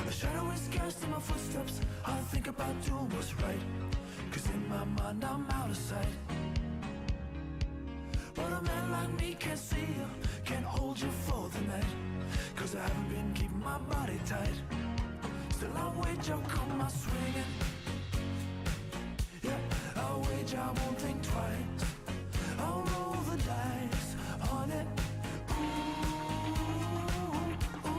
A shadow is cast in my footsteps. I think about doing what's right, 'cause in my mind I'm out of sight. But a man like me can't see you, can't hold you for the night, 'cause I haven't been keeping my body tight. Still I wage, I'll come out swinging. Yeah, I'll wage, I won't think twice. I'll roll the dice on it. Ooh, ooh, ooh.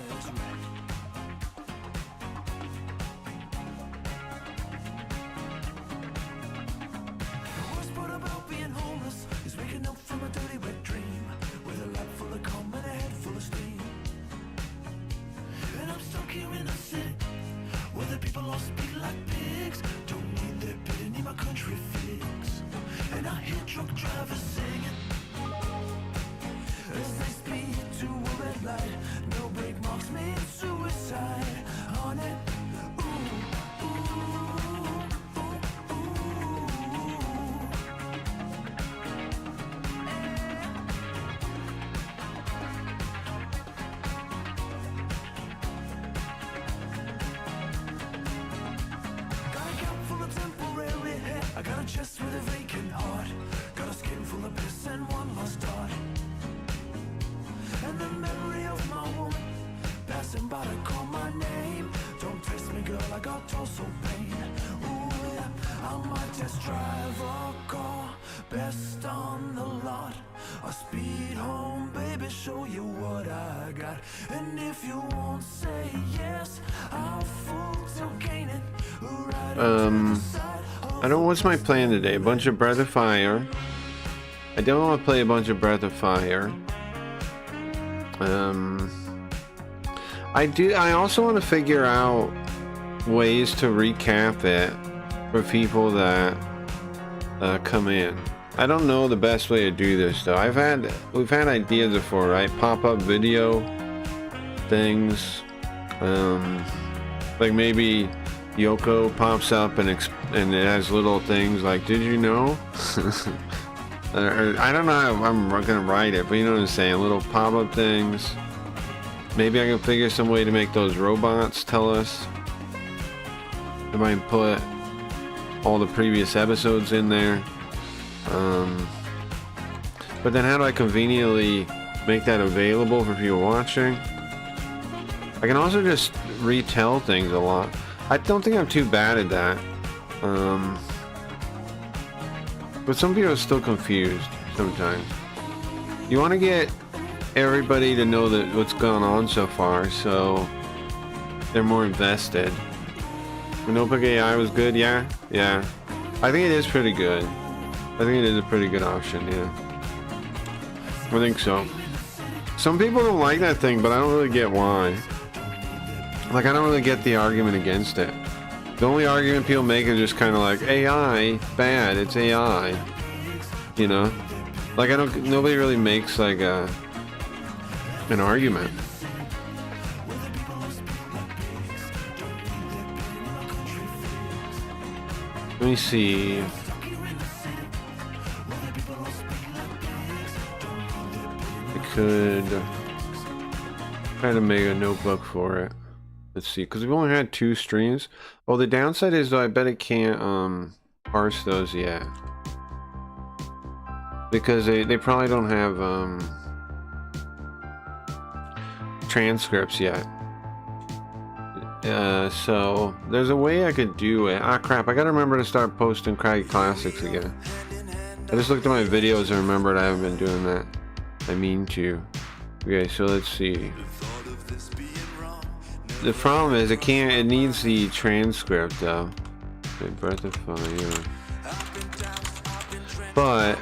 That's right. The worst part about being homeless is waking up from a dirty wet dream, with a lap full of cum and a head full of steam. And I'm stuck here in the city, where the people all speak like pigs. Don't need their pity, need my country fix. And I hear drunk drivers singing as they speed to a red light. No brake marks mean suicide on it. Ooh, ooh, ooh, ooh. Got a cap full of temporary hair, I got a chest with a vacant heart, got a skin full of piss and one lost dart. And the memory of my woman passing by to call my name. Don't test me, girl, I got torso pain. Ooh, yeah, I might test drive a car, best on the lot. A speed home, baby, show you what I got. And if you won't say yes, I'll full till Canaan. I don't know what's my plan today. A bunch of Breath of Fire. I don't want to play a bunch of Breath of Fire. I also want to figure out ways to recap it for people that come in. I don't know the best way to do this though. We've had ideas before, right? Pop-up video things. Like maybe Yoko pops up and it has little things like, did you know? Or, I don't know how I'm gonna write it, but you know what I'm saying, little pop-up things. Maybe I can figure some way to make those robots tell us. I might put all the previous episodes in there. But then how do I conveniently make that available for people watching? I can also just retell things a lot. I don't think I'm too bad at that. But some people are still confused sometimes. You want to get everybody to know that what's gone on so far, so they're more invested. When OpenAI was good, yeah. I think it is pretty good. I think it is a pretty good option, yeah. I think so. Some people don't like that thing, but I don't really get why. Like, I don't really get the argument against it. The only argument people make is just kind of like, AI, bad, it's AI. You know? Like, nobody really makes, like, an argument. Let me see. I could try to make a notebook for it. Let's see, because we've only had 2 streams. Oh, the downside is though, I bet it can't parse those yet, because they probably don't have transcripts yet. So there's a way I could do it. Ah, crap! I gotta remember to start posting Craggy Classics again. I just looked at my videos and remembered I haven't been doing that. I mean to. Okay, so let's see. The problem is it needs the transcript though. Okay, Breath of Fire. But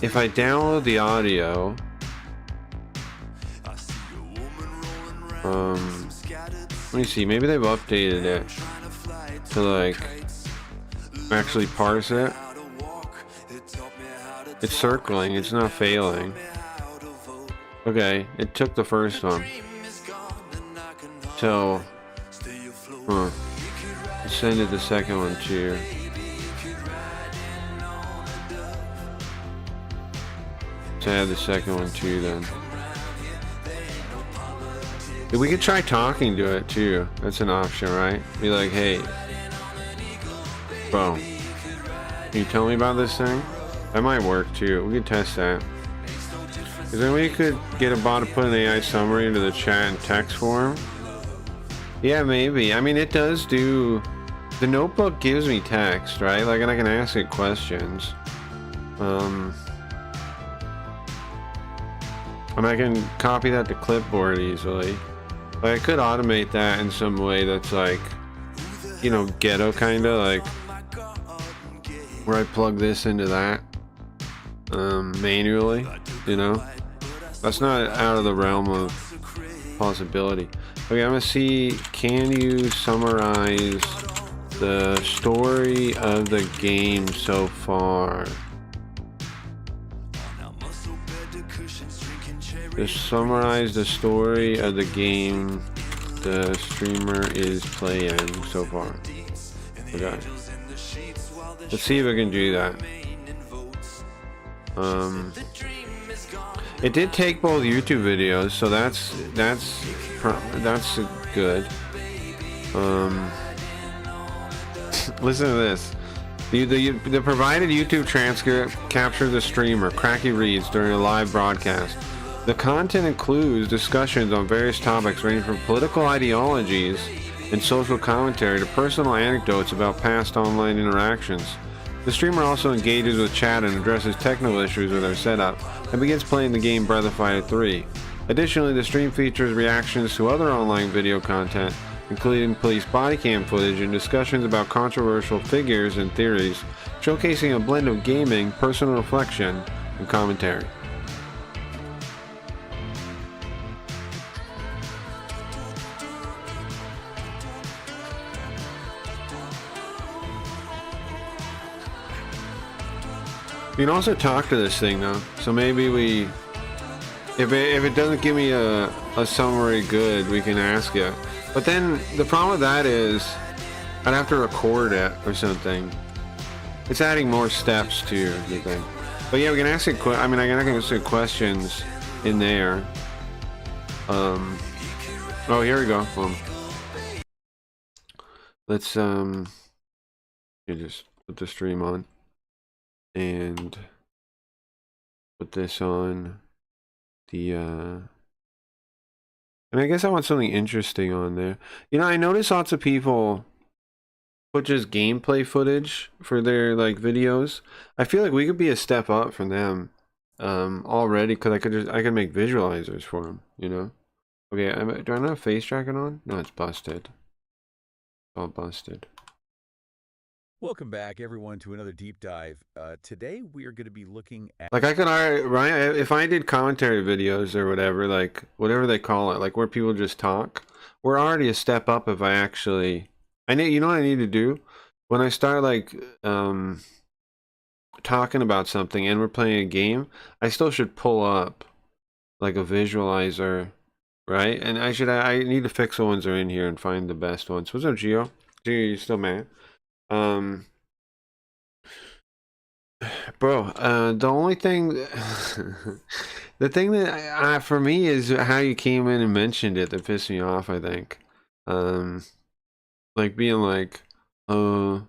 if I download the audio, let me see, maybe they've updated it to like actually parse it. It's circling, it's not failing. Okay, it took the first one. So, let's send it the second one too. Let's add the second one too then. We could try talking to it too. That's an option, right? Be like, hey, bro, can you tell me about this thing? That might work too. We could test that. Because then we could get a bot to put an AI summary into the chat in text form. Yeah, maybe. I mean, it does do... The notebook gives me text, right? Like, and I can ask it questions. And I can copy that to clipboard easily. Like, I could automate that in some way that's like, you know, ghetto kinda, like, where I plug this into that, manually, you know? That's not out of the realm of possibility. Okay, I'm gonna see, can you summarize the story of the game so far? Just summarize the story of the game the streamer is playing so far. Okay. Let's see if I can do that. It did take both YouTube videos, so that's good. Listen to this. The provided YouTube transcript captured the streamer Cracky Reads during a live broadcast. The content includes discussions on various topics ranging from political ideologies and social commentary to personal anecdotes about past online interactions. The streamer also engages with chat and addresses technical issues with their setup and begins playing the game Breath of Fire 3. Additionally, the stream features reactions to other online video content, including police body cam footage and discussions about controversial figures and theories, showcasing a blend of gaming, personal reflection, and commentary. You can also talk to this thing though, so maybe we, if it doesn't give me a summary good, we can ask it. But then the problem with that is I'd have to record it or something. It's adding more steps to the thing. But yeah, we can ask it. I mean, I can answer questions in there. Oh, here we go. Let's you just put the stream on and put this on the and I guess I want something interesting on there. You know, I notice lots of people put just gameplay footage for their like videos. I feel like we could be a step up from them already, because I could make visualizers for them, you know. Okay, do I not have face tracking on? No, it's busted. It's all busted. Welcome back, everyone, to another deep dive. Today we are going to be looking at... Like, I could, right, if I did commentary videos or whatever, like, whatever they call it, like where people just talk, we're already a step up if I actually... you know what I need to do? When I start, like, talking about something and we're playing a game, I still should pull up, like, a visualizer, right? And I need to fix the ones that are in here and find the best ones. What's up, Gio? Gio, you still mad? Bro, the only thing, the thing that for me is how you came in and mentioned it that pissed me off, I think. Like being like, you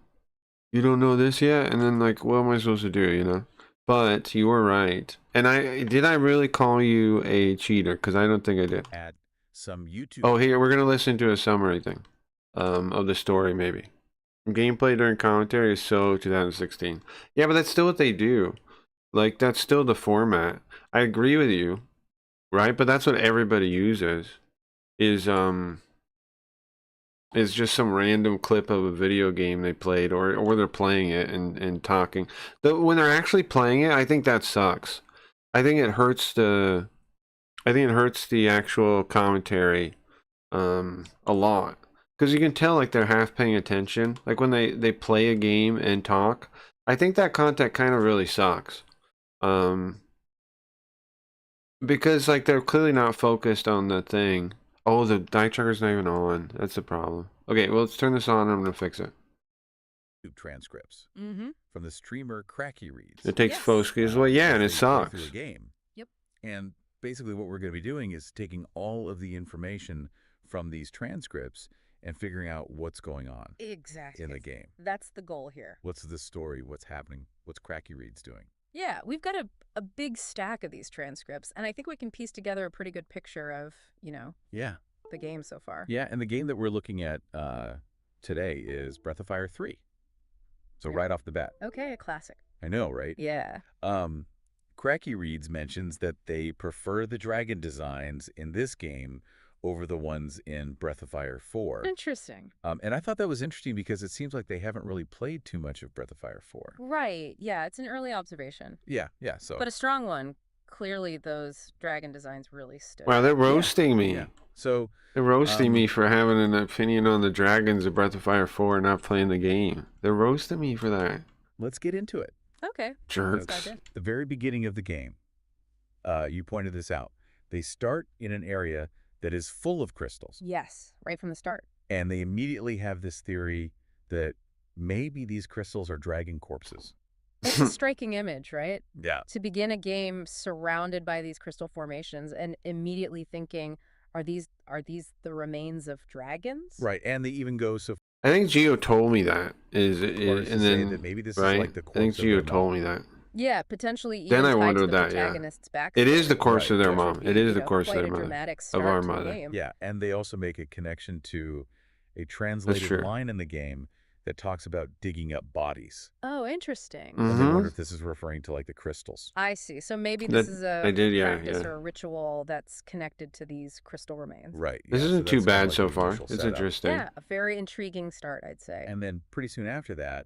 don't know this yet? And then like, what am I supposed to do, you know? But you were right. And did I really call you a cheater? Because I don't think I did. At some YouTube... Oh, here, we're going to listen to a summary thing of the story, maybe. Gameplay during commentary is so 2016. Yeah, but that's still what they do. Like, that's still the format. I agree with you, right? But that's what everybody uses. Is just some random clip of a video game they played, or they're playing it and talking. When they're actually playing it, I think that sucks. I think it hurts the actual commentary a lot. Because you can tell, like, they're half paying attention. Like, when they play a game and talk, I think that content kind of really sucks. Because, like, they're clearly not focused on the thing. Oh, the die tracker's not even on. That's the problem. Okay, well, let's turn this on and I'm going to fix it. Transcripts from the streamer Cracky Reads. It takes focus. Well, yeah, and it sucks. Game. And basically what we're going to be doing is taking all of the information from these transcripts and figuring out what's going on Exactly. in the game. That's the goal here. What's the story? What's happening? What's Cracky Reed's doing? Yeah, we've got a big stack of these transcripts, and I think we can piece together a pretty good picture of, Yeah. the game so far. Yeah, and the game that we're looking at today is Breath of Fire 3. So right off the bat. Okay, a classic. I know, right? Yeah. Cracky Reeds mentions that they prefer the dragon designs in this game over the ones in Breath of Fire 4. Interesting. And I thought that was interesting because it seems like they haven't really played too much of Breath of Fire 4. Right. Yeah, it's an early observation. Yeah, so. But a strong one. Clearly, those dragon designs really stood. Wow, they're roasting me. Yeah. So They're roasting me for having an opinion on the dragons of Breath of Fire 4 and not playing the game. They're roasting me for that. let's get into it. Okay. Jerks. Let's dive in. The very beginning of the game, you pointed this out. They start in an area that is full of crystals. Yes, right from the start. And they immediately have this theory that maybe these crystals are dragon corpses. It's a striking image, right? Yeah. To begin a game surrounded by these crystal formations and immediately thinking, are these the remains of dragons? Right. And they even go so I think Gio told me that. far as to And say then, that maybe this right? is like the corpse I think of their Gio told mom. me that. Yeah, potentially even Then I tied to wondered the that, yeah. protagonist's backstory. It is the corpse Right, of their which mom. would It be, is the corpse quite of a their mother. dramatic Of start our to the mother. game. Yeah. And they also make a connection to a translated true. line in the game that talks about digging up bodies. Oh, interesting. And they Mhm. wonder if this is referring to like the crystals. I see. So maybe this That- is a I did, yeah, practice yeah. or a ritual that's connected to these crystal remains. Right. This yeah, so isn't too that's kinda bad like so the far. initial It's setup. interesting. Yeah, a very intriguing start, I'd say. And then pretty soon after that,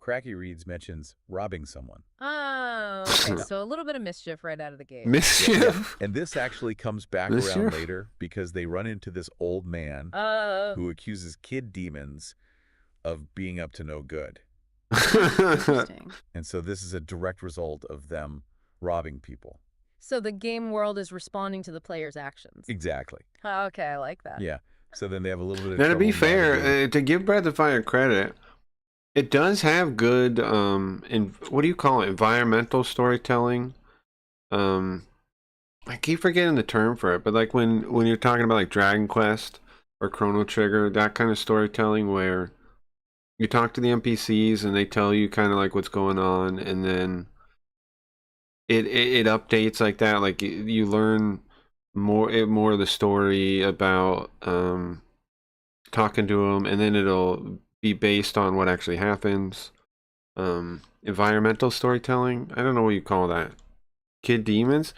Cracky Reeds mentions robbing someone. Oh, okay. So a little bit of mischief right out of the gate. Mischief. And this actually comes back Mischief? around later because they run into this old man Oh, who accuses kid demons of being up to no good. interesting. And so this is a direct result of them robbing people. So the game world is responding to the player's actions. Exactly. Okay, I like that. Yeah. So then they have a little bit of Now, to be trouble fair, navigating- to give Breath of Fire credit, it does have good, what do you call it, environmental storytelling. I keep forgetting the term for it, but like when you're talking about like Dragon Quest or Chrono Trigger, that kind of storytelling where you talk to the NPCs and they tell you kind of like what's going on, and then it updates like that. Like you learn more of the story about talking to them, and then it'll be based on what actually happens. Environmental storytelling. I don't know what you call that. Kid demons.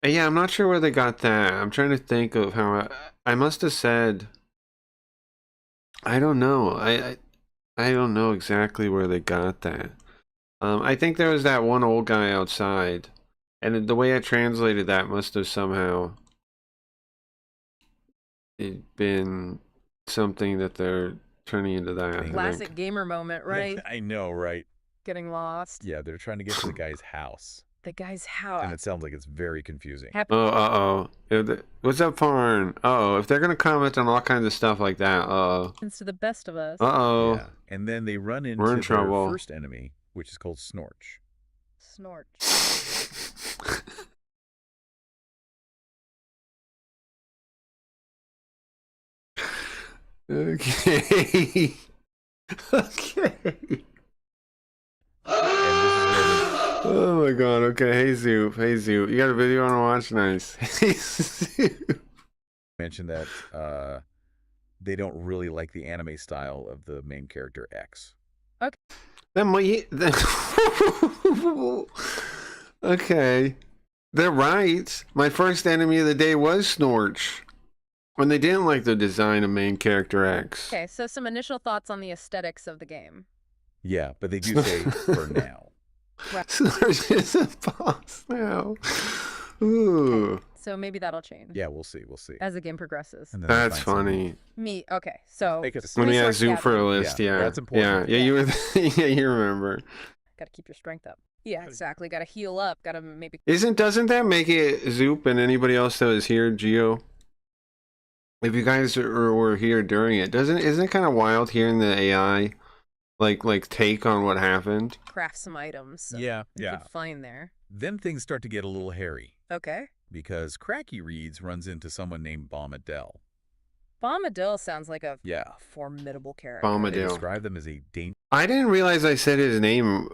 Yeah, I'm not sure where they got that. I'm trying to think of how I must have said. I don't know. I don't know exactly where they got that. I think there was that one old guy outside, and the way I translated that must have somehow been something that they're turning into that. I think. Classic gamer moment, right? I know, right? Getting lost. Yeah, they're trying to get to the guy's house. The guy's And house. it sounds like it's very confusing. Oh, what's up, Farn? If they're gonna comment on all kinds of stuff like that, Happens to the best of us. Yeah. And then they run into We're in their trouble. first enemy, which is called Snorch. Snort. Okay. Okay. And this is where Oh my god, okay. Hey Zoop. You got a video I want to watch? Nice. Hey Zoop. they mention that they don't really like the anime style of the main character X. That might. Okay. They're right. My first enemy of the day was Snorch. When they didn't like the design of main character X. Okay, so some initial thoughts on the aesthetics of the game. Yeah, but they do say for now. Snorch is a boss now. Ooh. So maybe that'll change Yeah, we'll see. as the game progresses. And then they That's find funny. Okay, so Make us When he has resource Zoop for a gathering. list, Yeah, yeah. that's important. Yeah, you were yeah, you remember. Gotta keep your strength up. Yeah, exactly. Gotta heal up. Gotta maybe. Doesn't that make it Zoop and anybody else that was here, Geo? If you guys were here during it, isn't it kind of wild hearing the AI like take on what happened? craft some items. Yeah, you yeah. could find there. Then things start to get a little hairy Okay. because Cracky Reads runs into someone named Bombadil. Bombadil sounds like a Yeah. formidable character. They Bombadil. describe them as a dangerous. I didn't realize I said his name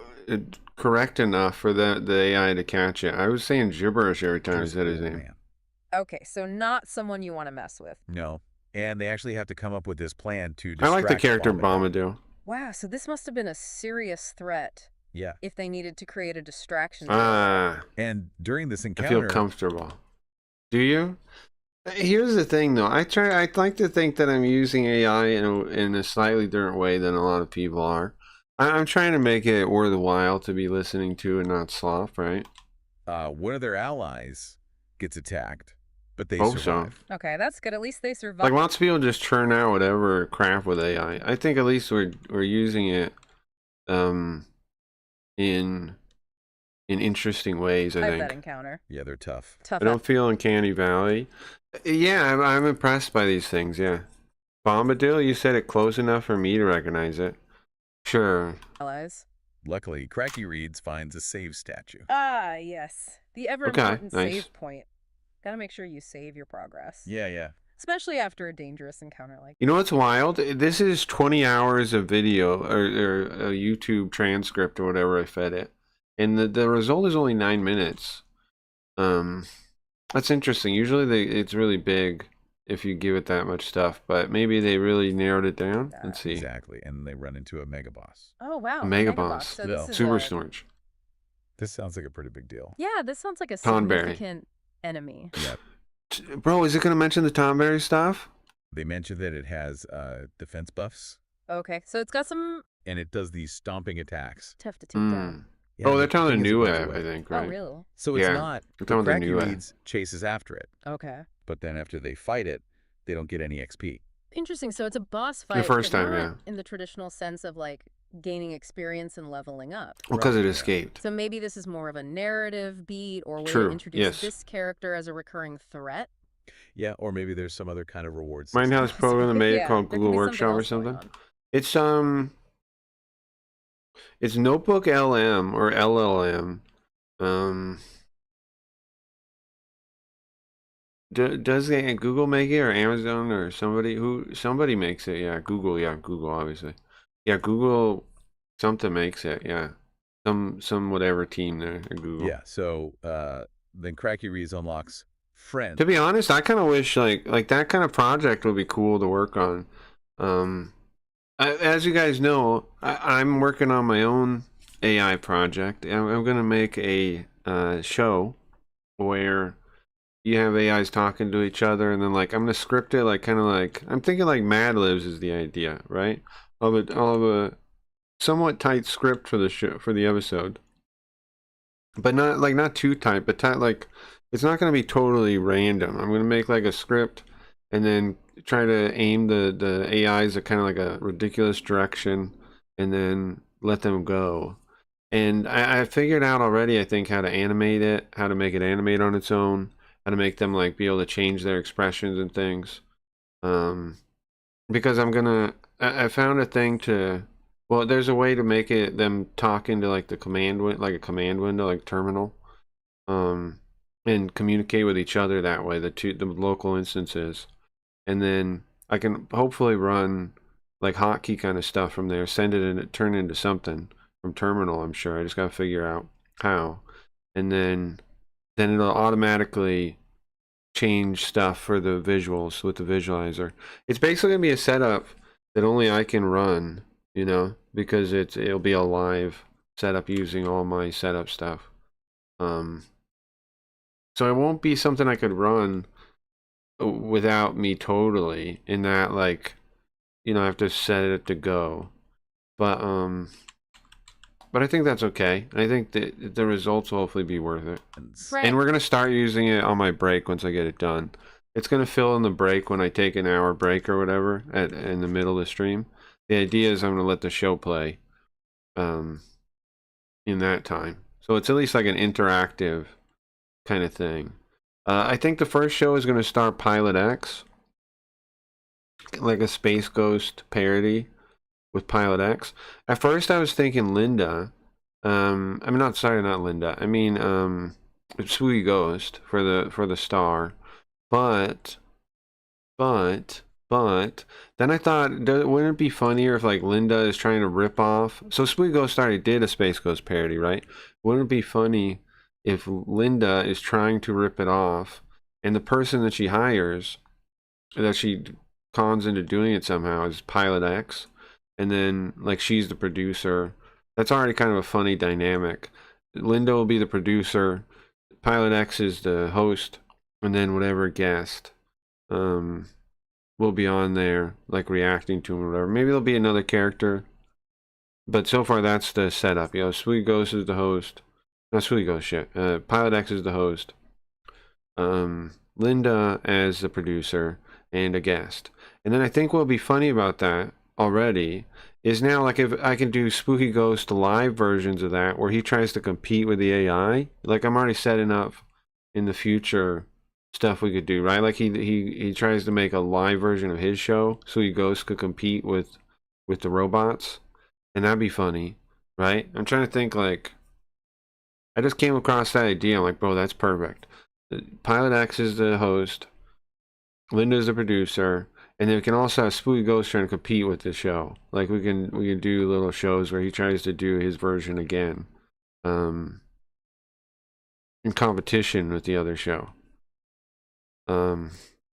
correct enough for the AI to catch it. I was saying gibberish every time I said his name. Man. Okay, so not someone you want to mess with. No. And they actually have to come up with this plan to I distract like the character Bombadil. Bombadil. Wow, so this must have been a serious threat Yeah. if they needed to create a distraction. Ah, And during this I encounter, feel comfortable. Do you? Here's the thing, though. I'd like to think that I'm using AI in a slightly different way than a lot of people are. I'm trying to make it worth the while to be listening to and not sloth, right? one of their allies gets attacked, but they Hope so. survive. Okay, that's good. At least they Like survived. lots of people just churn out whatever crap with AI. I think at least we're using it in interesting ways. I I've think. that encounter. Yeah, they're tough. Tough. I don't feel uncanny valley. Yeah, I'm impressed by these things. Yeah, Bombadil, you said it close enough for me to recognize it. Sure. allies. Luckily, Cracky Reads finds a save statue. Ah, yes. The ever Okay, important nice. save point. Gotta make sure you save your progress. Yeah. Especially after a dangerous encounter like You know what's wild? This is 20 hours of video or a YouTube transcript or whatever I fed it, and the result is only 9 minutes. That's interesting. Usually it's really big if you give it that much stuff, but maybe they really narrowed it down. Let's see. Exactly. And they run into a mega boss. Oh, wow. A mega boss. boss. So Yeah. this is Super a- Snorch. This sounds like a pretty big deal. Yeah, this sounds like a Tonberry. significant enemy. Yeah. Bro, is it going to mention the Tomberry stuff? They mentioned that it has defense buffs, Okay, so it's got some and it does these stomping attacks. tough to take down. Yeah, Oh, the they're telling the thing is, it new runs web, away. I think, Oh, right? really? So it's Yeah, not. they're telling the Cracky new web. Reads chases after it, Okay. but then after they fight it, they don't get any XP. Interesting. So it's a boss fight. first but time, not yeah. in the traditional sense of like gaining experience and leveling up. Well, because Right, it yeah. escaped. So maybe this is more of a narrative beat or way True, to introduce yes. this character as a recurring threat. Yeah, or maybe there's some other kind of reward Mine system. has program that made it Yeah, called there could Google be Workshop or else going something. on. It's Notebook LM or LLM. Does Google make it or Amazon or somebody makes it? Yeah, Google obviously. Yeah, Google something makes it. Yeah, some whatever team there at Google. Yeah, so then Cracky Reads unlocks Friend. To be honest, I kind of wish like that kind of project would be cool to work on. As you guys know, I'm working on my own AI project. I'm going to make a show where you have AIs talking to each other, and then like I'm going to script it like kind of like I'm thinking like Mad Libs is the idea, right? I'll have a somewhat tight script for the show for the episode, but not too tight, but tight like. It's not going to be totally random. I'm going to make like a script and then try to aim the AIs at kind of like a ridiculous direction and then let them go. And I figured out already, I think, how to animate it, how to make it animate on its own, how to make them like be able to change their expressions and things. Because I found a thing well, there's a way to make them talk into like the command like a command window, like terminal. And communicate with each other that way, the local instances, and then I can hopefully run like hotkey kind of stuff from there, send it and turn it into something from terminal. I'm sure I just gotta figure out how, and then it'll automatically change stuff for the visuals with the visualizer. It's basically gonna be a setup that only I can run, because it'll be a live setup using all my setup stuff. So it won't be something I could run without me totally in that like, I have to set it to go. But I think that's okay. I think that the results will hopefully be worth it. Right. And we're going to start using it on my break once I get it done. It's going to fill in the break when I take an hour break or whatever in the middle of the stream. The idea is I'm going to let the show play in that time. So it's at least like an interactive kind of thing. I think the first show is going to star Pilot X, like a Space Ghost parody with Pilot X. At first I was thinking Linda, I mean, not Linda. I mean, Spooky Ghost for the star, but but then I thought, wouldn't it be funnier if like Linda is trying to rip off? So Spooky Ghost already did a Space Ghost parody, right? Wouldn't it be funny if Linda is trying to rip it off, and the person that she hires, that she cons into doing it somehow, is Pilot X, and then like she's the producer. That's already kind of a funny dynamic. Linda will be the producer, Pilot X is the host, and then whatever guest will be on there, like reacting to him or whatever. Maybe there'll be another character, but so far that's the setup. You know, Sweet Ghost is the host. Not Sweet Ghost shit. Pilot X is the host. Linda as the producer and a guest. And then I think what'll be funny about that already is now, like, if I can do Spooky Ghost live versions of that where he tries to compete with the AI, like I'm already setting up in the future stuff we could do, right? Like he tries to make a live version of his show so he Ghost could compete with the robots, and that'd be funny, right? I'm trying to think, like, I just came across that idea. I'm like, bro, that's perfect. Pilot X is the host, Linda's the producer, and then we can also have Spooky Ghost trying to compete with the show. Like we can do little shows where he tries to do his version again, in competition with the other show.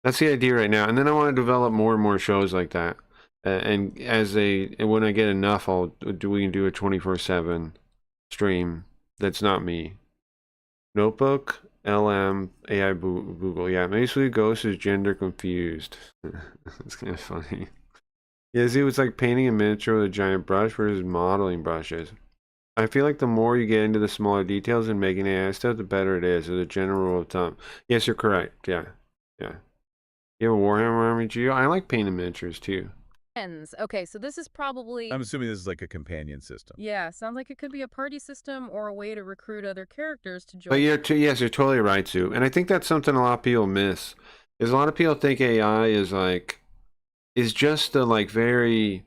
That's the idea right now, and then I want to develop more and more shows like that. And when I get enough, we can do a 24/7 stream that's not me. Notebook, LM, AI, Google. Yeah, basically Ghost is gender confused. It's kind of funny. Yeah, see, it's like painting a miniature with a giant brush versus modeling brushes. I feel like the more you get into the smaller details and making AI stuff, the better it is, as a general rule of thumb. Yes, you're correct. Yeah. You have a Warhammer Army Geo? I like painting miniatures too. Okay, so this is probably... I'm assuming this is like a companion system. Yeah, sounds like it could be a party system or a way to recruit other characters to join. But yes, you're totally right, Sue. And I think that's something a lot of people miss. Is a lot of people think AI is just the like very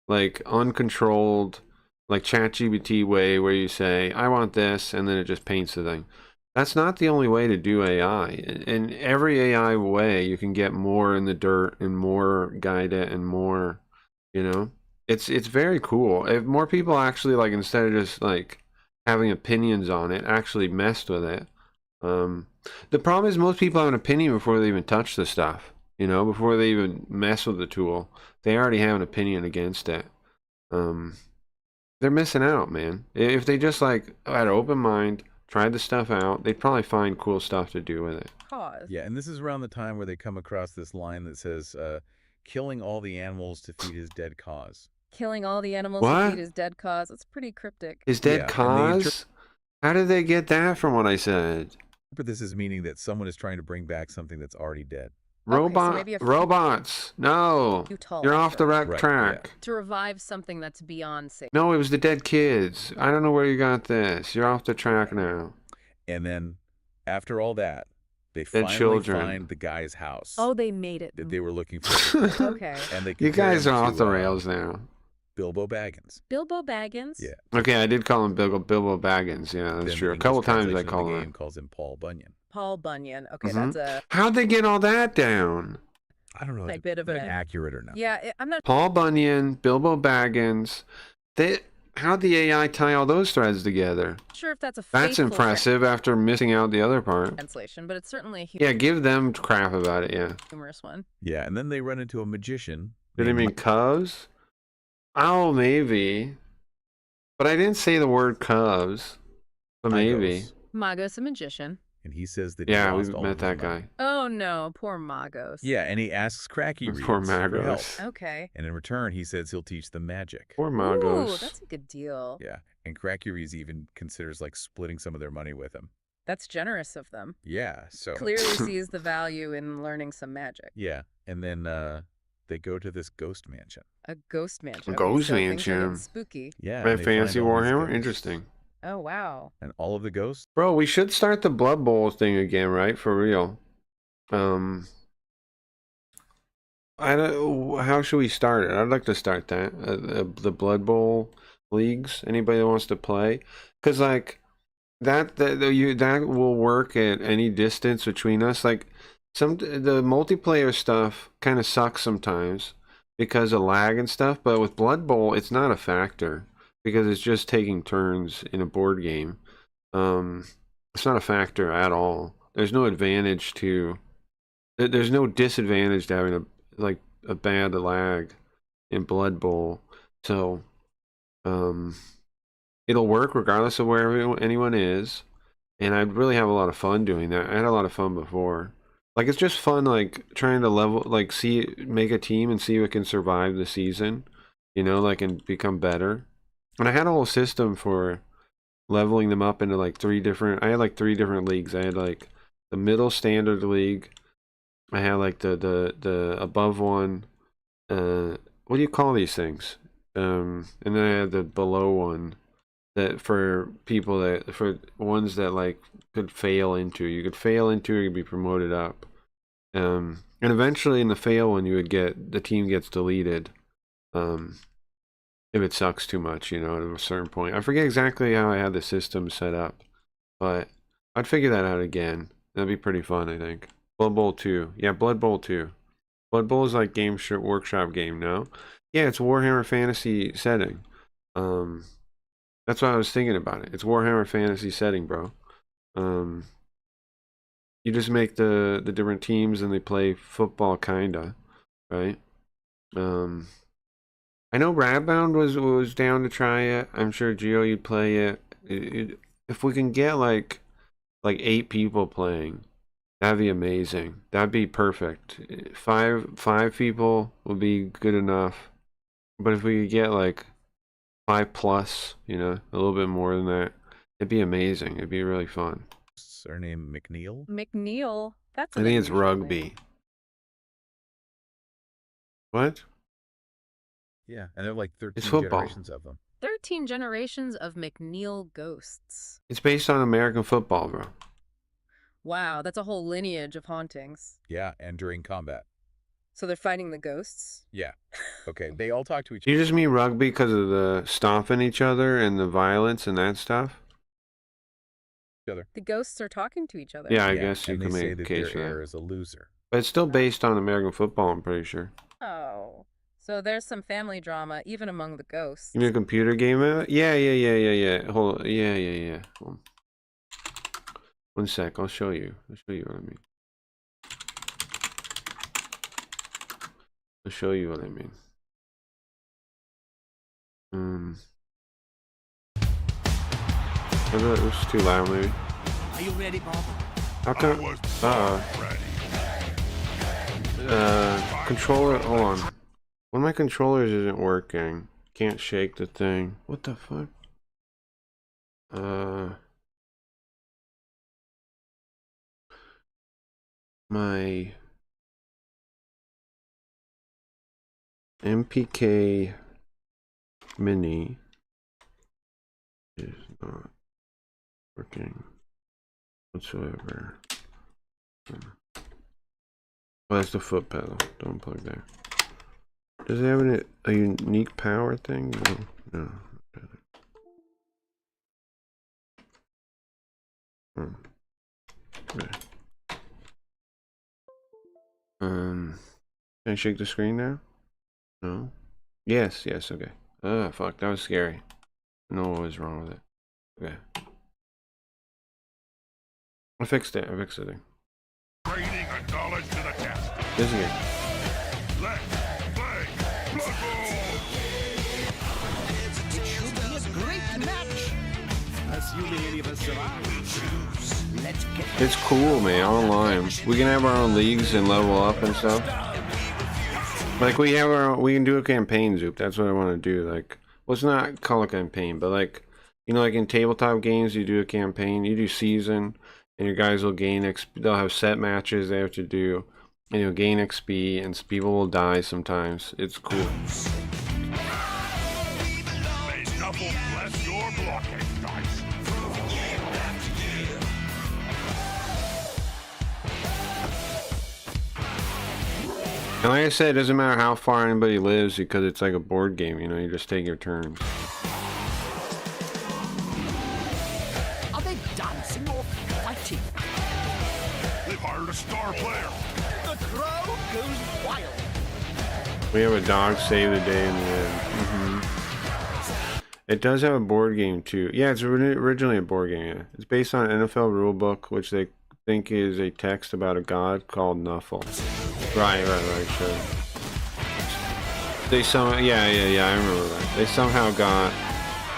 like uncontrolled, like ChatGPT way where you say, I want this, and then it just paints the thing. That's not the only way to do AI. In every AI way, you can get more in the dirt and more guide it and more, you know. It's very cool. If more people actually, like, instead of just like having opinions on it, actually messed with it. The problem is most people have an opinion before they even touch the stuff. You know, before they even mess with the tool, they already have an opinion against it. They're missing out, man. If they just like had an open mind, tried the stuff out, they'd probably find cool stuff to do with it. Cause. Yeah, and this is around the time where they come across this line that says, killing all the animals to feed his dead cause. Killing all the animals What? to feed his dead cause. That's pretty cryptic. His dead Yeah, and cause? How did they get that from what I said? But this is meaning that someone is trying to bring back something that's already dead. Robots. No. You're off the right track. Yeah. To revive something that's beyond safe. No, it was the dead kids. I don't know where you got this. You're off the track now. And then after all that, they Dead finally children. find the guy's house Oh, they made it. that they were looking for. Okay. And they You compare guys him are off to, the rails now. Bilbo Baggins. Bilbo Baggins. Yeah. Okay, I did call him Bilbo Baggins. Yeah, that's Then true. the A couple English times I translation of called the him. game calls him Paul Bunyan. Paul Bunyan. Okay, Mhm. that's a How'd they get all that down? I don't know a if bit of it's an... accurate or not. Yeah, I'm not Paul Bunyan, Bilbo Baggins. How'd the AI tie all those threads together? sure if that's a That's faithful impressive after missing out the other part. translation, but it's certainly a Yeah, give them crap about it, yeah. humorous one. Yeah, and then they run into a magician. Did they mean cubs? Oh, maybe. But I didn't say the word cubs. But maybe. Magos. Magos, a magician. And he says that Yeah, he we lost all met of his that money. guy. Oh no, poor Magos. Yeah, and he asks Cracky Reeds Poor for help. Magos. Okay. And in return, he says he'll teach them magic. Poor Ooh, Magos. that's a good deal. Yeah, and Cracky Reeds even considers like splitting some of their money with him. That's generous of them. Yeah, so Clearly sees the value in learning some magic. yeah, and then they go to this ghost mansion. A ghost mansion. A ghost so things are getting mansion. Spooky. Yeah, Red and they find Fantasy all these Warhammer? ghosts. Interesting. Oh wow. And all of the ghosts. Bro, we should start the Blood Bowl thing again, right? For real. I don't. How should we start it? I'd like to start that. The Blood Bowl leagues. Anybody that wants to play, because like that will work at any distance between us. Like the multiplayer stuff kind of sucks sometimes because of lag and stuff, but with Blood Bowl it's not a factor because it's just taking turns in a board game. It's not a factor at all. There's no advantage to there's no disadvantage to having a bad lag in Blood Bowl. So it'll work regardless of where anyone is, and I'd really have a lot of fun doing that. I had a lot of fun before. Like it's just fun, like trying to level, like make a team and see who can survive the season, you know, like and become better. And I had a whole system for leveling them up into like I had like 3 different leagues. I had like the middle standard league. I had like the above one. What do you call these things? And then I had the below one that for ones that like could fail into. You could fail into or you'd be promoted up. And eventually in the fail one the team gets deleted. If it sucks too much, you know, at a certain point. I forget exactly how I had the system set up, but I'd figure that out again. That'd be pretty fun, I think. Blood Bowl 2. Yeah, Blood Bowl 2. Blood Bowl is like workshop game, no? Yeah, it's Warhammer Fantasy setting. That's why I was thinking about it. It's Warhammer Fantasy setting, bro. You just make the different teams and they play football, kinda, right? I know Radbound was down to try it. I'm sure Gio, you'd play it. If we can get like 8 people playing, that'd be amazing. That'd be perfect. Five people would be good enough. But if we could get like 5 plus, you know, a little bit more than that, it'd be amazing. It'd be really fun. Surname McNeil? McNeil. That's I an think it's unusual rugby. name. What? Yeah, and there are like 13 It's football. generations of them. 13 generations of McNeil ghosts. It's based on American football, bro. Wow, that's a whole lineage of hauntings. Yeah, and during combat. So they're fighting the ghosts? Yeah. Okay, they all talk to each Do you just mean rugby because of the stomping each other and the violence and that stuff? other. The ghosts are talking to each other. Yeah, I guess you and can they say make a that case their for heir that. is a loser. But it's still based on American football, I'm pretty sure. Oh. So there's some family drama even among the ghosts. You mean a computer game of it? Yeah. Hold on. Yeah. Hold on. 1 sec, I'll show you. I'll show you what I mean. It was too loud, maybe. Are you ready, Bob? How come? Controller. Hold on. One of my controllers isn't working. Can't shake the thing. What the fuck? My MPK Mini is not working whatsoever. Oh, that's the foot pedal. Don't plug there. Does it have a unique power thing? No. Okay. Can I shake the screen now? No? Yes, okay. Ah, fuck, that was scary. I know what was wrong with it. Okay. I fixed it. Training and knowledge to the test. This game. Let's play Blood Bowl. It should be a great match. Assuming any of us survive. Let's get It's cool, man. Online, we can have our own leagues and level up and stuff. Like we can do a campaign, Zoop. That's what I want to do. Like, well, it's not called a campaign, but like, you know, like in tabletop games, you do a campaign, you do season, and your guys will gain XP. They'll have set matches they have to do, and you'll gain XP, and people will die sometimes. It's cool. May Snuffle bless your blocking dice. And like I said, it doesn't matter how far anybody lives because it's like a board game, you know, you just take your turns. dancing or fighting. They've hired a star player. The crowd goes wild. We have a dog save the day in the end. It does have a board game too. Yeah, it's originally a board game. Yeah. It's based on an NFL rulebook, which they think is a text about a god called Nuffle. Right, sure. They yeah, I remember that. They somehow got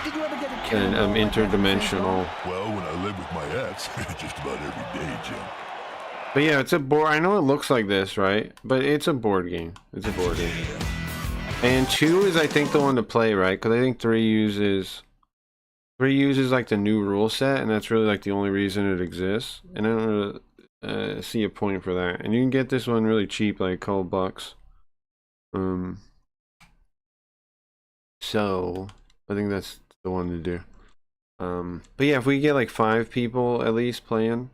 Did you ever get a an cannonball like that from interdimensional. Well, when I lived with my ex, just about every day, Jim. But yeah, it's a board. I know it looks like this, right? But it's a board game. It's a board game. And 2 is, I think, the one to play, right? Because I think 3 uses like the new rule set, and that's really like the only reason it exists. And I don't really see a point for that. And you can get this one really cheap, like a couple bucks. So I think that's the one to do. But yeah, if we get like 5 people at least playing,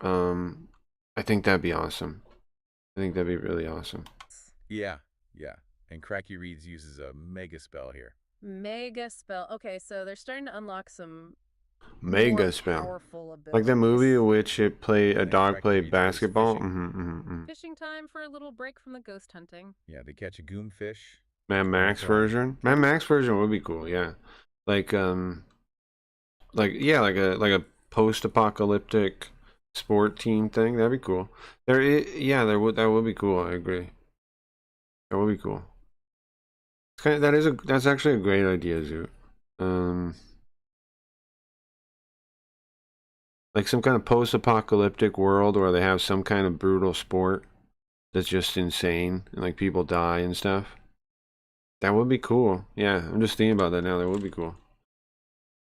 I think that'd be awesome. I think that'd be really awesome. Yeah. And Cracky Reads uses a mega spell here. Mega spell. Okay, so they're starting to unlock some Mega more spell. powerful abilities. Like the movie in which a dog Cracky played Reads goes basketball. fishing. Fishing time for a little break from the ghost hunting. Yeah, they catch a goonfish. Mad Max version. Mad Max version would be cool. Yeah, like a post-apocalyptic sport team thing. That'd be cool. That would be cool. I agree. That would be cool. That's actually a great idea, Zoo. Like some kind of post-apocalyptic world where they have some kind of brutal sport that's just insane and like people die and stuff. That would be cool. Yeah, I'm just thinking about that now. That would be cool.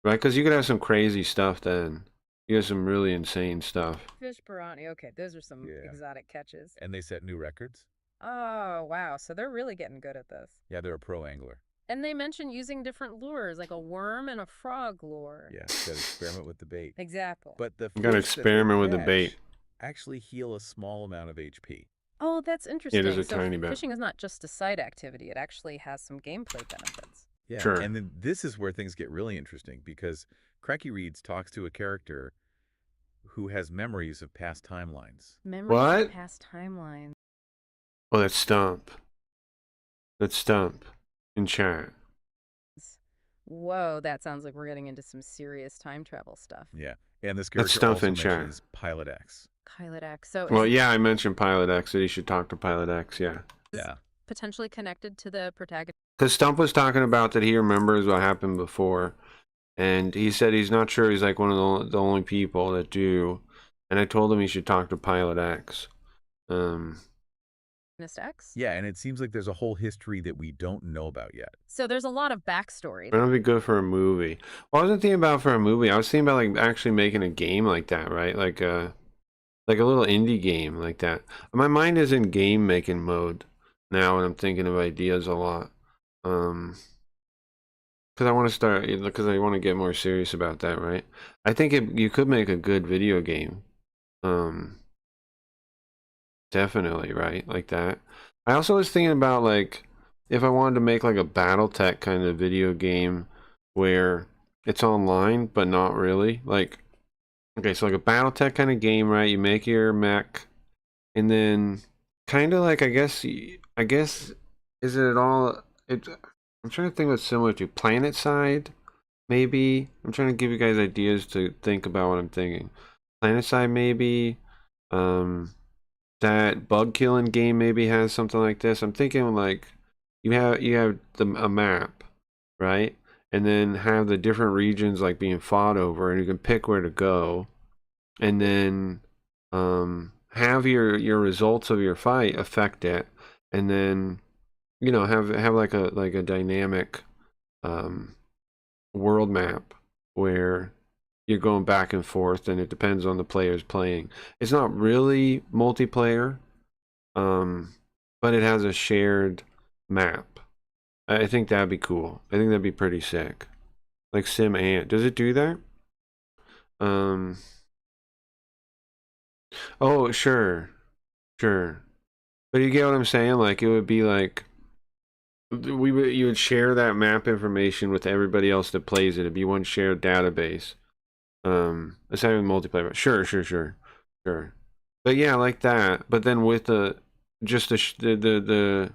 Right? Because you could have some crazy stuff then. You have some really insane stuff. Fish piranha. Okay, those are some exotic catches. And they set new records. Oh, wow. So they're really getting good at this. Yeah, they're a pro angler. And they mentioned using different lures, like a worm and a frog lure. Yeah, gotta experiment with the bait. Exactly. But the You gotta fish that they experiment with the catch bait. actually heal a small amount of HP. Oh, that's interesting. It is a so tiny bit. fishing is not just a side activity. It actually has some gameplay benefits. Yeah, Sure. and then this is where things get really interesting because Cracky Reads talks to a character who has memories of past timelines. Memories What? of past timelines. Oh, that's Stump. That's Stump in chat. Whoa, that sounds like we're getting into some serious time travel stuff. Yeah, and this That's character stuff also in chat. mentions Pilot X. Pilot X. So Well, is yeah, I mentioned Pilot X, that he should talk to Pilot X, yeah. Yeah. potentially connected to the protagonist. Because Stump was talking about that he remembers what happened before. And he said he's not sure he's like one of the only people that do. And I told him he should talk to Pilot X. X? Yeah, and it seems like there's a whole history that we don't know about yet. So there's a lot of backstory. That'd be good for a movie. Well, I wasn't thinking about for a movie. I was thinking about like actually making a game like that, right? Like a little indie game like that. My mind is in game making mode now, and I'm thinking of ideas a lot. Because I want to start, because I want to get more serious about that, right? I think you could make a good video game. Definitely, right? Like that. I also was thinking about like if I wanted to make like a BattleTech kind of video game where it's online but not really. Like, okay, so like a BattleTech kind of game, right? You make your mech, and then kind of like I guess is it at all? I'm trying to think what's similar to PlanetSide, maybe. I'm trying to give you guys ideas to think about what I'm thinking. PlanetSide, maybe. That bug killing game maybe has something like this. I'm thinking like you have a map, right? And then have the different regions like being fought over, and you can pick where to go, and then have your results of your fight affect it, and then have like a dynamic world map where you're going back and forth, and it depends on the players playing. It's not really multiplayer, but it has a shared map. I think that'd be cool. I think that'd be pretty sick. Like Sim Ant. Does it do that? Oh, sure. But you get what I'm saying? Like it would be like you would share that map information with everybody else that plays it. It'd be one shared database. Aside from multiplayer, but sure. But yeah, like that. But then with the just I don't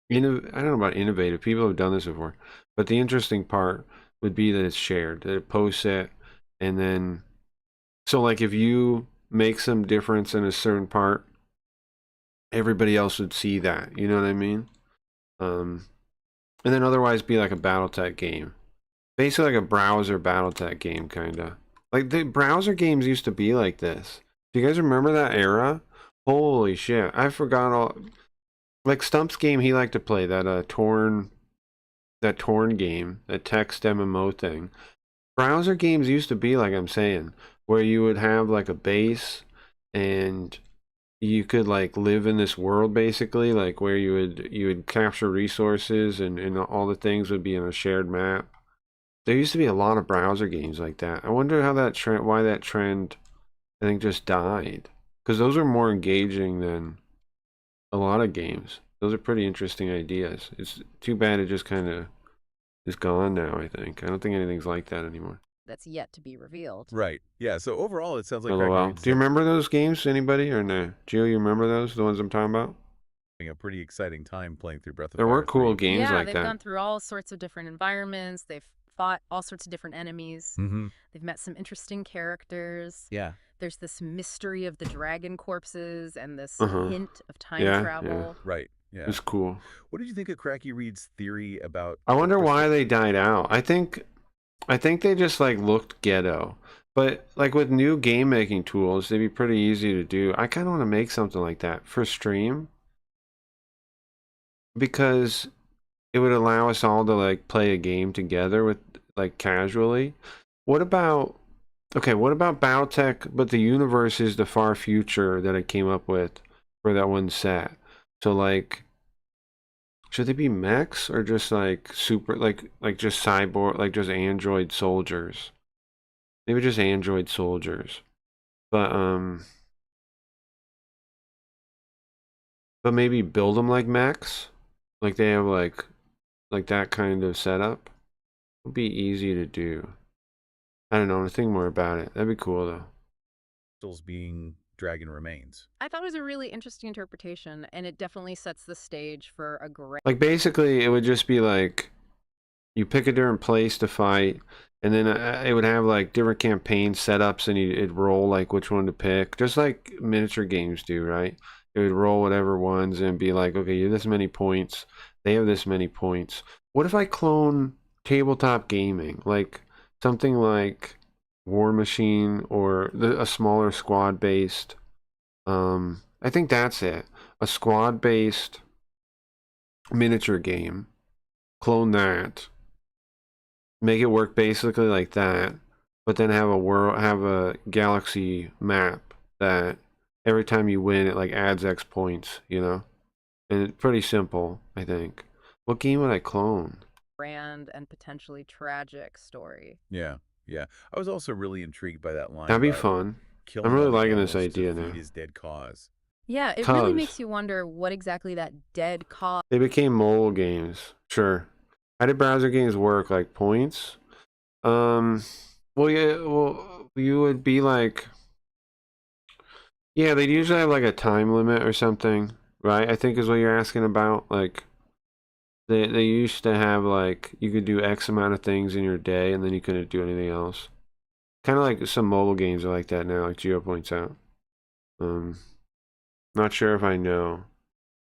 know about innovative. People have done this before, but the interesting part would be that it's shared. That it posts it, and then so like if you make some difference in a certain part, everybody else would see that. You know what I mean? Um, and then otherwise be like a BattleTech game, basically like a browser BattleTech game, kind of. Like the browser games used to be like this. Do you guys remember that era? Holy shit! I forgot all. Like Stump's game, he liked to play that torn game, that text MMO thing. Browser games used to be like I'm saying, where you would have like a base and you could like live in this world basically, like where you would capture resources and all the things would be in a shared map. There used to be a lot of browser games like that. I wonder how that trend, why that trend, I think just died. Because those are more engaging than a lot of games. Those are pretty interesting ideas. It's too bad it just kind of is gone now, I think. I don't think anything's like that anymore. That's yet to be revealed. Right. Yeah. So overall, it sounds like LOL. Cracky Reed's Do you remember those games, anybody, or no? Gio, you remember those? The ones I'm talking about? having a pretty exciting time playing through Breath of There Fire were cool 3. games Yeah, like they've that. gone through all sorts of different environments. They've fought all sorts of different enemies. Mm-hmm. They've met some interesting characters. Yeah. There's this mystery of the dragon corpses and this Uh-huh. hint of time Yeah, travel. Right. Yeah. It's cool. What did you think of Cracky Reed's theory about? I the wonder why crystal- they died out. I think they just like looked ghetto. But like with new game making tools, they'd be pretty easy to do. I kind of want to make something like that for stream because it would allow us all to like play a game together with like casually. What about BattleTech, but the universe is the far future that I came up with for that one set. So like should they be mechs or just like super like just cyborg like just android soldiers? Maybe just android soldiers. But but maybe build them like mechs. Like they have like that kind of setup. Would be easy to do. I don't know, think more about it. That'd be cool though. crystals being dragon remains. I thought it was a really interesting interpretation, and it definitely sets the stage for a great. Like basically it would just be like you pick a different place to fight, and then it would have like different campaign setups, and it'd roll like which one to pick, just like miniature games do, right? It would roll whatever ones and be like, okay, you have this many points, they have this many points. What if I clone tabletop gaming, like something like War Machine or a smaller squad based? I think that's it. A squad based miniature game. Clone that. Make it work basically like that, but then have a galaxy map that every time you win it like adds X points, you know? And it's pretty simple, I think. What game would I clone? Grand and potentially tragic story. Yeah. Yeah. I was also really intrigued by that line. That'd be about fun. killing I'm really all the liking this animals to idea feed now. his dead cause. Yeah, it really Cuz. makes you wonder what exactly that dead cause. They became mobile games. Sure. How did browser games work? Like points? Well, yeah, well, you would be like, yeah, they'd usually have like a time limit or something, right? I think is what you're asking about. Like, they used to have like you could do X amount of things in your day, and then you couldn't do anything else. Kind of like some mobile games are like that now, like Gio points out. Not sure if I know.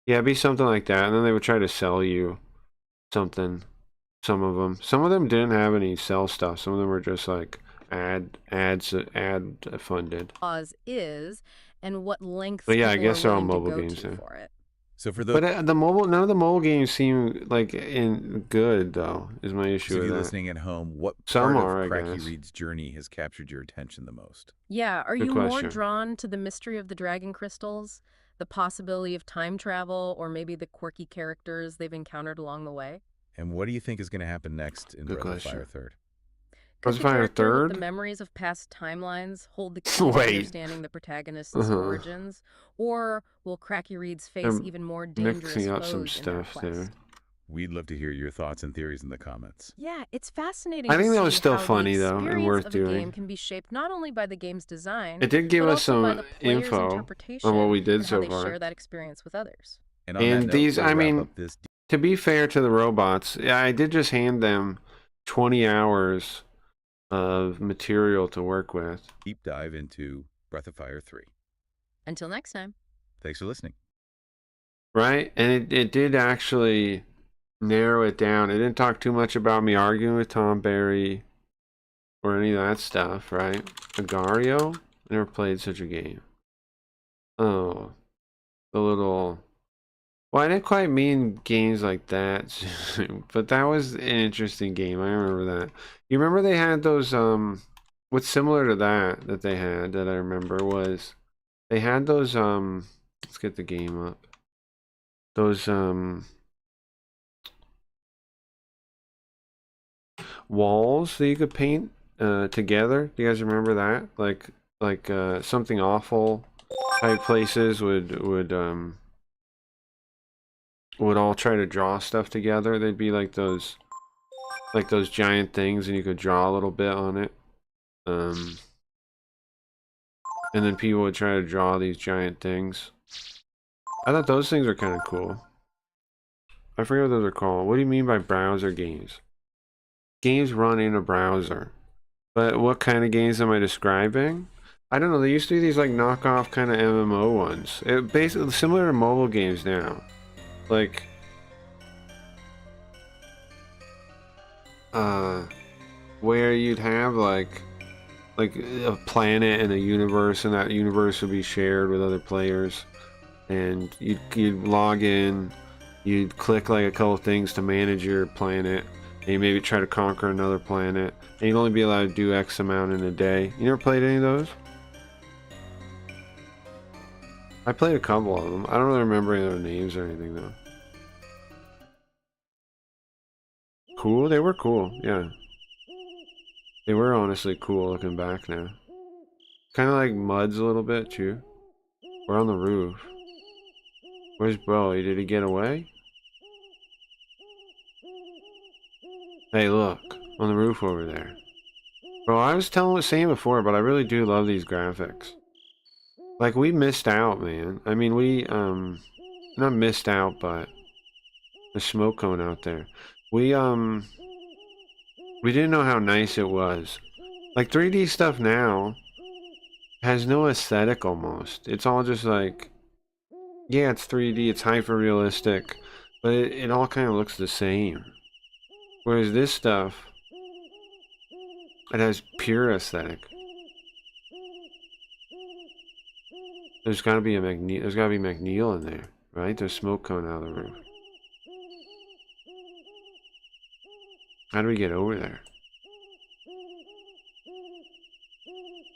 Yeah, it'd be something like that, and then they would try to sell you something. Some of them didn't have any sell stuff. Some of them were just like ad funded. Cause is, and what lengths But yeah, I people guess are they're all willing to mobile go games to now. for it. So for the But none of the mobile games seem like in good though. Is my issue so with you that. listening at home, what Some part are, I of Cracky guess. Reed's journey has captured your attention the most? Yeah, are Good you more question. drawn to the mystery of the dragon crystals, the possibility of time travel, or maybe the quirky characters they've encountered along the way? And what do you think is going to happen next in Good Breath of question. Fire 3rd? Could Was the Fire character with the third? memories of past timelines hold the key to Wait. understanding the protagonist's Uh-huh. origins? Or will Cracky Reed's face They're even more dangerous Mixing up some foes in their stuff there. quest? We'd love to hear your thoughts and theories in the comments. Yeah, it's fascinating I to think that was see still how funny, the though, and experience worth of a game doing. can be shaped not only by the game's design, It did give but us also by some the player's info on interpretation what we did and how so they far. share that experience with others. And on that And note, these, we'll I wrap mean, up this. to be fair to the robots, I did just hand them 20 hours of material to work with. Deep dive into Breath of Fire 3. Until next time. Thanks for listening. Right? And it did actually narrow it down. It didn't talk too much about me arguing with Tom Berry or any of that stuff, right? Agario? I never played such a game. Oh, the little... Well, I didn't quite mean games like that, but that was an interesting game. I remember that. You remember they had those, what's similar to that they had that I remember was they had those, let's get the game up. Those, walls that you could paint together. Do you guys remember that? Like something awful type places would all try to draw stuff together. They'd be like those giant things, and you could draw a little bit on it. And then people would try to draw these giant things. I thought those things were kind of cool. I forget what those are called. What do you mean by browser games? Games run in a browser. But what kind of games am I describing? I don't know. They used to be these like knockoff kind of MMO ones. It basically similar to mobile games now. Like where you'd have like a planet and a universe, and that universe would be shared with other players, and you'd log in, you'd click like a couple things to manage your planet, and you maybe try to conquer another planet, and you'd only be allowed to do X amount in a day. You never played any of those? I played a couple of them. I don't really remember any of their names or anything though. Cool, they were cool, yeah. They were honestly cool looking back now. Kind of like Muds a little bit too. We're on the roof. Where's Bowie? Did he get away? Hey, look. On the roof over there. Bro, I was saying before, but I really do love these graphics. Like, we missed out, man. I mean, we, not missed out, but there's smoke coming out there. We didn't know how nice it was. Like, 3D stuff now has no aesthetic almost. It's all just like, yeah, it's 3D, it's hyper-realistic, but it all kind of looks the same. Whereas this stuff, it has pure aesthetic. There's gotta be McNeil in there, right? There's smoke coming out of the roof. How do we get over there?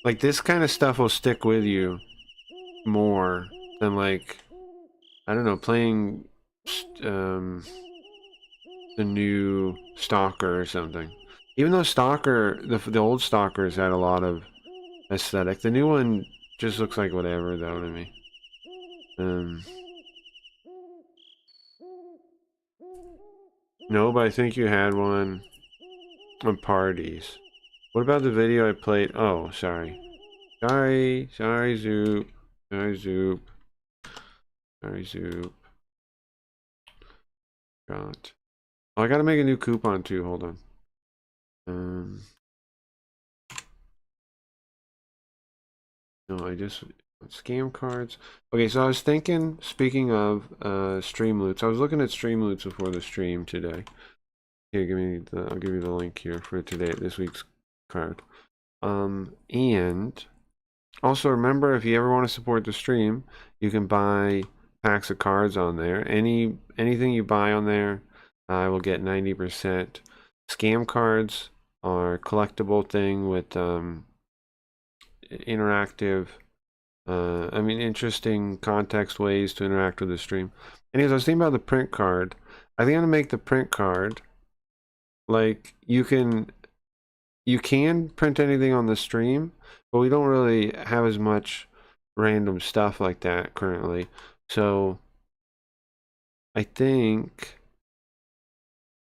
Like, this kind of stuff will stick with you more than, like, I don't know, playing the new Stalker or something. Even though Stalker, the old Stalkers had a lot of aesthetic, the new one just looks like whatever though to me. No, but I think you had one on parties. What about the video I played? Oh, sorry. Sorry, Zoop. Sorry, Zoop. Sorry, Zoop. God. Oh, I gotta make a new coupon too, hold on. No, I just scam cards. Okay, so I was thinking, speaking of stream loots, I was looking at stream loots before the stream today. Here, I'll give you the link here for today, this week's card. And also remember, if you ever want to support the stream, you can buy packs of cards on there. Anything you buy on there, I will get 90%. Scam cards are a collectible thing with interactive, interesting context ways to interact with the stream. Anyways, I was thinking about the print card. I think I'm gonna make the print card like you can print anything on the stream, but we don't really have as much random stuff like that currently. So I think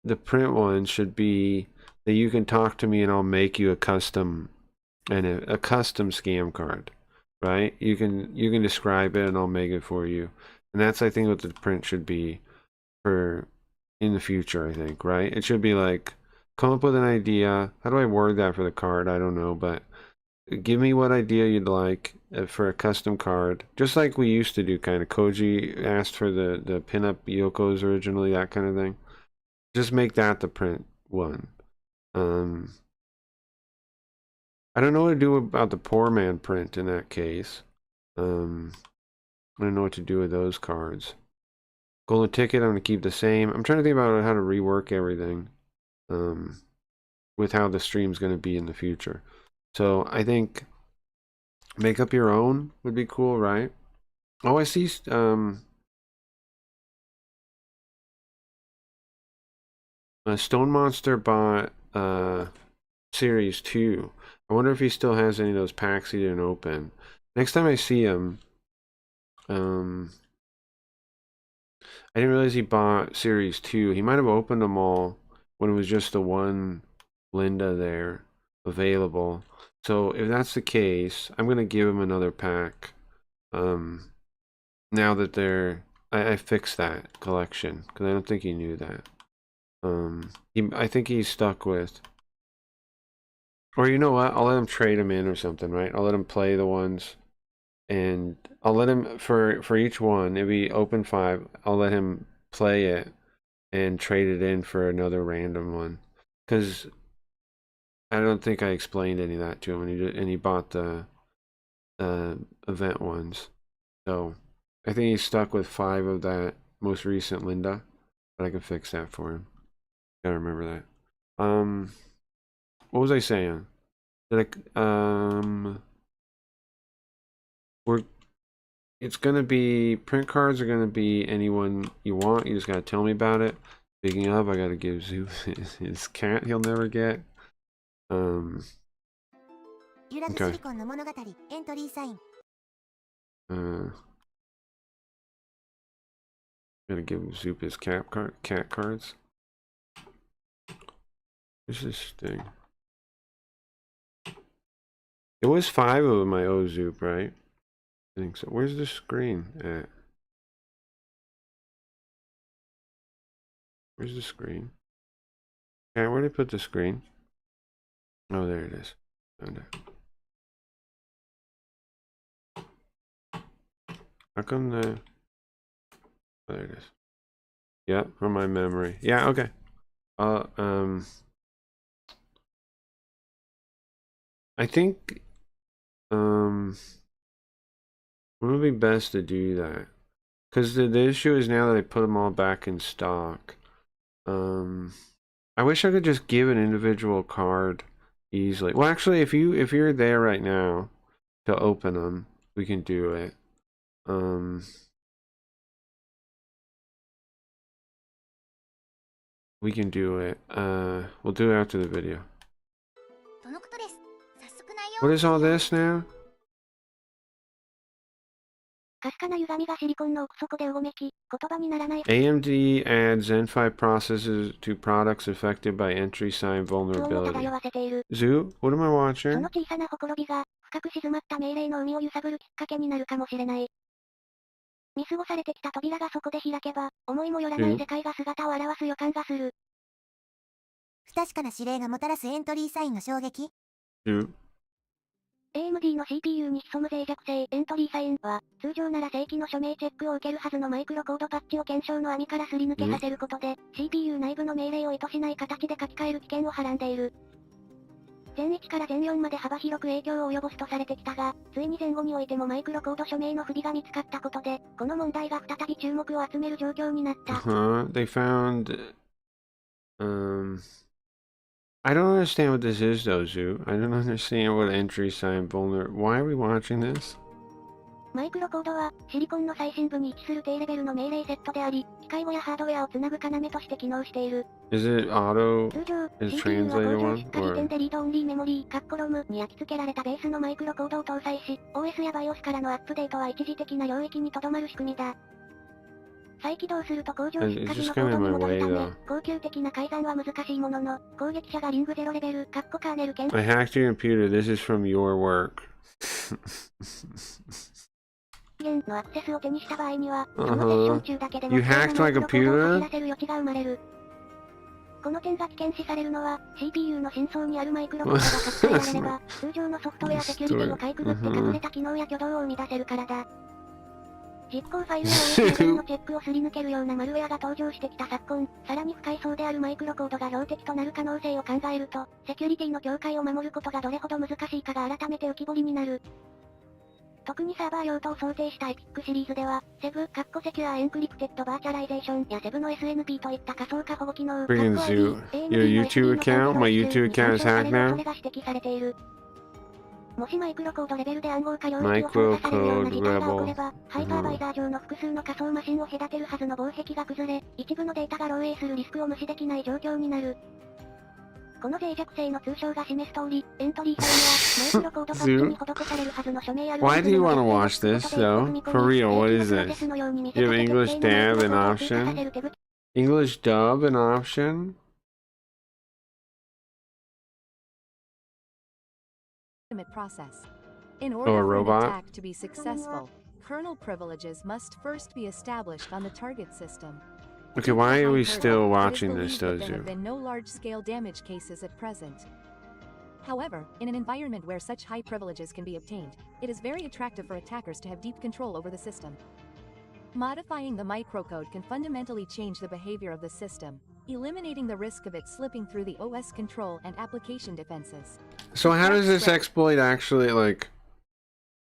the print one should be that you can talk to me and I'll make you a custom a custom scam card, right? You can describe it and I'll make it for you. And that's, I think, what the print should be for in the future, I think, right? It should be like, come up with an idea. How do I word that for the card? I don't know, but give me what idea you'd like for a custom card. Just like we used to do, kind of. Koji asked for the pinup Yokos originally, that kind of thing. Just make that the print one. I don't know what to do about the poor man print in that case. I don't know what to do with those cards. Golden ticket, I'm going to keep the same. I'm trying to think about how to rework everything with how the stream's going to be in the future. So I think make up your own would be cool, right? Oh, I see. Stone Monster bought Series 2. I wonder if he still has any of those packs he didn't open. Next time I see him, I didn't realize he bought Series 2. He might have opened them all when it was just the one Linda there available. So if that's the case, I'm going to give him another pack. Now that I fixed that collection, because I don't think he knew that. I think he's stuck with... Or you know what? I'll let him trade him in or something, right? I'll let him play the ones. And I'll let him, for each one, if he open 5, I'll let him play it and trade it in for another random one. Because I don't think I explained any of that to him, and he bought the event ones. So I think he's stuck with 5 of that most recent Linda, but I can fix that for him. Gotta remember that. What was I saying? It's gonna be, print cards are gonna be anyone you want. You just gotta tell me about it. Speaking of, I gotta give Zoo his cat he'll never get. Okay. Gotta give Zoop his cat cards. Where's this thing? It was 5 of my Zoop, right? I think so. Where's the screen at? Where's the screen? Okay, where did I put the screen? Oh, there it is. Found it. How come the... Oh, there it is. Yep, from my memory. Yeah, okay. I think it would be best to do that, because the issue is now that I put them all back in stock. I wish I could just give an individual card easily. Well, actually, if you're there right now to open them, we can do it. We can do it. We'll do it after the video. What is all this now? AMD adds Zen 5 processors to products affected by entry sign vulnerability. Zoo, what am I watching? Zoo. AMD の CPU に潜む脆弱性、エントリーサインは、通常なら正規の署名チェックを受けるはずのマイクロコードパッチを検証の網からすり抜けさせることで、CPU 内部の命令を意図しない形で書き換える危険をはらんでいる。全1から全4まで幅広く影響を及ぼすとされてきたが、ついに前後においてもマイクロコード署名の不備が見つかったことで、この問題が再び注目を集める状況になった。They found... I don't understand what this is though, Zoo. I don't understand what entry sign vulner... Why are we watching this? マイクロコードは、シリコンの最深部に位置する低レベルの命令セットであり、機械語やハードウェアをつなぐ要として機能している。Is it auto? 通常、Is CPU は translator 工場 one? しっかり点でリードオンリーメモリー、ROM に焼き付けられたベースのマイクロコードを搭載し、OS や BIOS からのアップデートは一時的な領域に留まる仕組みだ。再起動すると工場 It's 出荷時 just のコ kind ー of ド in に my 戻る way ため though. 恒久的な改ざんは難しいものの、攻撃者がリング0レベル、カーネル検 I hacked your computer. This is from your work. 源のアクセスを手にした場合には、そのセッション中だけでも You 不正な hacked マ my イクロコードを computer? 走らせる余地が生まれる。この点が危険視されるのは、CPU の深層にあるマイクロコードが書き換えられれば、通常のソフトウェアセキュリティをかいくぐって隠れた機能や挙動を生み出せるからだ。実行ファイルや OS レベルのチェックをすり抜けるようなマルウェアが登場してきた昨今、さらに不階層であるマイクロコードが標的となる可能性を考えると、セキュリティの境界を守ることがどれほど難しいかが改めて浮き彫りになる。特にサーバー用途を想定したエピックシリーズでは、セブ、セキュアエンクリプテッドバーチャライゼーションやセブの SNP といった仮想化保護機能、Friggin' Zoo. Your YouTube account? My YouTube account is hacked now? それが指摘されている。もしマイクロコードレベルで暗号化領域を操作されるような事態が起これば、ハイパーバイザー上の複数の仮想マシンを隔てるはずの防壁が崩れ、一部のデータが漏洩するリスクを無視できない状況になる。この脆弱性の通称が示す通り、エントリーファイルはマイクロコードパッチに施されるはずの署名アルゴ Why リ do you ズム want to の watch 設定を this 作ることで though? For real, what is プロセ this? スのように見せ You か have け English 特定の dab マイ an クロコードを追加さ option? せる手ぶ English dub an option? Process. In Oh, order a for an robot? attack to be successful, kernel privileges must first be established on the target system. Okay, Due to why the are high we hurdle, still it is watching this, believed that does there you? have been no large-scale damage cases at present. However, in an environment where such high privileges can be obtained, it is very attractive for attackers to have deep control over the system. Modifying the microcode can fundamentally change the behavior of the system, eliminating the risk of it slipping through the OS control and application defenses. So how does this Spread. exploit actually, like,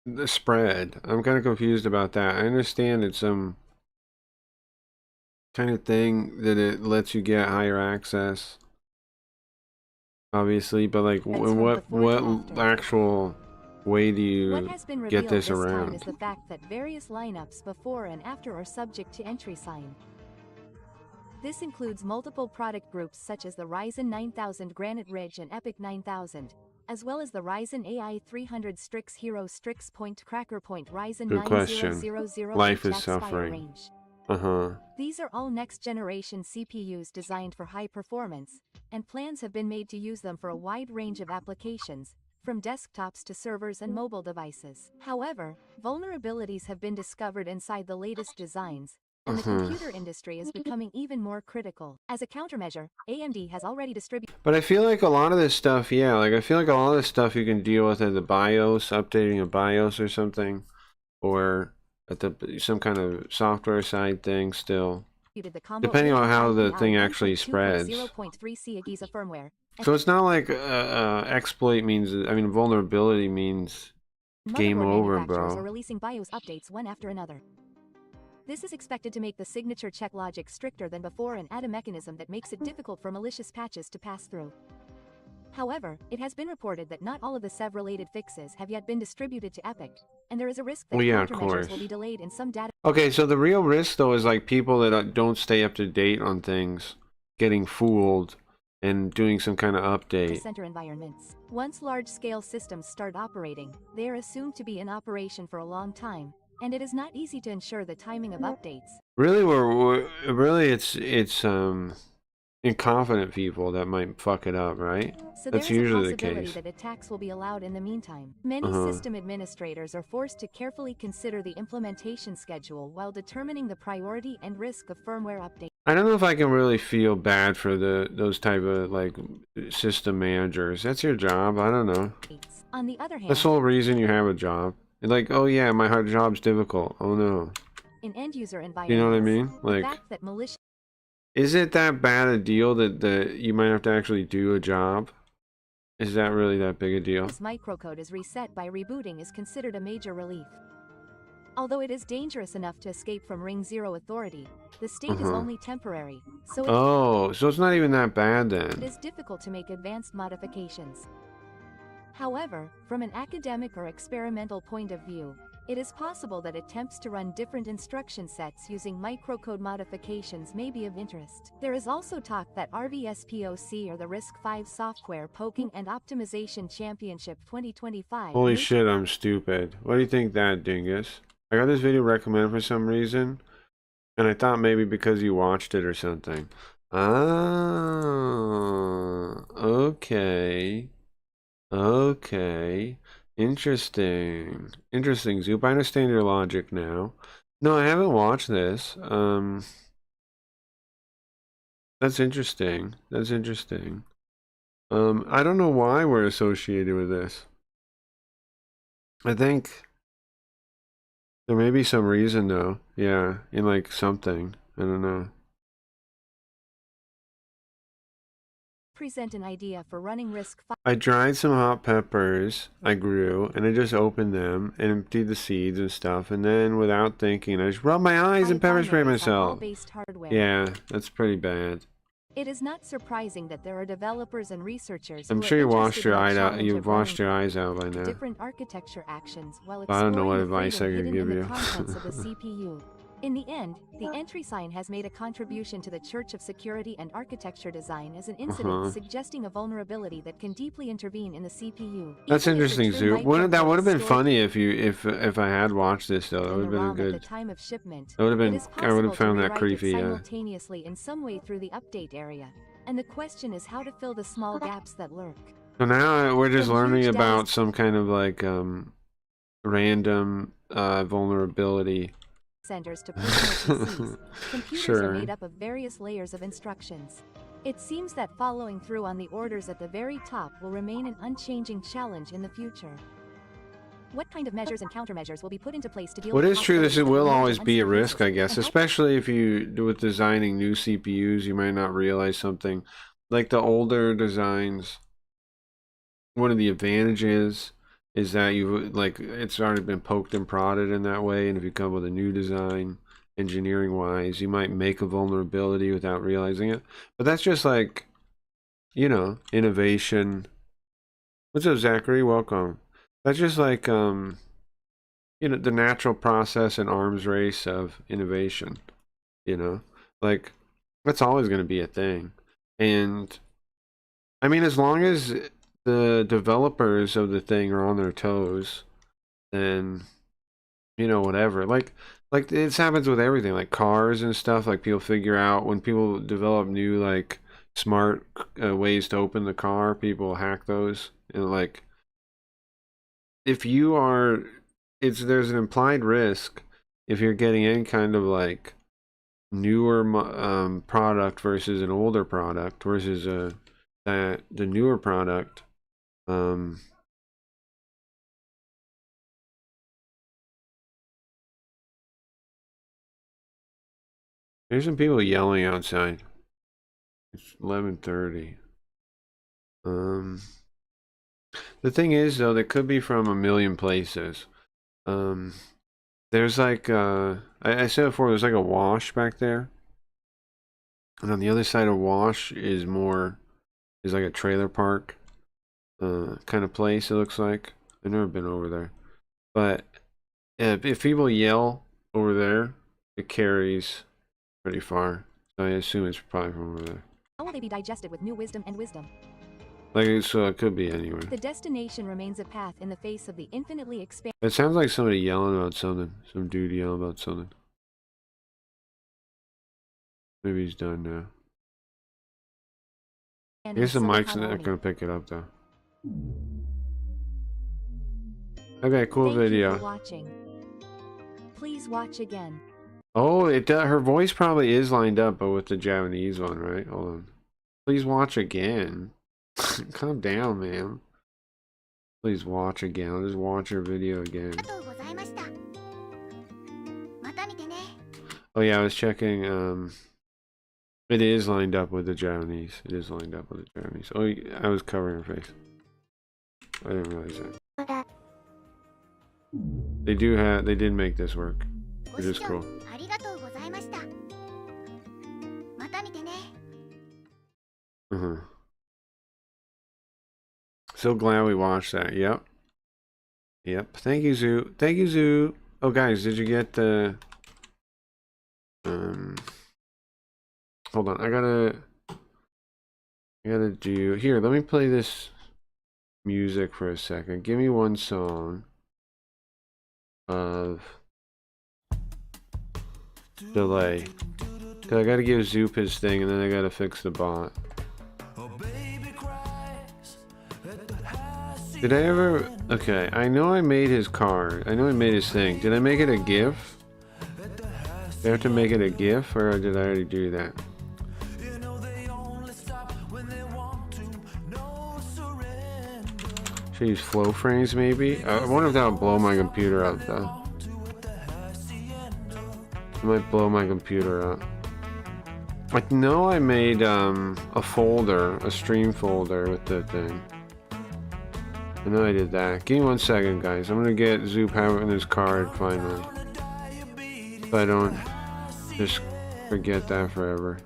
the spread? I'm kind of confused about that. I understand it's some kind of thing that it lets you get higher access, obviously, but like, That's in from what before to after. actual way do What you has been get revealed this this time around? is the fact that various lineups before and after are subject to entry sign. This includes multiple product groups such as the Ryzen 9000 Granite Ridge and EPYC 9000, as well as the Ryzen AI 300 Strix Hero Strix Point Cracker Point Ryzen Good question. 9000 Life is HX Fire suffering. range. Uh-huh. These are all next-generation CPUs designed for high performance, and plans have been made to use them for a wide range of applications, from desktops to servers and mobile devices. However, vulnerabilities have been discovered inside the latest designs, and the computer industry is becoming even more critical. As a countermeasure, AMD has already distributed... But I feel like a lot of this stuff, yeah, like I feel like a lot of this stuff you can deal with at the BIOS, updating a BIOS or something, or at the some kind of software side thing still. Depending on how the thing actually spreads. 0.3C Agiza firmware. So it's not like exploit means, I mean, vulnerability means game Motherboard over, manufacturers bro. are releasing BIOS updates one after another. This is expected to make the signature check logic stricter than before and add a mechanism that makes it difficult for malicious patches to pass through. However, it has been reported that not all of the SEV-related fixes have yet been distributed to EPYC, and there is a risk that Well, yeah, of countermeasures course. will be delayed in some data Okay, so the real risk though is like people that don't stay up to date on things getting fooled and doing some kind of update. center environments. Once large-scale systems start operating, they are assumed to be in operation for a long time, and it is not easy to ensure the timing of updates. Really, really it's incompetent people that might fuck it up, right? So That's there is usually a the possibility case. that attacks will be allowed in the meantime. Many system administrators are forced to carefully consider the implementation schedule while determining the priority and risk of firmware updates. I don't know if I can really feel bad for those type of like system managers. That's your job. I don't know. On the other hand, That's the whole reason you have a job. You're like, oh yeah, my hard job's difficult. Oh no. in end-user environments, You know what I mean? the Like, fact that malicious is it that bad a deal that you might have to actually do a job? Is that really that big a deal? microcode is reset by rebooting is considered a major relief. Although it is dangerous enough to escape from Ring Zero authority, the state is only temporary, so Oh, so it's not even that bad it then. is difficult to make advanced modifications. However, from an academic or experimental point of view, it is possible that attempts to run different instruction sets using microcode modifications may be of interest. There is also talk that RVSPOC or the RISC-V Software Poking and Optimization Championship 2025. Holy shit, I'm stupid. What do you think that, dingus? I got this video recommended for some reason. And I thought maybe because you watched it or something. Ah, okay. Okay. Interesting. Interesting, Zoop. I understand your logic now. No, I haven't watched this. That's interesting. That's interesting. I don't know why we're associated with this. I think there may be some reason though. Yeah, in like something. I don't know. Present an idea for running risk. I dried some hot peppers I grew, and I just opened them and emptied the seeds and stuff, and then without thinking, I just rubbed my eyes and pepper sprayed myself. Yeah, that's pretty bad. It is not surprising that there are developers and researchers I'm who sure are you washed interested your in the eye out. challenge You've of washed running your eyes out by now. different architecture actions while I don't know what exploring the advice I freedom could hidden give in the you. contents of the CPU. In the end, the entry sign has made a contribution to the Church of Security and Architecture Design as an incident suggesting a vulnerability that can deeply intervene in the CPU. That's interesting, Zoop. That would have been funny if I had watched this though. That would have been a good. At the time of shipment, That would have it been. is I would have possible found to that rewrite creepy. it Yeah. simultaneously in some way through the update area. And the question is how to fill the small gaps that lurk. So now we're just The learning huge about some kind of like random vulnerability. Centers to personal PCs. Computers Sure. are made up of various layers of instructions. It seems that following through on the orders at the very top will remain an unchanging challenge in the future. What kind of measures and countermeasures will be put into place to deal What with is true, this possibilities that will emerge in always be a unseen risk, I places, guess, and especially if you do with designing new CPUs, you might not realize something. Like the older designs, one of the advantages is that it's already been poked and prodded in that way, and if you come with a new design, engineering wise, you might make a vulnerability without realizing it. But that's just like, innovation. What's up, Zachary? Welcome. That's just like the natural process and arms race of innovation. Like that's always going to be a thing. And I mean, as long as the developers of the thing are on their toes, then whatever. Like this happens with everything, like cars and stuff. Like people figure out when people develop new like smart ways to open the car, people hack those. And like if you are, there's an implied risk if you're getting any kind of like newer product versus an older product versus the newer product. There's some people yelling outside. It's 11:30. The thing is though, that could be from a million places. There's like I said before, there's like a wash back there, and on the other side of wash is like a trailer park kind of place. It looks like I've never been over there, but if people yell over there, it carries pretty far. So I assume it's probably from over there. how will they be digested with new wisdom and wisdom? Like, so it could be anywhere. The destination remains a path in the face of the infinitely expanding. It sounds like somebody yelling about something. Some dude yelling about something. Maybe he's done now. I guess the mic's not going to pick it up though. Okay, cool video. Thank you for watching. Please watch again. Oh, her voice probably is lined up, but with the Japanese one, right? Hold on. Please watch again. Calm down, man. Please watch again. I'll just watch your video again. Oh yeah, I was checking. It is lined up with the Japanese. It is lined up with the Japanese. Oh, I was covering her face. I didn't realize that. They did make this work. It is cool. So glad we watched that. Yep. Thank you, Zoo. Thank you, Zoo. Oh, guys, did you get the? Hold on. I gotta do here. Let me play this music for a second. Give me one song of. delay. Cause I gotta give Zoop his thing and then I gotta fix the bot. Did I ever... Okay, I know I made his card. I know I made his thing. Did I make it a GIF? Did I have to make it a GIF or did I already do that? Should I use flow frames maybe? I wonder if that would blow my computer up though. It might blow my computer up. I know I made a folder, a stream folder with the thing. I know I did that. Give me 1 second, guys. I'm gonna get Zoop having his card finally. So I don't just forget that forever.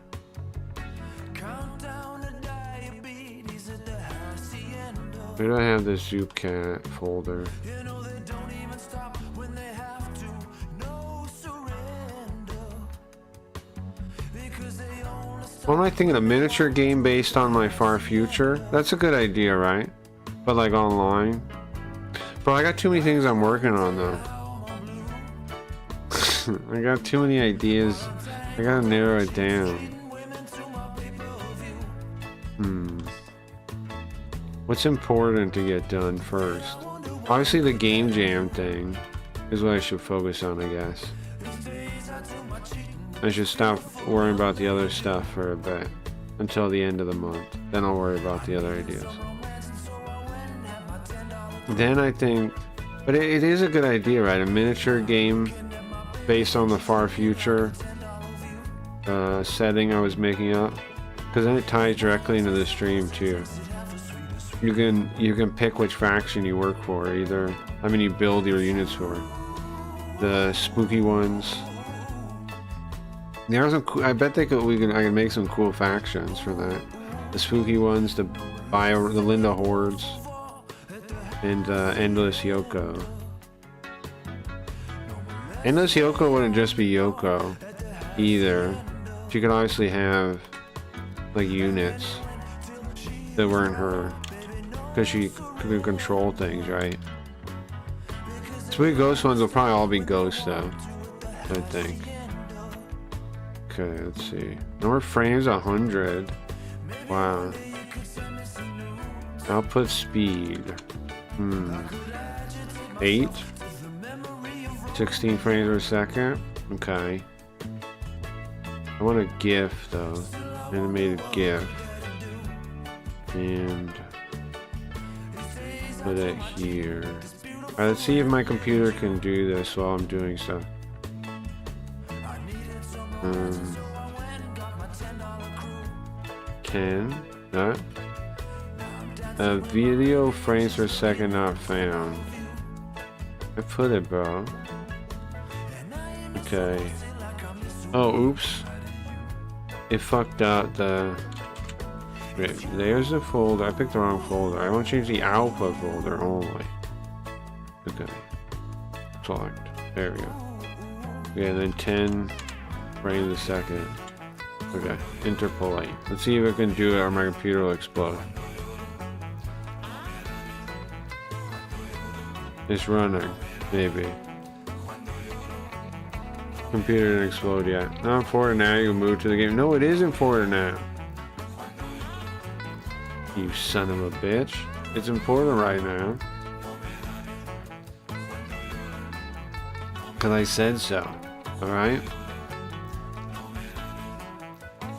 Where do I have this Zoop cat folder? What am I thinking? A miniature game based on my far future? That's a good idea, right? But like online. Bro, I got too many things I'm working on though. I got too many ideas. I gotta narrow it down. What's important to get done first? Obviously the game jam thing is what I should focus on, I guess. I should stop worrying about the other stuff for a bit. Until the end of the month. Then I'll worry about the other ideas. Then I think... But it is a good idea, right? A miniature game based on the far future setting I was making up. Because then it ties directly into the stream too. You can pick which faction you work for. Either... I mean you build your units for. The spooky ones... There are some cool, I bet I can make some cool factions for that. The spooky ones, the Linda hordes, and Endless Yoko. Endless Yoko wouldn't just be Yoko either. She could obviously have like units that weren't her, because she could control things, right? Spooky ghost ones will probably all be ghosts though, I think. Okay, let's see. Number of frames 100. Wow. Output speed. 8. 16 frames per second. Okay. I want a GIF though. Animated GIF. And put it here. Alright, let's see if my computer can do this while I'm doing stuff. Video frames per second not found. I put it, bro. Okay. Oh, oops. It fucked up the... Wait, there's the folder. I picked the wrong folder. I want to change the output folder only. Okay. Select. There we go. Okay, then 10 frames a second. Okay, interpolate. Let's see if I can do it or my computer will explode. It's running, maybe. Computer didn't explode yet. Not forward now, you can move to the game. No, it isn't forward now. You son of a bitch. It's important right now. Because I said so. Alright?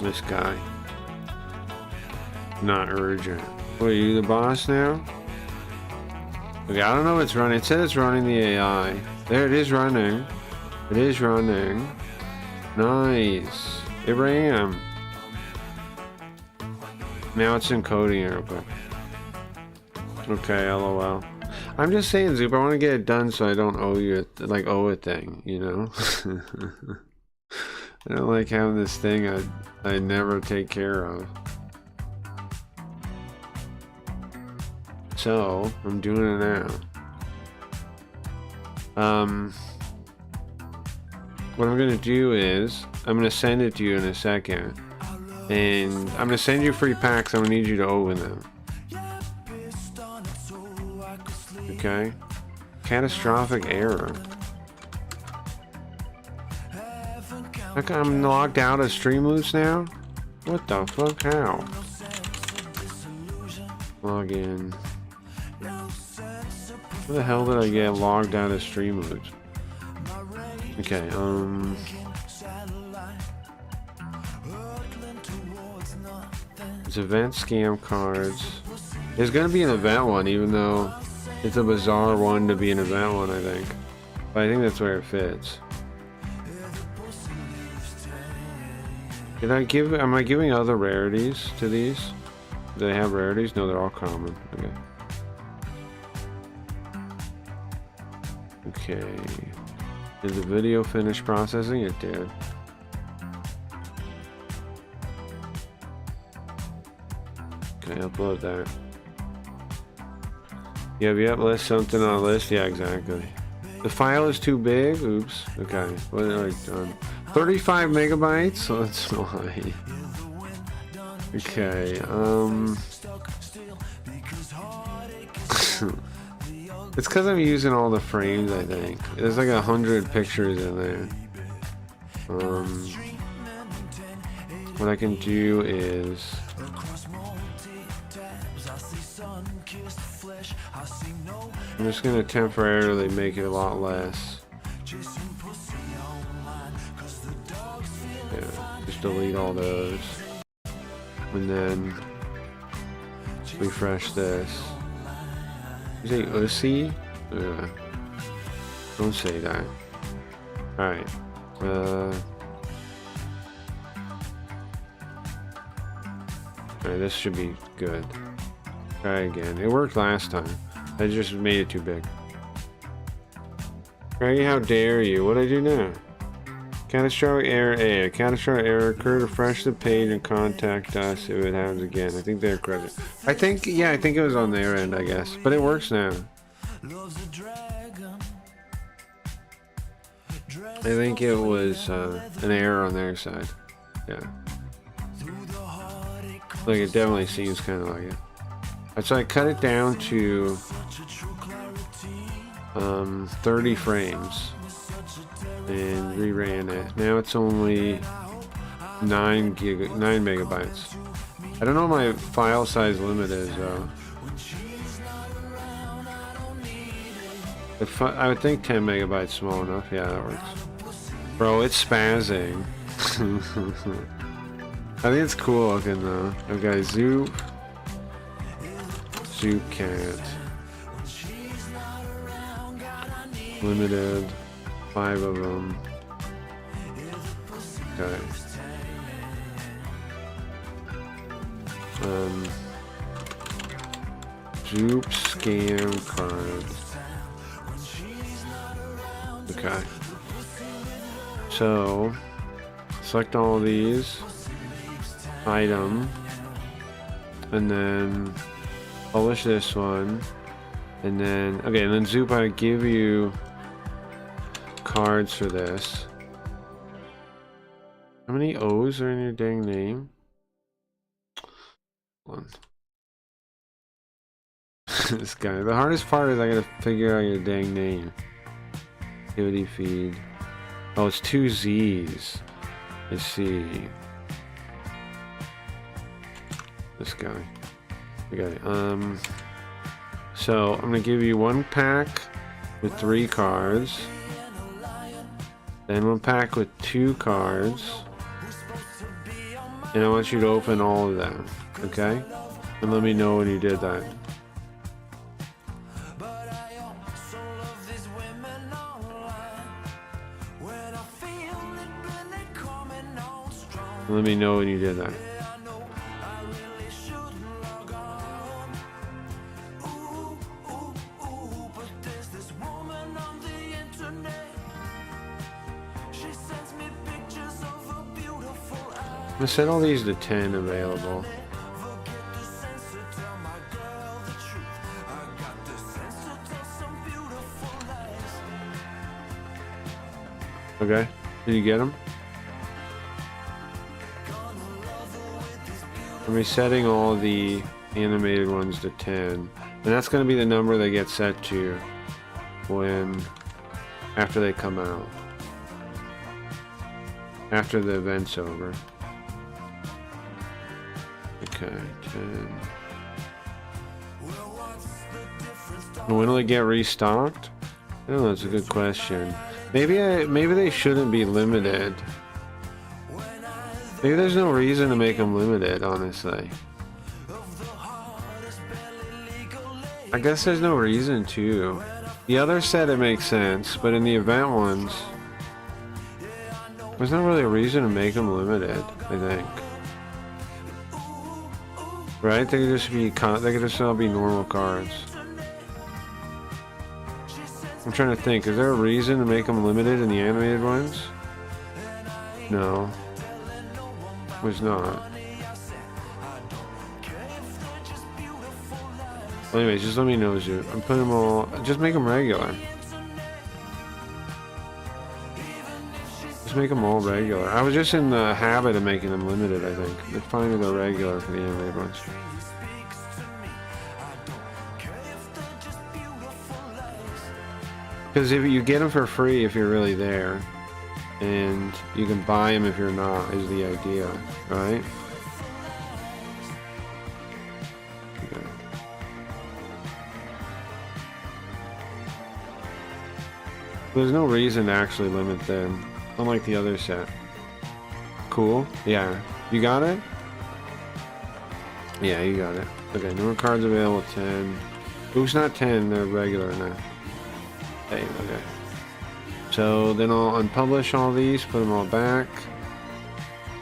This guy. Not urgent. What, are you the boss now? Okay, I don't know if it's running. It said it's running the AI. There, it is running. It is running. Nice. It ran. Now it's encoding real quick. Okay, lol. I'm just saying, Zoop, I want to get it done so I don't owe you, owe a thing, you know? I don't like having this thing I never take care of. So, I'm doing it now. What I'm gonna do is, I'm gonna send it to you in a second. And I'm gonna send you free packs, I'm gonna need you to open them. Okay? Catastrophic error. How come I'm logged out of Streamloops now? What the fuck? How? Log in. Where the hell did I get logged out of Streamloops? Okay, it's event scam cards. There's gonna be an event one, even though it's a bizarre one to be an event one, I think. But I think that's where it fits. Am I giving other rarities to these? Do they have rarities? No, they're all common. Okay. Okay. Did the video finish processing? It did. Okay, upload that. Yep, list something on a list. Yeah, exactly. The file is too big? Oops. Okay. What have I done? 35 megabytes? Oh, that's why. Okay, it's because I'm using all the frames, I think. There's like 100 pictures in there. What I can do is... I'm just going to temporarily make it a lot less. Yeah, just delete all those. And then refresh this. You say Ussy? Don't say that. Alright. Alright, this should be good. Try again. It worked last time. I just made it too big. Craggy, how dare you? What'd I do now? Catastrophic error A. Catastrophic error occurred. Refresh the page and contact us if it happens again. I think they're credit. I think it was on their end, I guess. But it works now. I think it was an error on their side. Yeah. Like, it definitely seems kind of like it. So I cut it down to 30 frames and reran it. Now it's only 9 megabytes. I don't know what my file size limit is though. I would think 10 megabytes small enough. Yeah, that works. Bro, it's spazzing. I think it's cool looking though. Okay, Zoop Cat. Limited. 5 of them. Okay. Zoop scam cards. Okay. So, select all of these. Item. And then publish this one. And then, okay, and then Zoop, I give you cards for this. How many O's are in your dang name? One. This guy. The hardest part is I gotta figure out your dang name. Activity feed. Oh, it's 2 Z's. Let's see. This guy. Okay, so I'm gonna give you 1 pack with 3 cards. Then 1 pack with 2 cards. And I want you to open all of them. Okay? And let me know when you did that. Let me know when you did that. I'm gonna set all these to 10 available. Okay, did you get them? I'm resetting all the animated ones to 10. And that's gonna be the number they get set to after they come out. after the event's over. Okay, 10. When will it get restocked? I don't know, that's a good question. Maybe they shouldn't be limited. Maybe there's no reason to make them limited, honestly. I guess there's no reason to. The other set, it makes sense, but in the event ones, there's not really a reason to make them limited, I think. Right? They could just all be normal cards. I'm trying to think, is there a reason to make them limited in the animated ones? No. There's not. Well, anyways, just let me know, Zoo. I'm putting them all... Just make them regular. Just make them all regular. I was just in the habit of making them limited, I think. It's fine to go regular for the animated ones. Because if you get them for free if you're really there, and you can buy them if you're not, is the idea, right? Okay. There's no reason to actually limit them, unlike the other set. Cool? Yeah. You got it? Yeah, you got it. Okay, newer cards available, 10. Oops, not 10, they're regular now. Hey, okay. So then I'll unpublish all these, put them all back,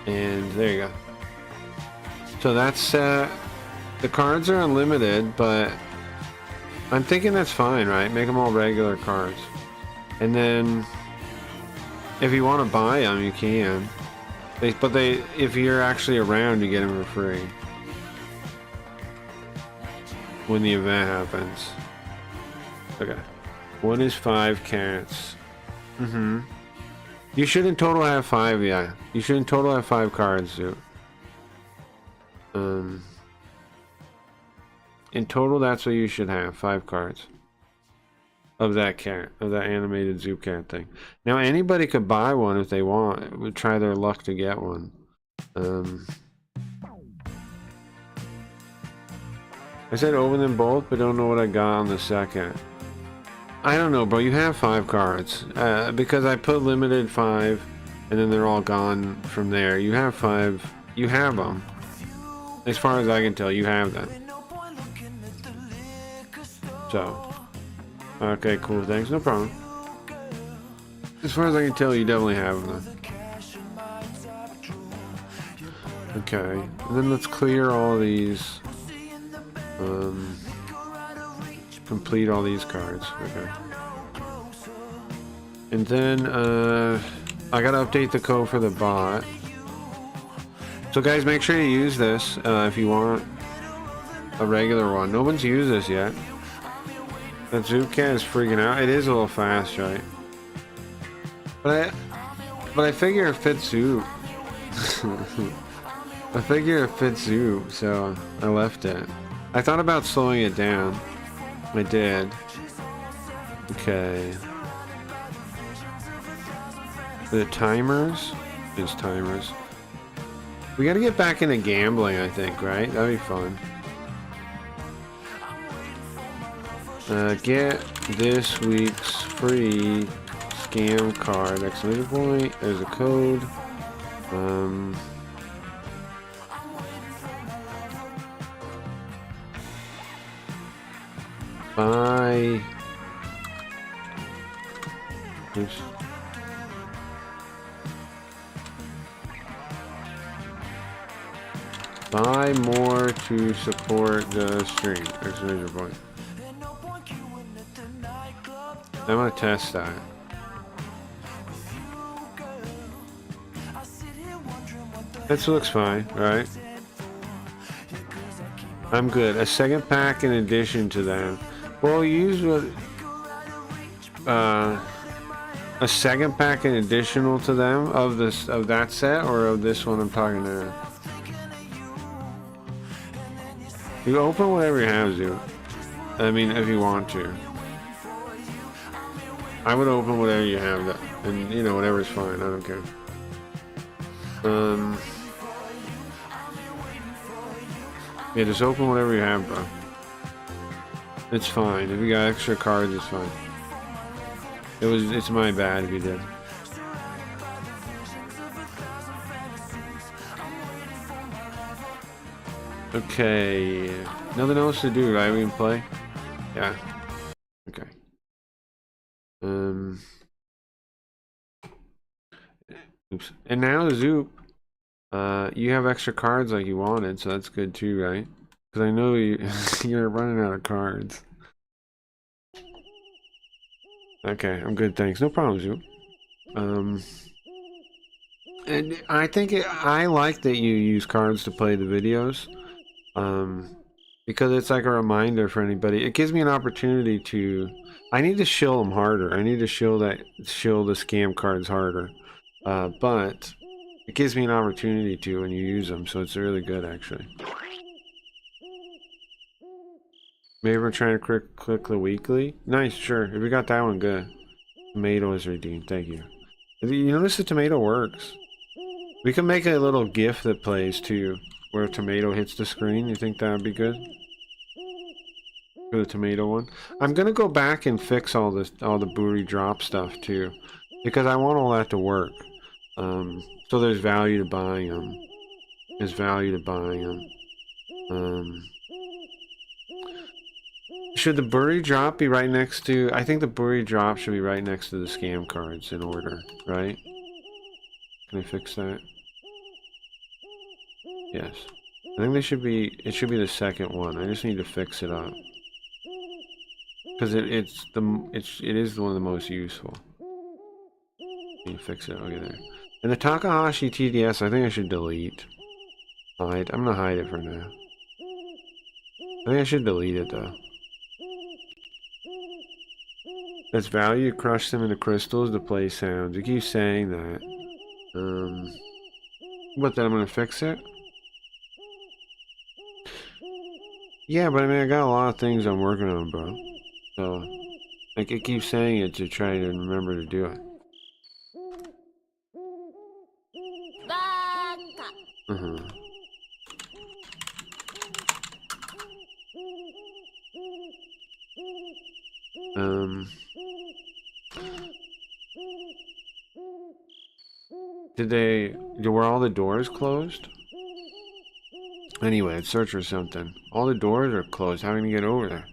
and there you go. So that's the cards are unlimited, but I'm thinking that's fine, right? Make them all regular cards, and then if you want to buy them, you can. If you're actually around, you get them for free when the event happens. Okay. One is 5 cats. You should in total have 5, yeah. You should in total have 5 cards, dude. In total, that's what you should have. 5 cards. Of that cat. Of that animated Zoo Cat thing. Now, anybody could buy one if they want. Would try their luck to get one. I said open them both, but don't know what I got on the second. I don't know, bro. You have 5 cards. Because I put limited 5, and then they're all gone from there. You have 5. You have them. As far as I can tell, you have them. So. Okay, cool. Thanks. No problem. As far as I can tell, you definitely have them. Okay. And then let's clear all these. Complete all these cards. Okay. And then I gotta update the code for the bot. So guys, make sure you use this if you want a regular one. No one's used this yet. That Zoocat is freaking out. It is a little fast, right? But I figure it fits Zoo. I figure it fits Zoo, so I left it. I thought about slowing it down. I did. Okay. The timers? These timers. We gotta get back into gambling, I think, right? That'd be fun. Get this week's free scam card! Exclamation point. There's a code. Buy. Oops. Buy more to support the stream! Exclamation point. I'm gonna test that. This looks fine, right? I'm good. A second pack in addition to that. Well, use what? A second pack in additional to them of that set, or of this one I'm talking to. You open whatever you have, Zoo. I mean, if you want to. I would open whatever you have, and you know, whatever's fine. I don't care. Yeah, just open whatever you have, bro. It's fine. If you got extra cards, it's fine. It's my bad if you did. Okay. Nothing else to do, right? We can play? Yeah. Okay. Oops. And now Zoop, you have extra cards like you wanted, so that's good too, right? Because I know you're running out of cards. Okay, I'm good, thanks. No problem, Zoop. And I like that you use cards to play the videos. Because it's like a reminder for anybody. It gives me an opportunity to. I need to shill them harder. I need to shill the scam cards harder. But it gives me an opportunity to when you use them, so it's really good actually. Maybe we're trying to click the weekly. Nice, sure. If we got that one, good. Tomato is redeemed. Thank you. You notice the tomato works. We can make a little GIF that plays too, where a tomato hits the screen. You think that would be good? For the tomato one. I'm gonna go back and fix all the Buri drop stuff too, because I want all that to work. So there's value to buying them. There's value to buying them. Should the Buri drop be right next to? I think the Buri drop should be right next to the scam cards in order, right? Can I fix that? Yes. I think they should be. It should be the second one. I just need to fix it up. Because it is one of the most useful. Can you fix it? Okay, there. And the Takahashi TDS, I think I should delete. Hide. I'm gonna hide it for now. I think I should delete it though. That's value. Crush them into crystals to play sounds. You keep saying that. But then I'm gonna fix it. Yeah, but I mean, I got a lot of things I'm working on, bro. So, like, it keeps saying it to try to remember to do it. Were all the doors closed? Anyway, let's search for something. All the doors are closed. How can you get over there?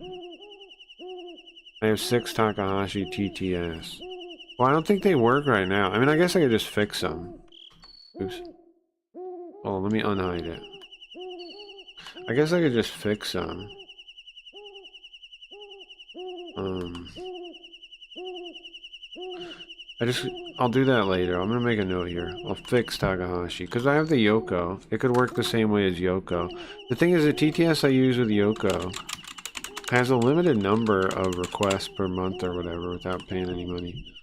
I have 6 Takahashi TTS. Well, I don't think they work right now. I mean, I guess I could just fix them. Oops. Oh, let me unhide it. I guess I could just fix them. I'll do that later. I'm gonna make a note here. I'll fix Takahashi. Because I have the Yoko. It could work the same way as Yoko. The thing is, the TTS I use with Yoko has a limited number of requests per month or whatever without paying any money.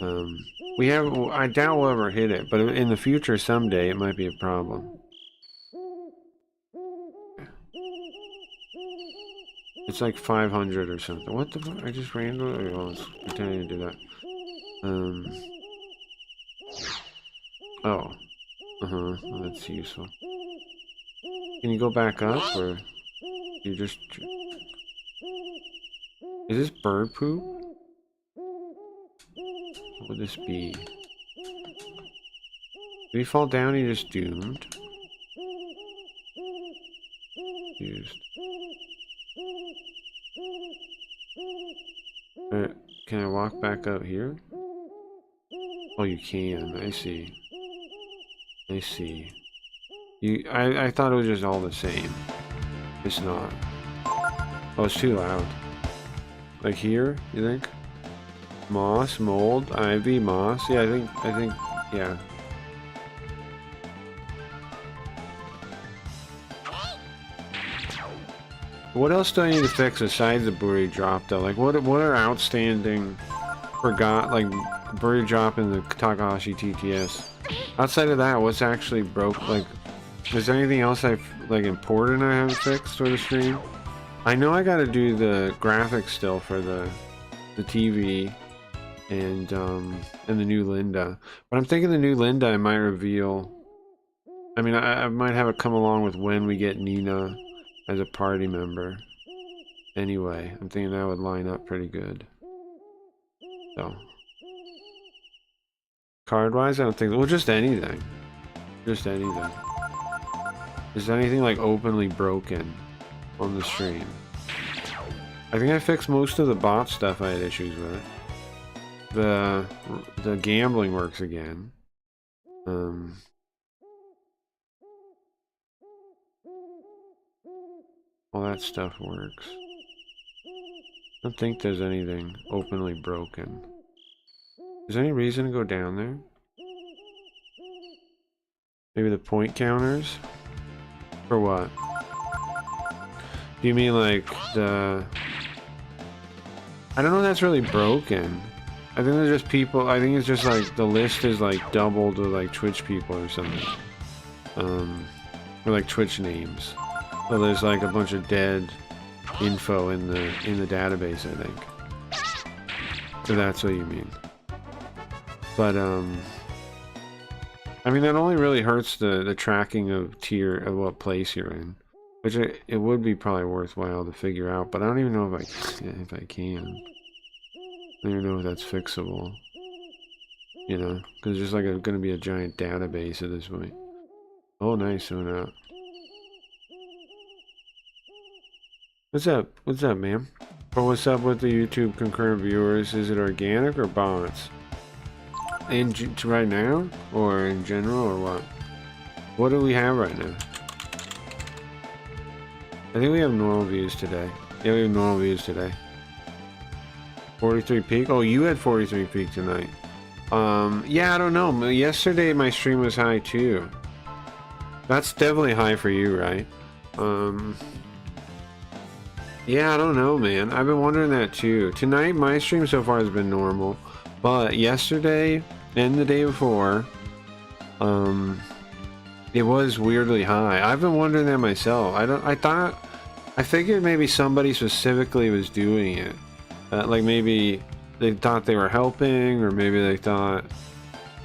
I doubt we'll ever hit it, but in the future someday it might be a problem. It's like 500 or something. What the fuck? I just randomly... Well, let's continue to do that. Oh. Well, that's useful. Can you go back up, or... You just... Is this bird poop? What would this be? If you fall down, you're just doomed. Used. Can I walk back out here? Oh, you can. I see. I see. I thought it was just all the same. It's not. Oh, it's too loud. Like here, you think? Moss, mold, ivy, moss. Yeah, I think, yeah. What else do I need to fix besides the Buri drop though? Like, what are outstanding, like Buri drop in the Takahashi TTS? Outside of that, what's actually broke? Like, is there anything else important I haven't fixed for the stream? I know I gotta do the graphics still for the TV and the new Linda. But I'm thinking the new Linda I might reveal I mean, I might have it come along with when we get Nina as a party member. Anyway, I'm thinking that would line up pretty good. So, card-wise, I don't think... Well, just anything. Just anything. Is anything, like, openly broken on the stream? I think I fixed most of the bot stuff I had issues with. The gambling works again. All that stuff works. I don't think there's anything openly broken. Is there any reason to go down there? Maybe the point counters? For what? Do you mean like the... I don't know if that's really broken. I think they're just people... I think it's just like the list is like doubled with like Twitch people or something. Or like Twitch names. So there's like a bunch of dead info in the database, I think. So that's what you mean. But I mean that only really hurts the tracking of tier of what place you're in, which it would be probably worthwhile to figure out. But I don't even know if I can. I don't even know if that's fixable. You know, because there's like going to be a giant database at this point. Oh, nice, Una. What's up? What's up, ma'am? Or what's up with the YouTube concurrent viewers? Is it organic or bots? Right now? Or in general, or what? What do we have right now? I think we have normal views today. Yeah, we have normal views today. 43 peak? Oh, you had 43 peak tonight. Yeah, I don't know. Yesterday my stream was high too. That's definitely high for you, right? Yeah, I don't know, man. I've been wondering that too. Tonight my stream so far has been normal. But yesterday and the day before, it was weirdly high. I've been wondering that myself. I figured maybe somebody specifically was doing it. Like maybe they thought they were helping, or maybe they thought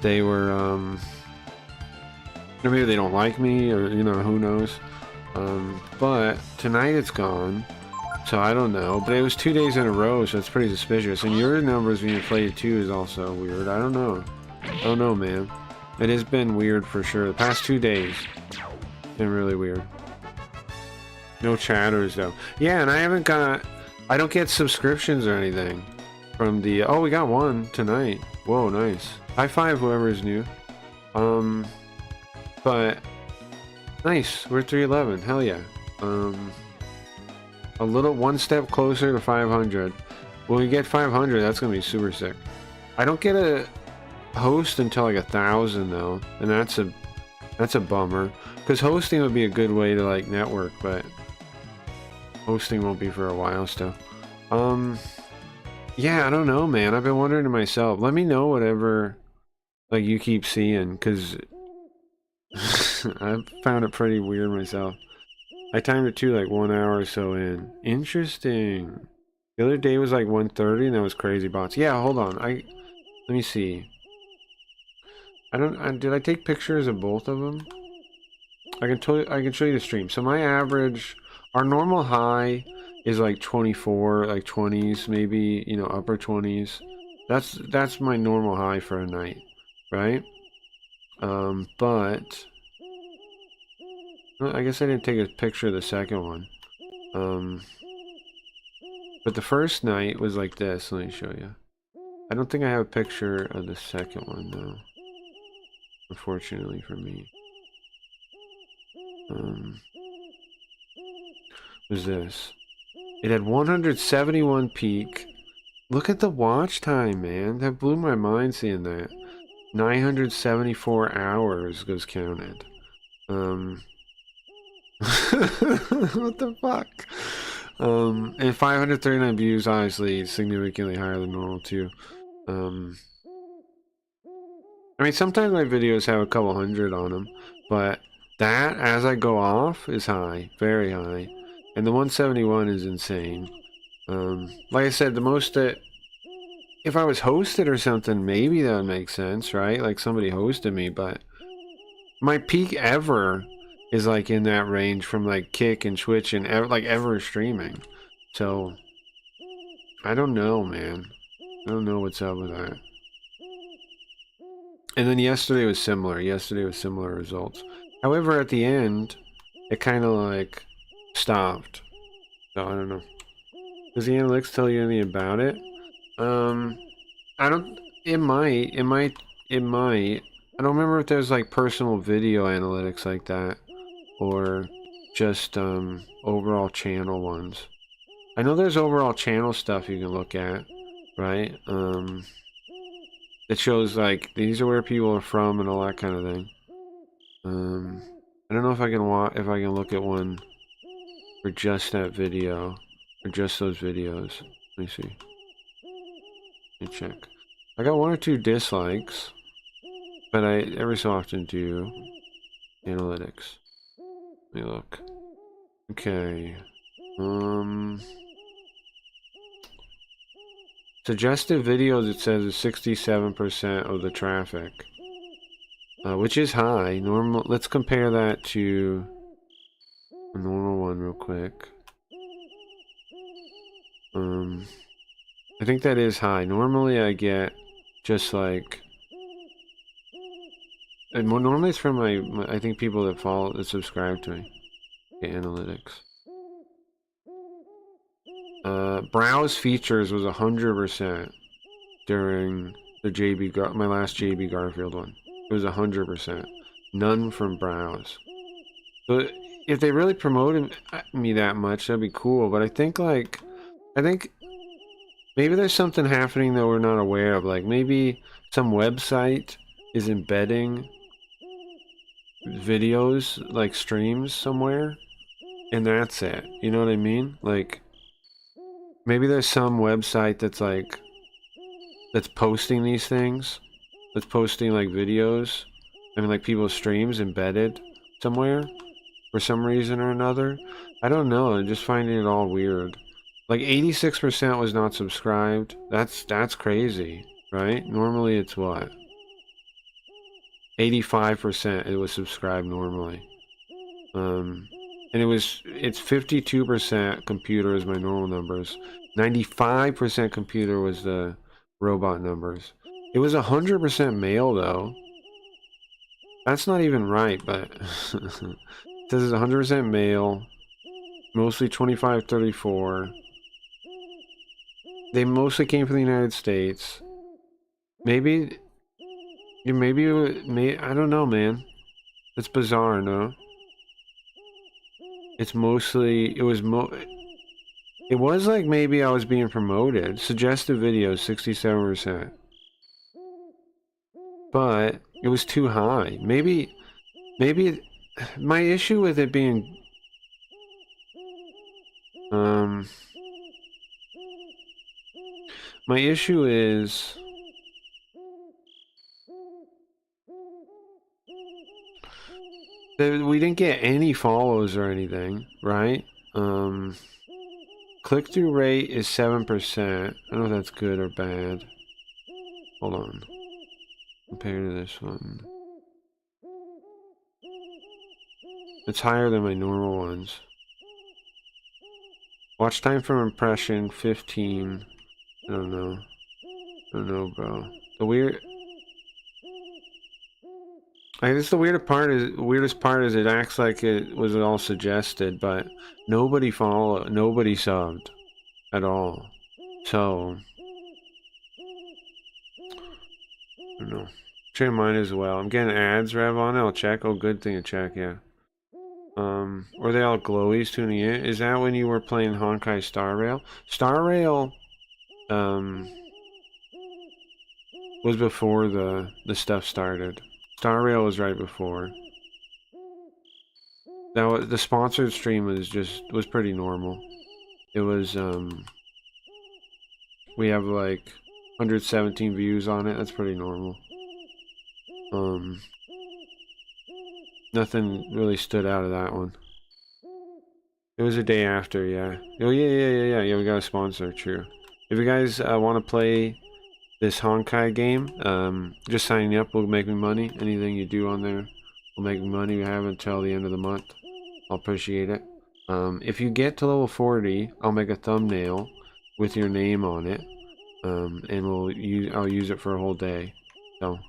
they were, or maybe they don't like me, or, you know, who knows. But tonight it's gone. So I don't know, but it was 2 days in a row, so it's pretty suspicious. And your numbers being inflated too is also weird. I don't know. I don't know, man. It has been weird for sure. The past 2 days, been really weird. No chatters though. Yeah, and I don't get subscriptions or anything from the. Oh, we got one tonight. Whoa, nice. High five, whoever's new. But nice. We're 311. Hell yeah. A little one step closer to 500. When we get 500, that's gonna be super sick. I don't get a host until like 1,000 though, and that's a bummer. Because hosting would be a good way to like network, but hosting won't be for a while still. Yeah, I don't know, man. I've been wondering to myself. Let me know whatever like you keep seeing, because I found it pretty weird myself. I timed it too, like 1 hour or so in. Interesting. The other day was like 1:30, and that was crazy bots. Yeah, hold on. Let me see. Did I take pictures of both of them? I can show you the stream. So my average, our normal high is like 24, like 20s, maybe, you know, upper 20s. That's my normal high for a night, right? But well, I guess I didn't take a picture of the second one. But the first night was like this. Let me show you. I don't think I have a picture of the second one though. Unfortunately for me. Was this? It had 171 peak. Look at the watch time, man. That blew my mind seeing that. 974 hours was counted. What the fuck? And 539 views, obviously significantly higher than normal too. I mean, sometimes my videos have a couple hundred on them, but that, as I go off, is high, very high. And the 171 is insane. Like I said, the most that, if I was hosted or something, maybe that would make sense, right? Like somebody hosted me, but My peak ever is like in that range from like Kick and Twitch and ever streaming. So I don't know, man. I don't know what's up with that. And then yesterday was similar. Yesterday was similar results. However, at the end, it kind of like stopped. So I don't know. Does the analytics tell you anything about it? I don't. It might. It might. It might. I don't remember if there's like personal video analytics like that, or just overall channel ones. I know there's overall channel stuff you can look at, right? It shows like these are where people are from and all that kind of thing. I don't know if I can look at one for just that video or just those videos. Let me see. Let me check. I got 1 or 2 dislikes, but I every so often do analytics. Let me look. Okay. Suggested videos, it says, is 67% of the traffic, which is high. Normal. Let's compare that to a normal one real quick. I think that is high. Normally, I get just like. And normally, it's from my I think people that subscribe to me. Okay, analytics. Browse features was 100% during the my last JB Garfield one. It was 100%. None from browse. So if they really promoted me that much, that'd be cool. But I think maybe there's something happening that we're not aware of. Like maybe some website is embedding videos, like streams somewhere, and that's it. You know what I mean? Like maybe there's some website that's posting these things, that's posting like videos, I mean like people's streams embedded somewhere for some reason or another. I don't know. I'm just finding it all weird. Like 86% was not subscribed. That's crazy, right? Normally it's what? 85% it was subscribed normally. And it's 52% computer is my normal numbers. 95% computer was the robot numbers. It was 100% male though. That's not even right, but it says it's 100% male, mostly 25-34. They mostly came from the United States. Maybe I don't know, man. It's bizarre, no? It's mostly, it was like maybe I was being promoted. Suggested videos, 67%. But it was too high. Maybe my issue with it being my issue is that we didn't get any follows or anything, right? Click-through rate is 7%. I don't know if that's good or bad. Hold on. Compared to this one. It's higher than my normal ones. Watch time from impression, 15. I don't know, bro. I guess the weirdest part is it acts like it was all suggested, but nobody subbed at all. So I don't know. Check mine as well. I'm getting ads, Rev, on it. I'll check. Oh, good thing to check, yeah. Were they all glowies tuning in? Is that when you were playing Honkai Star Rail? Star Rail, was before the stuff started. Star Rail was right before. The sponsored stream was pretty normal. It was, we have like 117 views on it. That's pretty normal. Nothing really stood out of that one. It was a day after, yeah. Oh yeah, we got a sponsor, true. If you guys want to play this Honkai game, just signing up will make me money. Anything you do on there We'll make money. We have until the end of the month. I'll appreciate it. If you get to level 40, I'll make a thumbnail with your name on it. And I'll use it for a whole day. So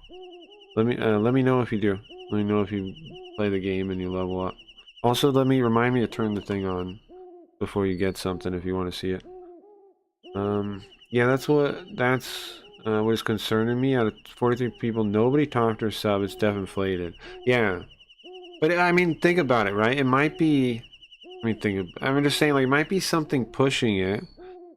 let me know if you do. Let me know if you play the game and you level up. Also, remind me to turn the thing on before you get something if you want to see it. Yeah, that's what is concerning me. Out of 43 people, nobody talked or sub. It's def inflated. Yeah, but I mean, think about it, right? It might be. I'm just saying, like, it might be something pushing it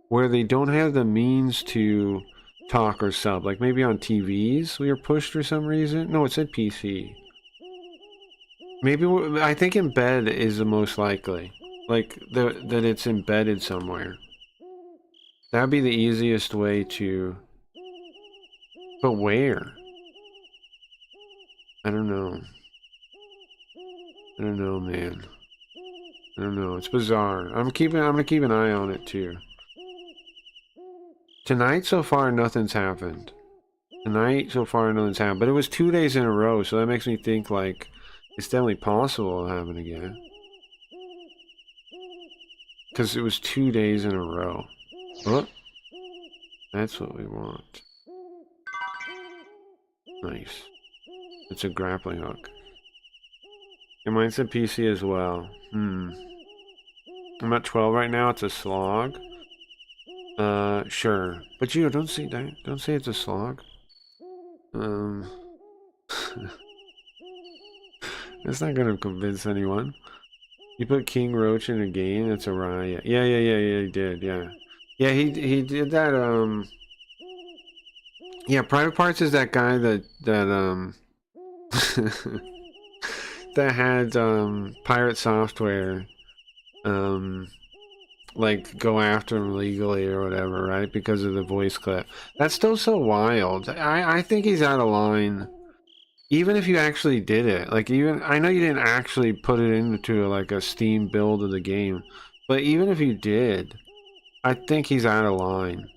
where they don't have the means to talk or sub. Like maybe on TVs we are pushed for some reason. No, it said PC. Maybe I think embed is the most likely. Like that it's embedded somewhere. That'd be the easiest way to. But where? I don't know. I don't know, man. I don't know. It's bizarre. I'm gonna keep an eye on it too. Tonight so far nothing's happened. Tonight so far nothing's happened. But it was 2 days in a row, so that makes me think like it's definitely possible to happen again. Because it was 2 days in a row. Oh, that's what we want. Nice. It's a grappling hook. And mine's a PC as well. I'm at 12 right now. It's a slog. Sure. But you don't say that. Don't say it's a slog. That's not gonna convince anyone. You put King Roach in a game, it's a riot. Yeah, he did, yeah. Yeah, he did that, yeah, Private Parts is that guy that that had, Pirate Software, like, go after him legally or whatever, right? Because of the voice clip. That's still so wild. I think he's out of line. Even if you actually did it, like I know you didn't actually put it into like a Steam build of the game, but even if you did, I think he's out of line.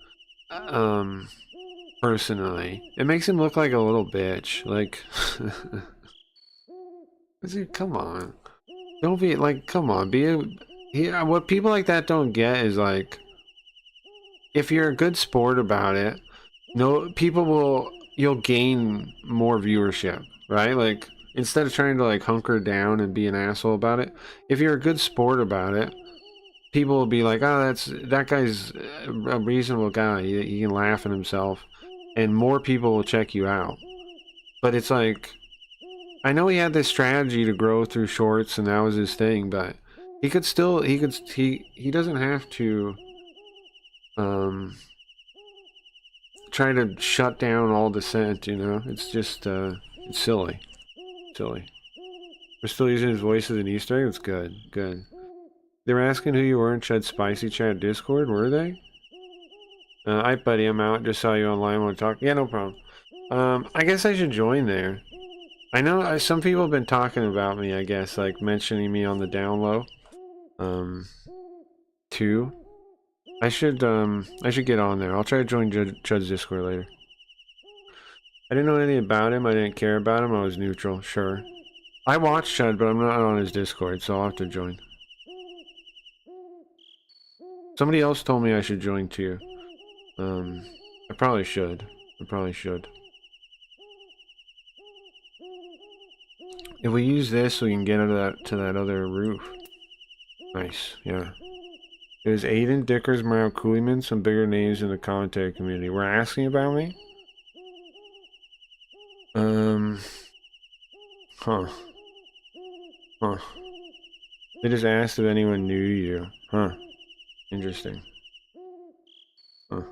Personally, it makes him look like a little bitch. Like, come on, don't be like, come on, what people like that don't get is like, if you're a good sport about it, you'll gain more viewership, right? Like, instead of trying to like hunker down and be an asshole about it, if you're a good sport about it, people will be like, oh, that guy's a reasonable guy. He can laugh at himself, and more people will check you out. But it's like, I know he had this strategy to grow through shorts, and that was his thing, but he doesn't have to try to shut down all dissent, you know? It's just, it's silly. Silly. We're still using his voice as an Easter egg? That's good. Good. They were asking who you were in Chud's Spicy Chat Discord, were they? Alright, buddy, I'm out. Just saw you online. Want to talk? Yeah, no problem. I guess I should join there. I know some people have been talking about me, I guess, like mentioning me on the down low. Too. I should get on there. I'll try to join Chud's Discord later. I didn't know anything about him. I didn't care about him. I was neutral. Sure. I watch Chud, but I'm not on his Discord, so I'll have to join. Somebody else told me I should join too. I probably should. If we use this, we can get to that other roof. Nice, yeah. It was Aiden, Dickers, Mario Kuliman, some bigger names in the commentary community. Were asking about me? Huh. They just asked if anyone knew you. Huh. Interesting. Huh.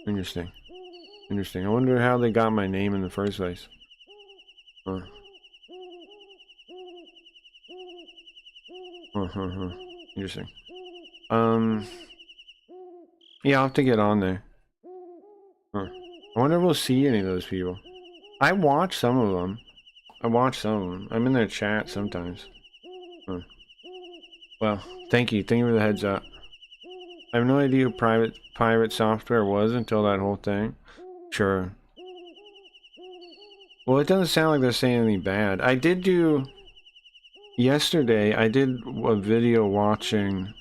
Interesting. I wonder how they got my name in the first place. Huh. Interesting. Yeah, I'll have to get on there. Huh. I wonder if we'll see any of those people. I watch some of them. I'm in their chat sometimes. Huh. Well, thank you for the heads up. I have no idea who Pirate Software was until that whole thing. Sure. Well, it doesn't sound like they're saying anything bad. I did do... Yesterday, I did a video watching,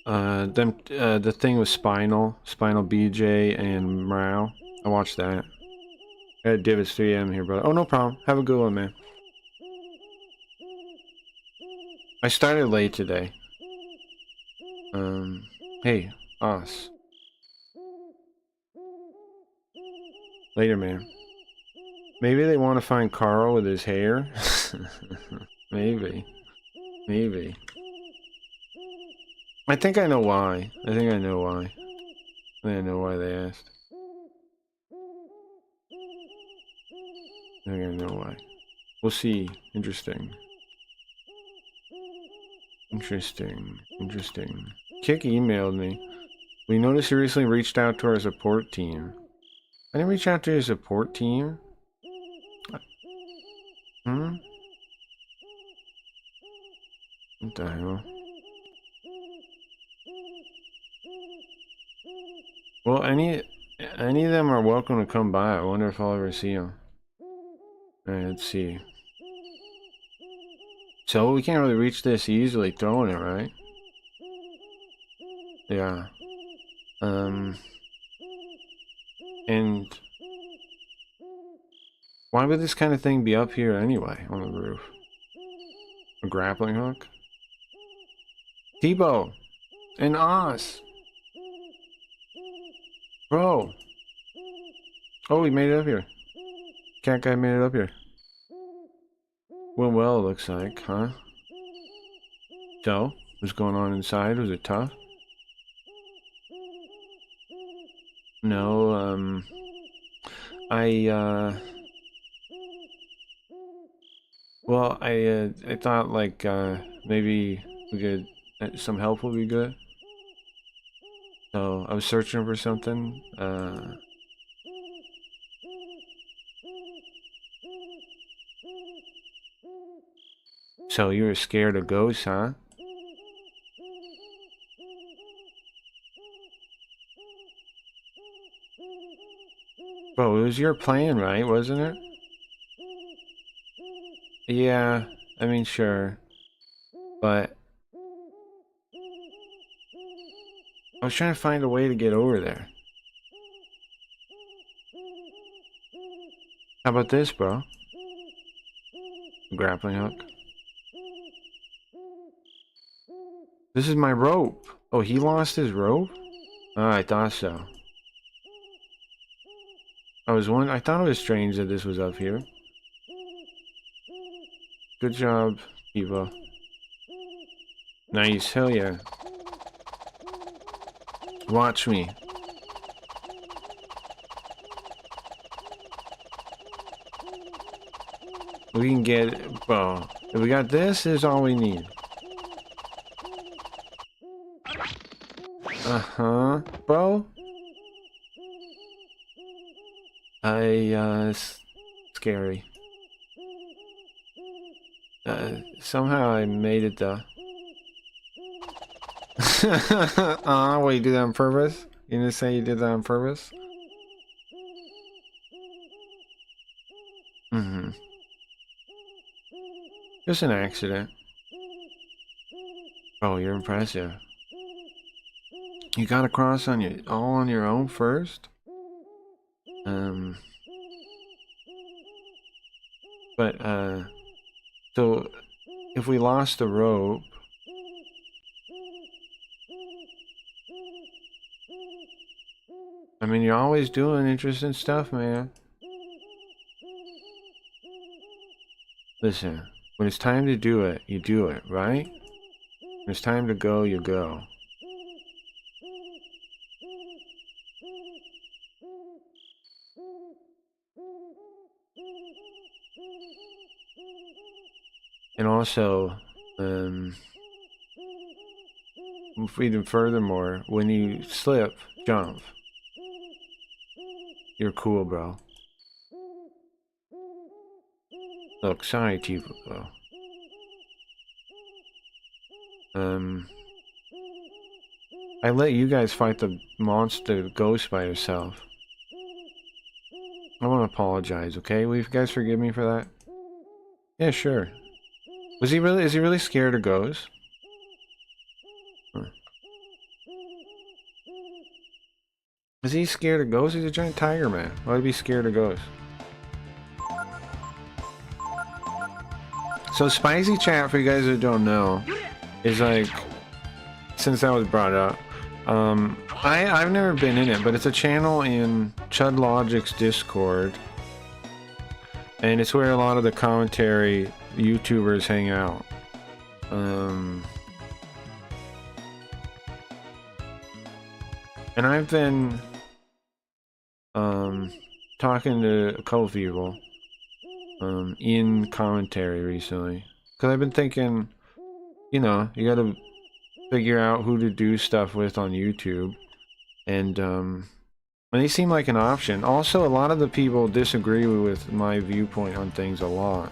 the thing with Spinal BJ and Mrao. I watched that. I had Divots 3M here, brother. Oh, no problem. Have a good one, man. I started late today. Hey, Os. Later, man. Maybe they want to find Carl with his hair? Maybe. Maybe. I think I know why. I think I know why. I think I know why they asked. I think I know why. We'll see. Interesting. Interesting. Interesting. Kick emailed me. We noticed you recently reached out to our support team. I didn't reach out to your support team? Hmm? What the hell? Well, any of them are welcome to come by. I wonder if I'll ever see them. Alright, let's see. So we can't really reach this easily throwing it, right? Yeah. And why would this kind of thing be up here anyway on the roof? A grappling hook? Tebow and Oz. Bro. Oh, he made it up here. Cat guy made it up here. Went well, it looks like, huh? So, what's going on inside? Was it tough? No, well, I thought like, maybe we could, some help would be good. So, I was searching for something, so you were scared of ghosts, huh? Bro, it was your plan, right? Wasn't it? Yeah, I mean, sure. But I was trying to find a way to get over there. How about this, bro? Grappling hook. This is my rope. Oh, he lost his rope? Oh, I thought so. I thought it was strange that this was up here. Good job, Eva. Nice, hell yeah. Watch me. We can get, bro. If we got this, is all we need. Uh-huh, bro. Scary. Somehow I made it though. Wait, you did that on purpose? You didn't say you did that on purpose? Mm-hmm. Just an accident. Oh, you're impressive. You got across all on your own first? But, so, if we lost the rope... I mean, you're always doing interesting stuff, man. Listen, when it's time to do it, you do it, right? When it's time to go, you go. And also, even furthermore, when you slip, jump. You're cool, bro. Look, sorry, Tifa, bro. I let you guys fight the monster ghost by yourself. I want to apologize, okay? Will you guys forgive me for that? Yeah, sure. Is he really scared of ghosts? Huh. Is he scared of ghosts? He's a giant tiger man. Why would he be scared of ghosts? So Spicy Chat, for you guys that don't know, is like, since that was brought up, I've never been in it, but it's a channel in Chud Logic's Discord, and it's where a lot of the commentary YouTubers hang out. And I've been talking to a couple people in commentary recently, because I've been thinking, you know, you gotta figure out who to do stuff with on YouTube, and they seem like an option. Also, a lot of the people disagree with my viewpoint on things a lot,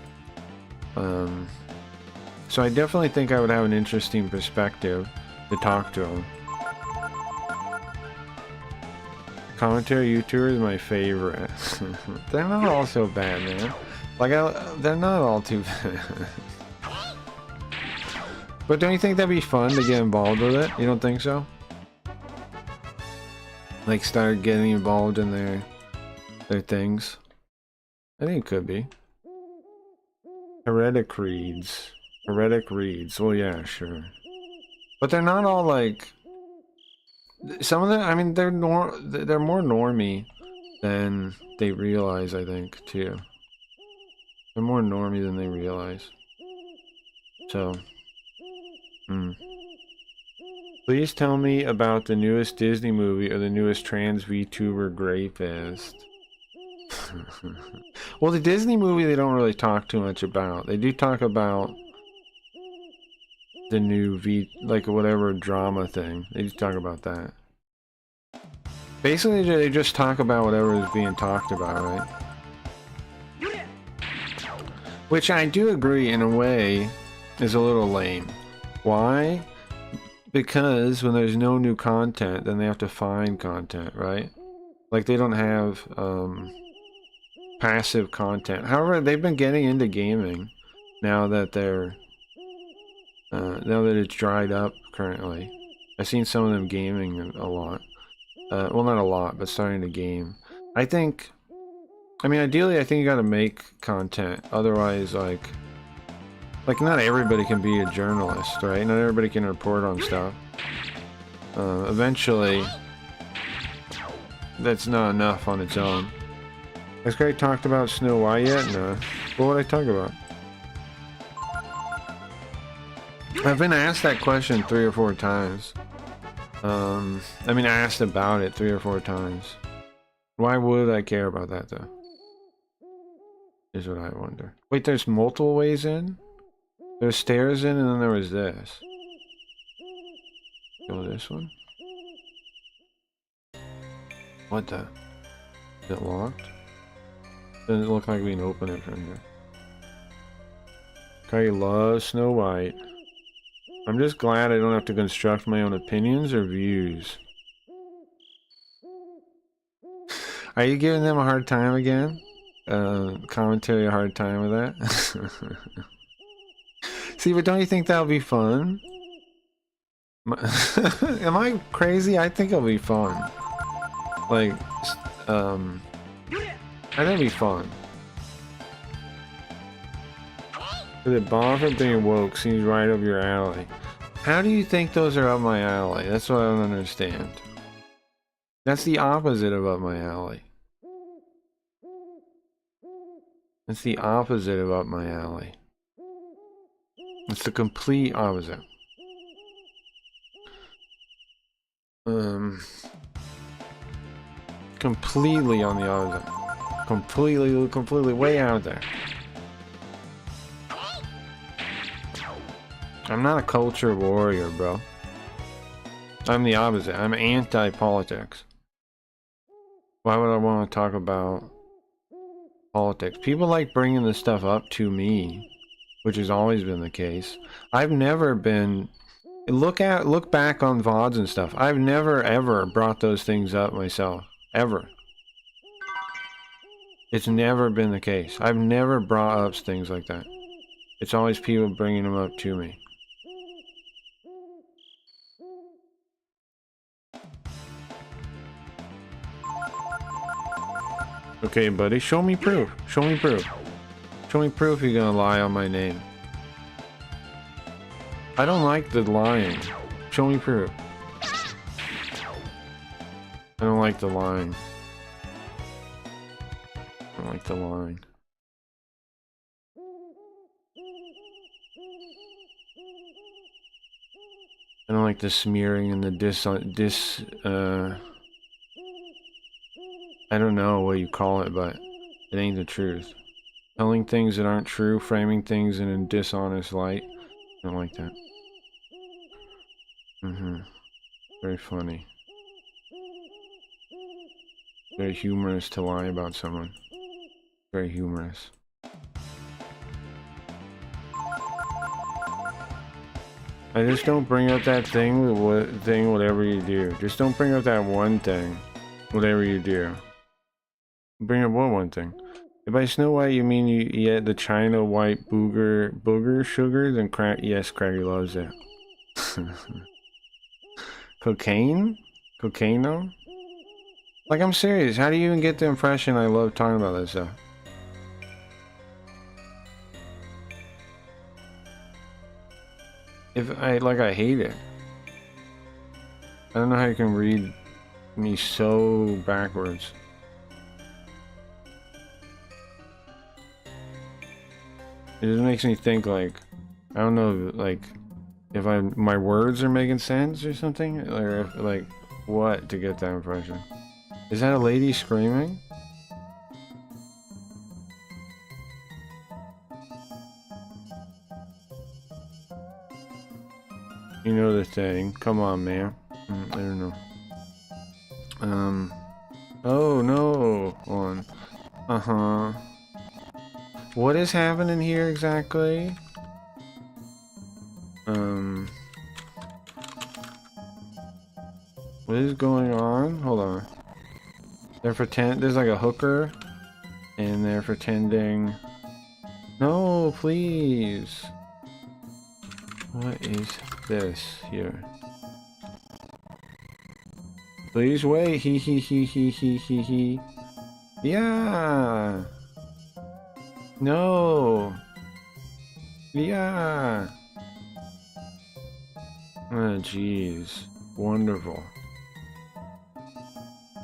so I definitely think I would have an interesting perspective to talk to them. Commentary YouTuber is my favorite. They're not all so bad, man. Like, they're not all too bad. But don't you think that'd be fun to get involved with it? You don't think so? Like, start getting involved in their things? I think it could be. Heretic reads. Well, yeah, sure. But they're not all like... Some of them, I mean, they're more normie than they realize, I think, too. They're more normie than they realize. So... Please tell me about the newest Disney movie or the newest trans VTuber rapist. Well, the Disney movie they don't really talk too much about. They do talk about the new like whatever drama thing. They just talk about that. Basically, they just talk about whatever is being talked about, right? Which I do agree, in a way, is a little lame. Why? Because when there's no new content, then they have to find content, right? Like, they don't have passive content. However, they've been getting into gaming now that they're now that it's dried up currently. I've seen some of them gaming a lot. Well, not a lot, but starting to game. I mean, ideally, I think you gotta make content. Otherwise, like not everybody can be a journalist, right? Not everybody can report on stuff. Eventually, that's not enough on its own. Has Greg talked about Snow White yet? No. What would I talk about? I've been asked that question 3 or 4 times. I mean, I asked about it 3 or 4 times. Why would I care about that, though? Is what I wonder. Wait, there's multiple ways in? There's stairs in, and then there was this. Go this one? What the? Is it locked? Doesn't look like we can open it from here. Carrie loves Snow White. I'm just glad I don't have to construct my own opinions or views. Are you giving them a hard time again? Commentary a hard time with that? See, but don't you think that'll be fun? Am I crazy? I think it'll be fun. Like, I think it'll be fun. The bomb for being woke seems right up your alley. How do you think those are up my alley? That's what I don't understand. That's the opposite of up my alley. That's the opposite of up my alley. It's the complete opposite. Completely on the opposite. Completely way out there. I'm not a culture warrior, bro. I'm the opposite. I'm anti-politics. Why would I want to talk about politics? People like bringing this stuff up to me, which has always been the case. I've never been... Look back on VODs and stuff. I've never, ever brought those things up myself. Ever. It's never been the case. I've never brought up things like that. It's always people bringing them up to me. Okay, buddy, show me proof. Show me proof. Show me proof you're gonna lie on my name. I don't like the lying. Show me proof. I don't like the lying. I don't like the lying. I don't like the smearing and the I don't know what you call it, but it ain't the truth. Telling things that aren't true, framing things in a dishonest light. I don't like that. Very funny. Very humorous to lie about someone. Very humorous. I just don't bring up that thing, whatever you do. Just don't bring up that one thing, whatever you do. Bring up what one thing? If by Snow White you mean you eat the China white booger sugar, then yes, Craggy loves it. Cocaine? Cocaino? Like, I'm serious. How do you even get the impression I love talking about this stuff? I hate it. I don't know how you can read me so backwards. It just makes me think, like, I don't know, like, if my words are making sense or something, or if, like, what to get that impression. Is that a lady screaming? You know the thing. Come on, man. I don't know. Oh no. On. What is happening here exactly? What is going on? Hold on. There's like a hooker, and they're pretending. No, please. What is this here? Please wait. He. Yeah. No. Yeah. Oh, jeez. Wonderful.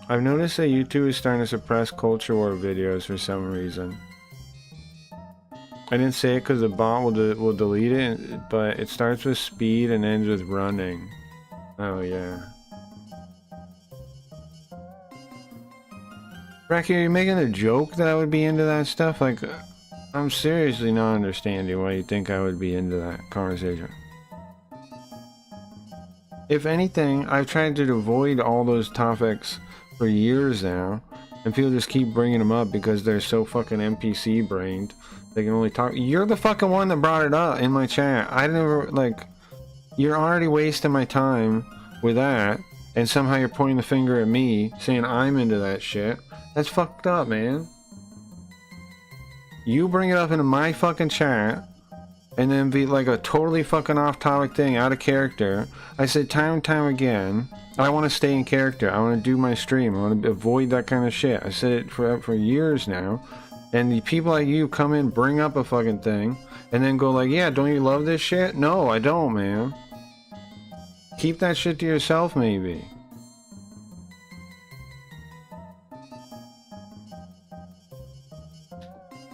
I've noticed that YouTube is starting to suppress culture war videos for some reason. I didn't say it because the bot will delete it, but it starts with speed and ends with running. Oh yeah. Bracky, are you making a joke that I would be into that stuff? Like, I'm seriously not understanding why you think I would be into that conversation. If anything, I've tried to avoid all those topics for years now, and people just keep bringing them up because they're so fucking NPC brained. They can only talk. You're the fucking one that brought it up in my chat. I never, like, you're already wasting my time with that, and somehow you're pointing the finger at me, saying I'm into that shit. That's fucked up, man. You bring it up into my fucking chat, and then be like a totally fucking off-topic thing, out of character. I said time and time again, I want to stay in character. I want to do my stream. I want to avoid that kind of shit. I said it for years now. And the people like you come in, bring up a fucking thing, and then go like, yeah, don't you love this shit? No, I don't, man. Keep that shit to yourself, maybe.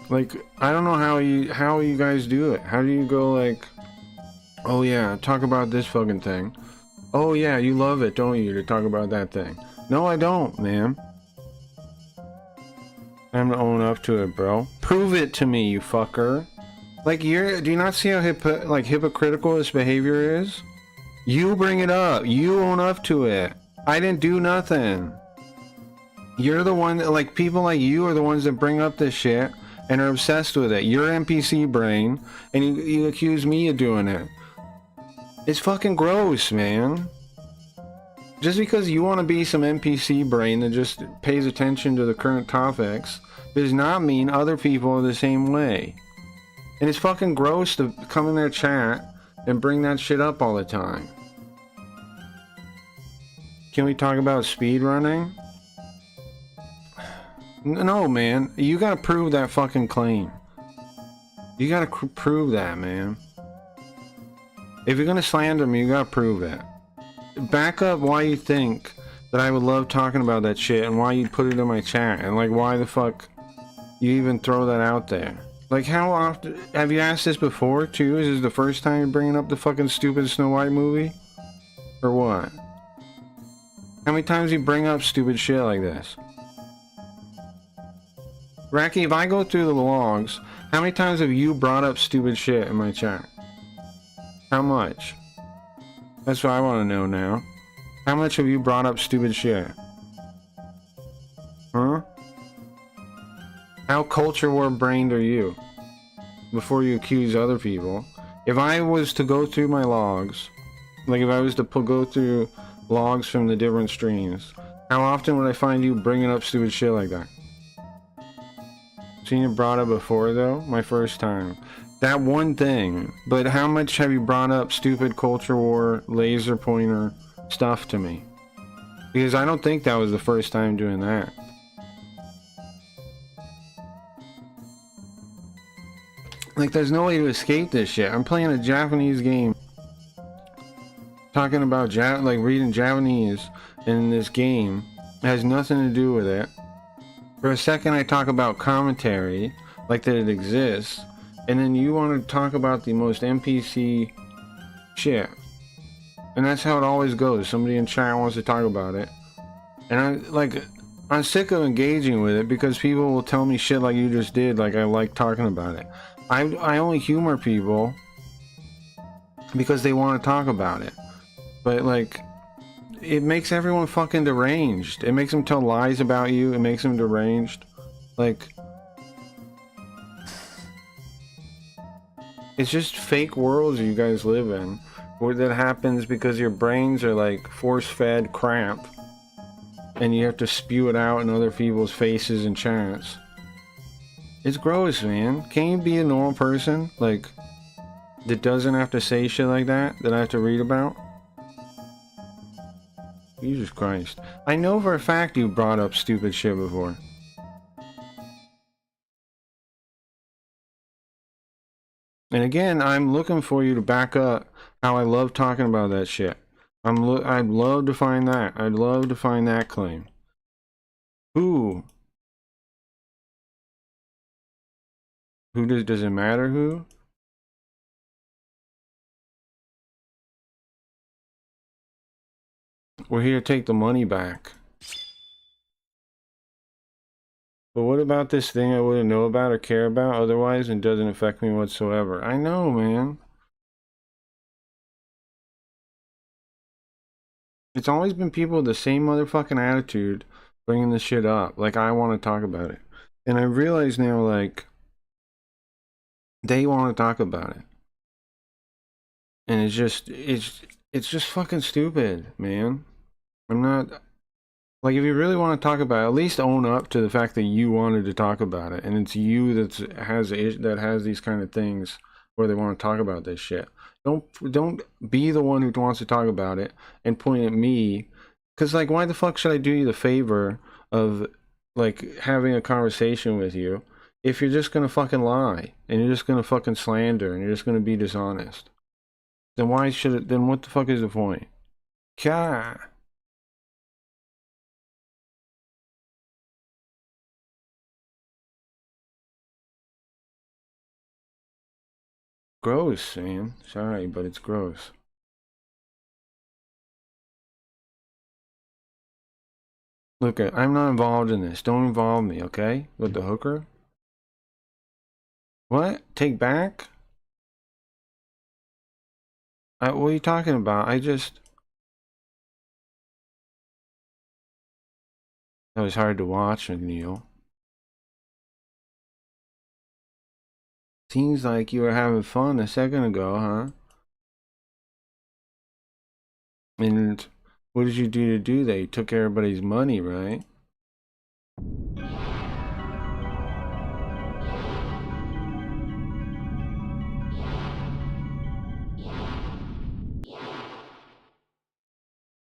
Like, I don't know how you guys do it. How do you go like, oh yeah, talk about this fucking thing. Oh yeah, you love it, don't you, to talk about that thing? No, I don't, man. I'm gonna own up to it, bro. Prove it to me, you fucker. Like, do you not see how hypocritical this behavior is? You bring it up. You own up to it. I didn't do nothing. You're the one that, like, people like you are the ones that bring up this shit and are obsessed with it. You're NPC brain, and you accuse me of doing it. It's fucking gross, man. Just because you want to be some NPC brain that just pays attention to the current topics does not mean other people are the same way. And it's fucking gross to come in their chat and bring that shit up all the time. Can we talk about speed running? No, man. You gotta prove that fucking claim. You gotta prove that, man. If you're gonna slander me, you gotta prove it. Back up why you think that I would love talking about that shit and why you put it in my chat and like why the fuck you even throw that out there. Like how often have you asked this before too? Is this the first time you're bringing up the fucking stupid Snow White movie? Or what? How many times do you bring up stupid shit like this? Racky, if I go through the logs, how many times have you brought up stupid shit in my chat? How much? That's what I want to know now. How much have you brought up stupid shit? Huh? How culture war brained are you? Before you accuse other people. If I was to go through my logs, like if I was to go through logs from the different streams, how often would I find you bringing up stupid shit like that? Seen it brought up before though? My first time. That one thing. But how much have you brought up stupid culture war, laser pointer stuff to me? Because I don't think that was the first time doing that. Like there's no way to escape this shit. I'm playing a Japanese game. Talking about like reading Japanese in this game. It has nothing to do with it. For a second I talk about commentary, like that it exists, and then you want to talk about the most NPC shit. And that's how it always goes. Somebody in chat wants to talk about it. And I'm sick of engaging with it because people will tell me shit like you just did, like I like talking about it. I only humor people because they want to talk about it. But like, it makes everyone fucking deranged. It makes them tell lies about you. It makes them deranged. Like, it's just fake worlds you guys live in. Where that happens because your brains are like force-fed crap. And you have to spew it out in other people's faces and chats. It's gross, man. Can you be a normal person? Like, that doesn't have to say shit like that? That I have to read about? Jesus Christ. I know for a fact you brought up stupid shit before. And again, I'm looking for you to back up how I love talking about that shit. I'd love to find that. I'd love to find that claim. Who? Who does it matter who? We're here to take the money back. But what about this thing I wouldn't know about or care about otherwise and doesn't affect me whatsoever? I know, man. It's always been people with the same motherfucking attitude bringing this shit up. Like, I want to talk about it. And I realize now, like, they want to talk about it. And it's just fucking stupid, man. I'm not... Like, if you really want to talk about it, at least own up to the fact that you wanted to talk about it. And it's you that has these kind of things where they want to talk about this shit. Don't be the one who wants to talk about it and point at me. Because, like, why the fuck should I do you the favor of, like, having a conversation with you if you're just going to fucking lie and you're just going to fucking slander and you're just going to be dishonest? Then why should it... Then what the fuck is the point? God. Gross, man. Sorry, but it's gross. Look, I'm not involved in this. Don't involve me, okay? With the hooker? What? Take back? What are you talking about? That was hard to watch, McNeil. Seems like you were having fun a second ago, huh? And what did you do that? You took everybody's money, right?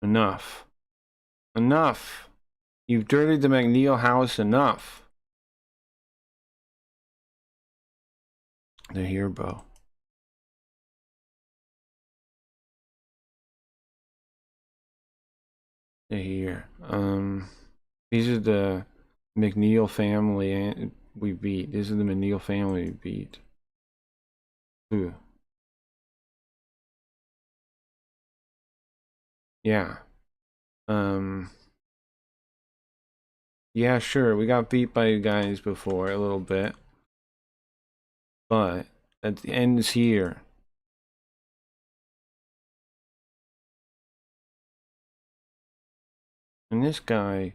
Enough. Enough. You've dirtied the McNeil house enough. They're here, Bo. They're here. These are the McNeil family we beat. This is the McNeil family we beat. Ooh. Yeah. Yeah, sure. We got beat by you guys before a little bit. But at the end is here. And this guy,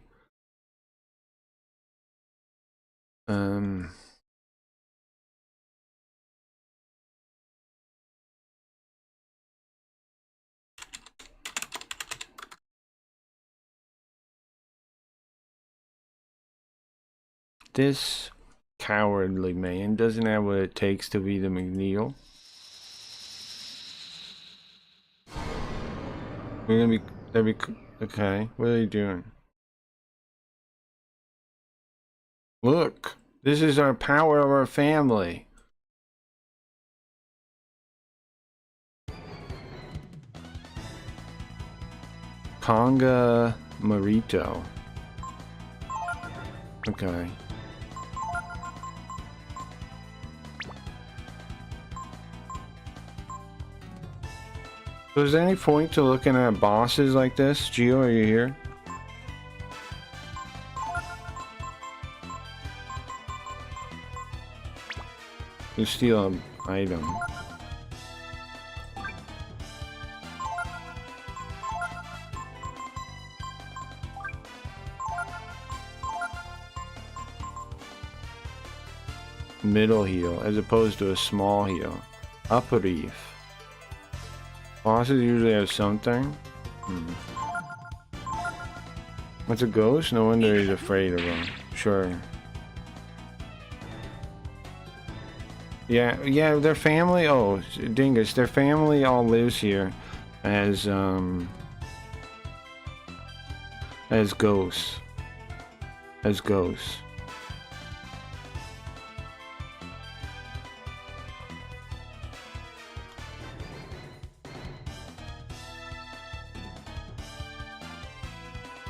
this cowardly man doesn't have what it takes to be the McNeil. We're gonna be, okay, what are they doing? Look, this is our power of our family. Conga Marito. Okay. So is there any point to looking at bosses like this? Gio, are you here? You steal an item. Middle heal as opposed to a small heal. Up reef. Bosses usually have something. What's a ghost? No wonder he's afraid of him. Sure. Yeah, their family, oh, dingus, their family all lives here as ghosts. As ghosts.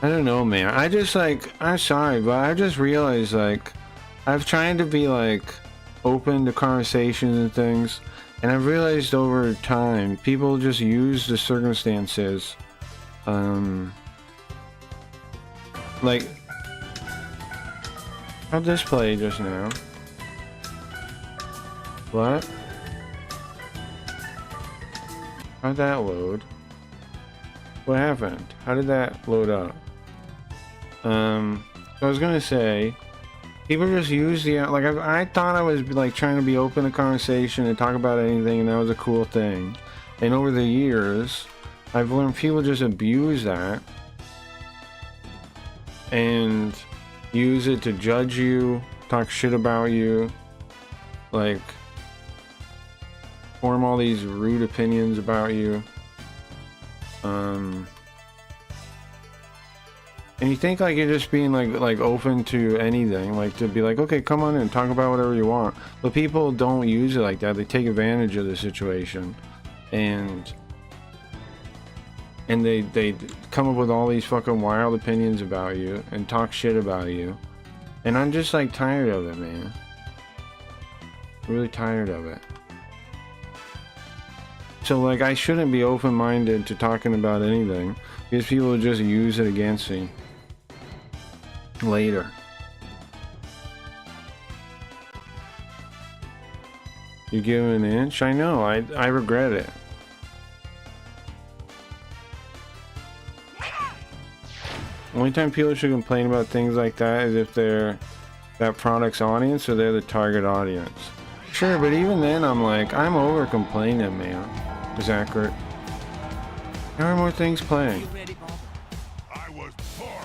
I don't know, man. I just like, I'm sorry, but I just realized like, I've tried to be like open to conversations and things, and I've realized over time people just use the circumstances, like, how'd this play just now? What? How'd that load? What happened? How did that load up? I was gonna say, people just use the, like, I thought I was like trying to be open to conversation and talk about anything, and that was a cool thing. And over the years, I've learned people just abuse that and use it to judge you, talk shit about you, like form all these rude opinions about you. And you think like you're just being like open to anything, like to be like, okay, come on in, talk about whatever you want. But people don't use it like that. They take advantage of the situation, and they come up with all these fucking wild opinions about you and talk shit about you. And I'm just like tired of it, man. Really tired of it. So like I shouldn't be open-minded to talking about anything because people just use it against me later. You give an inch? I know, I regret it. Only time people should complain about things like that is if they're that product's audience or they're the target audience. Sure, but even then I'm like, I'm over complaining, man. Zachary. There are more things playing.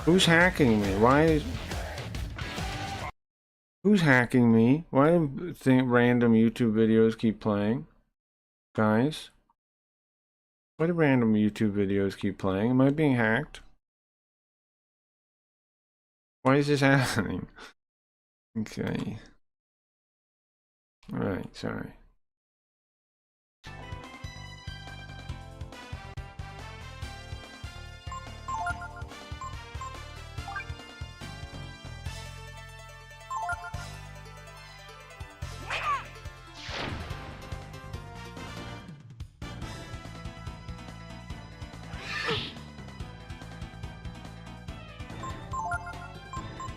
Who's hacking me? Who's hacking me? Why do random YouTube videos keep playing? Guys? Why do random YouTube videos keep playing? Am I being hacked? Why is this happening? Okay. Alright, sorry.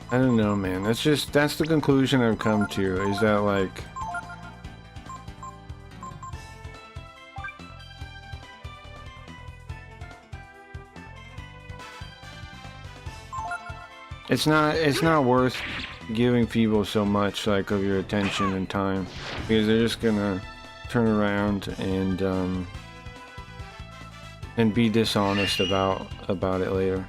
I don't know, man. That's the conclusion I've come to, is that, like, it's not worth giving people so much, like, of your attention and time, because they're just gonna turn around and be dishonest about it later.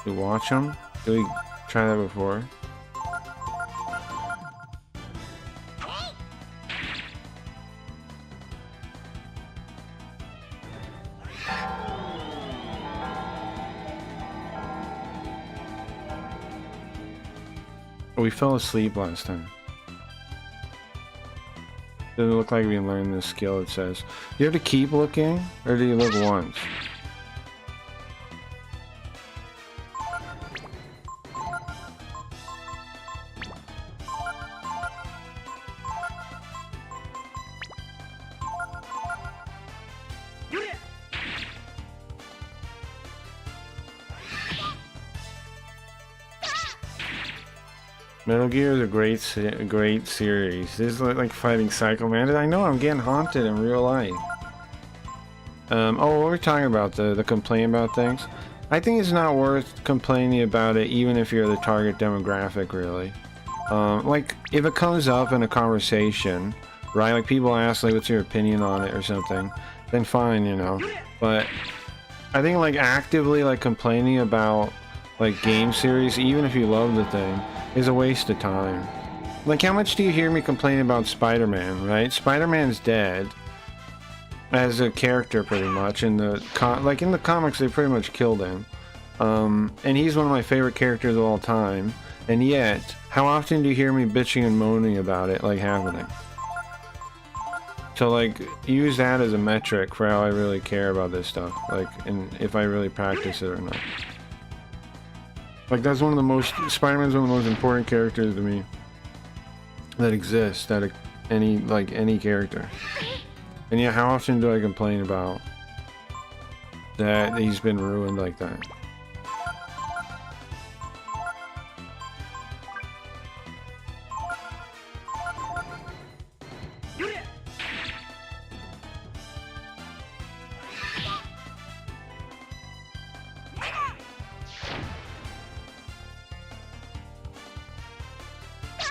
We watch them? Did we try that before? We fell asleep last time. Doesn't look like we learned this skill, it says. You have to keep looking, or do you look once? Metal Gear is a great series. This is like fighting Psycho Man. I know I'm getting haunted in real life. Oh, what were we talking about? The complaint about things? I think it's not worth complaining about it, even if you're the target demographic, really. Like, if it comes up in a conversation, right? Like, people ask, like, what's your opinion on it or something, then fine, you know. But I think, like, actively, like, complaining about, like, game series, even if you love the thing, is a waste of time. Like, how much do you hear me complain about Spider-Man, right? Spider-Man's dead as a character, pretty much. In the comics, they pretty much killed him. And he's one of my favorite characters of all time. And yet, how often do you hear me bitching and moaning about it, like, happening? So, like, use that as a metric for how I really care about this stuff. Like, and if I really practice it or not. Like, that's one of the most... Spider-Man's one of the most important characters to me that exists, that any character. And yeah, how often do I complain about that he's been ruined like that?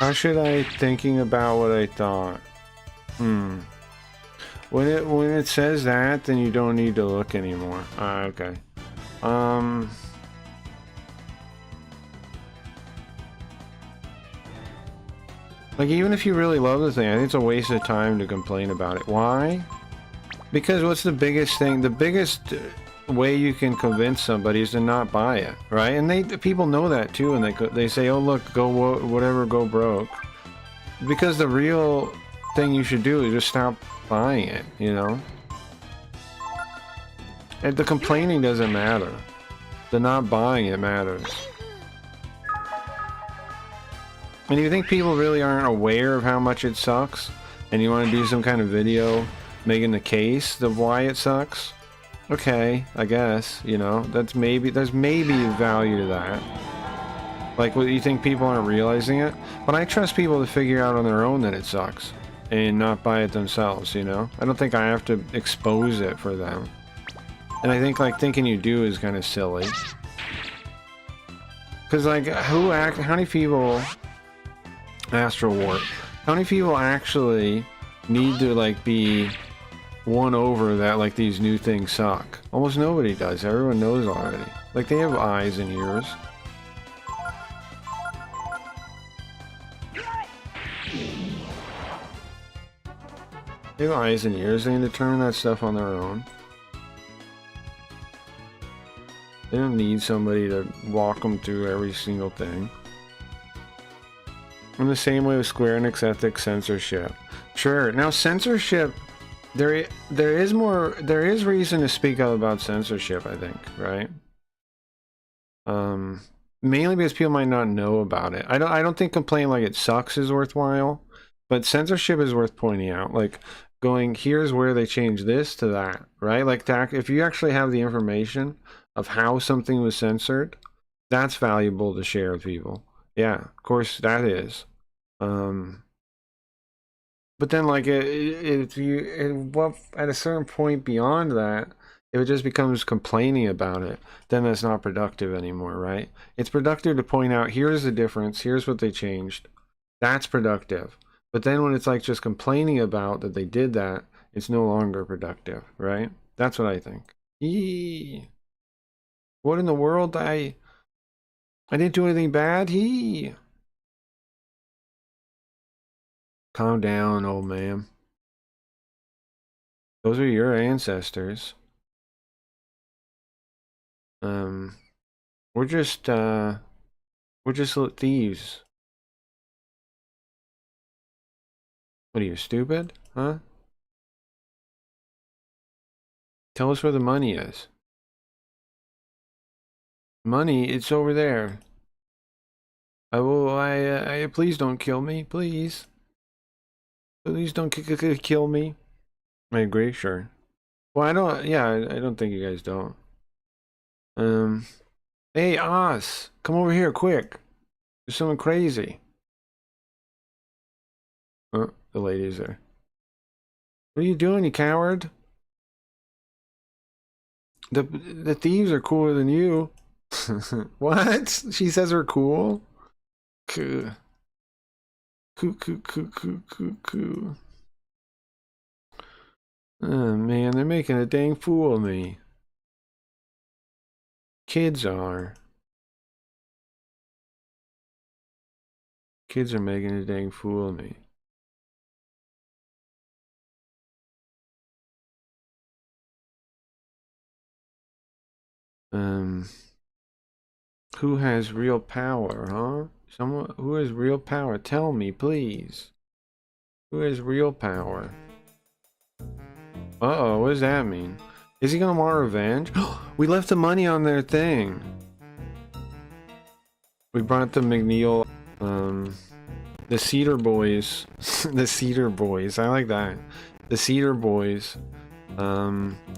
How should I thinking about what I thought? When it says that, then you don't need to look anymore. Okay. Like, even if you really love the thing, I think it's a waste of time to complain about it. Why? Because what's the biggest thing? The biggest way you can convince somebody is to not buy it, right? And people know that too, and they say, "Oh, look, go broke," because the real thing you should do is just stop buying it, you know? And the complaining doesn't matter. The not buying it matters. And you think people really aren't aware of how much it sucks, and you want to do some kind of video making the case of why it sucks? Okay, I guess, you know, there's maybe value to that. Like, what, you think people aren't realizing it? But I trust people to figure out on their own that it sucks and not buy it themselves, you know? I don't think I have to expose it for them. And I think, like, thinking you do is kind of silly. Because, like, how many people... Astro Warp. How many people actually need to, like, be won over that, like, these new things suck? Almost nobody does. Everyone knows already. Like, they have eyes and ears. They have eyes and ears. They can determine that stuff on their own. They don't need somebody to walk them through every single thing. In the same way with Square Enix ethics censorship. Sure. Now censorship, there is reason to speak out about censorship, I think, right? Mainly because people might not know about it. I don't think complaining like it sucks is worthwhile, but censorship is worth pointing out. Like going, here's where they changed this to that, right? Like that, if you actually have the information of how something was censored, that's valuable to share with people. Yeah, of course that is. But then like if you at a certain point beyond that, if it just becomes complaining about it, then that's not productive anymore, right? It's productive to point out, here's the difference, here's what they changed. That's productive. But then when it's like just complaining about that they did that, it's no longer productive, right? That's what I think. Eee. What in the world? I didn't do anything bad. Calm down, old man. Those are your ancestors. We're just thieves. What are you, stupid? Huh? Tell us where the money is. Money, it's over there. Please don't kill me, please. Please don't kill me. I agree, sure. Well, I don't think you guys don't. Hey, Oz, come over here, quick. There's someone crazy. Oh, the lady's there. What are you doing, you coward? The thieves are cooler than you. What? She says we're cool? Coo. Coo. Oh man, they're making a dang fool of me. Kids are. Kids are making a dang fool of me. Who has real power, huh? Someone who has real power, tell me, please. Who has real power? Uh-oh, what does that mean? Is he gonna want revenge? We left the money on their thing. We brought the McNeil, the Cedar Boys. The Cedar Boys, I like that. The Cedar Boys,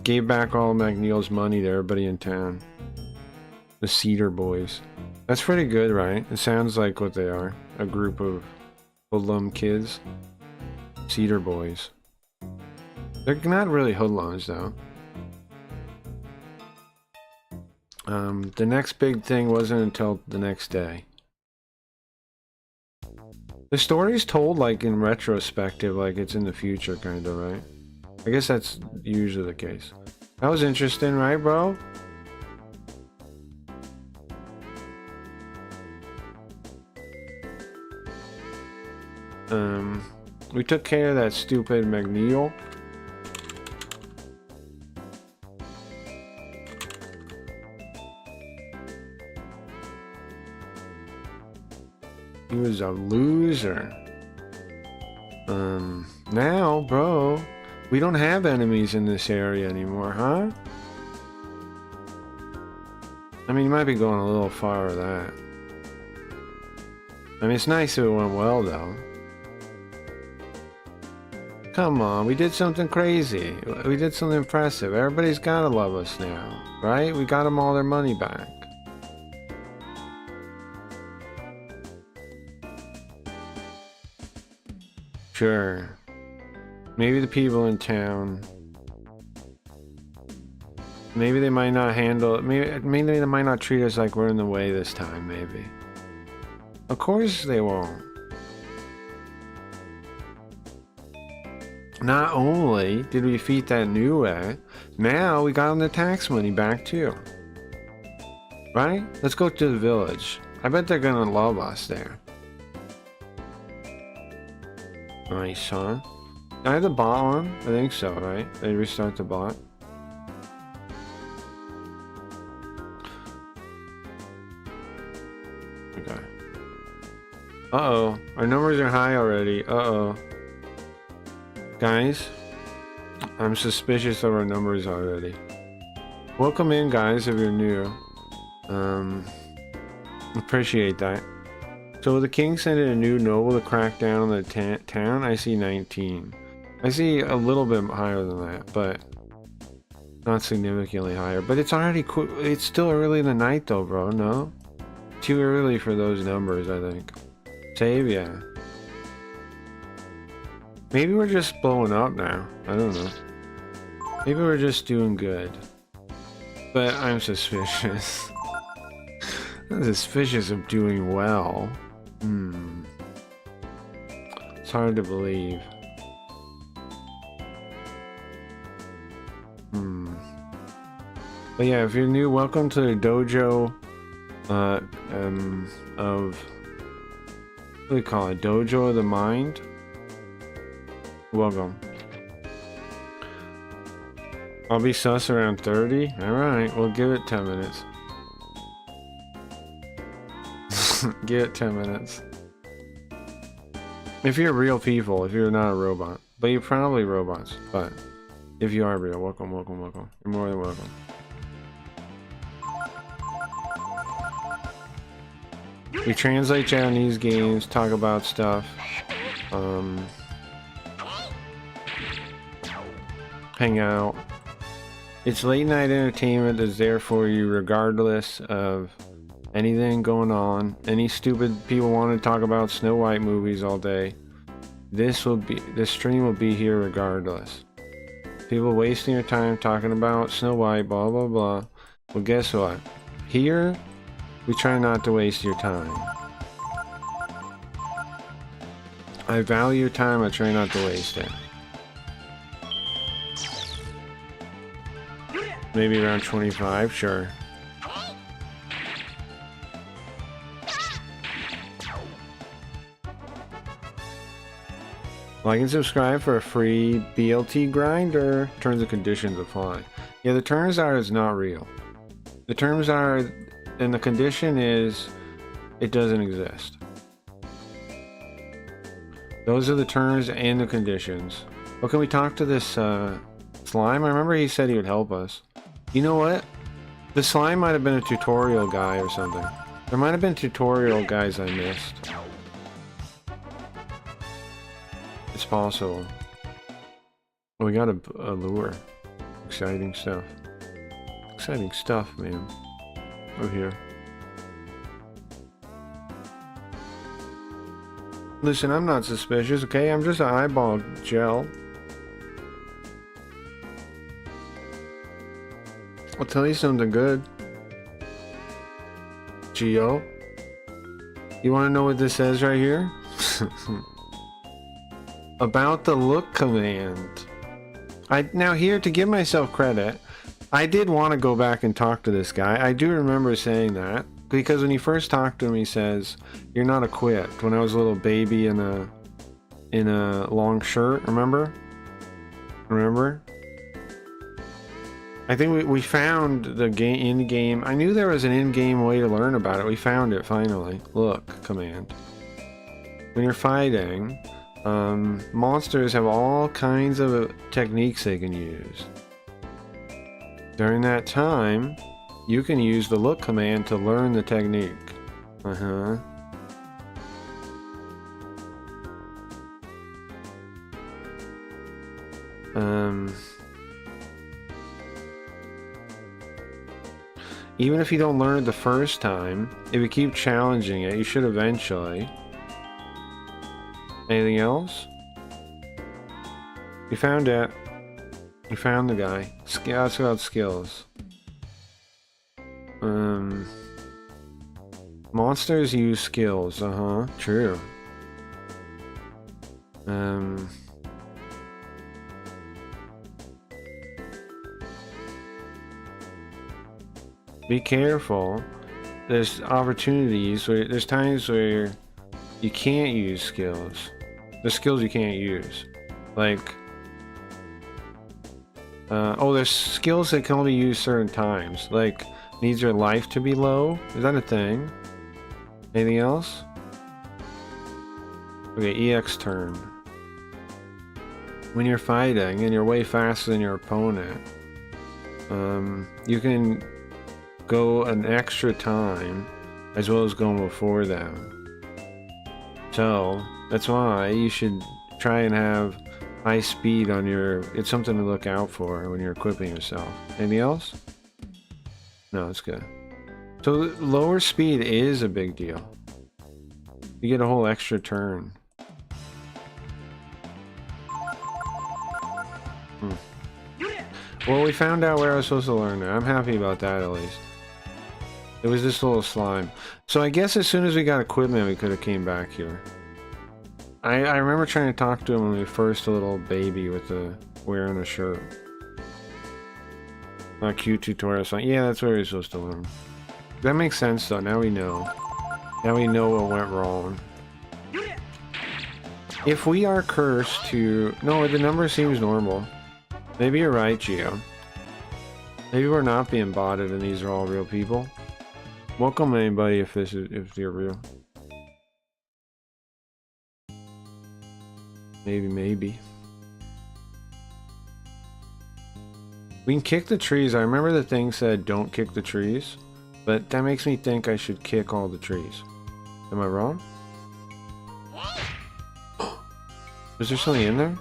gave back all McNeil's money to everybody in town. The Cedar Boys. That's pretty good, right? It sounds like what they are. A group of hoodlum kids. Cedar Boys. They're not really hoodlums, though. The next big thing wasn't until the next day. The story's told, like, in retrospective, like it's in the future, kind of, right? I guess that's usually the case. That was interesting, right, bro? We took care of that stupid McNeil. He was a loser. Now, bro, we don't have enemies in this area anymore, huh? I mean, you might be going a little far with that. I mean, it's nice if it went well, though. Come on, we did something crazy. We did something impressive. Everybody's gotta love us now, right? We got them all their money back. Sure. Maybe the people in town. Maybe they might not handle it. Maybe they might not treat us like we're in the way this time, maybe. Of course they won't. Not only did we defeat that new way, now we got them the tax money back too. Right? Let's go to the village. I bet they're gonna love us there. Nice, huh? I have the bot on? I think so, right? They restart the bot. Okay. Uh-oh. Our numbers are high already. Uh-oh. Guys, I'm suspicious of our numbers already. Welcome in, guys, if you're new. Appreciate that. So the king sent in a new noble to crack down on the town. I see 19. I see a little bit higher than that, but not significantly higher. But it's already it's still early in the night though, bro. No? Too early for those numbers, I think. Save, yeah. Maybe we're just blowing up now. I don't know. Maybe we're just doing good. But I'm suspicious. I'm suspicious of doing well. It's hard to believe. But yeah, if you're new, welcome to the dojo of what do we call it? Dojo of the Mind? Welcome. I'll be sus around 30. Alright, we'll give it 10 minutes. Give it 10 minutes. If you're real people, if you're not a robot. But you're probably robots. But if you are real, welcome, welcome, welcome. You're more than welcome. We translate Japanese games, talk about stuff. Hang out. It's late night entertainment that's there for you regardless of anything going on. Any stupid people want to talk about Snow White movies all day. This stream will be here regardless. People wasting your time talking about Snow White, blah blah blah. Well, guess what? Here, we try not to waste your time. I value your time, I try not to waste it. Maybe around 25, sure. Like and subscribe for a free BLT grinder. Terms and conditions apply. Yeah, the terms are it's not real. The terms are, and the condition is it doesn't exist. Those are the terms and the conditions. Well, can we talk to this slime? I remember he said he would help us. You know what? The slime might have been a tutorial guy or something. There might have been tutorial guys I missed. It's possible. Oh, we got a lure. Exciting stuff. Exciting stuff, man. Over here. Listen, I'm not suspicious, okay? I'm just an eyeball gel. I'll tell you something good. Geo. You want to know what this says right here? About the look command. Now here, to give myself credit, I did want to go back and talk to this guy. I do remember saying that. Because when he first talked to him, he says, "You're not equipped." When I was a little baby in a long shirt, remember? Remember? I think we found the in-game. I knew there was an in-game way to learn about it. We found it finally. Look, command. When you're fighting, monsters have all kinds of techniques they can use. During that time, you can use the look command to learn the technique. Even if you don't learn it the first time, if you keep challenging it, you should eventually. Anything else? You found it. You found the guy. That's about skills. Monsters use skills, true. Be careful. There's opportunities where there's times where you can't use skills. There's skills you can't use. Like, oh, there's skills that can only use certain times. Like, needs your life to be low. Is that a thing? Anything else? Okay, EX turn. When you're fighting and you're way faster than your opponent, you can go an extra time as well as going before them. So that's why you should try and have high speed on your... It's something to look out for when you're equipping yourself. Anything else? No, it's good. So lower speed is a big deal. You get a whole extra turn. Well, we found out where I was supposed to learn that. I'm happy about that, at least. It was this little slime. So I guess as soon as we got equipment, we could have came back here. I remember trying to talk to him when we were first a little baby with the wearing a shirt. Not cute tutorial song. Yeah, that's where we're supposed to learn. That makes sense, though. Now we know. Now we know what went wrong. If we are cursed to... No, the number seems normal. Maybe you're right, Gio. Maybe we're not being botted and these are all real people. Welcome anybody if you're real. Maybe. We can kick the trees. I remember the thing said don't kick the trees, but that makes me think I should kick all the trees. Am I wrong? Is there something in there?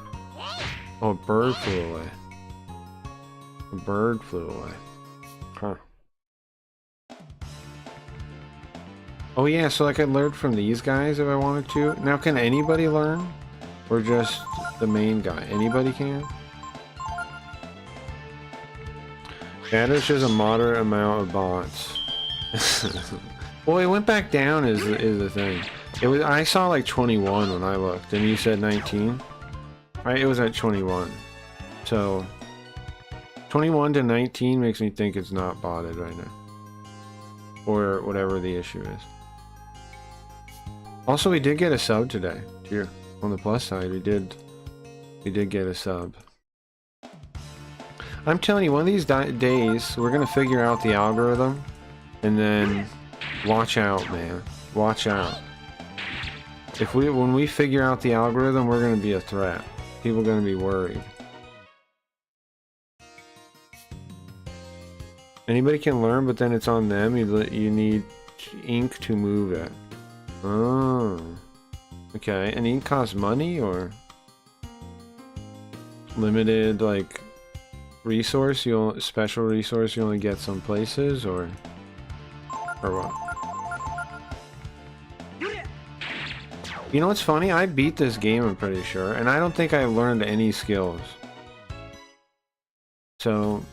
Oh, a bird flew away. A bird flew away. Huh. Oh yeah, so like I learned from these guys if I wanted to. Now can anybody learn? Or just the main guy? Anybody can? That shows a moderate amount of bots. Well, it went back down is the thing. It was I saw like 21 when I looked, and you said 19. Right, it was at 21. So 21 to 19 makes me think it's not botted right now, or whatever the issue is. Also, we did get a sub today. Here, on the plus side, we did get a sub. I'm telling you, one of these days we're gonna figure out the algorithm, and then watch out, man. Watch out. When we figure out the algorithm, we're gonna be a threat. People are gonna be worried. Anybody can learn, but then it's on them. You need ink to move it. Oh, okay. And ink costs money or limited, like resource? Special resource you only get some places, or what? You know what's funny? I beat this game, I'm pretty sure, and I don't think I learned any skills. So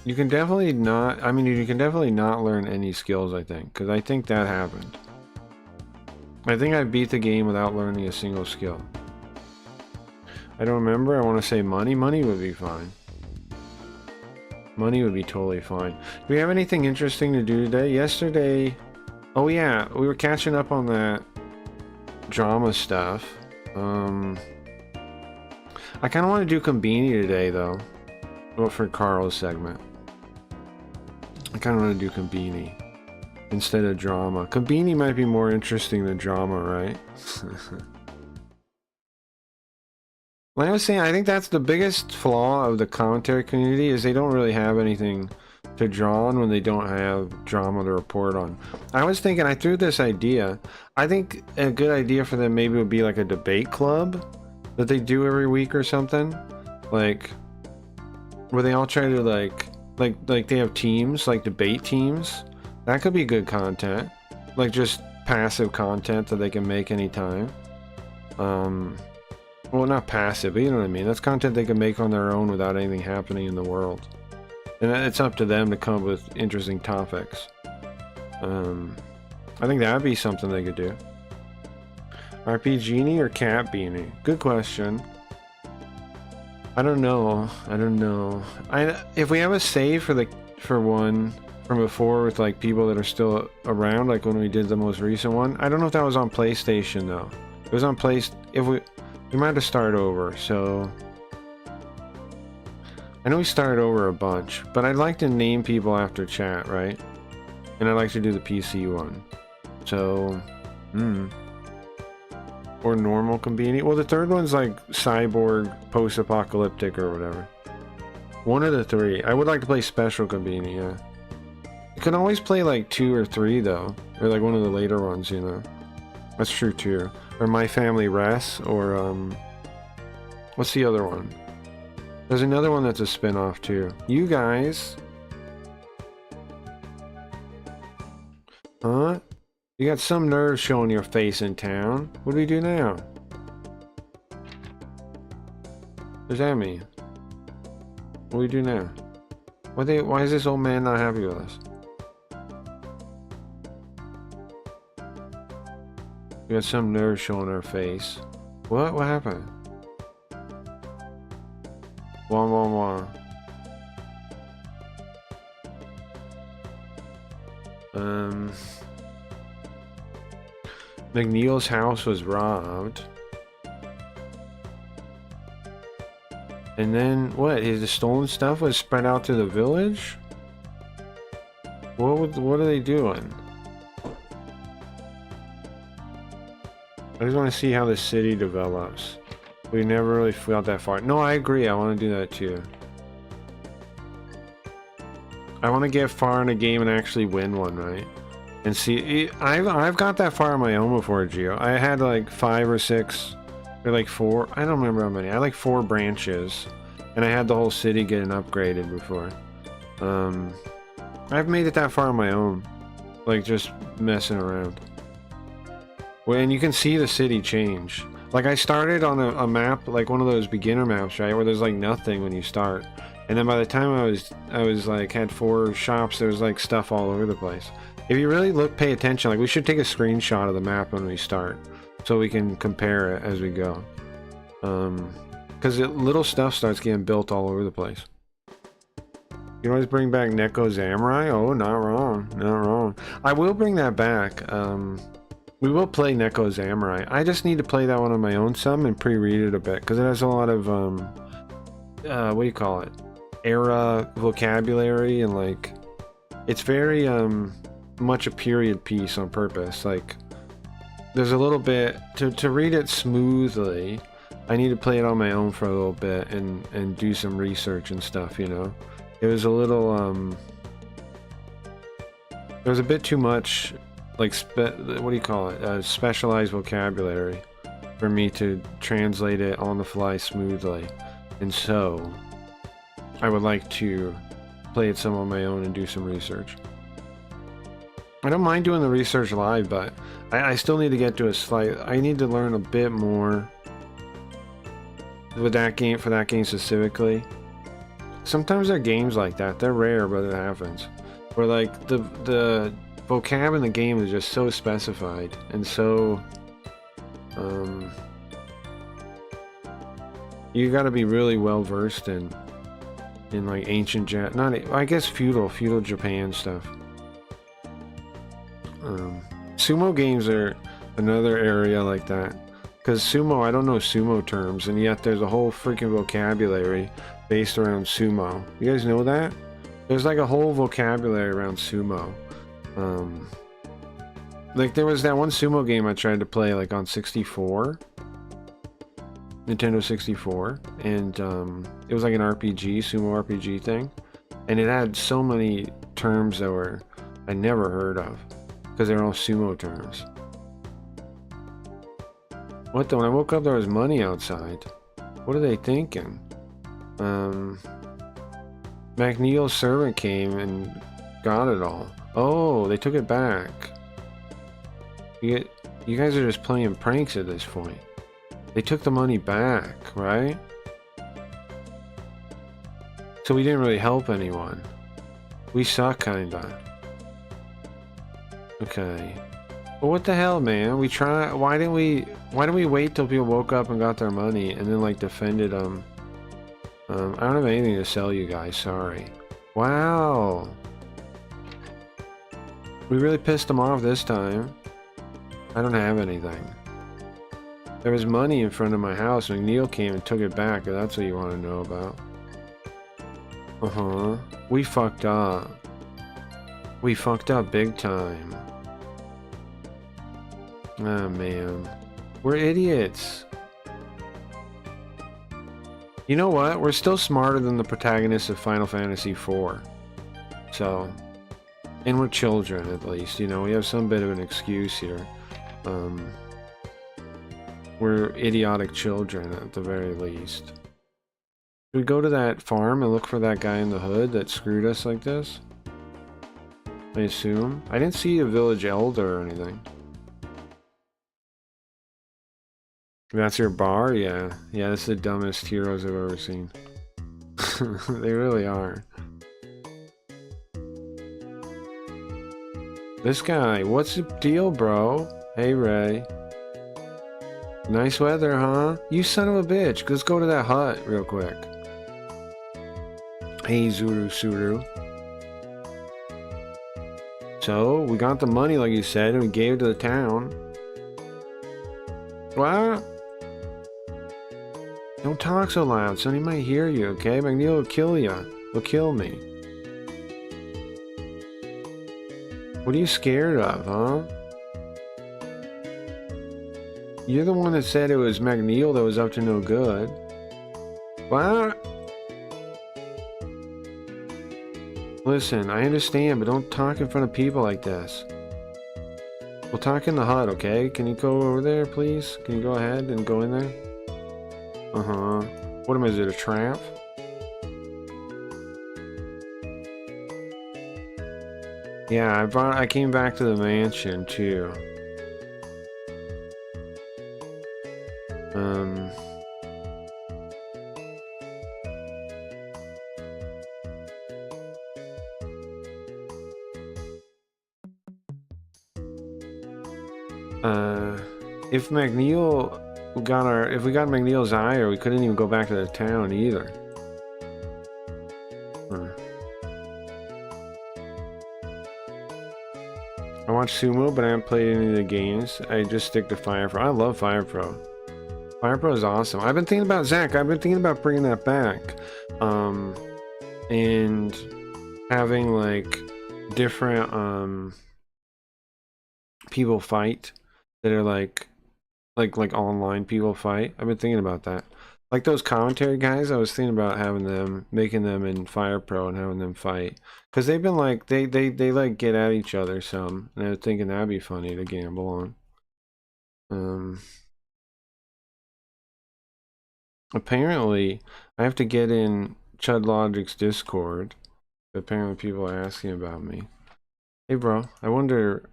you can definitely not. I mean, you can definitely not learn any skills. I think, because I think that happened. I think I beat the game without learning a single skill. I don't remember. I want to say money. Money would be fine. Money would be totally fine. Do we have anything interesting to do today? Yesterday... Oh yeah, we were catching up on that drama stuff. I kind of want to do Conbini today, though. Well, for Carl's segment. I kind of want to do Conbini instead of drama. Conbini might be more interesting than drama, right? Like I was saying, I think that's the biggest flaw of the commentary community, is they don't really have anything to draw on when they don't have drama to report on. I was thinking, I threw this idea. I think a good idea for them maybe would be like a debate club that they do every week or something. Like, where they all try to like they have teams, like debate teams. That could be good content. Like just passive content that they can make anytime. Well, not passive, but you know what I mean. That's content they can make on their own without anything happening in the world. And it's up to them to come up with interesting topics. I think that would be something they could do. RP Genie or Cat Beanie? Good question. I don't know. If we have a save for one from before with like people that are still around, like when we did the most recent one. I don't know if that was on PlayStation though. It was on We might have to start over, so... I know we started over a bunch, but I'd like to name people after chat, right? And I'd like to do the PC one. So... Or normal Conbini. Well, the third one's like cyborg, post-apocalyptic, or whatever. One of the three. I would like to play special Conbini, yeah. You can always play like 2 or 3 though. Or like one of the later ones, you know. That's true too. Or My Family Res, or what's the other one? There's another one that's a spin-off too. You guys. Huh? You got some nerve showing your face in town. What do we do now? What does that mean? What do we do now? Why is this old man not happy with us? We got some nerve showing our face. What? What happened? Wah wah wah. McNeil's house was robbed. And then what? The stolen stuff was spread out to the village? What are they doing? I just want to see how the city develops. We never really got that far. No, I agree. I want to do that too. I want to get far in a game and actually win one, right? And see, I've got that far on my own before, Geo. I had like 5 or 6, or like 4. I don't remember how many. I had like 4 branches, and I had the whole city getting upgraded before. I've made it that far on my own, like just messing around. Well, and you can see the city change. Like I started on a map, like one of those beginner maps, right, where there's like nothing when you start. And then by the time I was like had 4 shops, there was like stuff all over the place. If you really pay attention, like we should take a screenshot of the map when we start, so we can compare it as we go. Because little stuff starts getting built all over the place. You can always bring back Neko Samurai. Oh, not wrong, not wrong. I will bring that back. We will play Neko Samurai. I just need to play that one on my own some and pre-read it a bit, because it has a lot of what do you call it? Era vocabulary, and like it's very much a period piece on purpose. Like there's a little bit to read it smoothly. I need to play it on my own for a little bit and do some research and stuff, you know. It was a little there was a bit too much like what do you call it? Specialized vocabulary for me to translate it on the fly smoothly. And so I would like to play it some on my own and do some research. I don't mind doing the research live, but I still need to get to a slight... I need to learn a bit more with that game, for that game specifically. Sometimes there are games like that. They're rare, but it happens. Where like the vocab in the game is just so specified and so... you gotta be really well versed in like ancient I guess feudal Japan stuff. Sumo games are another area like that, because sumo, I don't know sumo terms, and yet there's a whole freaking vocabulary based around sumo. You guys know that? There's like a whole vocabulary around sumo. Like there was that one sumo game I tried to play like on 64, Nintendo 64, and it was like an RPG, sumo RPG thing, and it had so many terms that I never heard of, because they're all sumo terms. What the? When I woke up, there was money outside. What are they thinking? McNeil's servant came and got it all. Oh, they took it back. You guys are just playing pranks at this point. They took the money back, right? So we didn't really help anyone. We suck, kinda. Okay. But what the hell, man? We try. Why didn't we wait till people woke up and got their money and then like defended them? I don't have anything to sell you guys. Sorry. Wow. We really pissed them off this time. I don't have anything. There was money in front of my house. McNeil came and took it back. If that's what you want to know about. Uh-huh. We fucked up. We fucked up big time. Ah, man. We're idiots. You know what? We're still smarter than the protagonists of Final Fantasy IV. So, and we're children at least, you know, we have some bit of an excuse here. We're idiotic children at the very least. Should we go to that farm and look for that guy in the hood that screwed us like this? I assume. I didn't see a village elder or anything. That's your bar? Yeah. Yeah, that's the dumbest heroes I've ever seen. They really are. This guy, what's the deal, bro? Hey, Ray. Nice weather, huh? You son of a bitch. Let's go to that hut real quick. Hey, Zuru Suru. So, we got the money like you said, and we gave it to the town. What? Don't talk so loud, son. He might hear you, okay? McNeil will kill you. He'll kill me. What are you scared of, huh? You're the one that said it was McNeil that was up to no good. What? Listen, I understand, but don't talk in front of people like this. We'll talk in the hut, okay? Can you go over there, please? Can you go ahead and go in there? Uh-huh. What is it, a trap? Yeah, I came back to the mansion, too. If McNeil got if we got McNeil's ire, we couldn't even go back to the town either. I watch Sumo, but I haven't played any of the games. I just stick to Fire Pro. I love Fire Pro. Fire Pro is awesome. I've been thinking about Zach. I've been thinking about bringing that back, and having like different people fight that are like online people fight. I've been thinking about that. Like those commentary guys, I was thinking about having them, making them in Fire Pro and having them fight. Because they've been like, they like get at each other some. And I was thinking that'd be funny to gamble on. Apparently, I have to get in Chud Logic's Discord. Apparently people are asking about me. Hey bro, I wonder...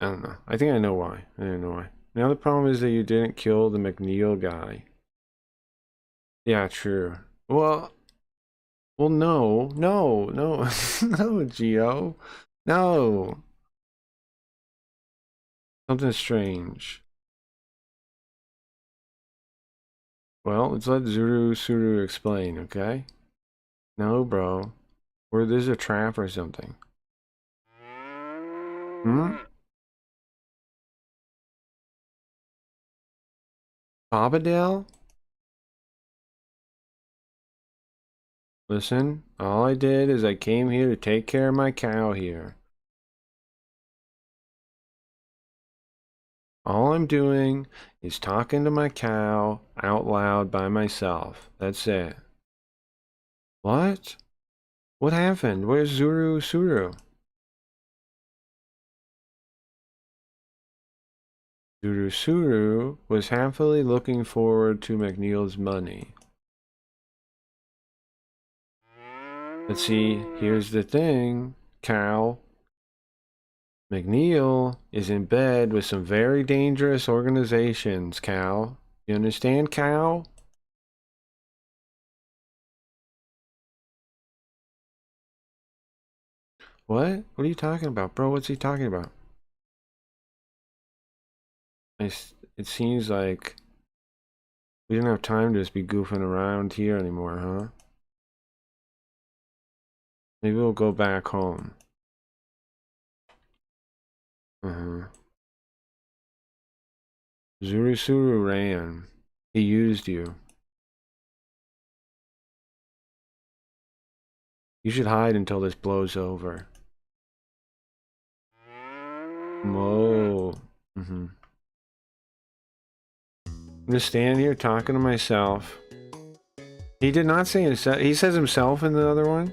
I don't know. I think I know why. I don't know why. Now the problem is that you didn't kill the McNeil guy. Yeah, true. Well, no, no, Geo. No. Something strange. Well, let's let Zuru Suru explain, okay? No, bro. Or there's a trap or something. Hmm? Bobadil? Listen, all I did is I came here to take care of my cow here. All I'm doing is talking to my cow out loud by myself. That's it. What? What happened? Where's Zuru Suru? Zuru Suru was happily looking forward to McNeil's money. But see, here's the thing, cow. McNeil is in bed with some very dangerous organizations, cow. You understand, cow? What? What are you talking about, bro? What's he talking about? It seems like we don't have time to just be goofing around here anymore, huh? Maybe we'll go back home. Zurusuru ran. He used you. You should hide until this blows over. Whoa. I'm just standing here talking to myself. He did not say himself. He says himself in the other one.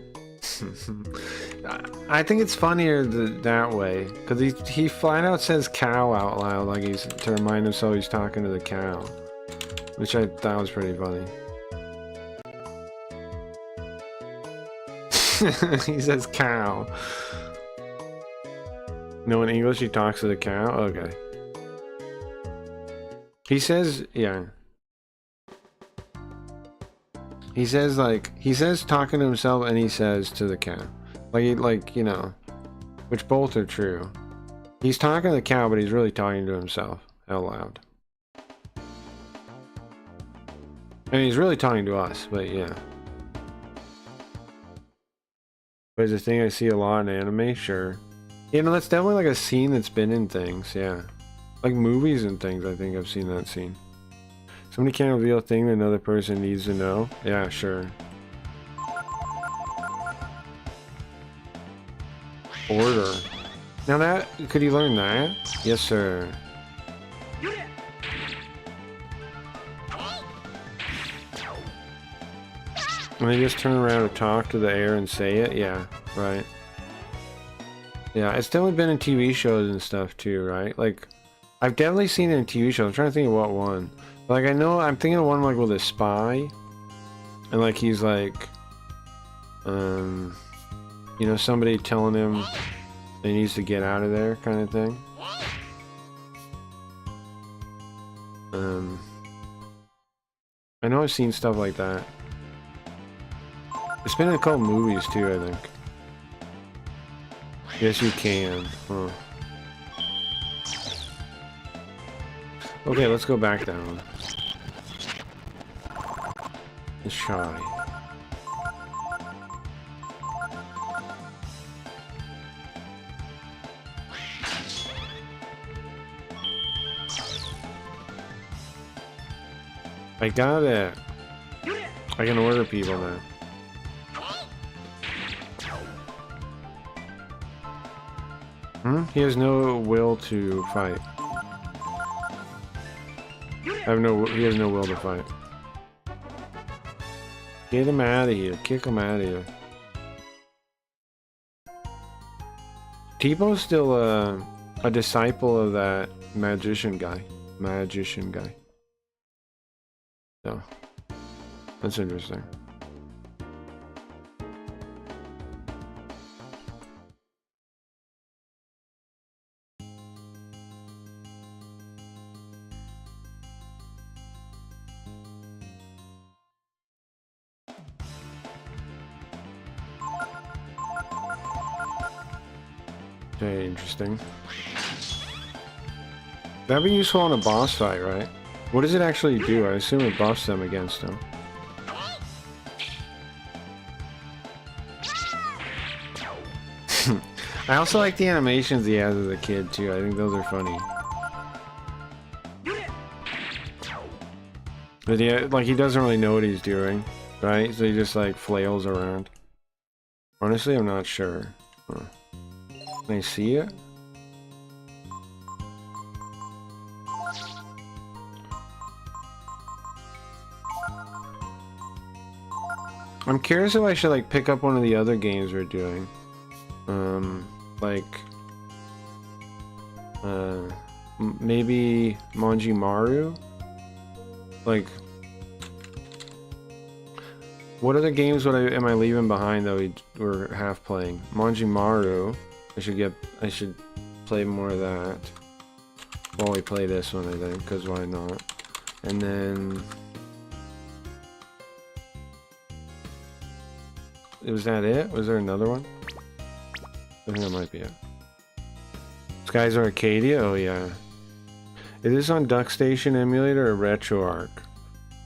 I think it's funnier that way, because he flat out says cow out loud, like he's to remind himself he's talking to the cow, which I thought was pretty funny. He says cow. No, in English he talks to the cow? Okay. He says, yeah. He says, like, he says talking to himself and he says to the cow. Like, you know, which both are true. He's talking to the cow, but he's really talking to himself out loud. I mean, he's really talking to us, but yeah. But it's a thing I see a lot in anime, sure. You know, that's definitely like a scene that's been in things, yeah. Like movies and things, I think I've seen that scene. Somebody can't reveal a thing that another person needs to know? Yeah, sure. Order. Now that, could you learn that? Yes, sir. And they just turn around and talk to the air and say it? Yeah, right. Yeah, it's definitely been in TV shows and stuff too, right? Like, I've definitely seen it in TV shows. I'm trying to think of what one. Like, I know, I'm thinking of one like with a spy. And like, he's like, you know, somebody telling him that he needs to get out of there kind of thing. I know I've seen stuff like that. It's been in a couple movies too, I think. Yes, you can. Huh. Okay, let's go back down. It's shy. I got it. I can order people now. He has no will to fight. He has no will to fight. Get him out of here. Kick him out of here. Teebo's still a disciple of that magician guy. So, that's interesting. Very interesting. That'd be useful on a boss fight, right? What does it actually do? I assume it buffs them against him. I also like the animations he has as a kid too. I think those are funny. But yeah, like he doesn't really know what he's doing, right? So he just like flails around. Honestly, I'm not sure. Huh. Can I see it? I'm curious if I should like pick up one of the other games we're doing. Like maybe Manjimaru? Like what other games am I leaving behind that we're half playing? Manjimaru. I should play more of that while we play this one, I think, because why not? And then was that it? Was there another one? I think that might be it. Skies Arcadia? Oh yeah. Is this on DuckStation emulator or RetroArch?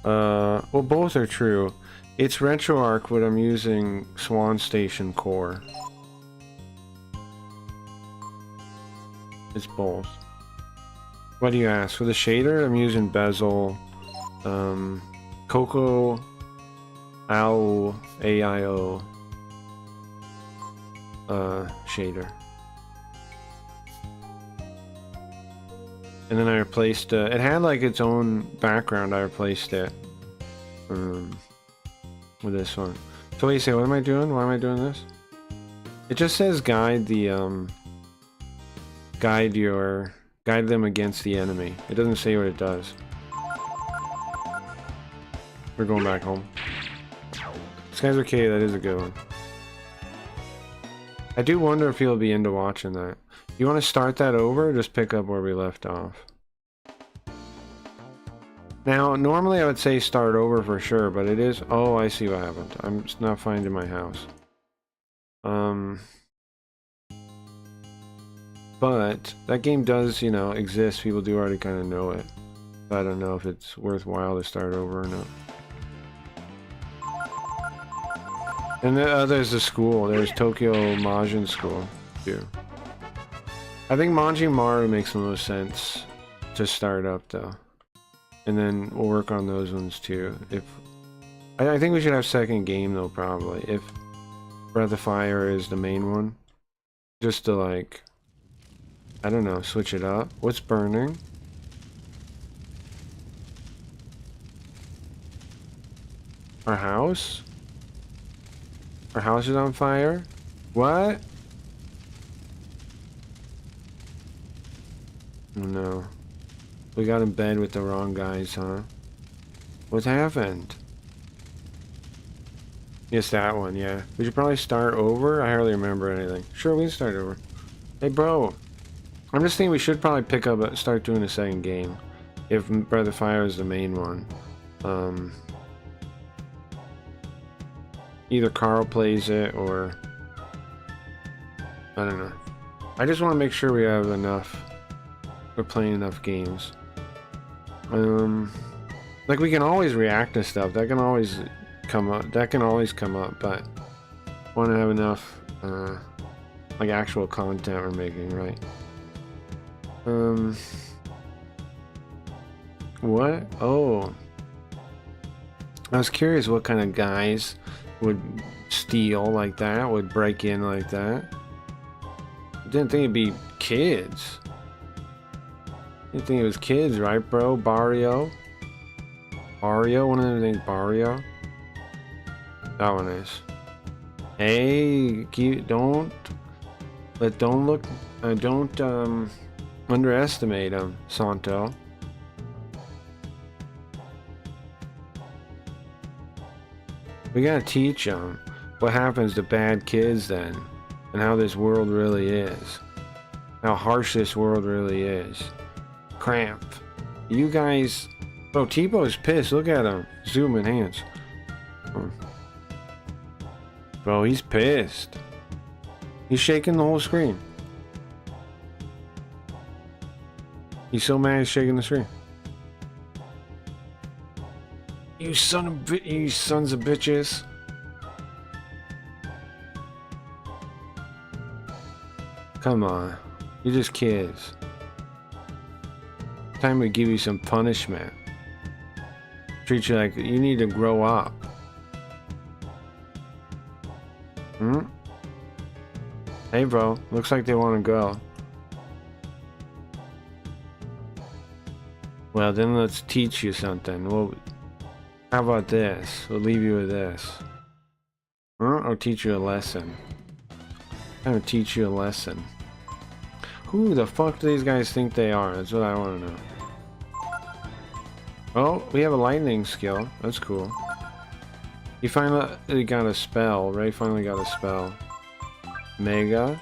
Well, both are true. It's RetroArch, but I'm using Swan Station Core. It's both. What do you ask? For the shader, I'm using Bezel, Coco, Owl, AIO, shader. And then I replaced, it had like its own background, I replaced it, with this one. So what do you say, what am I doing? Why am I doing this? It just says guide the, guide them against the enemy. It doesn't say what it does. We're going back home. This guy's okay, that is a good one. I do wonder if he'll be into watching that. You want to start that over or just pick up where we left off? Now, normally I would say start over for sure, but it is... Oh, I see what happened. I'm just not finding my house. But that game does, you know, exist. People do already kind of know it. I don't know if it's worthwhile to start over or not. And there's the school. There's Tokyo Majin School, too. I think Manji Maru makes the most sense to start up, though. And then we'll work on those ones, too. I think we should have second game, though, probably. If Breath of Fire is the main one. Just to, like... I don't know, switch it up. What's burning? Our house? Our house is on fire? What? Oh no. We got in bed with the wrong guys, huh? What's happened? Yes, that one, yeah. We should probably start over? I hardly remember anything. Sure, we can start over. Hey, bro. I'm just thinking we should probably pick up, start doing a second game. If Breath of Fire is the main one. Either Carl plays it or... I don't know. I just want to make sure we have enough. We're playing enough games. Like we can always react to stuff. That can always come up. That can always come up, but want to have enough, like actual content we're making, right? What? Oh. I was curious what kind of guys would steal like that, would break in like that. I didn't think it'd be kids. Didn't think it was kids, right, bro? Barrio? Barrio? One of them named Barrio? That one is. Hey, don't underestimate him, Santo. We gotta teach them what happens to bad kids then, and how this world really is. How harsh this world really is. Cramp. You guys... Bro, T-Bo's pissed. Look at him. Zoom enhance. Bro, he's pissed. He's shaking the whole screen. He's so mad he's shaking the screen. You sons of bitches. Come on. You're just kids. Time to give you some punishment. Treat you like you need to grow up. Hey bro, looks like they want to go. Well then let's teach you something. Well, how about this? We'll leave you with this. Or teach you a lesson. I'm gonna teach you a lesson. Who the fuck do these guys think they are? That's what I want to know. Oh, we have a lightning skill. That's cool. You finally got a spell. Ray finally got a spell. Mega.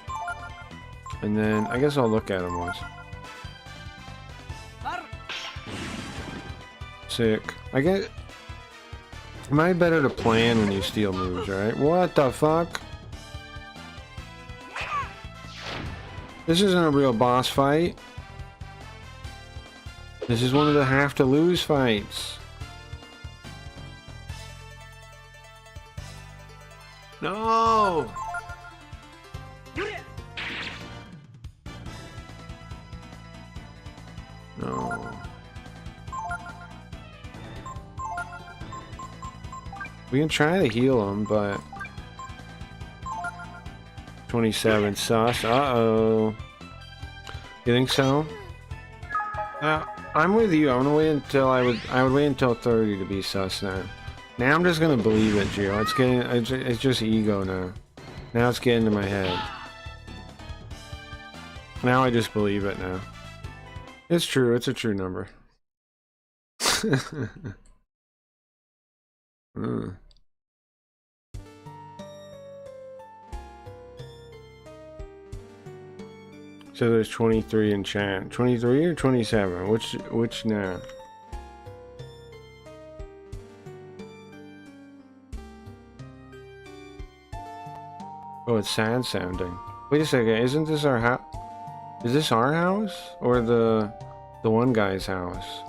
And then, I guess I'll look at him once. Sick. I get... It might be better to plan when you steal moves, right? What the fuck? This isn't a real boss fight. This is one of the have to lose fights. No! No, We can try to heal him, but 27 sus. Uh-oh. You think so? I'm with you. I'm gonna wait until I would wait until 30 to be sus now. Now I'm just gonna believe it, Gio. It's just ego now. Now it's getting to my head. Now I just believe it now. It's true. It's a true number. So there's 23 in chat. 23 or 27? Which now? Oh, it's sad sounding. Wait a second. Isn't this our house? Is this our house or the one guy's house?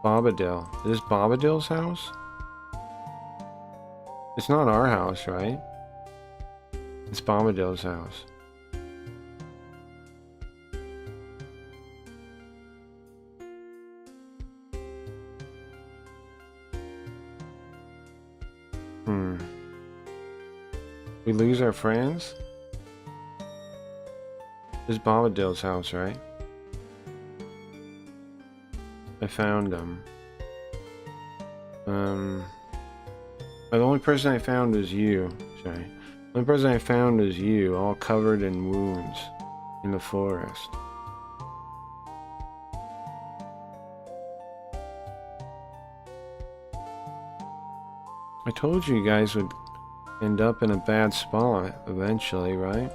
Bobadil. Is this Bobadil's house? It's not our house, right? It's Bobadil's house. We lose our friends? This is Bobadil's house, right? I found them. The only person I found is you. Sorry. The only person I found is you, all covered in wounds in the forest. I told you guys would end up in a bad spot eventually, right?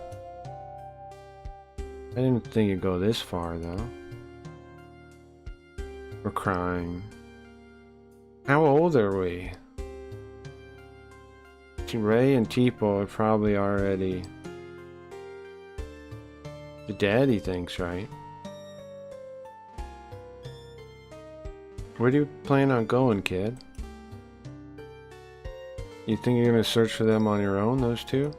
I didn't think it'd go this far, though. We're crying. How old are we? Ray and Tipo are probably already dead, he thinks, right? Where do you plan on going, kid? You think you're gonna search for them on your own, those two?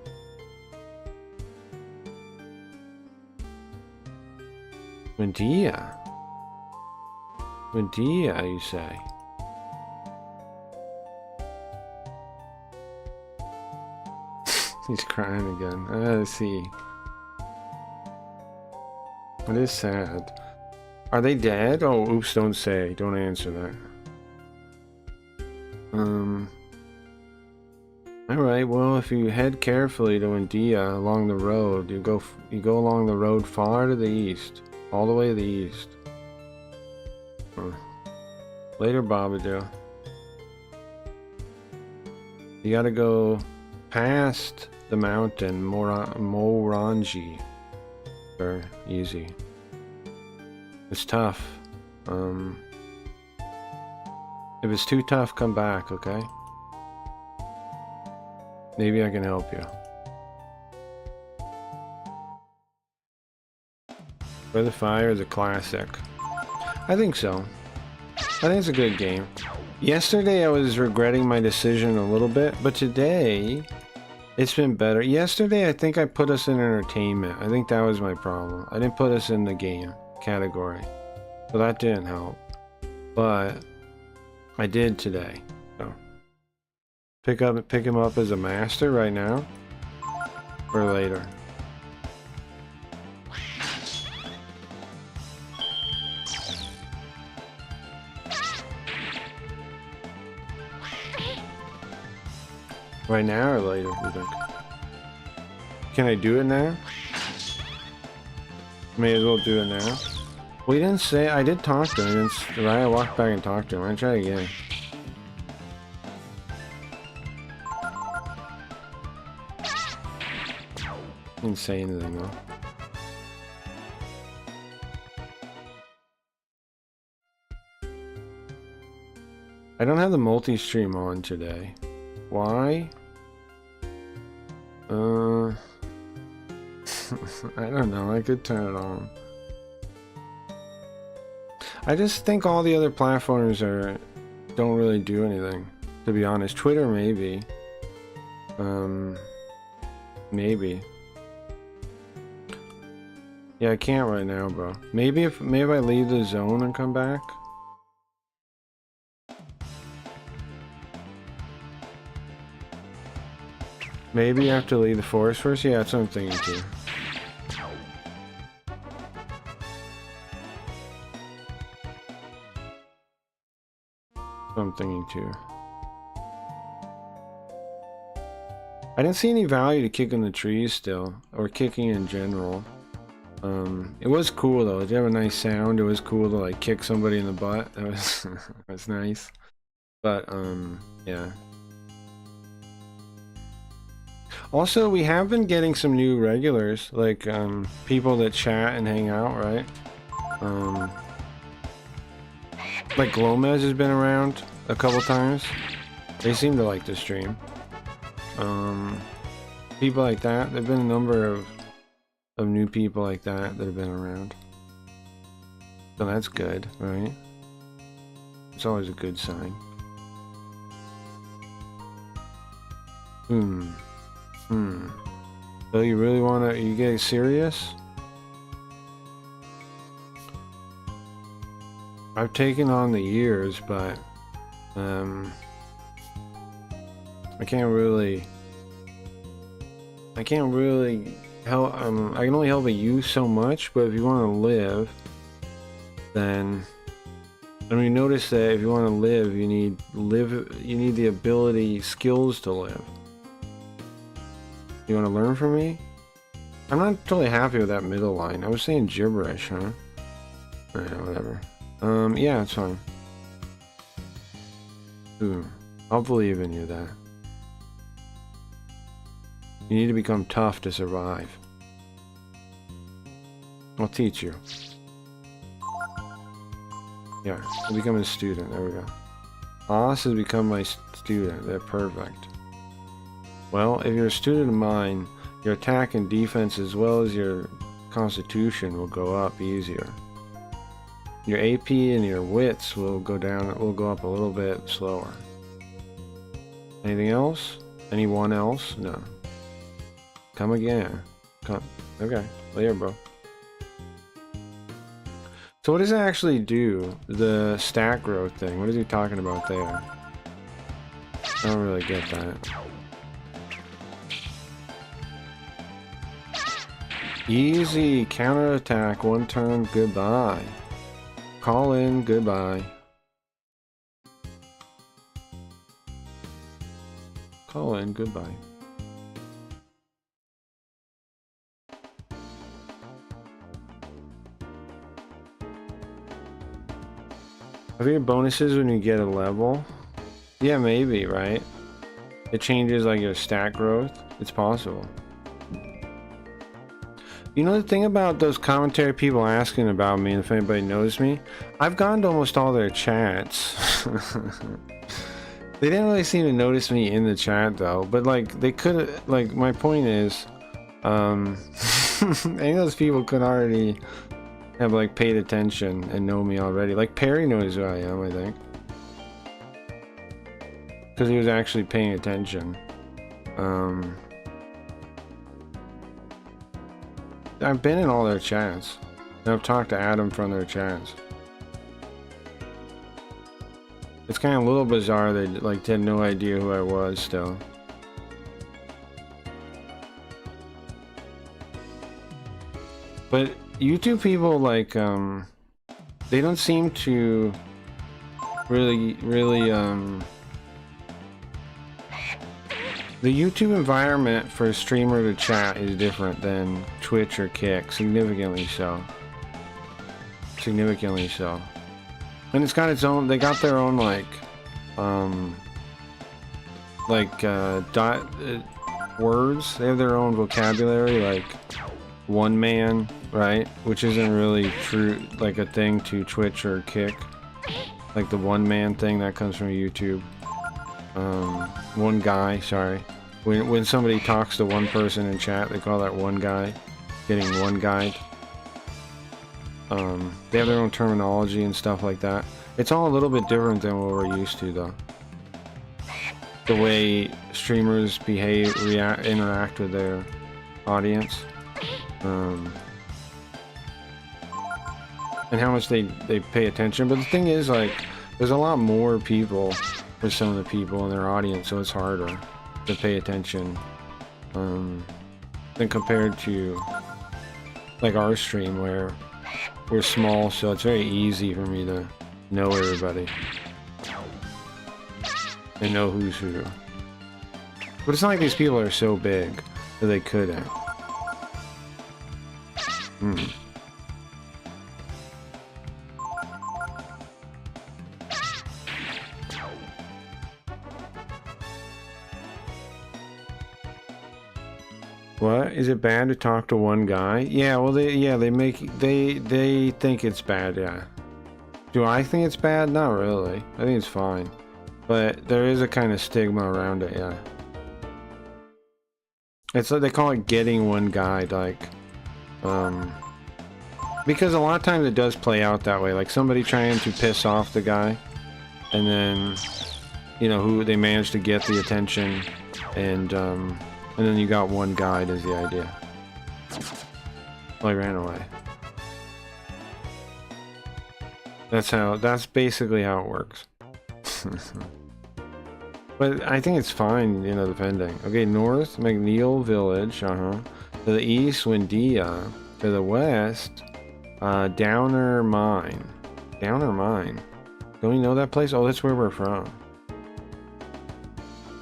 Medea. Medea, you say? He's crying again. I see. It is sad. Are they dead? Oh, oops, don't say. Don't answer that. Alright, well, if you head carefully to India along the road, you go along the road far to the east. All the way to the east. Later, Bobadil. You gotta go past the mountain, Morangi. Sure, easy. It's tough. If it's too tough, come back, okay? Maybe I can help you. By the Fire is a classic. I think so. I think it's a good game. Yesterday I was regretting my decision a little bit, but today it's been better. Yesterday I think I put us in entertainment. I think that was my problem. I didn't put us in the game category. So that didn't help. But I did today. So pick him up as a master right now or later. Right now or later, you think? Can I do it now? May as well do it now. Well, he didn't say. I did talk to him. I walked back and talked to him. I try again. Didn't say anything though. I don't have the multi-stream on today. Why? I don't know. I could turn it on. I just think all the other platforms don't really do anything. To be honest, Twitter maybe. Maybe. Yeah, I can't right now, bro. Maybe if I leave the zone and come back. Maybe you have to leave the forest first? Yeah, that's what I'm thinking too. That's what I'm thinking too. I didn't see any value to kicking the trees still, or kicking in general. It was cool though. It did have a nice sound. It was cool to like kick somebody in the butt. That was that was nice. But yeah. Also, we have been getting some new regulars, like people that chat and hang out, right? Like Glomez has been around a couple times. They seem to like the stream. People like that. There've been a number of new people like that have been around. So that's good, right? It's always a good sign. So you really wanna, you getting serious? I've taken on the years, but I can't really help. I can only help you so much, but if you want to live, then I mean, notice that if you want to live, you need the ability, skills to live. You want to learn from me? I'm not totally happy with that middle line. I was saying gibberish, huh? Whatever. Yeah, it's fine. I'll believe in you there. You need to become tough to survive. I'll teach you. Yeah, I'll become a student. There we go. Haas has become my student. They're perfect. Well, if you're a student of mine, your attack and defense as well as your constitution will go up easier. Your AP and your wits will go down, will go up a little bit slower. Anything else? Anyone else? No. Come again. Come. Okay. Later, bro. So what does it actually do? The stat growth thing. What is he talking about there? I don't really get that. Easy. Counterattack. One turn. Goodbye. Call in. Goodbye. Call in. Goodbye. Have you bonuses when you get a level? Yeah, maybe, right? It changes like your stat growth. It's possible. You know the thing about those commentary people asking about me, and if anybody knows me, I've gone to almost all their chats. They didn't really seem to notice me in the chat though, but like they could, like my point is, any of those people could already have like paid attention and know me already. Like Perry knows who I am, I think, because he was actually paying attention. I've been in all their chats, and I've talked to Adam from their chats. It's kind of a little bizarre they like had no idea who I was still. But YouTube people, like, they don't seem to really, the YouTube environment for a streamer to chat is different than Twitch or Kick, significantly so. Significantly so. And it's got its own, they got their own, like, words. They have their own vocabulary, like, one man, right? Which isn't really true, like a thing to Twitch or Kick. Like the one man thing that comes from YouTube. One guy, sorry. When somebody talks to one person in chat, they call that one guy. Getting one guy. They have their own terminology and stuff like that. It's all a little bit different than what we're used to, though. The way streamers behave, interact with their audience. And how much they pay attention. But the thing is, like, there's a lot more people for some of the people in their audience, so it's harder to pay attention than compared to like our stream where we're small, so it's very easy for me to know everybody and know who's who. But it's not like these people are so big that they couldn't. What? Is it bad to talk to one guy? Yeah, well they think it's bad, yeah. Do I think it's bad? Not really. I think it's fine. But there is a kind of stigma around it, yeah. It's like they call it getting one guy, like because a lot of times it does play out that way, like somebody trying to piss off the guy and then who they manage to get the attention and then you got one guide is the idea. Well, he ran away. That's basically how it works. But I think it's fine, depending. Okay, north, McNeil Village, To the east, Windia. To the west, Downer Mine. Downer Mine. Don't you know that place? Oh, that's where we're from.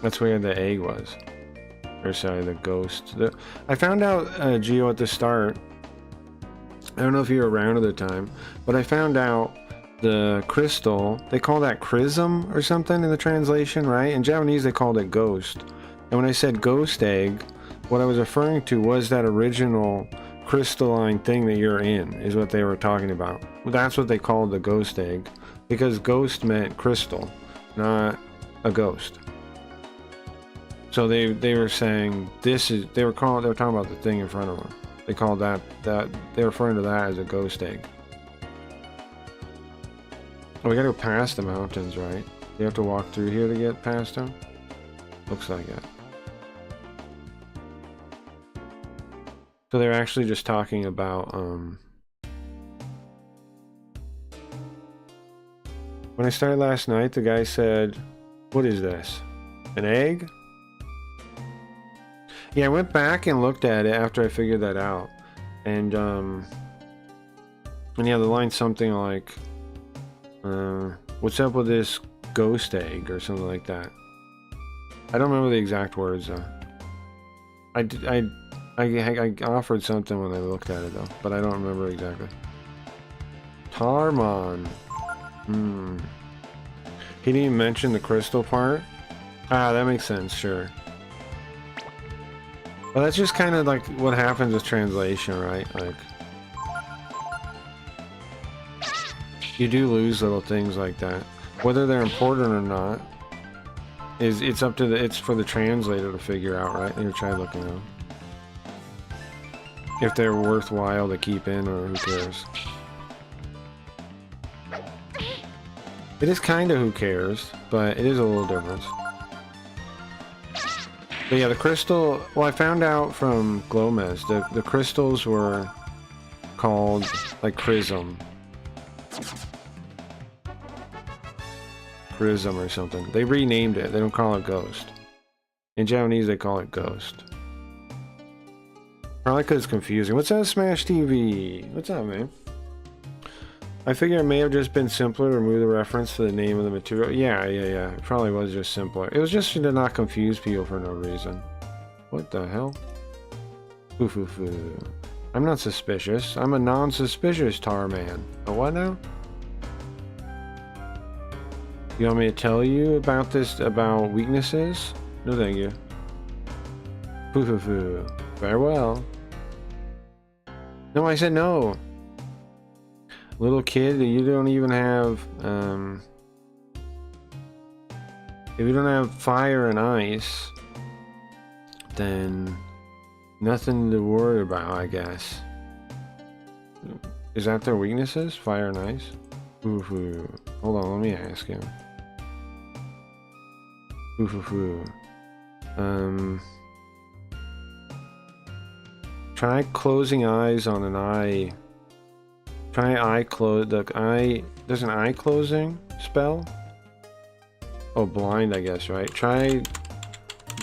That's where the egg was. Or sorry, the ghost. I found out, Geo, at the start. I don't know if you were around at the time, but I found out the crystal, they call that chrism or something in the translation, right? In Japanese, they called it ghost. And when I said ghost egg, what I was referring to was that original crystalline thing that you're in, is what they were talking about. That's what they called the ghost egg, because ghost meant crystal, not a ghost. So they were saying they were talking about the thing in front of them. They called that they were referring to that as a ghost egg. Oh, we gotta go past the mountains, right? You have to walk through here to get past them? Looks like it. So they're actually just talking about, when I started last night, the guy said, what is this? An egg? Yeah, I went back and looked at it after I figured that out. And yeah, the line's something like, what's up with this ghost egg or something like that. I don't remember the exact words though. I offered something when I looked at it though, but I don't remember exactly. Tarmon. He didn't even mention the crystal part. Ah, that makes sense, sure. Well, that's just kind of like what happens with translation, right? Like, you do lose little things like that. Whether they're important or not, it's up to it's for the translator to figure out, right? They're trying looking at them. If they're worthwhile to keep in, or who cares? It is kind of who cares, but it is a little different. But yeah, the crystal, well, I found out from Glomez that the crystals were called like chrism. Chrism or something. They renamed it. They don't call it ghost. In Japanese, they call it ghost. Probably because it's confusing. What's up, Smash TV? What's up, man? I figure it may have just been simpler to remove the reference to the name of the material. Yeah. It probably was just simpler. It was just to not confuse people for no reason. What the hell? Foo. I'm not suspicious. I'm a non-suspicious tar man. A what now? You want me to tell you about this, about weaknesses? No, thank you. Foo. Farewell. No, I said no. Little kid, you don't even have, if you don't have fire and ice, then nothing to worry about, I guess. Is that their weaknesses? Fire and ice? Foo. Hold on, let me ask him. Foo. Try closing eyes on an eye. Try eye close. There's an eye closing spell. Oh, blind, I guess, right? Try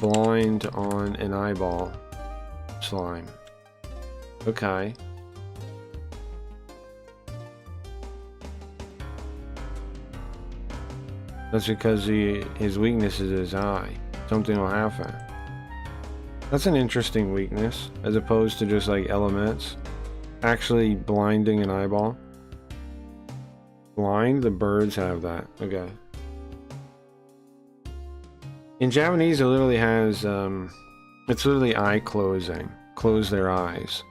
blind on an eyeball slime. Okay. That's because his weakness is his eye. Something will happen. That's an interesting weakness, as opposed to just like elements. Actually blinding an eyeball. Blind? The birds have that. Okay. In Japanese, it literally has, it's literally eye closing. Close their eyes.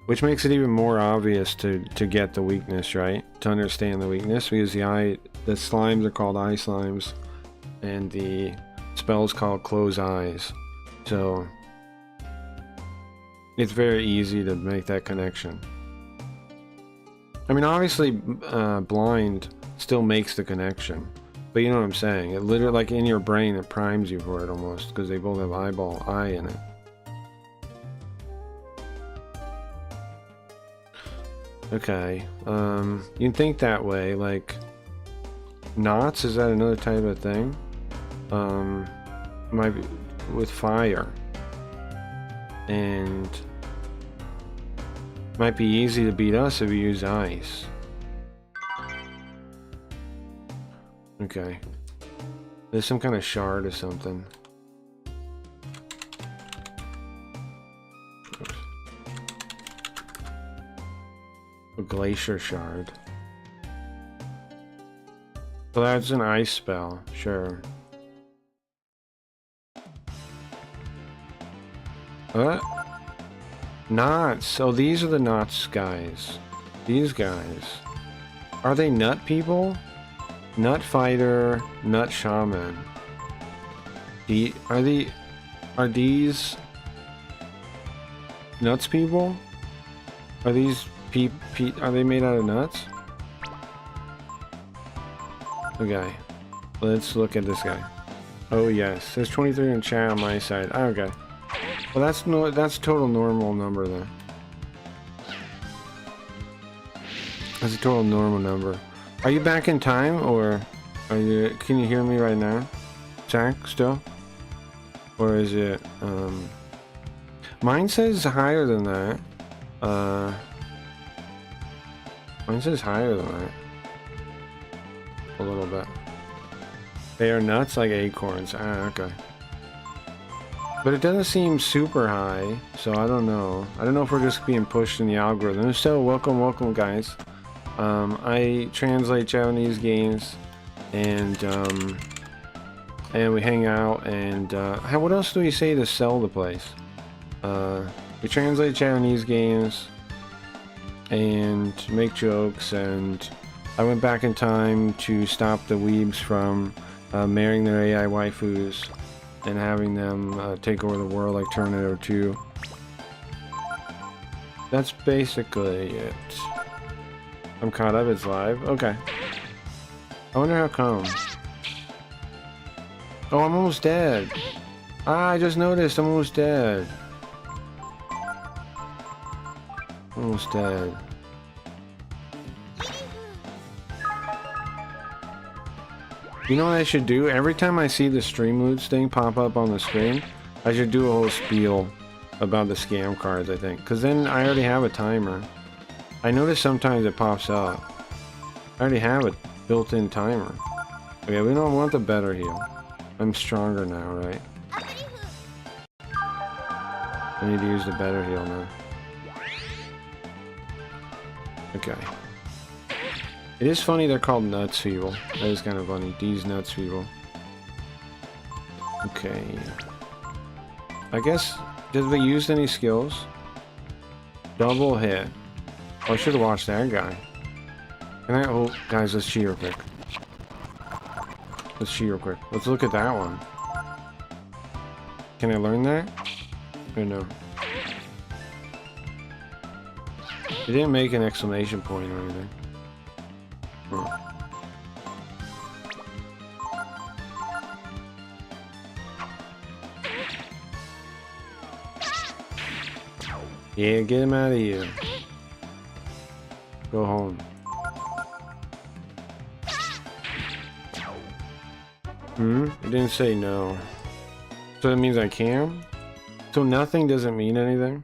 Which makes it even more obvious to get the weakness, right? To understand the weakness, because the slimes are called eye slimes, and the spell is called close eyes. So, it's very easy to make that connection. I mean, obviously, blind still makes the connection. But you know what I'm saying? It literally, like in your brain, it primes you for it almost, because they both have eye in it. Okay, you can think that way, like, knots, is that another type of thing? Might be with fire. And might be easy to beat us if we use ice. Okay. There's some kind of shard or something. Oops. A glacier shard. Well, that's an ice spell, sure. What? Knots. So these are the knots guys. These guys. Are they nut people? Nut fighter, nut shaman. Are these nuts people? Are these are they made out of nuts? Okay. Let's look at this guy. Oh yes. There's 23 in chat on my side. Oh, okay. Well, that's total normal number then. That's a total normal number. Are you back in time, or can you hear me right now? Jack, still? Or is it, mine says higher than that. Mine says higher than that. A little bit. They are nuts like acorns. Ah, okay. But it doesn't seem super high, so I don't know. I don't know if we're just being pushed in the algorithm. So, welcome guys. I translate Japanese games, and we hang out, and what else do we say to sell the place? We translate Japanese games, and make jokes, and I went back in time to stop the weebs from marrying their AI waifus, and having them take over the world like Terminator 2. That's basically it. I'm caught up, it's live. Okay. I wonder how come. Oh, I'm almost dead. Ah, I just noticed I'm almost dead. Almost dead. You know what I should do? Every time I see the Streamloots thing pop up on the screen, I should do a whole spiel about the scam cards, I think. Because then I already have a timer. I notice sometimes it pops up. I already have a built-in timer. Okay, we don't want the better heal. I'm stronger now, right? I need to use the better heal now. Okay. It is funny they're called nuts people. That is kind of funny. These nuts people. Okay. I guess, did they use any skills? Double hit. Oh, I should have watched that guy. Can I? Oh, guys, let's cheat real quick. Let's cheat real quick. Let's look at that one. Can I learn that? Or no? It didn't make an exclamation point or anything. Huh. Yeah, get him out of here. Go home. It didn't say no. So that means I can? So nothing doesn't mean anything?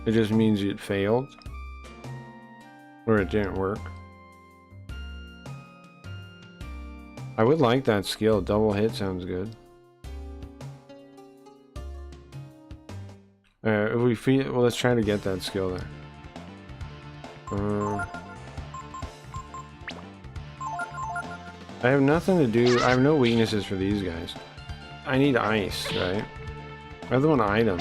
It just means it failed? Or it didn't work? I would like that skill. Double hit sounds good. If we feel, well, let's try to get that skill there. I have nothing to do. I have no weaknesses for these guys. I need ice, right? I have the one item,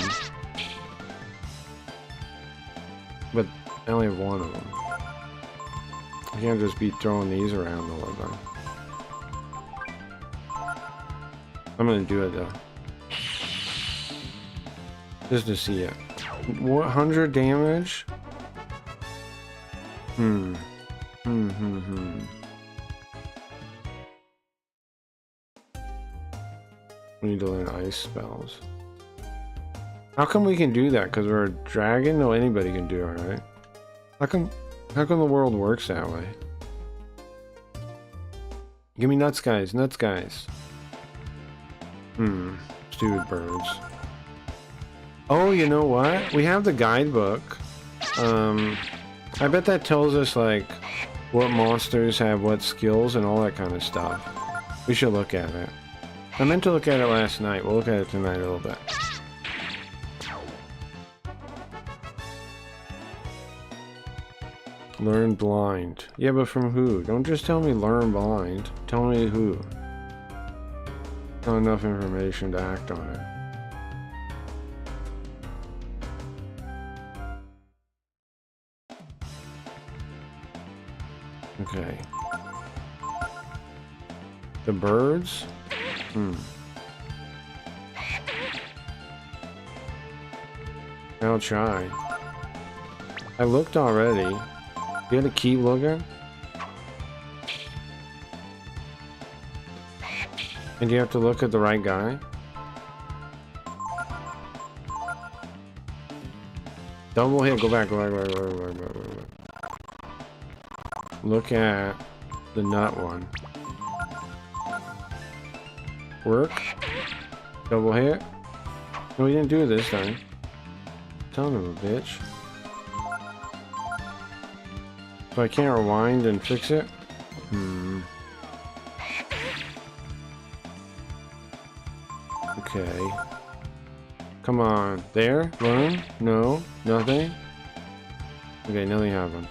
but I only have one of them. I can't just be throwing these around all the time. I'm gonna do it though. Just to see it. 100 damage? We need to learn ice spells. How come we can do that? Because we're a dragon? No, anybody can do it, right? How come the world works that way? Give me nuts, guys. Nuts, guys. Stupid birds. Oh, you know what? We have the guidebook. I bet that tells us, like, what monsters have what skills and all that kind of stuff. We should look at it. I meant to look at it last night. We'll look at it tonight a little bit. Learn blind. Yeah, but from who? Don't just tell me learn blind. Tell me who. Not enough information to act on it. Okay. The birds? I'll try. I looked already. You had to keep looking? And you have to look at the right guy? Double hit, go back. Look at the nut one. Work. Double hit. No, we didn't do it this time. Son of a bitch. So I can't rewind and fix it? Okay. Come on. There? Learn? No? Nothing? Okay, nothing happened.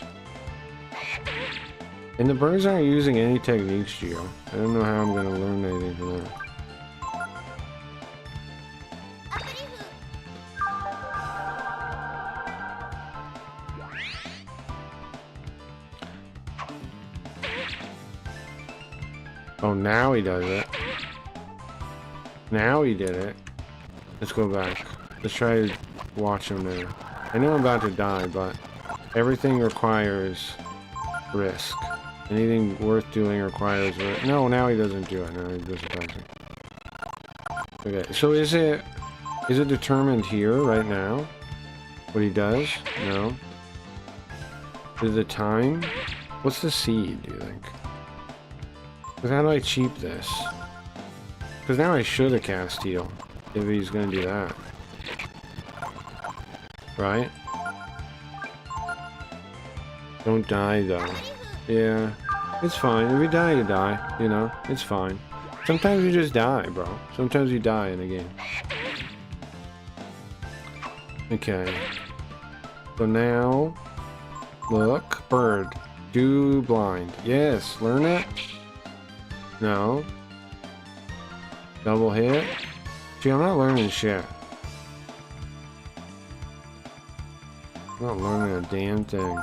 And the birds aren't using any techniques, Geo. I don't know how I'm gonna learn anything from that. Oh, now he does it. Now he did it. Let's go back. Let's try to watch him there. I know I'm about to die, but everything requires risk. Anything worth doing requires risk. No, now he doesn't do it. Now he just attacks it. Okay, so is it determined here right now? What he does? No. Is the time? What's the seed, do you think? Because how do I cheat this? Because now I should have cast heal. If he's going to do that. Right? Don't die, though. Yeah. It's fine. If you die, you die. You know? It's fine. Sometimes you just die, bro. Sometimes you die in a game. Okay. So now... Look. Bird. Do blind. Yes. Learn it. No. Double hit. Gee, I'm not learning shit. I'm not learning a damn thing.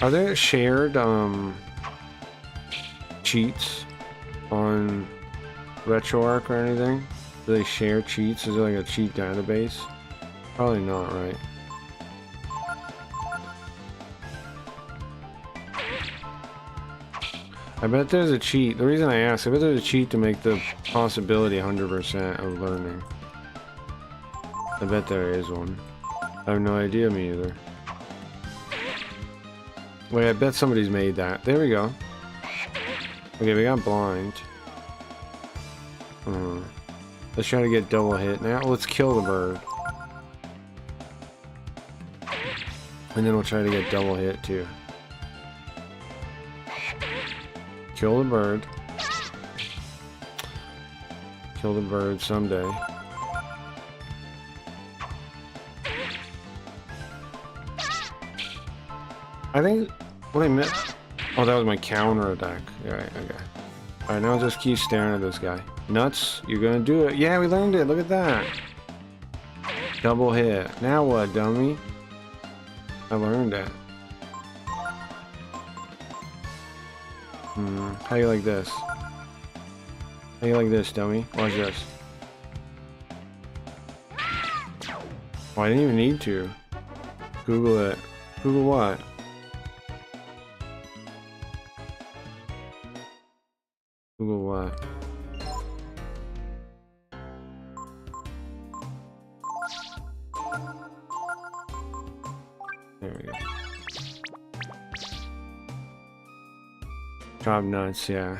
Are there shared cheats on RetroArch or anything? Do they share cheats? Is it like a cheat database? Probably not, right? I bet there's a cheat. The reason I ask, I bet there's a cheat to make the possibility 100% of learning. I bet there is one. I have no idea, me either. Wait, I bet somebody's made that. There we go. Okay, we got blind. Let's try to get double hit now. Let's kill the bird. And then we'll try to get double hit too. Kill the bird. Kill the bird someday. I think what I meant. Oh, that was my counter attack. Alright, okay. Alright, now just keep staring at this guy. Nuts, you're gonna do it. Yeah, we learned it. Look at that. Double hit. Now what, dummy? I learned that. How you like this? How you like this, dummy? Watch this. Oh, I didn't even need to. Google it. Google what? Google what? There we go. Chop nuts, yeah.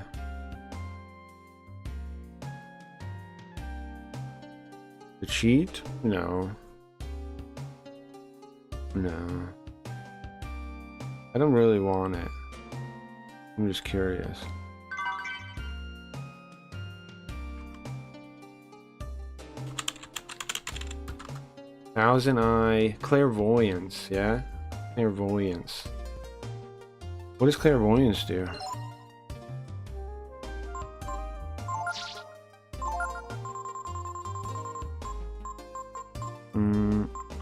The cheat? No. No. I don't really want it. I'm just curious. Thousand Eye Clairvoyance, yeah? Clairvoyance. What does clairvoyance do?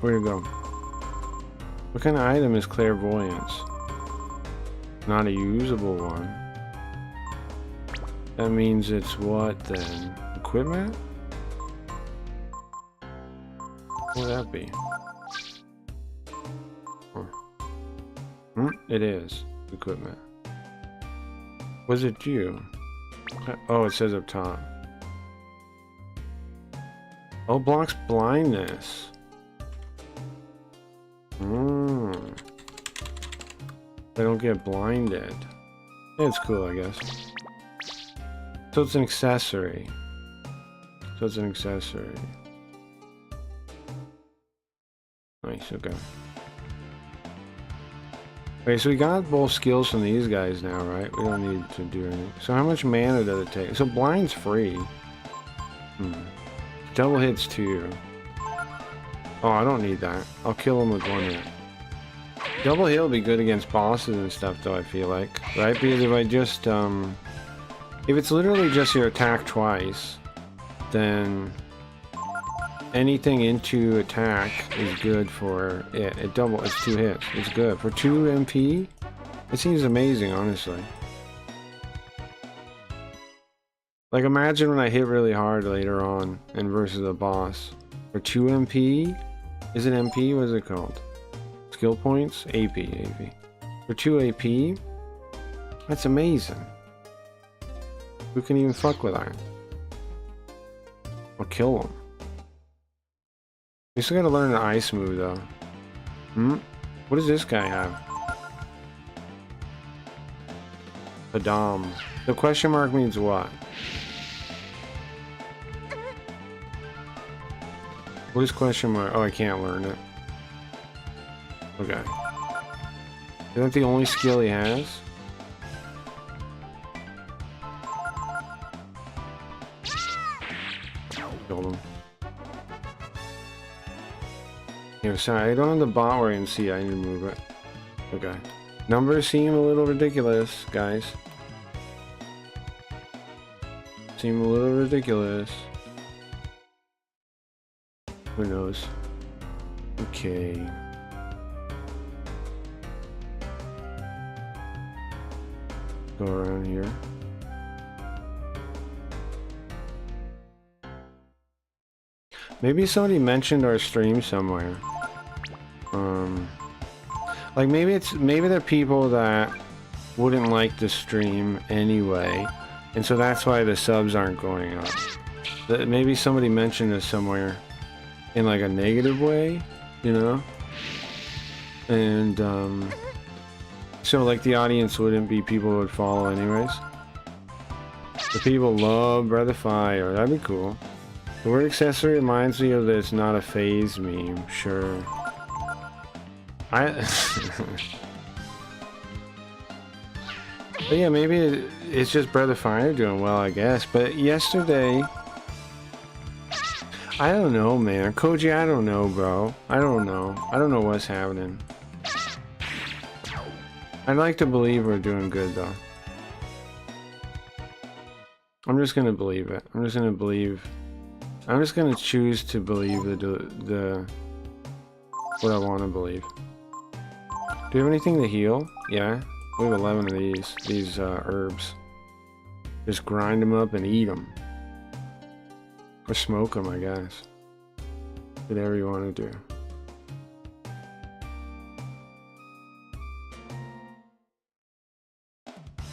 Where to go? What kind of item is clairvoyance? Not a usable one. That means it's what then? Equipment? What would that be? Huh. It is equipment. What does it do? Oh, it says up top. Oh, blocks blindness. I don't get blinded. It's cool, I guess. So it's an accessory. Nice, okay. Okay, so we got both skills from these guys now, right? We don't need to do anything. So how much mana does it take? So blind's free. Double hits too. Oh, I don't need that. I'll kill him with one hit. Double hit will be good against bosses and stuff, though, I feel like. Right? Because if I just, if it's literally just your attack twice, then anything into attack is good for it. It's 2 hits. It's good. For 2 MP, it seems amazing, honestly. Like, imagine when I hit really hard later on and versus a boss. For 2 MP? Is it MP? What is it called? Skill points? AP. For 2 AP? That's amazing. Who can even fuck with that? I'll kill him. We still gotta learn the ice move, though. What does this guy have? Adam. The question mark means what? What is question mark? Oh, I can't learn it. Okay. Is that the only skill he has? Killed him. Here, sorry, I don't have the bot where I can see. I need to move it. Okay. Numbers seem a little ridiculous, guys. Seem a little ridiculous. Who knows? Okay. Go around here. Maybe somebody mentioned our stream somewhere. Like maybe there are people that wouldn't like the stream anyway, and so that's why the subs aren't going up. Maybe somebody mentioned this somewhere in like a negative way, you know? And so like the audience wouldn't be people who would follow anyways. The people love Breath of Fire. That'd be cool. The word accessory reminds me of this not a phase meme. Sure. But yeah, maybe it's just Breath of Fire doing well, I guess. But yesterday, I don't know, man. Koji, I don't know, bro. I don't know. I don't know what's happening. I'd like to believe we're doing good, though. I'm just gonna believe it. I'm just gonna believe. I'm just gonna choose to believe the what I want to believe. Do you have anything to heal? Yeah, we have 11 of these herbs. Just grind them up and eat them, or smoke them, I guess. Whatever you want to do.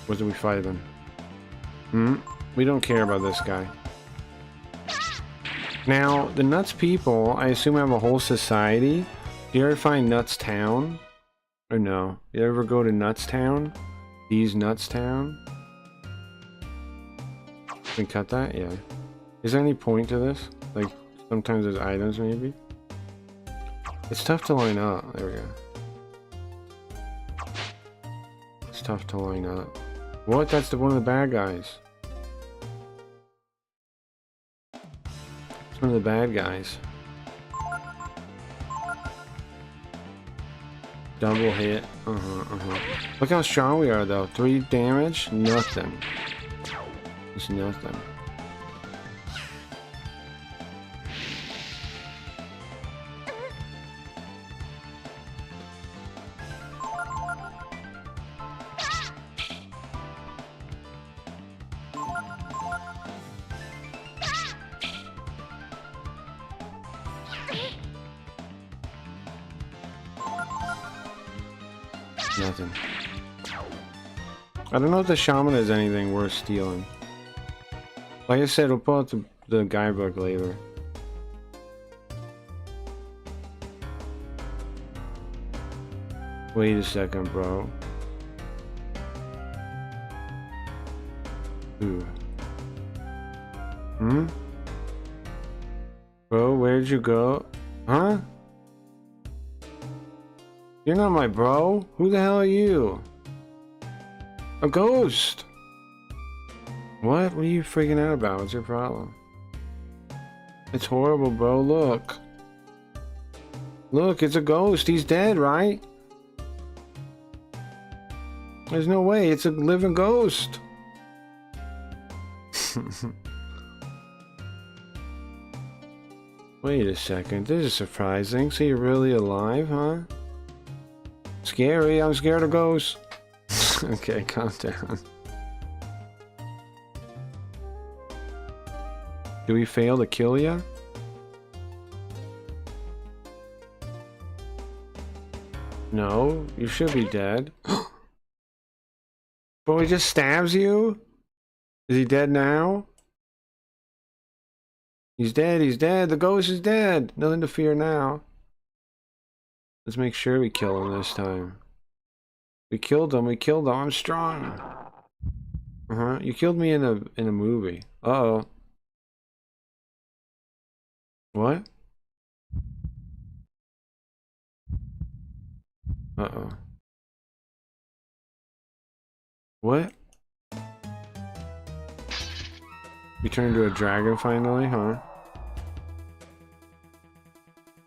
What are we fighting? We don't care about this guy. Now, the Nuts people, I assume, have a whole society. Do you ever find Nuts Town? Or no? You ever go to Nuts Town? These Nuts Town? Can we cut that? Yeah. Is there any point to this? Like, sometimes there's items, maybe? It's tough to line up. There we go. It's tough to line up. What? That's one of the bad guys. It's one of the bad guys. Double hit. Look how strong we are, though. 3 damage? Nothing. It's nothing. Nothing. I don't know if the shaman has anything worth stealing. Like I said, we'll pull out the guidebook later. Wait a second, bro. Ooh. Bro, where'd you go? Huh? You're not my bro. Who the hell are you? A ghost. What? What are you freaking out about? What's your problem? It's horrible, bro. Look. Look, it's a ghost. He's dead, right? There's no way. It's a living ghost. Wait a second. This is surprising. So you're really alive, huh? Scary. I'm scared of ghosts. Okay, calm down. Do we fail to kill ya? No, you should be dead. But he just stabs you? Is he dead now? He's dead, he's dead. The ghost is dead. Nothing to fear now. Let's make sure we kill him this time. We killed him, I'm strong. You killed me in a movie. Uh-oh. What? Uh-oh. What? We turned into a dragon finally, huh?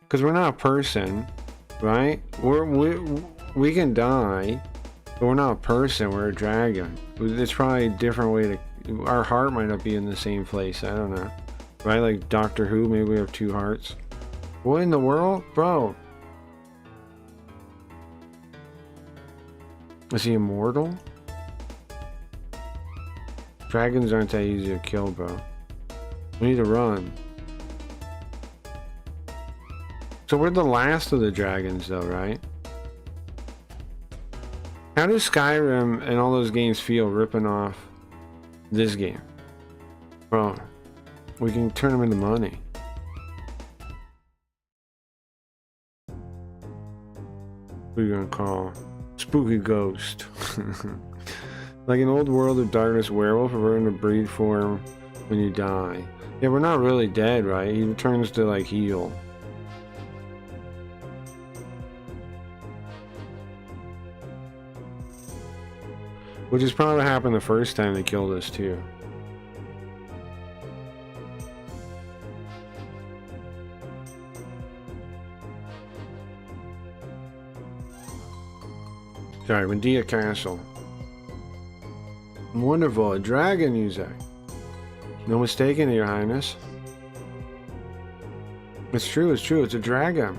Because we're not a person, right? We can die, but we're not a person, we're a dragon. It's probably a different way to... Our heart might not be in the same place, I don't know. Right, like Doctor Who, maybe we have 2 hearts. What in the world? Bro. Is he immortal? Dragons aren't that easy to kill, bro. We need to run. So we're the last of the dragons, though, right? How does Skyrim and all those games feel ripping off this game? Bro, we can turn them into money. Who are you gonna call? Spooky Ghost. Like an old World of Darkness werewolf, reverting to breed form when you die. Yeah, we're not really dead, right? He returns to, like, heal. Which is probably what happened the first time they killed us, too. Sorry, Medea Castle. Wonderful, a dragon, you say? No mistaking, Your Highness. It's true, it's a dragon.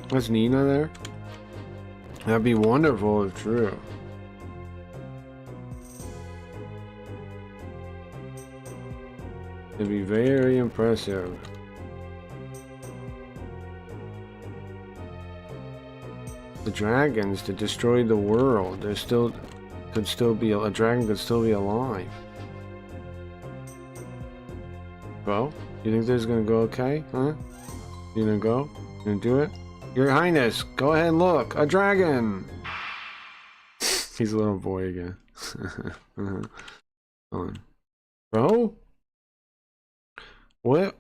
That's Nina there? That'd be wonderful if true. It'd be very impressive. The dragons that destroyed the world, there still could still be a dragon could still be alive. Well, you think this is gonna go okay, huh? You gonna go? You gonna do it? Your Highness, go ahead and look, a dragon. He's a little boy again. Hold on, bro. What?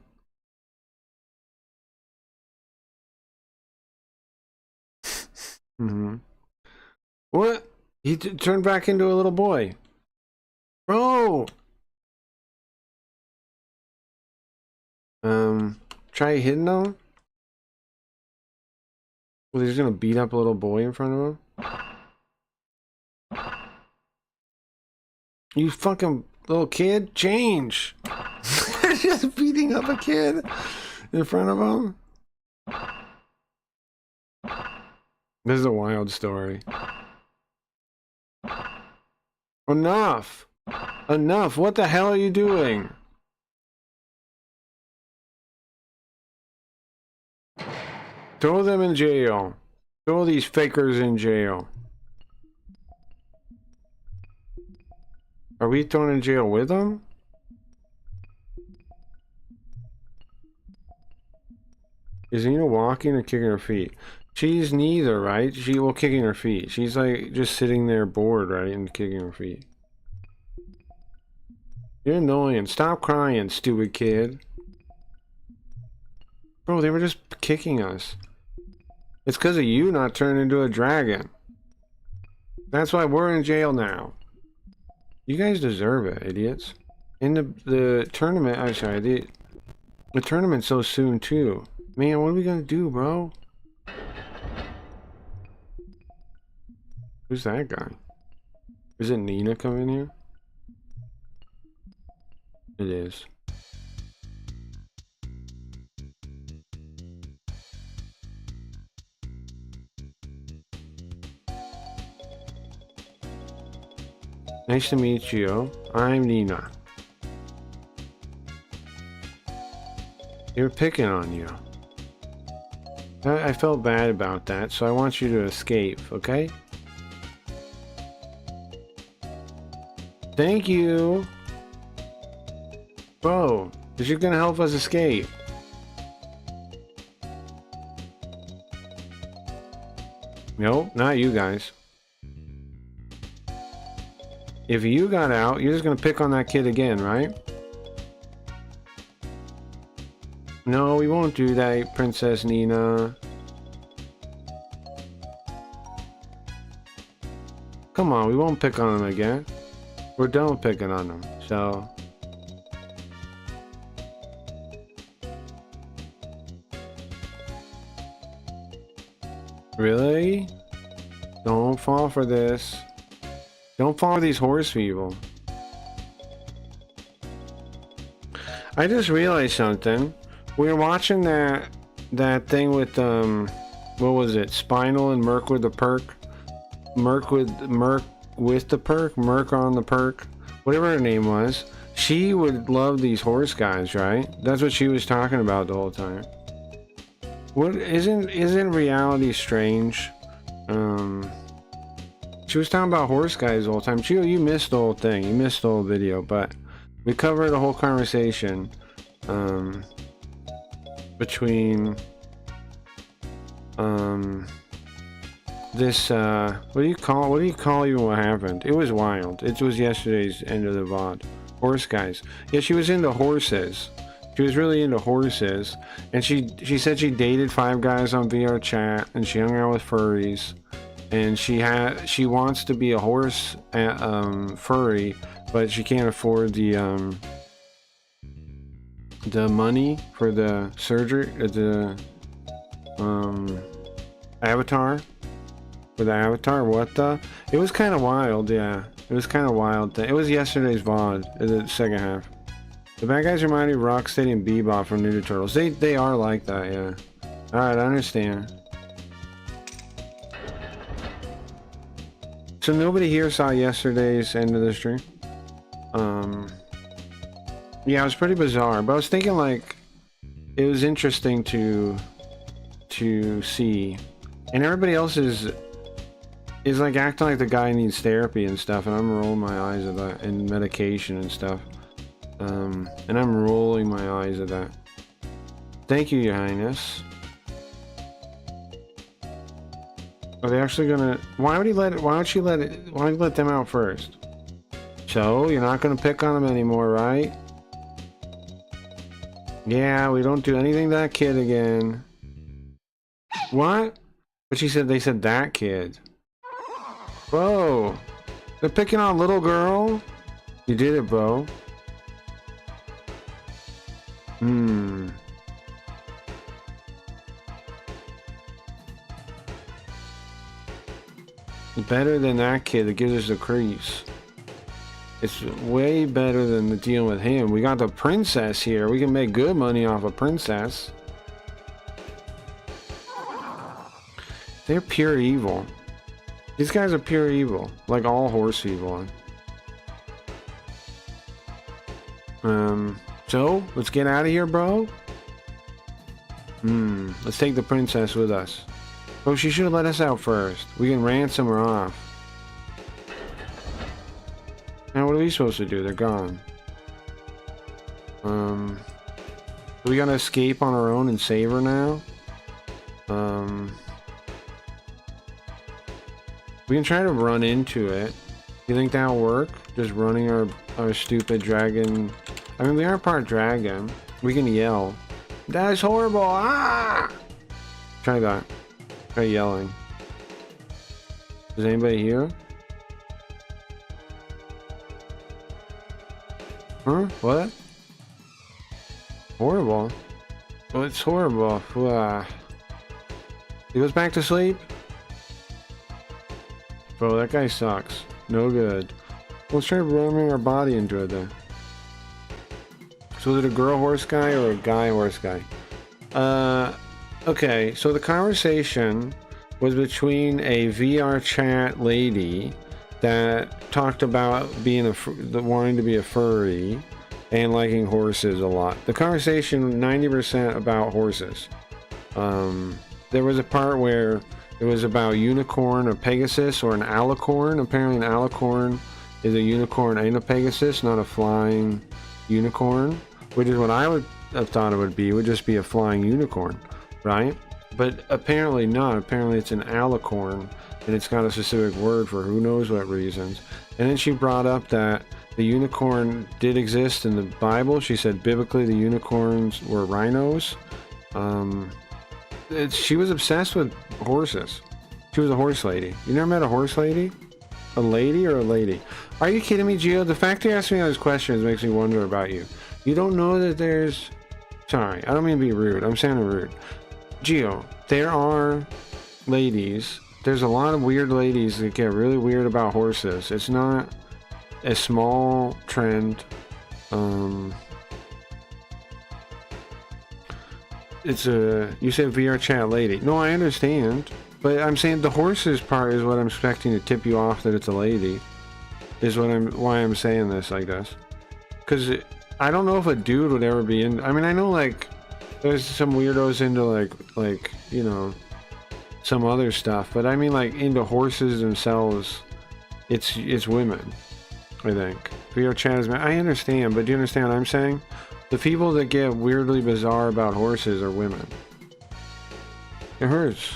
What? He turned back into a little boy. Bro! Try hitting him? Well, he's gonna beat up a little boy in front of him? You fucking little kid, change! Just beating up a kid in front of him? This is a wild story. Enough! Enough! What the hell are you doing? Throw them in jail. Throw these fakers in jail. Are we thrown in jail with them? Is Nina walking or kicking her feet? She's neither, right? Kicking her feet. She's like just sitting there bored, right? And kicking her feet. You're annoying. Stop crying, stupid kid. Bro, they were just kicking us. It's because of you not turning into a dragon. That's why we're in jail now. You guys deserve it, idiots. And the tournament, I'm sorry, the tournament's so soon too. Man, what are we gonna do, bro? Who's that guy? Is it Nina coming here? It is. Nice to meet you. I'm Nina. They were picking on you. I felt bad about that, so I want you to escape, okay? Thank you! Bro, is you gonna help us escape? Nope, not you guys. If you got out, you're just gonna pick on that kid again, right? No, we won't do that, Princess Nina. Come on, we won't pick on him again. We're done picking on him, so... Really? Don't fall for this. Don't fall for these horse people. I just realized something. We were watching that thing with what was it? Spinal and Merc with the perk. Merc with the perk. Merc on the perk. Whatever her name was. She would love these horse guys, right? That's what she was talking about the whole time. What isn't reality strange? She was talking about horse guys the whole time. Chio, you missed the whole thing. You missed the whole video, but we covered the whole conversation between this what do you call even what happened? It was wild. It was yesterday's end of the VOD. Horse guys. Yeah, she was into horses. She was really into horses, and she said she dated 5 guys on VR chat, and she hung out with furries, and she wants to be a horse furry, but she can't afford the money for the surgery, the avatar. For the avatar, what the? It was kind of wild, yeah. It was kind of wild. It was yesterday's VOD, the second half. The bad guys remind me of Rocksteady and Bebop from Ninja Turtles. They are like that, yeah. Alright, I understand. So nobody here saw yesterday's end of the stream? Yeah, it was pretty bizarre, but I was thinking, like, it was interesting to see. And everybody else is like acting like the guy needs therapy and stuff, and I'm rolling my eyes at that, and medication and stuff. And I'm rolling my eyes at that. Thank you, Your Highness. Are they actually gonna? Why would you let them out first? So you're not gonna pick on them anymore, right? Yeah, we don't do anything to that kid again. What? But they said that kid. Bro, they're picking on little girl? You did it, bro. Better than that kid that gives us the crease. It's way better than the deal with him. We got the princess here. We can make good money off a princess. They're pure evil. These guys are pure evil, like all horse evil. So let's get out of here, bro. Let's take the princess with us. Oh, she should have let us out first. We can ransom her off. Now what are we supposed to do? They're gone. We gotta escape on our own and save her now. We can try to run into it. You think that'll work? Just running our stupid dragon. I mean, we are part dragon. We can yell. That's horrible! Ah! Try that. Try yelling. Is anybody here? Huh? What? Horrible? Oh, it's horrible. He goes back to sleep? Bro, that guy sucks. No good. Let's try ramming our body into it then. So is it a girl horse guy or a guy horse guy? Okay, so the conversation was between a VR chat lady that talked about being wanting to be a furry and liking horses a lot. The conversation 90% about horses. There was a part where it was about unicorn or Pegasus or an alicorn. Apparently an alicorn is a unicorn and a Pegasus, not a flying unicorn, which is what I would have thought it would be. It would just be a flying unicorn, right? But apparently not. Apparently it's an alicorn, and it's got a specific word for who knows what reasons. And then she brought up that the unicorn did exist in the Bible. She said biblically the unicorns were rhinos. She was obsessed with horses. She was a horse lady. You never met a horse lady? A lady or a lady? Are you kidding me, Gio? The fact you're asking me all these questions makes me wonder about you. You don't know that there's... Sorry, I don't mean to be rude. I'm sounding rude. Gio, there are ladies. There's a lot of weird ladies that get really weird about horses. It's not a small trend. It's a... You said VR chat lady. No, I understand. But I'm saying the horses part is what I'm expecting to tip you off that it's a lady. Is why I'm saying this like this. Because I don't know if a dude would ever be in... I mean, I know, like, there's some weirdos into, like, you know, some other stuff. But I mean, like, into horses themselves, it's women, I think. VR chat is men. I understand, but do you understand what I'm saying? The people that get weirdly bizarre about horses are women. It hurts.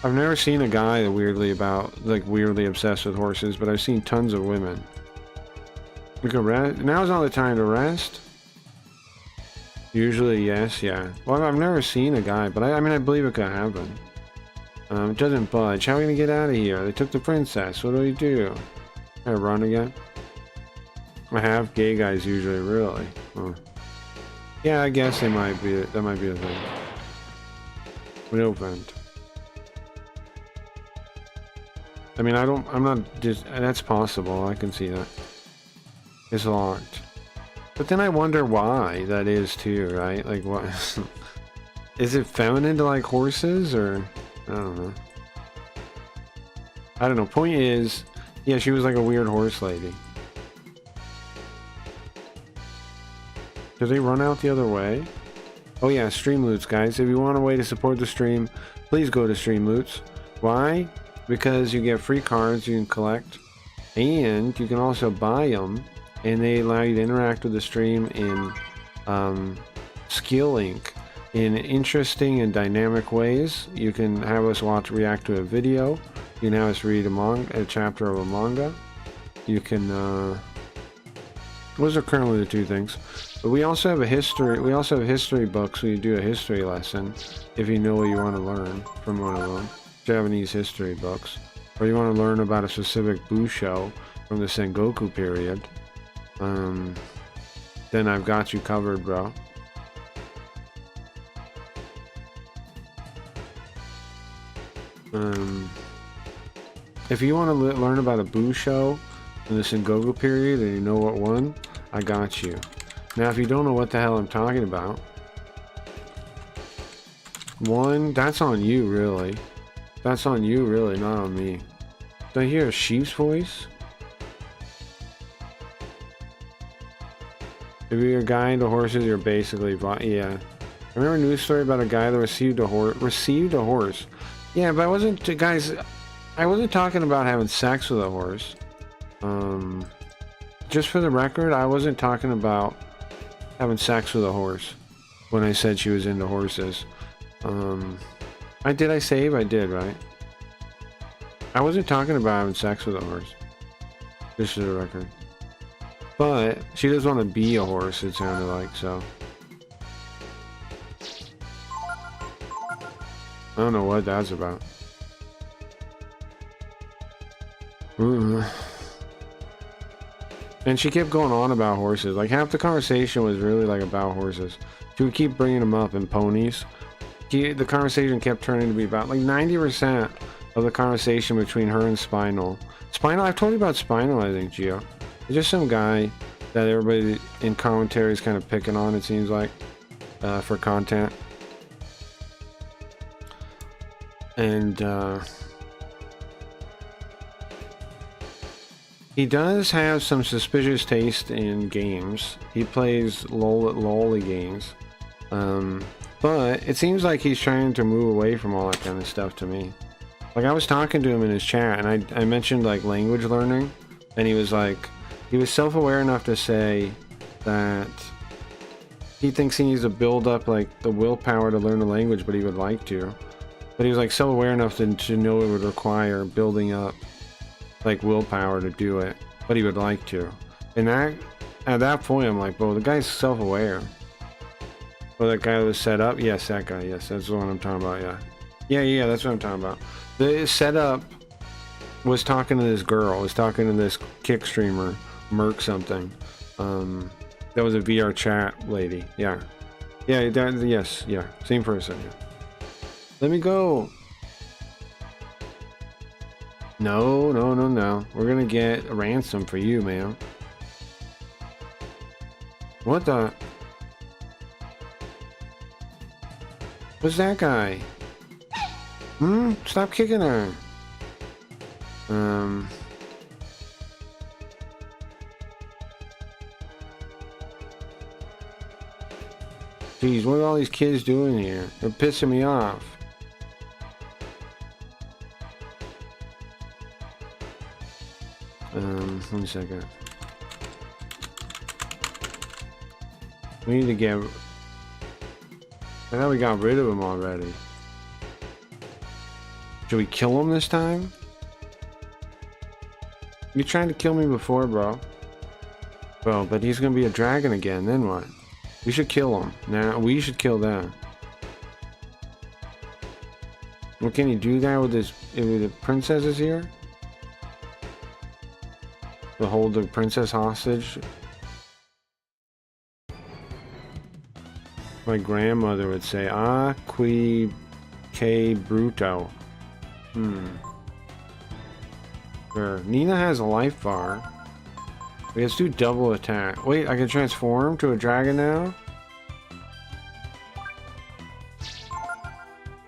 I've never seen a guy that weirdly obsessed with horses, but I've seen tons of women. You can rest. Now's not the time to rest. Usually, yes, yeah. Well, I've never seen a guy, but I mean, I believe it could happen. It doesn't budge. How are we gonna get out of here? They took the princess. What do we do? I run again? I have gay guys usually, really. Huh. Yeah, I guess they might be. That might be the thing. We opened. I mean, I'm not just. That's possible. I can see that. It's locked. But then I wonder why that is too, right? Like, what? Is it feminine to like horses, or I don't know. I don't know. Point is, yeah, she was like a weird horse lady. Did they run out the other way? Oh yeah, stream loots, guys. If you want a way to support the stream, please go to stream loots. Why? Because you get free cards you can collect, and you can also buy them. And they allow you to interact with the stream in Skill Link in interesting and dynamic ways. You can have us react to a video. You can have us read a chapter of a manga. You can. Those are currently the two things. But we also have a history. We also have history books. So you do a history lesson if you know what you want to learn from one of them. Japanese history books, or you want to learn about a specific Busho from the Sengoku period. Then I've got you covered, bro. If you want to learn about a Busho in the Sengoku period and you know what one, I got you. Now, if you don't know what the hell I'm talking about, one, that's on you, really. That's on you, really, not on me. Did I hear a sheep's voice? If you're a guy into horses, you're basically, yeah. I remember a news story about a guy that received a horse. Yeah, but I wasn't, guys, I wasn't talking about having sex with a horse. Just for the record, I wasn't talking about having sex with a horse when I said she was into horses. I did, right? I wasn't talking about having sex with a horse. Just for the record. But she does want to be a horse, it sounded like, so. I don't know what that's about. And she kept going on about horses. Like, half the conversation was really like about horses. She would keep bringing them up, and ponies. The conversation kept turning to be about like 90% of the conversation between her and Spinal. I've told you about Spinal, I think, Gio. He's just some guy that everybody in commentary is kind of picking on, it seems like, for content. And he does have some suspicious taste in games. He plays lolly games. But it seems like he's trying to move away from all that kind of stuff to me. Like, I was talking to him in his chat, and I mentioned, like, language learning, and he was like, he was self-aware enough to say that he thinks he needs to build up, like, the willpower to learn the language, but he would like to. But he was, like, self-aware enough to know it would require building up, like, willpower to do it, but he would like to. And at that point, I'm like, bro, the guy's self-aware. Well, that guy was set up? Yes, that guy, yes, that's the one I'm talking about, yeah. Yeah, that's what I'm talking about. The setup was talking to this girl, was talking to this kick streamer, Merc something. That was a VR chat lady, yeah. Yeah, yes, yeah, same person, yeah. Let me go. No. We're gonna get a ransom for you, man. What the? What's that guy? Stop kicking her. Geez, what are all these kids doing here? They're pissing me off. One second. We need to get... I thought we got rid of him already. Should we kill him this time? You tried to kill me before, bro. Bro, but he's gonna be a dragon again, then what? We should kill him. Now, we should kill them. Well, can he do that with his... With the princesses here? To hold the princess hostage? My grandmother would say, "Ah, qui che bruto." Sure. Nina has a life bar. Let's do double attack. Wait, I can transform to a dragon now?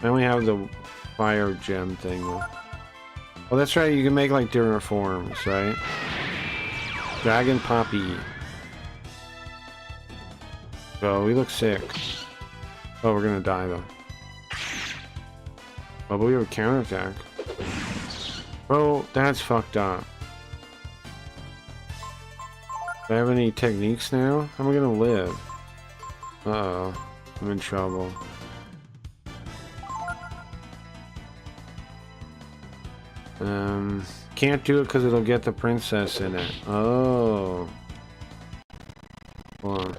I only have the fire gem thing though. Oh, that's right, you can make like different forms, right? Dragon Poppy. Oh, we look sick. Oh, we're gonna die though. Oh, but we have a counterattack. Bro, that's fucked up. Do I have any techniques now? How am I gonna live? Uh-oh. I'm in trouble. Can't do it because it'll get the princess in it. Oh. Hold on.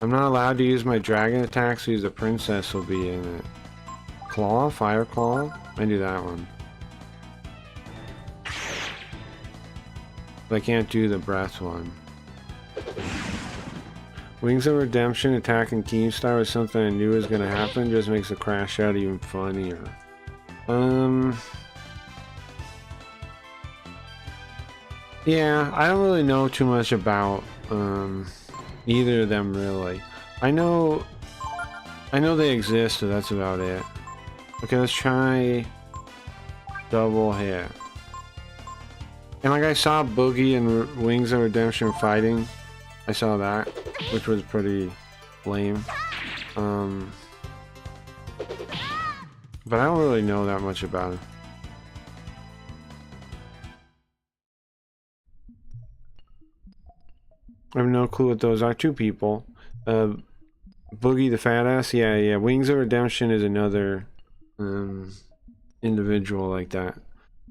I'm not allowed to use my dragon attacks because the princess will be in it. Claw? Fire Claw? I do that one. But I can't do the breath one. Wings of Redemption attacking Keemstar was something I knew was going to happen. Just makes the crash out even funnier. Yeah, I don't really know too much about either of them really. I know they exist, so that's about it. Okay, let's try double hit. And like I saw Boogie and Wings of Redemption fighting. I saw that, which was pretty lame. But I don't really know that much about it. I have no clue what those are. Two people. Boogie the fat ass. Yeah. Wings of Redemption is another individual like that.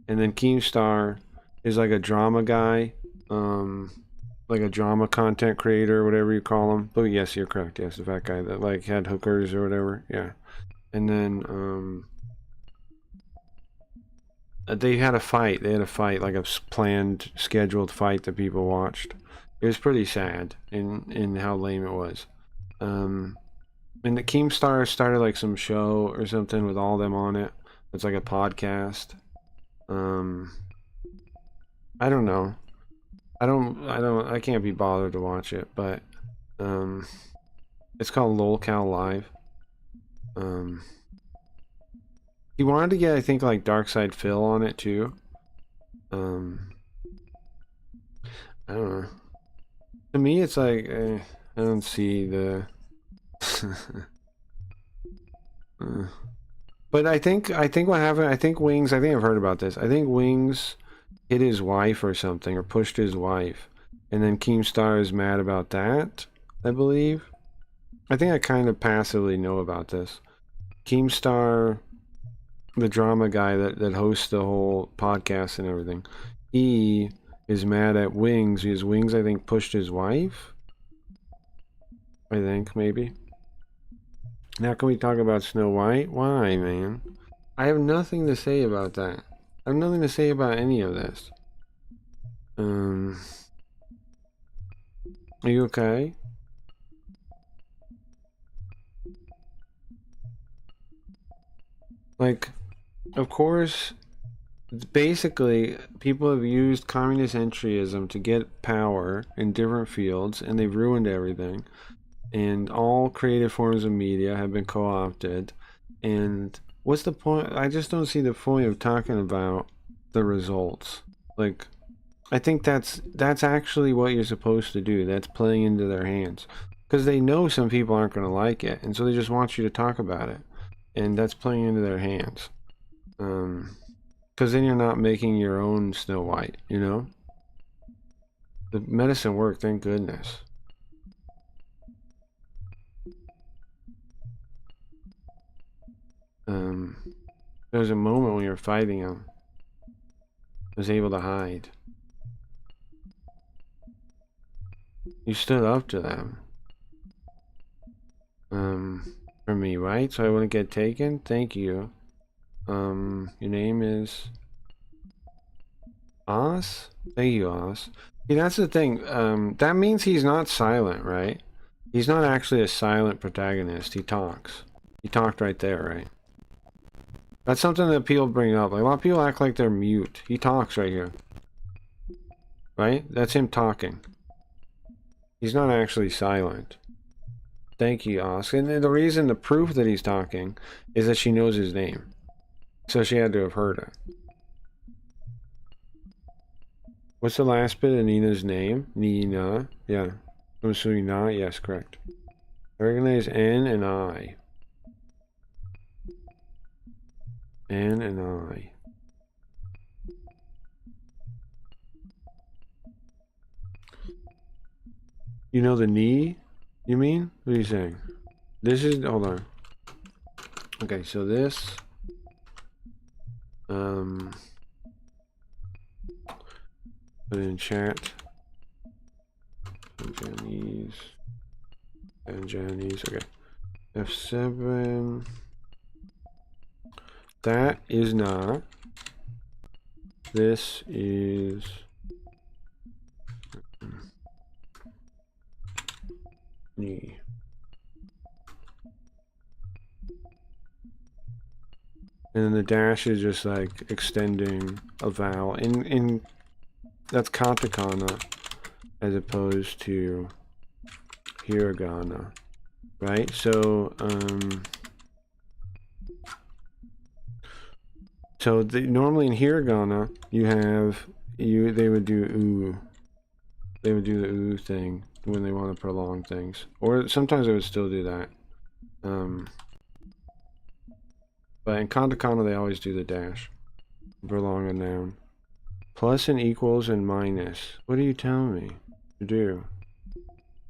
And then Keemstar is like a drama guy. Like a drama content creator, whatever you call him. Oh yes, you're correct. Yes, the fat guy that like had hookers or whatever. Yeah. And then they had a fight. They had a fight, like a planned, scheduled fight that people watched. It was pretty sad in how lame it was. And the Keemstar started like some show or something with all them on it. It's like a podcast. I don't know. I can't be bothered to watch it, but it's called LolCal Live. He wanted to get, I think, like Darkside Phil on it too. I don't know. To me, it's like I don't see the. But I think what happened. I think Wings. I think I've heard about this. I think Wings hit his wife or something, or pushed his wife, and then Keemstar is mad about that. I believe. I think I kind of passively know about this. Keemstar, the drama guy that hosts the whole podcast and everything, he is mad at Wings because Wings, I think, pushed his wife. I think, maybe. Now can we talk about Snow White? Why, man? I have nothing to say about that. I have nothing to say about any of this. Are you okay? Like, of course, basically, people have used communist entryism to get power in different fields, and they've ruined everything. And all creative forms of media have been co-opted. And what's the point? I just don't see the point of talking about the results. Like, I think that's actually what you're supposed to do. That's playing into their hands. Because they know some people aren't going to like it, and so they just want you to talk about it. And that's playing into their hands. Because then you're not making your own Snow White, you know? The medicine worked, thank goodness. There was a moment when you were fighting him. I was able to hide. You stood up to them. For me, right? So I wouldn't get taken? Thank you. Your name is... Oz? Thank you, Oz. See, that's the thing. That means he's not silent, right? He's not actually a silent protagonist. He talks. He talked right there, right? That's something that people bring up. Like, a lot of people act like they're mute. He talks right here. Right? That's him talking. He's not actually silent. Thank you, Oz. And the reason, the proof that he's talking is that she knows his name. So she had to have heard it. What's the last bit of Nina's name? Nina. Yeah. I'm assuming not. Yes, correct. I recognize N and I. N and I. You know the knee? You mean? What are you saying? This is... Hold on. Okay, so this... Put it in chat. Japanese. And Japanese. Okay. F7. That is not. This is... knee. And then the dash is just like extending a vowel. In that's katakana as opposed to hiragana, right? So normally in hiragana they would do ooh. They would do the ooh thing when they want to prolong things, or sometimes they would still do that. But in katakana they always do the dash, prolong a noun. Plus and equals and minus. What are you telling me to do?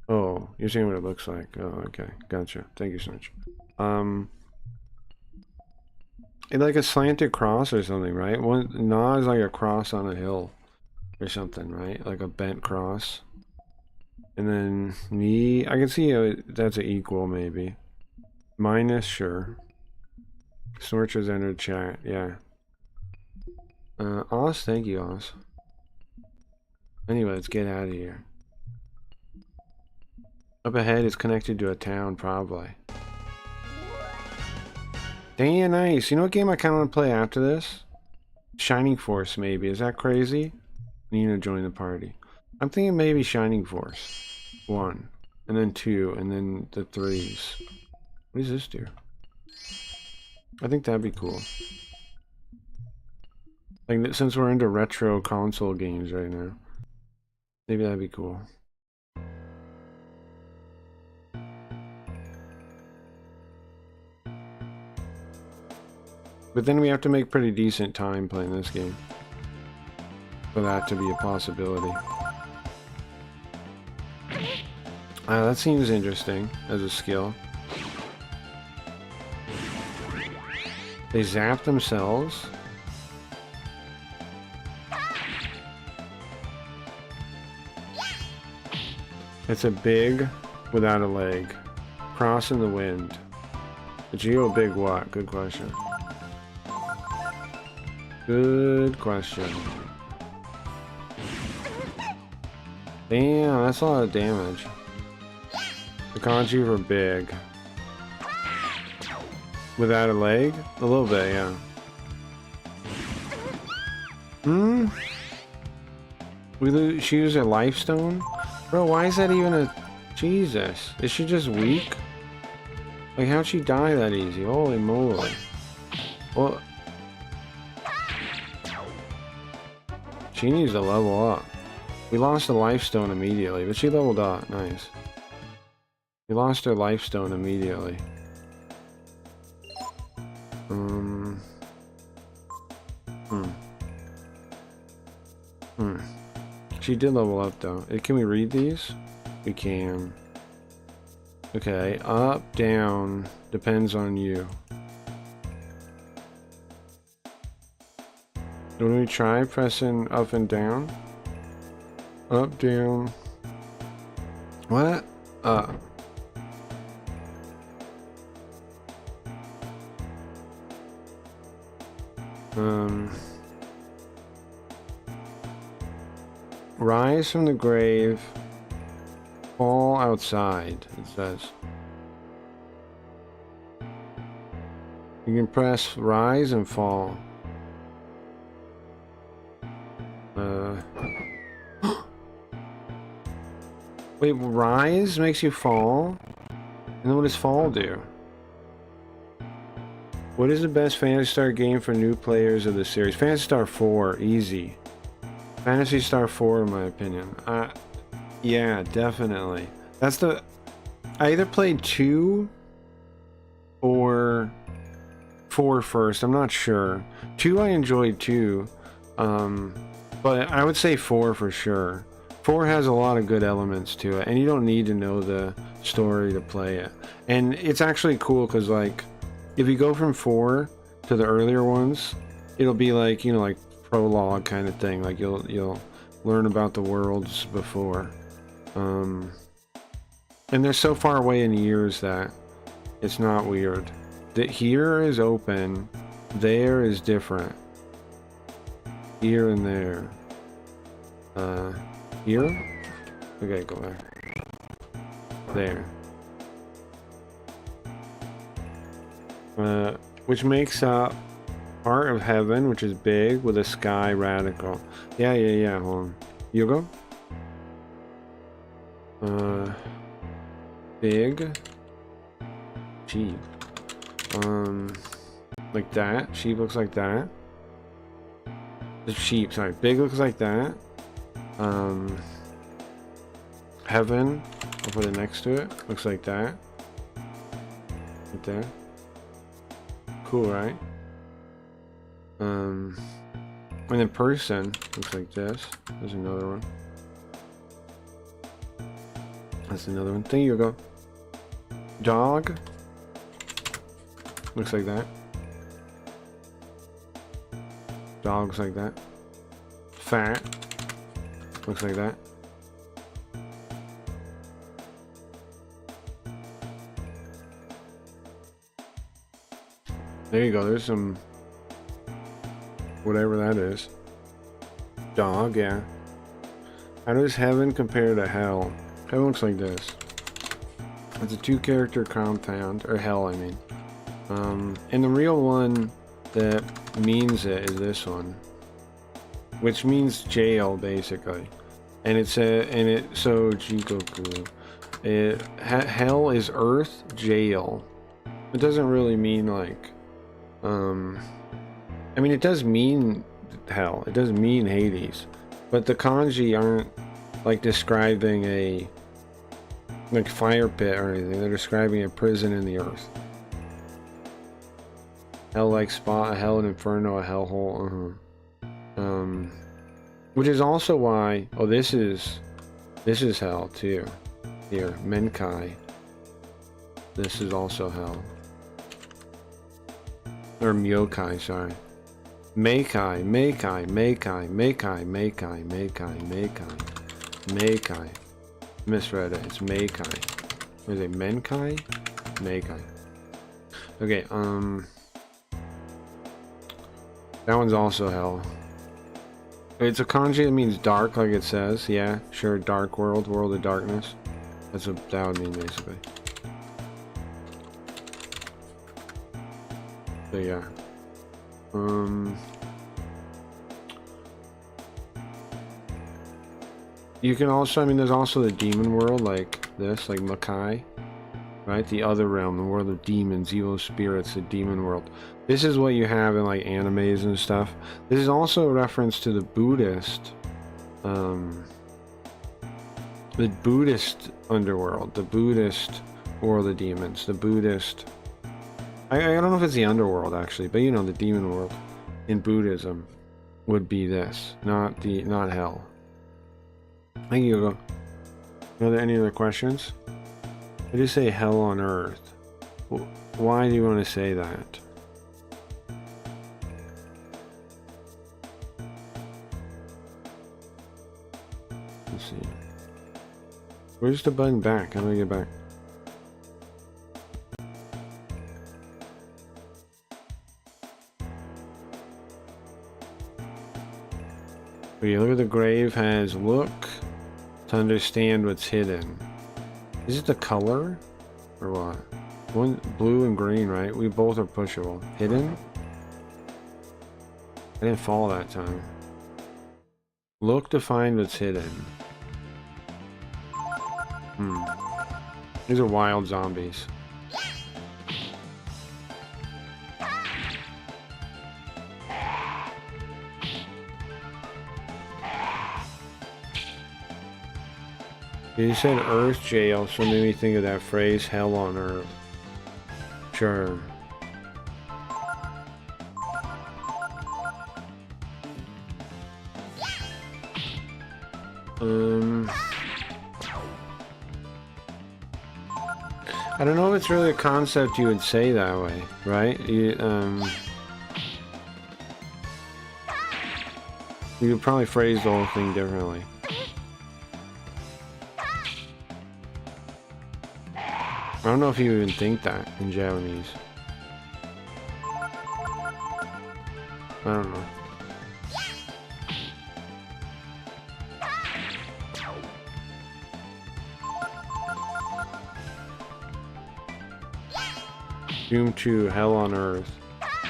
Oh, you're seeing what it looks like. Oh, okay, gotcha. Thank you so much. It's like a slanted cross or something, right? One na is like a cross on a hill or something, right? Like a bent cross. And then ni, I can see that's an equal maybe. Minus, sure. Snorch has entered chat, yeah. Oz, thank you, Oz. Anyway, let's get out of here. Up ahead is connected to a town, probably. Damn, nice. You know what game I kind of want to play after this? Shining Force, maybe. Is that crazy? Nina joined the party. I'm thinking maybe Shining Force 1, and then 2, and then the 3s. What does this do? I think that'd be cool. Like, since we're into retro console games right now, maybe that'd be cool. But then we have to make pretty decent time playing this game for that to be a possibility. That seems interesting as a skill. They zap themselves? It's a big without a leg. Cross in the wind. A geo big what? Good question. Good question. Damn, that's a lot of damage. The kanji for big. Without a leg? A little bit, yeah. She used a life stone? Bro, why is that even a... Jesus. Is she just weak? Like, how'd she die that easy? Holy moly. Well... She needs to level up. We lost a life stone immediately, but she leveled up. Nice. We lost her life stone immediately. She did level up though. Can we read these? We can. Okay, up, down, depends on you. Don't we try pressing up and down? Up, down. What? Rise from the grave. Fall outside, it says. You can press rise and fall. Wait, rise makes you fall? And then what does fall do? What is the best Phantasy Star game for new players of the series? Phantasy Star 4, easy. Phantasy Star 4 in my opinion. Yeah, definitely. That's the... I either played 2 or 4 first. I'm not sure. 2 I enjoyed too. But I would say 4 for sure. 4 has a lot of good elements to it, and you don't need to know the story to play it. And it's actually cool because, like, if you go from 4 to the earlier ones, it'll be like, you know, like prologue kind of thing. Like you'll learn about the worlds before. And they're so far away in years that it's not weird. That here is open, there is different. Here and there. Here? Okay, go back. There. Which makes up part of heaven, which is big, with a sky radical. Yeah, hold on. You go? Big. Sheep. Like that. Sheep looks like that. The sheep, sorry. Big looks like that. Heaven. I'll put it next to it. Looks like that. Right there. Cool, right? And then person looks like this. There's another one. That's another one. There you go. Dog looks like that. Dog looks like that. Fat looks like that. There you go. There's some whatever that is. Dog, yeah. How does heaven compare to hell? Heaven looks like this. It's a 2-character compound, or hell, I mean. And the real one that means it is this one, which means jail, basically. And it's so Jikoku. Hell is earth, jail. It doesn't really mean like, I mean, it does mean hell. It does mean Hades, but the kanji aren't like describing a like fire pit or anything. They're describing a prison in the earth. Hell-like spot, a hell, an inferno, a hellhole. Which is also why. Oh, this is hell too. Here, Menkai. This is also hell. Or Myokai, sorry. Meikai. Misread it. It's Meikai. What is it? Menkai? Meikai. Okay, that one's also hell. It's a kanji that means dark, like it says. Yeah, sure. Dark world, world of darkness. That's what that would mean, basically. So yeah. You can also, I mean, there's also the demon world, like this, like Makai. Right? The other realm, the world of demons, evil spirits, the demon world. This is what you have in like animes and stuff. This is also a reference to the Buddhist underworld, the Buddhist world of demons, the Buddhist. I don't know if it's the underworld actually, but you know, the demon world in Buddhism would be this, not hell. Thank you, Hugo. Are there any other questions? I just say hell on earth. Why do you want to say that? Where's the button back? How do I get back? Okay, look at the grave has look to understand what's hidden. Is it the color? Or what? One blue and green, right? We both are pushable. Hidden? I didn't fall that time. Look to find what's hidden. These are wild zombies. You said Earth Jail, so it made me think of that phrase, hell on Earth. Sure. I don't know if it's really a concept you would say that way, right? You would probably phrase the whole thing differently. I don't know if you even think that in Japanese. I don't know. Doom 2, Hell on Earth.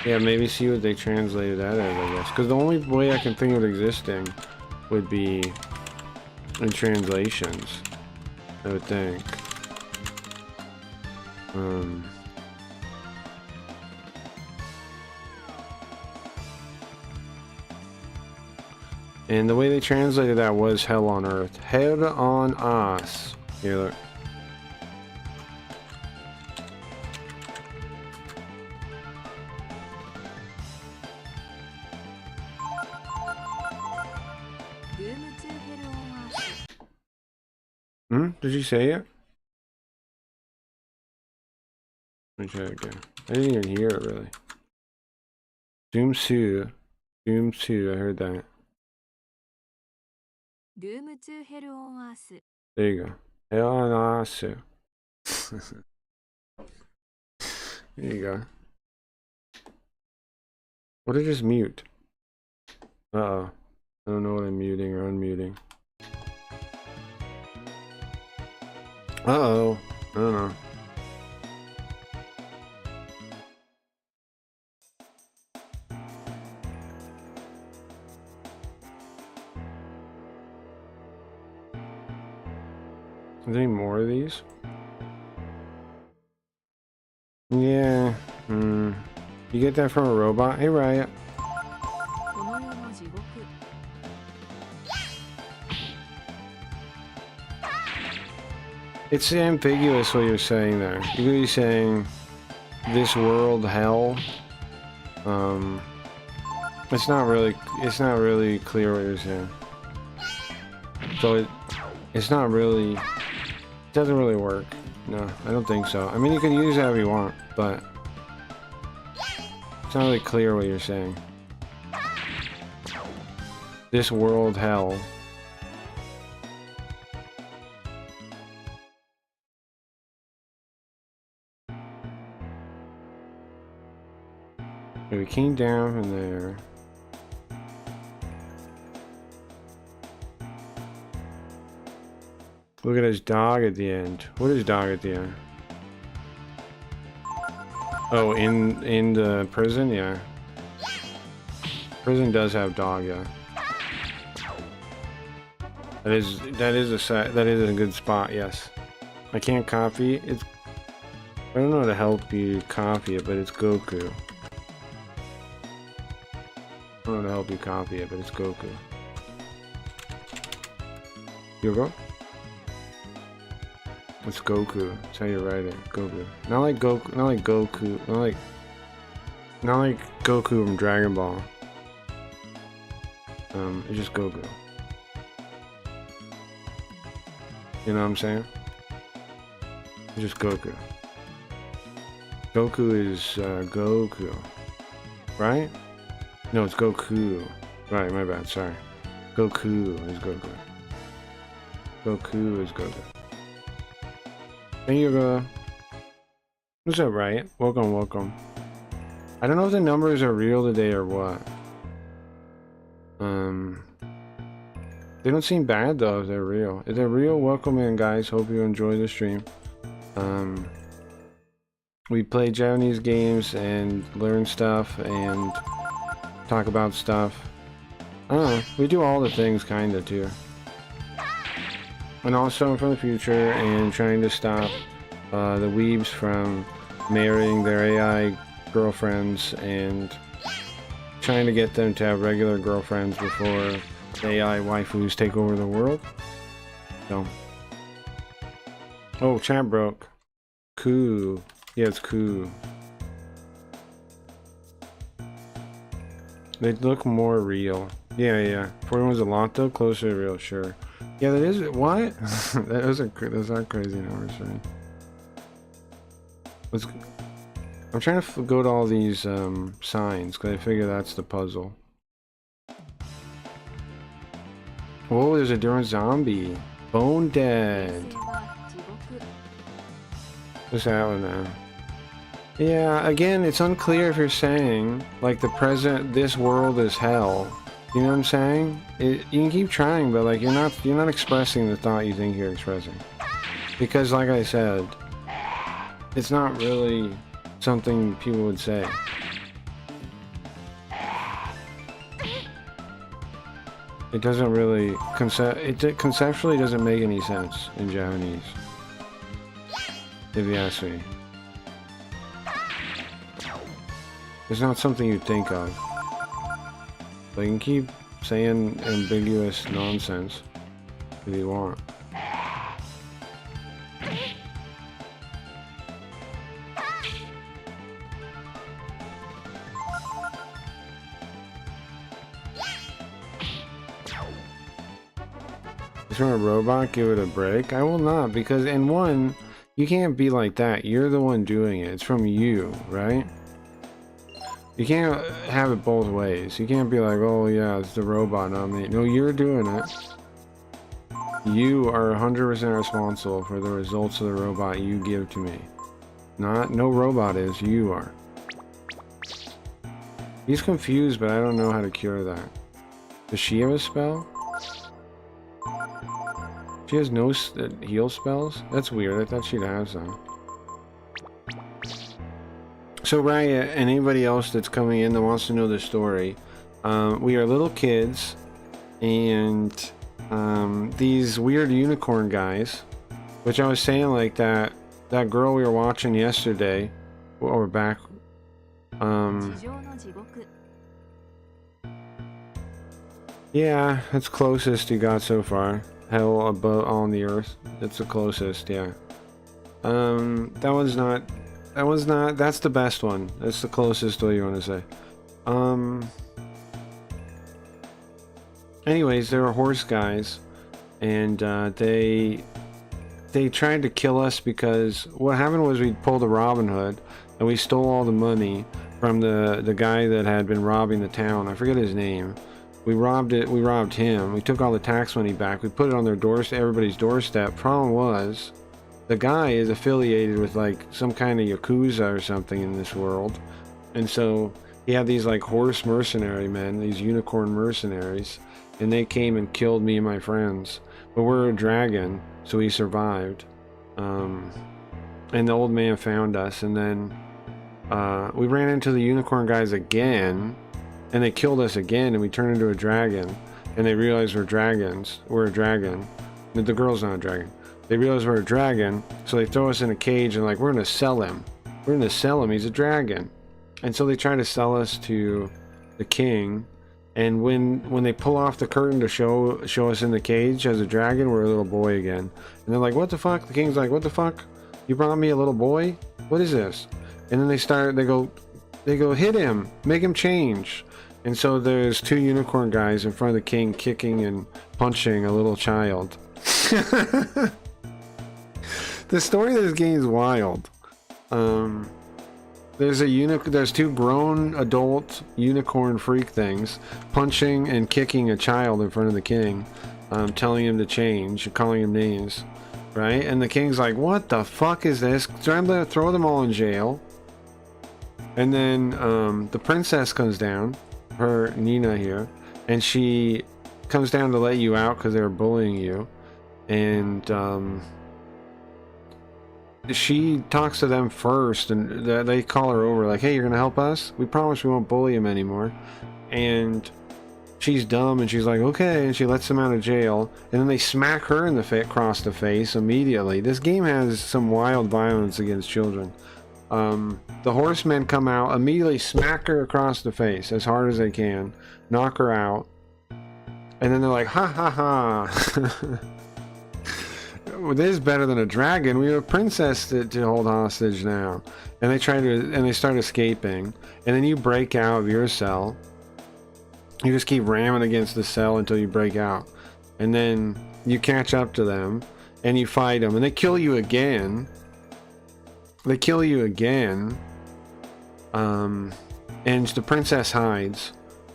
Yeah, maybe see what they translated that as, I guess. Because the only way I can think of it existing would be in translations, I would think. And the way they translated that was Hell on Earth. Hell on us. Here, look. Did you say it? Let me try it again. I didn't even hear it really. Doom 2. Doom 2, I heard that. Doom to Hell on Earth. There you go. Hell on Earth. There you go. What did I just mute? Uh-oh. I don't know what I'm muting or unmuting. Uh-oh. I don't know. Is there any more of these? Yeah. You get that from a robot? Hey, Riot. It's ambiguous what you're saying there. You could be saying this world hell. It's not really clear what you're saying. So it's not really, it doesn't really work. No, I don't think so. I mean, you can use it however you want, but it's not really clear what you're saying. This world hell. We came down from there. Look at his dog at the end. What is dog at the end? Oh, in the prison, yeah. Prison does have dog, yeah. That is a good spot, yes. I can't copy it. I don't know how to help you copy it, but it's Goku. I don't know how to help you copy it, but it's Goku. Yogo? It's Goku. That's how you write it. Goku. Not like Goku. Not like Goku. Not like Goku from Dragon Ball. It's just Goku. You know what I'm saying? It's just Goku. Goku is Goku, right? No, it's Goku. Right, my bad. Sorry. Goku is Goku. Goku is Goku. Hey, Yoga. What's up, Riot? Welcome, welcome. I don't know if the numbers are real today or what. They don't seem bad though if they're real. If they're real, welcome in, guys. Hope you enjoy the stream. We play Japanese games and learn stuff and talk about stuff. I don't know. We do all the things kinda too. And also from the future and trying to stop the weebs from marrying their AI girlfriends and trying to get them to have regular girlfriends before AI waifus take over the world. So. Oh, chat broke. Cool. Yeah, it's cool. They look more real. Yeah, yeah. 41's a lot though, closer to real, sure. Yeah, that is. What? those are crazy numbers, right? I'm trying to go to all these signs because I figure that's the puzzle. Whoa, there's a different zombie. Bone dead. What's that one now? Yeah, again, it's unclear if you're saying like this world is hell. You know what I'm saying? You can keep trying, but like you're not expressing the thought you think you're expressing. Because like I said, it's not really something people would say. It doesn't really conceptually doesn't make any sense in Japanese, if you ask me. It's not something you'd think of. But you can keep saying ambiguous nonsense if you want. From a robot, give it a break? I will not, because in one, you can't be like that. You're the one doing it. It's from you, right? You can't have it both ways. You can't be like, oh yeah, it's the robot, not me. No, you're doing it. You are 100% responsible for the results of the robot you give to me. No robot is, you are. He's confused, but I don't know how to cure that. Does she have a spell? She has no heal spells? That's weird. I thought she'd have some. So Raya, and anybody else that's coming in that wants to know the story, we are little kids, and these weird unicorn guys, which I was saying like that girl we were watching yesterday, or back, yeah, that's closest you got so far. Hell above on the earth. That's the closest, yeah. That's the best one. That's the closest way you want to say. Anyways, there were horse guys, and they tried to kill us because what happened was we pulled a Robin Hood and we stole all the money from the guy that had been robbing the town. I forget his name. We robbed him. We took all the tax money back. We put it on their doorstep, everybody's doorstep. Problem was, the guy is affiliated with like some kind of Yakuza or something in this world. And so he had these like horse mercenary men, these unicorn mercenaries, and they came and killed me and my friends. But we're a dragon, so we survived. And the old man found us, and then we ran into the unicorn guys again. And they killed us again, and we turned into a dragon. And they realized we're dragons. We're a dragon. The girl's not a dragon. They realize we're a dragon, so they throw us in a cage and like, we're gonna sell him. We're gonna sell him. He's a dragon. And so they try to sell us to the king. And when they pull off the curtain to show us in the cage as a dragon, we're a little boy again. And they're like, what the fuck? The king's like, what the fuck? You brought me a little boy? What is this? And then they go, hit him, make him change. And so there's two unicorn guys in front of the king kicking and punching a little child. The story of this game is wild. There's two grown adult unicorn freak things punching and kicking a child in front of the king, telling him to change, calling him names. right? And the king's like, what the fuck is this? Trying to throw them all in jail. And then the princess comes down, her Nina here, and she comes down to let you out because they were bullying you. And she talks to them first, and they call her over like, hey, you're gonna help us? We promise we won't bully him anymore. And she's dumb, and she's like, okay, and she lets him out of jail. And then they smack her in the across the face immediately. This game has some wild violence against children. The horsemen come out, immediately smack her across the face as hard as they can, knock her out, and then they're like, ha ha ha. Well, this is better than a dragon. We have a princess to hold hostage now. And they start escaping. And then you break out of your cell. You just keep ramming against the cell until you break out. And then you catch up to them and you fight them. And they kill you again. And the princess hides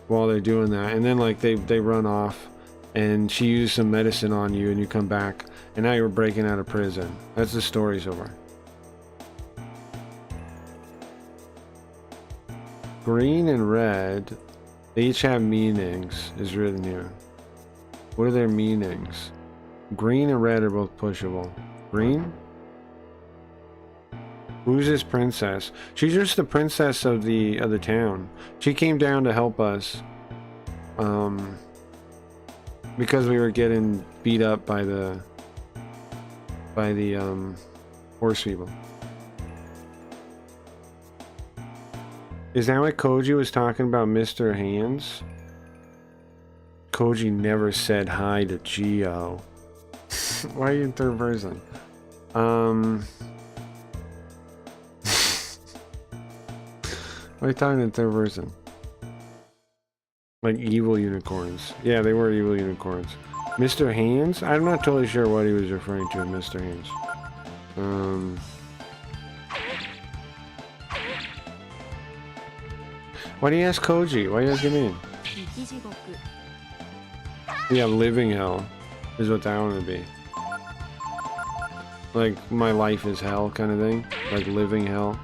while they're doing that. And then like they run off. And she used some medicine on you and you come back. And now you're breaking out of prison. That's the story so far. Green and red, they each have meanings, is written here. What are their meanings? Green and red are both pushable. Green? Who's this princess? She's just the princess of the town. She came down to help us. Because we were getting beat up by the horse people. Is that what Koji was talking about, Mr. Hands? Koji never said hi to Geo. Why are you in third person? Why are you talking in third person? Like evil unicorns. Yeah, they were evil unicorns. Mr. Hands? I'm not totally sure what he was referring to in Mr. Hands. Why do you ask Koji? Why do you ask me? Yeah, living hell is what that one would be. Like, my life is hell kind of thing. Like, living hell.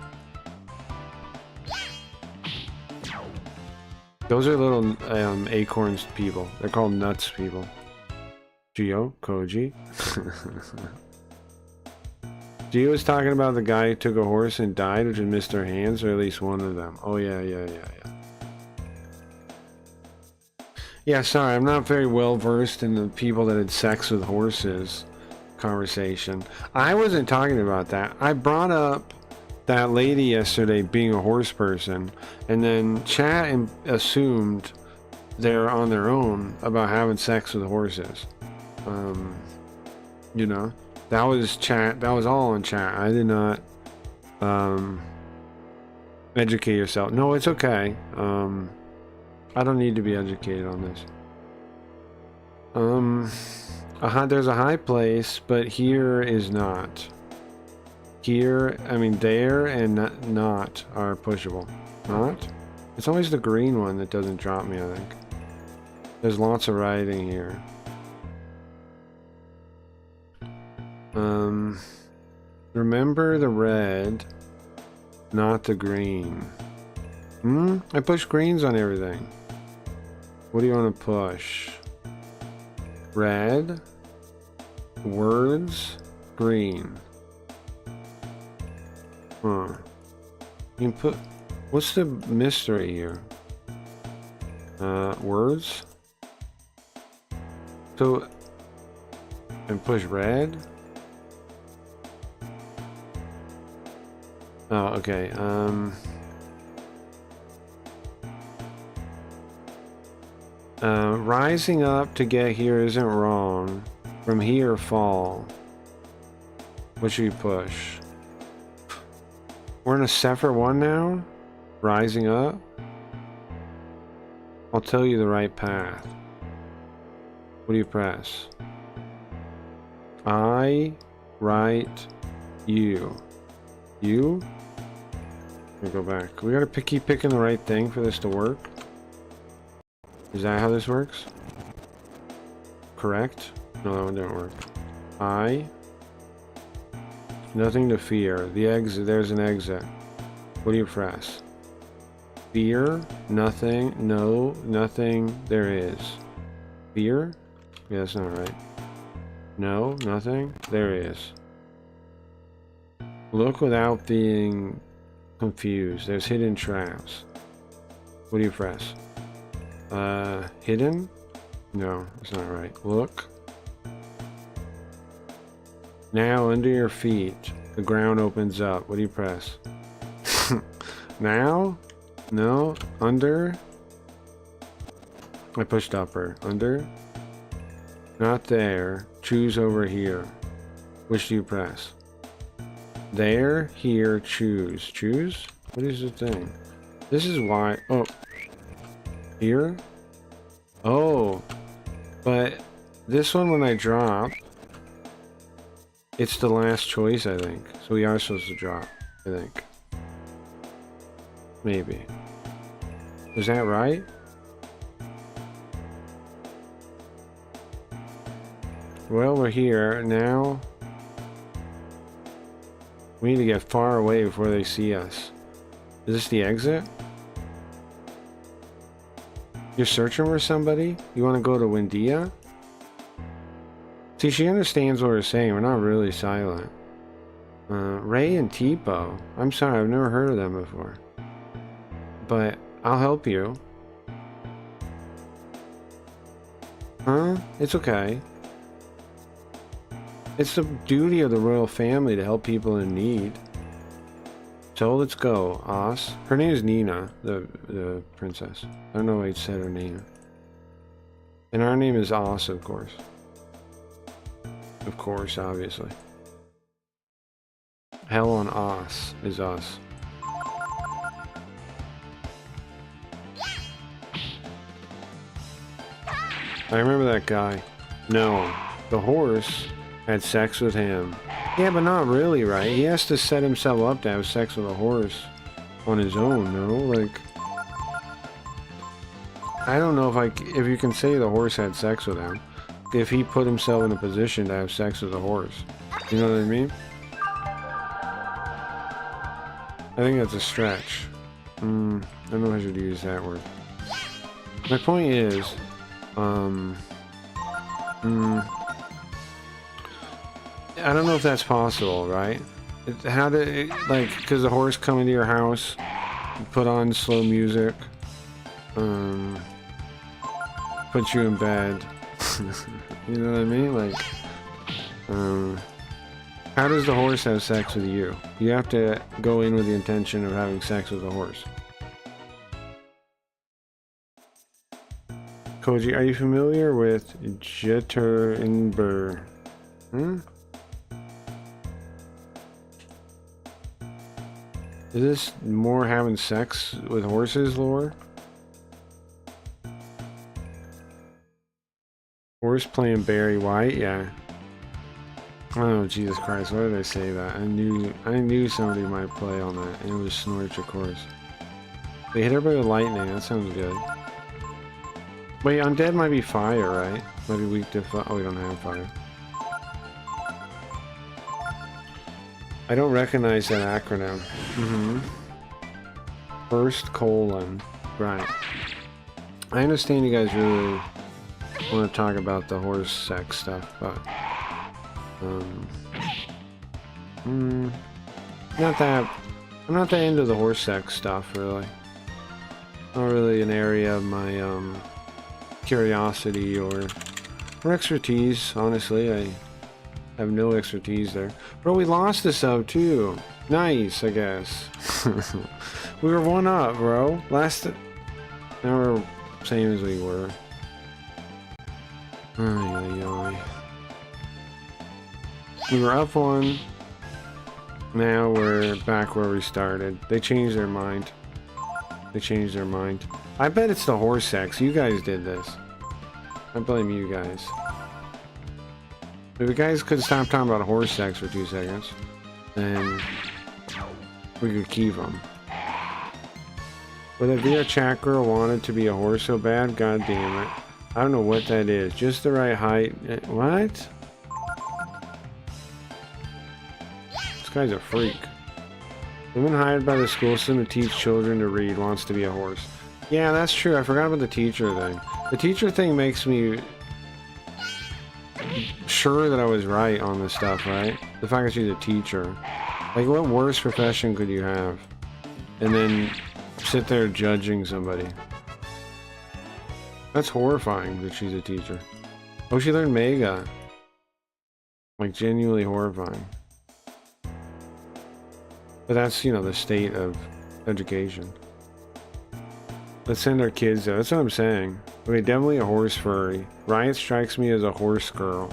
Those are little acorns people. They're called nuts people. Geo, Koji. Geo was talking about the guy who took a horse and died, which is Mr. Hands, or at least one of them. Oh yeah. Yeah, sorry, I'm not very well versed in the people that had sex with horses conversation. I wasn't talking about that. I brought up that lady yesterday being a horse person, and then chat assumed they're on their own about having sex with horses. You know, that was chat. That was all in chat. I did not educate yourself. No, it's okay. I don't need to be educated on this. There's a high place, but here is not. Here, I mean, there and not are pushable. Not? It's always the green one that doesn't drop me, I think. There's lots of riding here. Remember the red, not the green. I push greens on everything. What do you want to push? Red, words, green. You can put... What's the mystery here? Words? So... And push red? Oh, okay. Rising up to get here isn't wrong. From here, fall. What should you push? We're in a separate one now? Rising up? I'll tell you the right path. What do you press? I, right, you. You? Let me go back. We gotta keep picking the right thing for this to work. Is that how this works? Correct? No, that one didn't work. I, Nothing to fear. The exit. There's an exit. What do you press? Fear? Nothing. No. Nothing. There is. Fear? Yeah, that's not right. No. Nothing. There is. Look without being confused. There's hidden traps. What do you press? Hidden? No, that's not right. Look. Now, under your feet, the ground opens up. What do you press? Now? No. Under? I pushed upper. Under? Not there. Choose over here. Which do you press? There, here, choose. Choose? What is the thing? This is why... Oh. Here? Oh. But this one, when I drop, it's the last choice, I think. So we are supposed to drop, I think. Maybe. Is that right? Well, we're here. Now, we need to get far away before they see us. Is this the exit? You're searching for somebody? You want to go to Windia? See, she understands what we're saying. We're not really silent. Ray and Tipo. I'm sorry, I've never heard of them before. But I'll help you. Huh? It's okay. It's the duty of the royal family to help people in need. So let's go, Os. Her name is Nina, the princess. I don't know why I said her name. And our name is Os, of course. Of course, obviously. Hell on Os is us. I remember that guy. No, the horse had sex with him. Yeah, but not really, right? He has to set himself up to have sex with a horse on his own, no? Like, I don't know if you can say the horse had sex with him. If he put himself in a position to have sex with a horse. You know what I mean? I think that's a stretch. I don't know if I should use that word. My point is, I don't know if that's possible, right? How did it, like, because the horse come into your house, put on slow music, put you in bed. You know what I mean? Like, how does the horse have sex with you? You have to go in with the intention of having sex with the horse. Koji, are you familiar with Jetterinburg? Is this more having sex with horses lore? Horse playing Barry White? Yeah. Oh, Jesus Christ, why did I say that? I knew somebody might play on that, and it was Snorch, of course. They hit everybody with lightning, that sounds good. Wait, undead might be fire, right? Might be weak to fire. Oh, we don't have fire. I don't recognize that acronym. First colon. Right. I understand you guys really want to talk about the horse sex stuff, but I'm not that into the horse sex stuff, really. Not really an area of my curiosity or expertise, honestly. I have no expertise there. Bro, we lost the sub too. Nice, I guess. We were 1 up, bro. Now we're same as we were. We were up 1. Now we're back where we started. They changed their mind. I bet it's the horse sex. You guys did this. I blame you guys. If you guys could stop talking about horse sex for 2 seconds, then we could keep them. But if the chat girl wanted to be a horse so bad, god damn it. I don't know what that is. Just the right height. What? This guy's a freak. Woman hired by the school system to teach children to read wants to be a horse. Yeah, that's true. I forgot about the teacher thing. The teacher thing makes me sure that I was right on this stuff, right? The fact that she's a teacher. Like, what worse profession could you have? And then sit there judging somebody. That's horrifying that she's a teacher. Oh, she learned Mega. Like, genuinely horrifying. But that's, you know, the state of education. Let's send our kids there. That's what I'm saying. Okay, definitely a horse furry. Riot strikes me as a horse girl.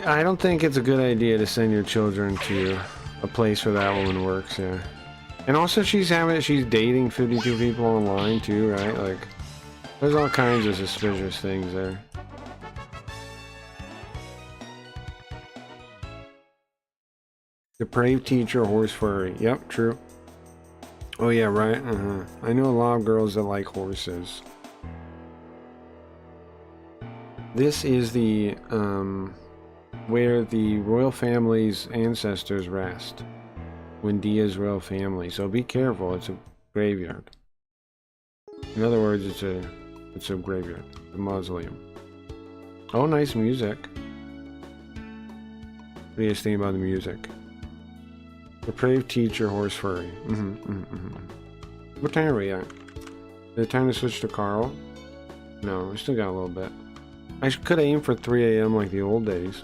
I don't think it's a good idea to send your children to a place where that woman works, yeah. And also she's dating 52 people online too, right? Like, there's all kinds of suspicious things there. Depraved teacher, horse furry. Yep, true. Oh yeah, right. I know a lot of girls that like horses. This is the where the royal family's ancestors rest. Wendia's royal family. So be careful. It's a graveyard. In other words, it's a graveyard, a mausoleum. Oh, nice music. What do you guys think about the music? Depraved teacher, horse furry. What time are we at? Is it time to switch to Carl? No, we still got a little bit. I could aim for 3 a.m. like the old days.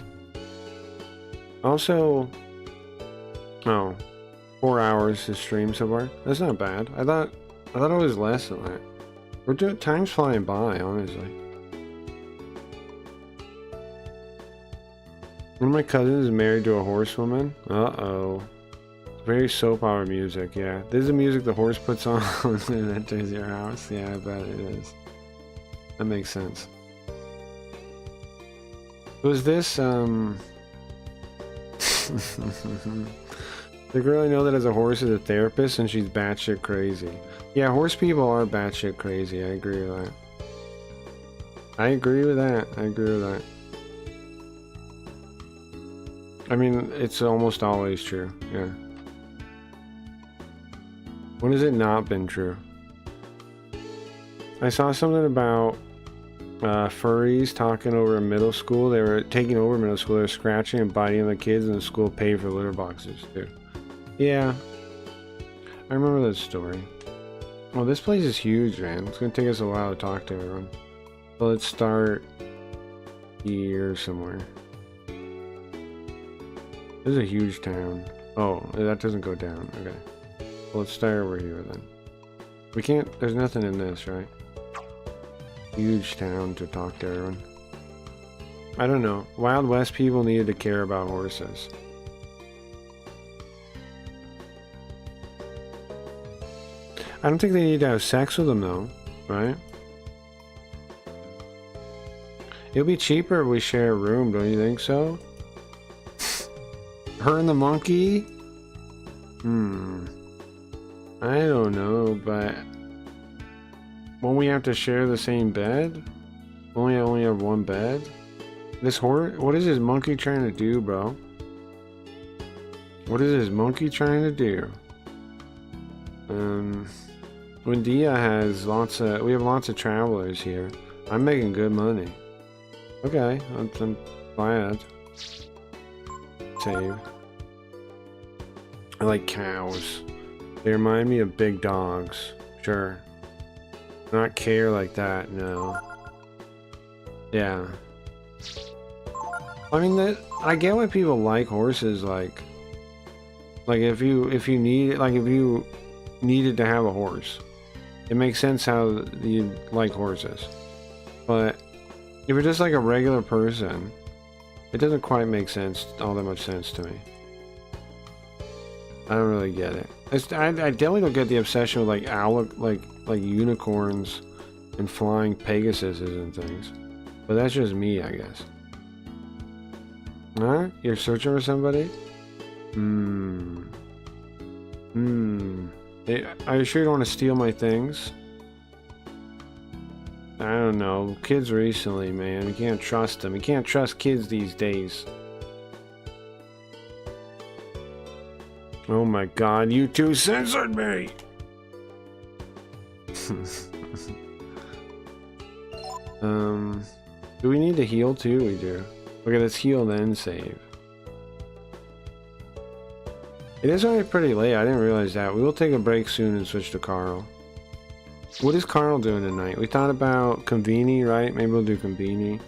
Also, oh, 4 hours to stream so far. That's not bad. I thought it was less than that. Time's flying by, honestly. One of my cousins is married to a horsewoman. Uh-oh. Very soap opera music, yeah. This is the music the horse puts on when it enters your house. Yeah, I bet it is. That makes sense. Was this, the girl I know that has a horse is a therapist and she's batshit crazy. Yeah, horse people are batshit crazy. I agree with that. I agree with that. I mean, it's almost always true, yeah. When has it not been true? I saw something about furries talking over a middle school. They were taking over middle school. They were scratching and biting the kids, and the school paid for litter boxes too. Yeah, I remember that story. Well, this place is huge, man. It's gonna take us a while to talk to everyone. So let's start here somewhere. This is a huge town. Oh, that doesn't go down. Okay. Well, let's start over here then. We can't, there's nothing in this, right? Huge town to talk to everyone. I don't know. Wild West people needed to care about horses. I don't think they need to have sex with them though, right? It'll be cheaper if we share a room, don't you think so? Her and the monkey? I don't know, but won't we have to share the same bed? Won't we only have one bed? This horse? What is this monkey trying to do, bro? What is this monkey trying to do? Wendia has we have lots of travelers here. I'm making good money. Okay, I'm glad. Save. I like cows. They remind me of big dogs. Sure. Not care like that, no. Yeah. I mean, I get why people like horses, like if you needed to have a horse, it makes sense how you like horses. But if you're just like a regular person, it doesn't quite make sense, all that much sense to me. I don't really get it. I definitely don't get the obsession with like unicorns and flying Pegasuses and things. But that's just me, I guess. Huh? You're searching for somebody? Hey, are you sure you don't want to steal my things? I don't know. Kids recently, man. You can't trust them. You can't trust kids these days. Oh my god, you two censored me! Do we need to heal too? We do. Okay, let's heal then save. It is already pretty late. I didn't realize that. We will take a break soon and switch to Carl. What is Carl doing tonight? We thought about Conbini, right? Maybe we'll do Conbini.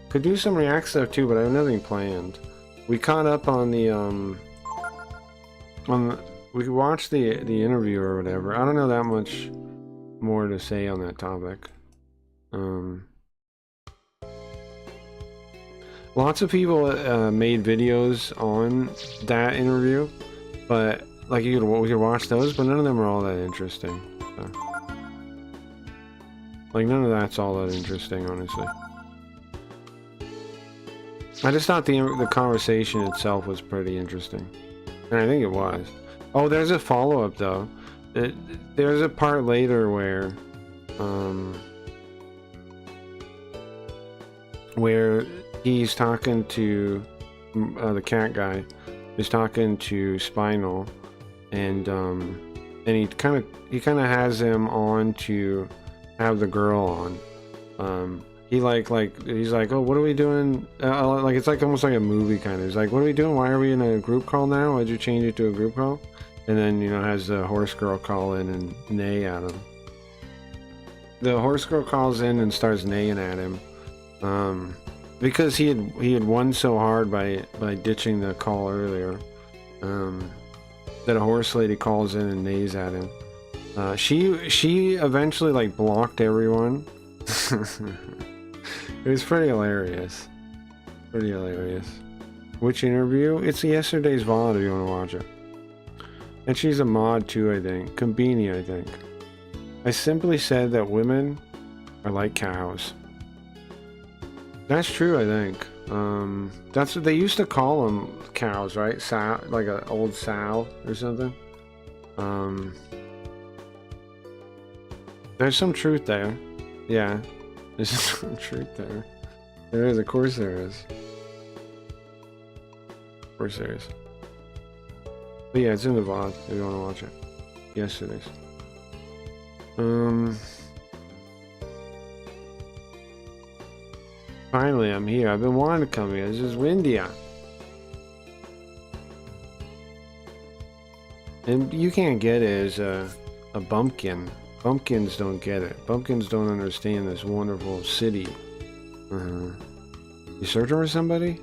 Could do some React stuff too, but I have nothing planned. We caught up on the we watched the interview or whatever. I don't know that much more to say on that topic. Lots of people made videos on that interview, but like we could watch those, but none of them are all that interesting. So. Like none of that's all that interesting, honestly. I just thought the conversation itself was pretty interesting, and I think it was. Oh, there's a follow-up though. There's a part later where he's talking to the cat guy. He's talking to Spinal, and he kind of has him on to have the girl on. He's like, oh, what are we doing? Like it's like almost like a movie kind of. He's like, what are we doing? Why are we in a group call now? Why'd you change it to a group call? And then has the horse girl call in and neigh at him. The horse girl calls in and starts neighing at him. Because he had won so hard by ditching the call earlier, that a horse lady calls in and neighs at him. She eventually like blocked everyone. It was pretty hilarious. Pretty hilarious. Which interview? It's yesterday's VOD if you want to watch it. And she's a mod too, I think. Conbini, I think. I simply said that women are like cows. That's true, I think. That's what they used to call them, cows, right? Sow, like an old sow or something. There's some truth there. Yeah, there's some truth there. There is, of course there is. Of course there is. But yeah, it's in the VOD if you want to watch it. Yesterday's. Finally, I'm here. I've been wanting to come here. It's just windy out. And you can't get it as a bumpkin. Bumpkins don't get it. Bumpkins don't understand this wonderful city. You searching for somebody?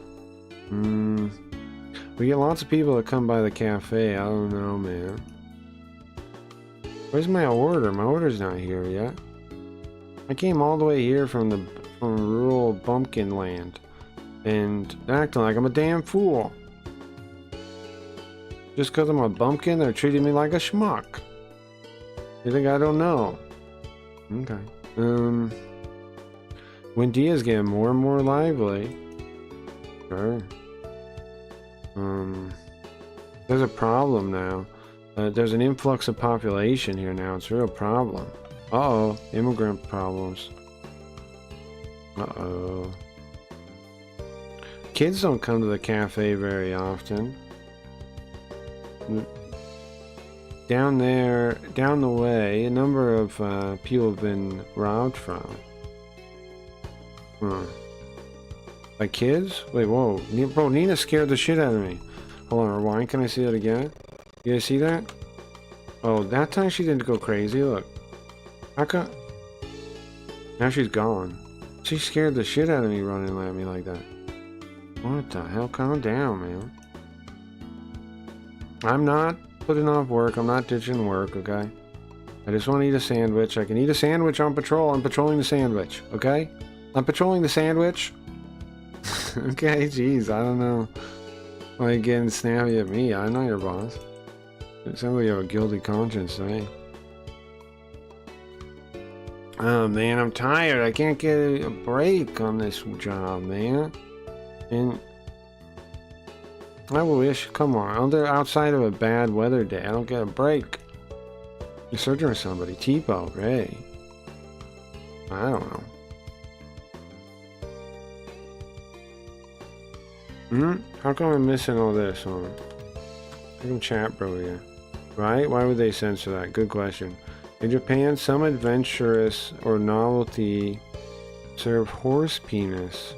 We get lots of people that come by the cafe. I don't know, man. Where's my order? My order's not here yet. I came all the way here from rural bumpkin land, and they're acting like I'm a damn fool. Just because I'm a bumpkin, they're treating me like a schmuck. You think I don't know? Okay. Wendia's getting more and more lively. Sure. There's a problem now. There's an influx of population here now. It's a real problem. Uh-oh. Immigrant problems. Uh-oh. Kids don't come to the cafe very often. Down there, down the way, a number of people have been robbed from. Like kids? Wait, whoa. Bro, Nina scared the shit out of me. Hold on, rewind. Can I see that again? You guys see that? Oh, that time she didn't go crazy. Look. How come? Now she's gone. She scared the shit out of me running at me like that. What the hell? Calm down, man. I'm not putting off work. I'm not ditching work, okay? I just want to eat a sandwich. I can eat a sandwich on patrol. I'm patrolling the sandwich, okay? I'm patrolling the sandwich. Okay, jeez, I don't know. Why you getting snappy at me? I'm not your boss. It sounds like you have a guilty conscience to me. Oh man, I'm tired. I can't get a break on this job, man. And I wish, come on, outside of a bad weather day, I don't get a break. You're searching for somebody. Tipo, Ray. I don't know. How come I'm missing all this? Hold on. I can chat, bro, yeah. Right? Why would they censor that? Good question. In Japan, some adventurous or novelty serve horse penis.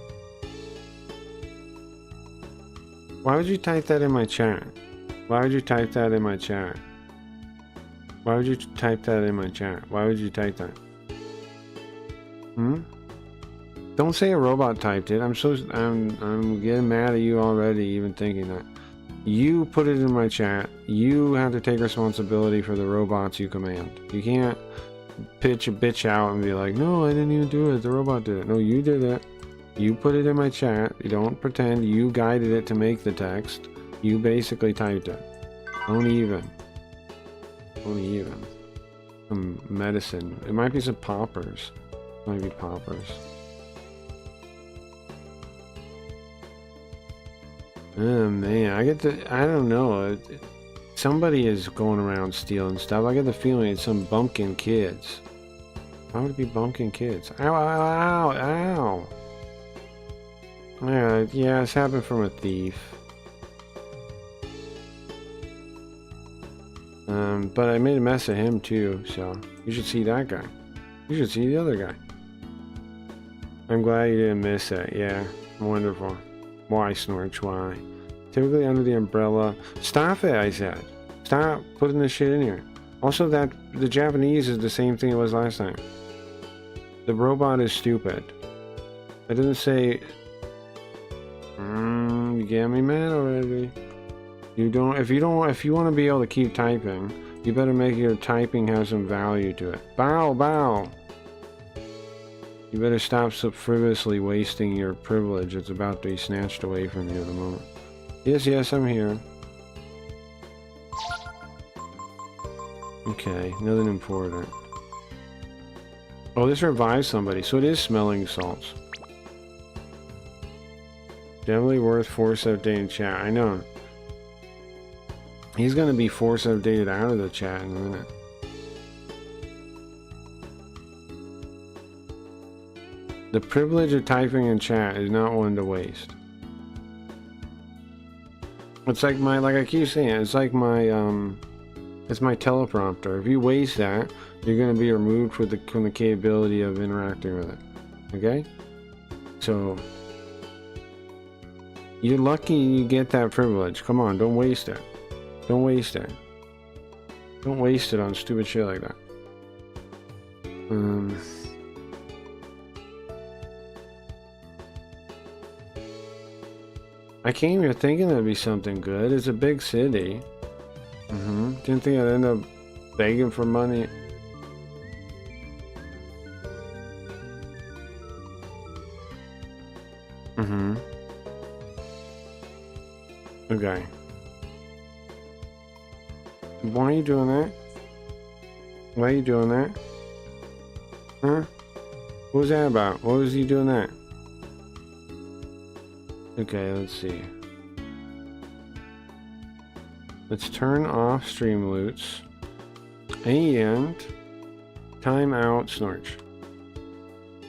Why would you type that in my chat? Why would you type that in my chat? Why would you type that in my chat? Why would you type that? Don't say a robot typed it. I'm getting mad at you already even thinking that. You put it in my chat. You have to take responsibility for the robots you command. You can't pitch a bitch out and be like, no, I didn't even do it. The robot did it. No, you did it. You put it in my chat. You don't pretend you guided it to make the text. You basically typed it. Don't even. Some medicine. It might be some poppers. It might be poppers. Oh man, I don't know. Somebody is going around stealing stuff. I get the feeling it's some bumpkin kids. Why would it be bumpkin kids? Ow, ow, ow, ow. Yeah, it's happened from a thief. But I made a mess of him too, so you should see that guy. You should see the other guy. I'm glad you didn't miss it. Yeah, wonderful. Why, Snorch, why? Typically under the umbrella. Stop it, I said. Stop putting this shit in here. Also, that the Japanese is the same thing it was last time. The robot is stupid. It doesn't say... you get me mad already. If you want to be able to keep typing, you better make your typing have some value to it. Bow, bow! You better stop so frivolously wasting your privilege. It's about to be snatched away from you at the moment. Yes, yes, I'm here. Okay, nothing important. Oh, this revives somebody, so it is smelling salts. Definitely worth force updating chat. I know. He's gonna be force updated out of the chat in a minute. The privilege of typing in chat is not one to waste. It's like like I keep saying, it's like it's my teleprompter. If you waste that, you're gonna be removed from the capability of interacting with it. Okay? So, you're lucky you get that privilege. Come on, don't waste it. Don't waste it. Don't waste it on stupid shit like that. I came here thinking there'd be something good. It's a big city. Didn't think I'd end up begging for money. Okay. Why are you doing that? Why are you doing that? Huh? What was that about? What was he doing that? Okay, let's see. Let's turn off stream loots. And timeout Snorch.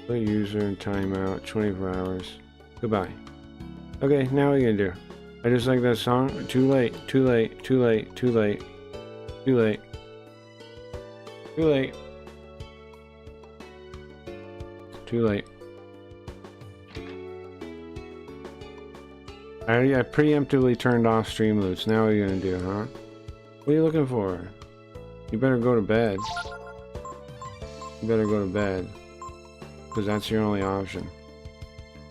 Put user in timeout 24 hours. Goodbye. Okay, now what are you gonna do? I just like that song. Too late, too late, too late, too late. Too late. Too late. Too late. I preemptively turned off stream loots. Now what are you gonna do, huh? What are you looking for? You better go to bed. You better go to bed. Because that's your only option.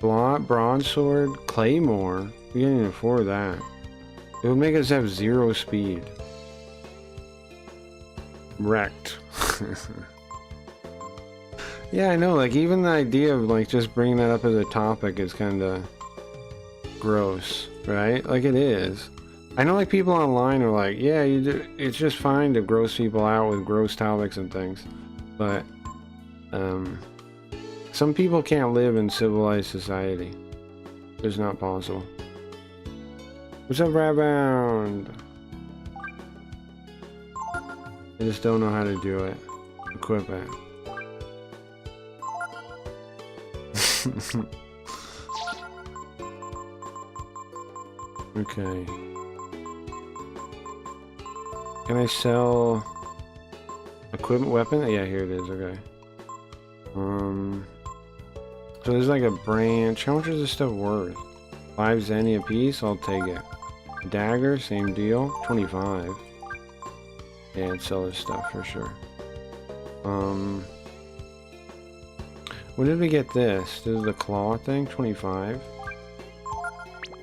Broadsword, Claymore. We can't even afford that. It would make us have 0 speed. Wrecked. Yeah, I know, like, even the idea of, like, just bringing that up as a topic is kind of gross, right? Like, it is. I know, like, people online are like, yeah, it's just fine to gross people out with gross topics and things, but, some people can't live in civilized society. It's not possible. What's up, Rabound? I just don't know how to do it. Equip it. Okay. Can I sell equipment weapon? Yeah, here it is. Okay. So there's like a branch. How much is this stuff worth? 5 zenny a piece? I'll take it. Dagger, same deal. 25. Yeah, I'd sell this stuff for sure. When did we get this? This is the claw thing? 25.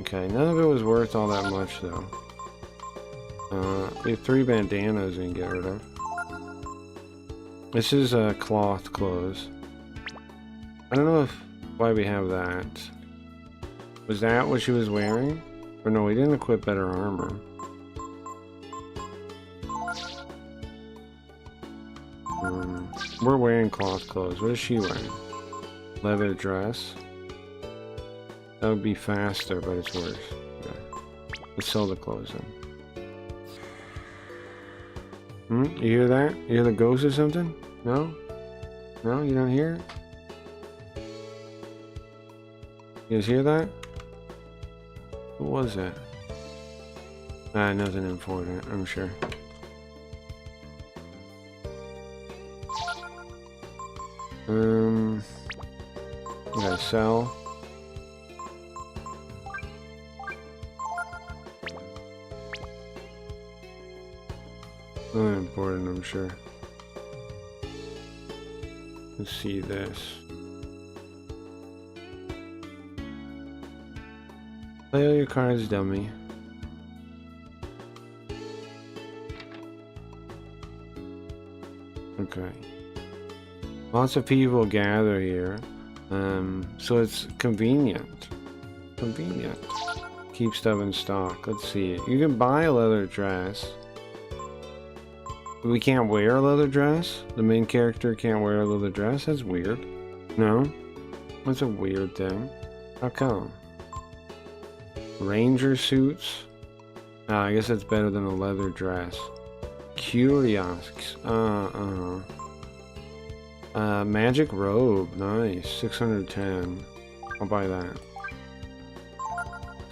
Okay, none of it was worth all that much though. We have 3 bandanas we can get rid of. This is cloth clothes. I don't know why we have that. Was that what she was wearing? Or no, we didn't equip better armor. We're wearing cloth clothes. What is she wearing? Leather dress. That would be faster, but it's worse. Okay. Let's sell the clothes then. You hear that? You hear the ghost or something? No? No? You don't hear it? You guys hear that? What was that? Nothing important, I'm sure. Okay, sell. Nothing important, I'm sure. Let's see this. Play all your cards, dummy. Okay. Lots of people gather here. So it's convenient. Convenient. Keep stuff in stock. Let's see. You can buy a leather dress. We can't wear a leather dress? The main character can't wear a leather dress? That's weird. No? That's a weird thing. How come? Ranger suits? I guess that's better than a leather dress. Curiosks. Magic robe. Nice. 610. I'll buy that.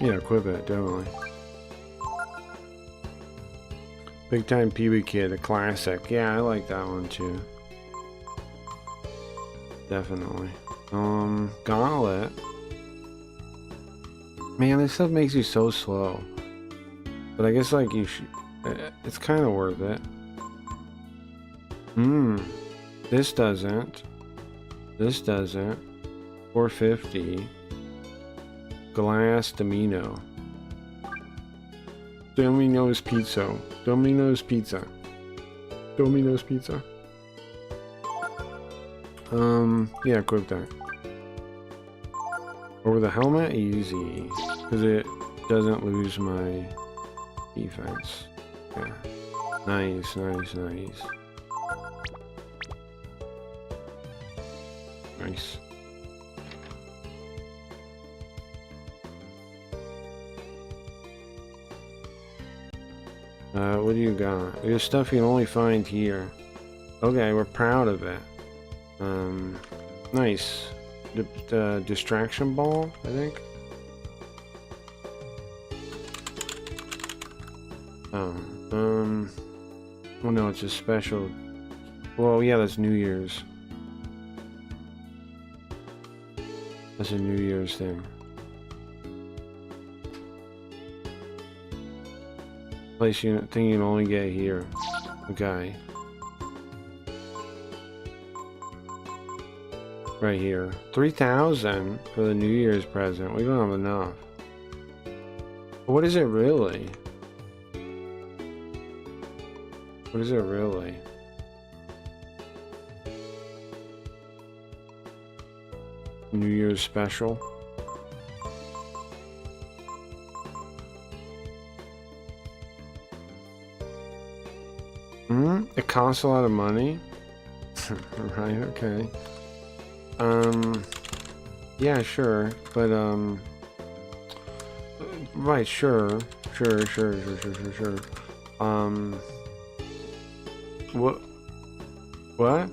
Yeah, equip it, definitely. Big Time PB Kid, a classic. Yeah, I like that one too. Definitely. Gauntlet. Man, this stuff makes you so slow. But I guess like you should. It's kind of worth it. This doesn't. This doesn't. 450. Glass Domino. Domino's Pizza. Domino's Pizza. Domino's Pizza. Yeah, equip that. Over the helmet, easy. Because it doesn't lose my defense. Yeah. Nice, nice, nice. Nice. What do you got? There's stuff you can only find here. Okay, we're proud of it. Nice. The distraction ball, I think. Well, no, it's a special. Well, yeah, that's New Year's. That's a New Year's thing. Place you thing you can only get here. Okay. Right here. 3,000 for the New Year's present. We don't have enough. What is it really? What is it really? New Year's special. It costs a lot of money. Right, okay. Yeah, sure, but right, sure. What? What?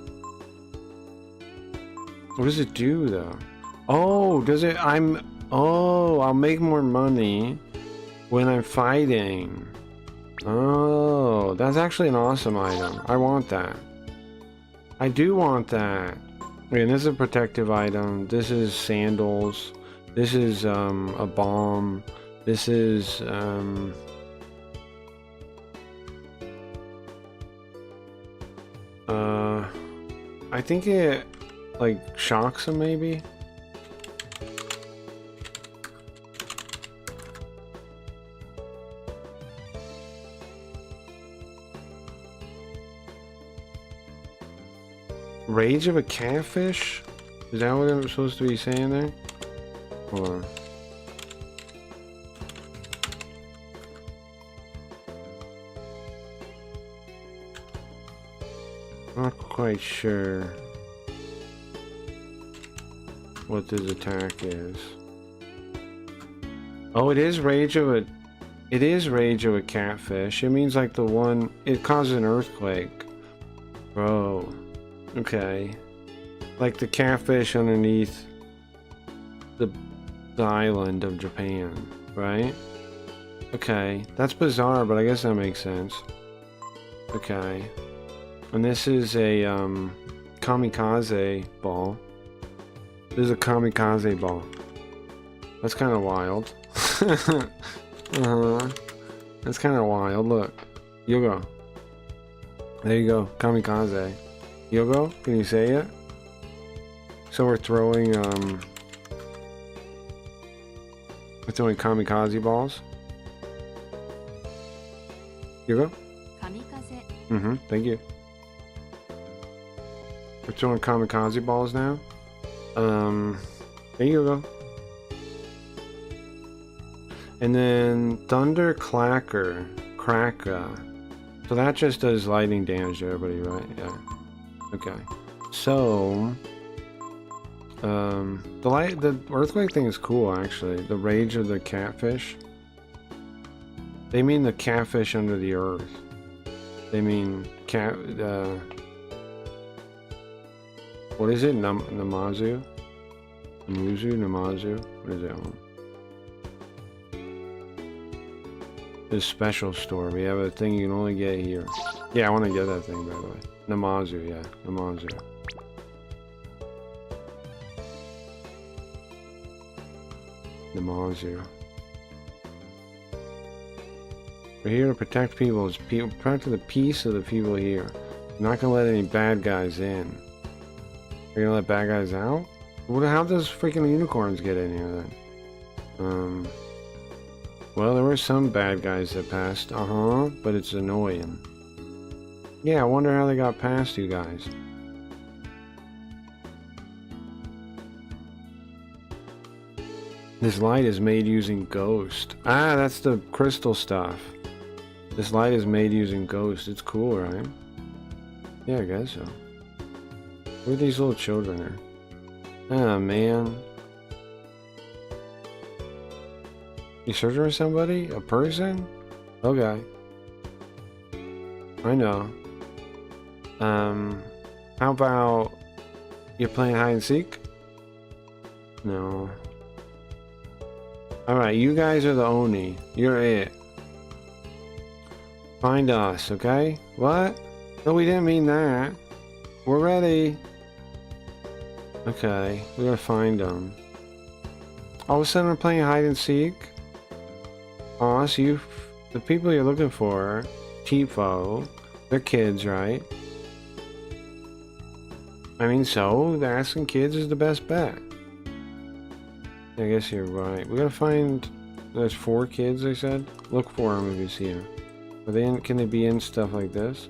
What does it do though? Oh, does it? Oh, I'll make more money when I'm fighting. Oh, that's actually an awesome item. I want that. I do want that. Okay, and this is a protective item. This is sandals. This is a bomb. This is I think it like shocks him maybe. Rage of a catfish? Is that what I'm supposed to be saying there? Hold on. Not quite sure what this attack is. Oh, it is rage of a catfish. It means like the one, it causes an earthquake. Bro. Okay. Like the catfish underneath the island of Japan, right? Okay. That's bizarre, but I guess that makes sense. Okay. And this is a kamikaze ball. This is a kamikaze ball. That's kind of wild. That's kind of wild. Look. Yogo. There you go. Kamikaze. Yogo, can you say it? So we're throwing kamikaze balls. Yogo? Kamikaze. Thank you. We're throwing kamikaze balls now. There you go. And then Thunder Cracker. So that just does lightning damage to everybody, right? Yeah. Okay. So the earthquake thing is cool actually. The rage of the catfish. They mean the catfish under the earth. They mean what is it? Namazu? Namazu? What is that one? This special store. We have a thing you can only get here. Yeah, I want to get that thing by the way. Namazu, yeah. Namazu. We're here to protect protect the peace of the people here. We're not gonna let any bad guys in. We're gonna let bad guys out? How does freaking unicorns get in here then? Well, there were some bad guys that passed. But it's annoying. Yeah, I wonder how they got past you guys. This light is made using ghost. Ah, that's the crystal stuff. This light is made using ghost. It's cool, right? Yeah, I guess so. Where are these little children here? Ah, man. You searching for somebody? A person? Okay. I know. How about you're playing hide and seek? No. Alright, you guys are the Oni. You're it. Find us, okay? What? No, we didn't mean that. We're ready. Okay, we gotta find them. All of a sudden we're playing hide and seek? Aw, so the people you're looking for, Tifo, they're kids, right? I mean, so asking kids is the best bet. I guess you're right. We gotta find. There's 4 kids. They said. Look for them if you see them. Are they in? Can they be in stuff like this?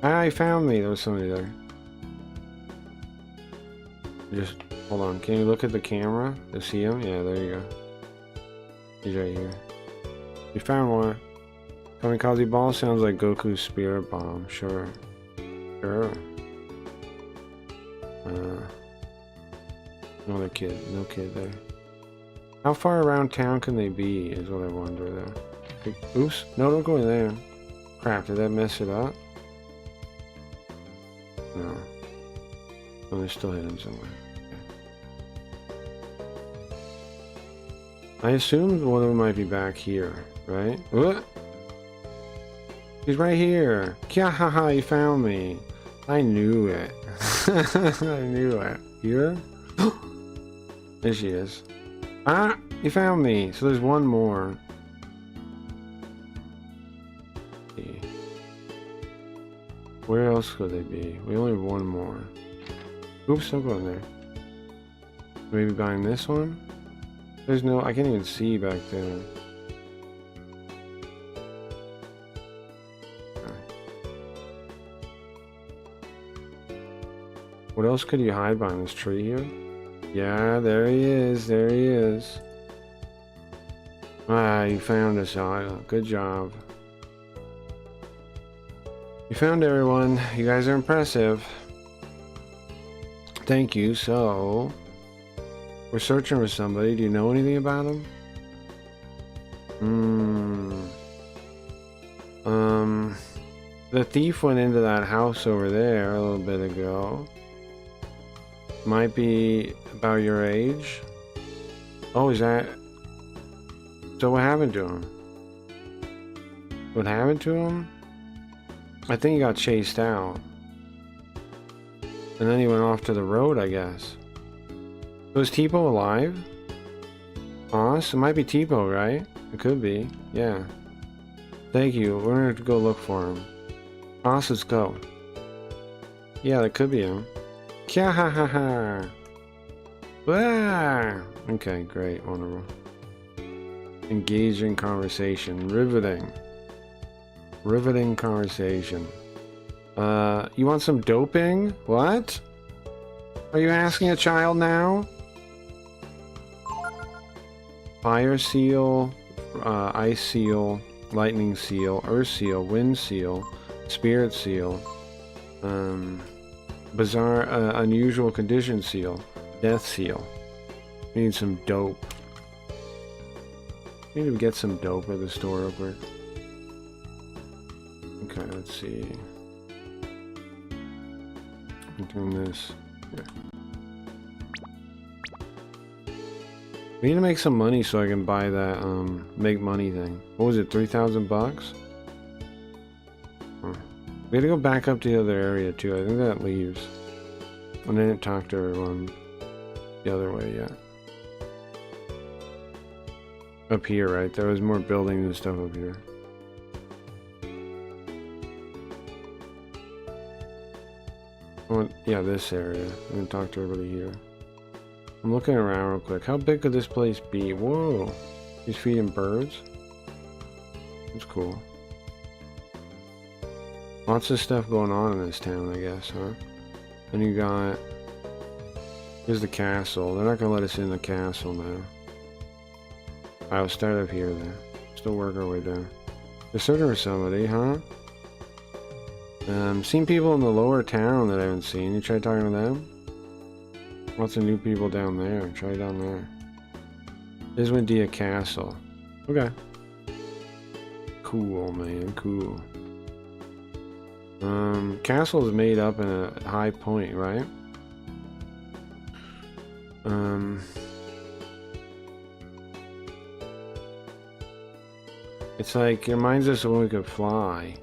Ah, he found me. There was somebody there. Just hold on. Can you look at the camera to see him? Yeah, there you go. He's right here. You found one. Kamikaze ball sounds like Goku's spirit bomb. Sure. Sure. Another kid. No kid there. How far around town can they be is what I wonder though. Oops. No, don't go in there. Crap, did that mess it up? No. Oh, they're still hidden somewhere. Okay. I assumed one of them might be back here, right? What? He's right here. Kya haha, you found me. I knew it. I knew it. Here? There she is. Ah! You found me. So there's one more. Where else could they be? We only have one more. Oops, don't go in there. Maybe behind this one? There's no... I can't even see back there. What else could you hide behind this tree here? Yeah, there he is. There he is. Ah, you found us, Isla. Good job. You found everyone. You guys are impressive. Thank you. So, we're searching for somebody. Do you know anything about him? The thief went into that house over there a little bit ago. Might be about your age. Oh, is that... So what happened to him? What happened to him? I think he got chased out. And then he went off to the road, I guess. Was Tipo alive? Oz? It might be Tipo, right? It could be. Yeah. Thank you. We're gonna have to go look for him. Oz, let's go. Yeah, that could be him. Kya ha ha ha. Ah! Okay, great. Wonderful. Engaging conversation. Riveting. Riveting conversation. You want some doping? What? Are you asking a child now? Fire seal, ice seal, lightning seal, earth seal, wind seal, spirit seal, bizarre, unusual condition seal, death seal. We need some dope. We need to get some dope at the store real quick. Okay, let's see. I'm doing this. Yeah. We need to make some money so I can buy that make money thing. What was it, 3,000 bucks? Huh. We had to go back up to the other area too. I think that leaves. I didn't talk to everyone the other way yet. Up here, right? There was more buildings and stuff up here. Oh, yeah, this area. I'm gonna talk to everybody here. I'm looking around real quick. How big could this place be? Whoa! He's feeding birds? That's cool. Lots of stuff going on in this town, I guess, huh? And you got... Here's the castle. They're not gonna let us in the castle now. I'll start up here then. Still work our way down. They're searching for somebody, huh? Seen people in the lower town that I haven't seen. You try talking to them? Lots of new people down there. Try down there. This would be a castle. Okay. Cool, man. Cool. Castle is made up in a high point, right? It's like, it reminds us of when we could fly.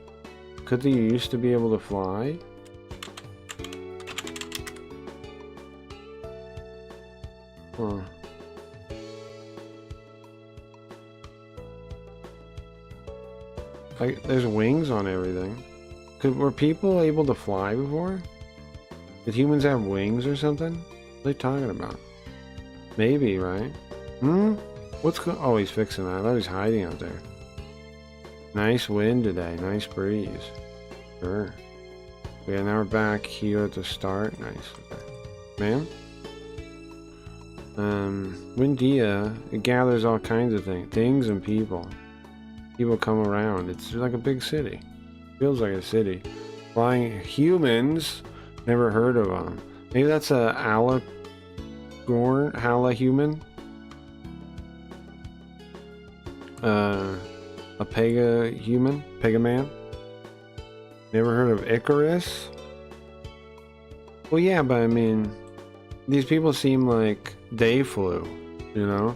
Could they used to be able to fly? Huh. Like, there's wings on everything. Were people able to fly before? Did humans have wings or something? What are they talking about? Maybe, right? What's going... Oh, he's fixing that. I thought he's hiding out there. Nice wind today. Nice breeze. Sure. Yeah, now we're back here at the start. Nice. Okay. Man? Windia, it gathers all kinds of things and people. People come around. It's like a big city. Feels like a city. Flying humans. Never heard of them. Maybe that's a Hala human? A Pega human? Pega man? Never heard of Icarus? Well, yeah, but I mean, these people seem like they flew, you know?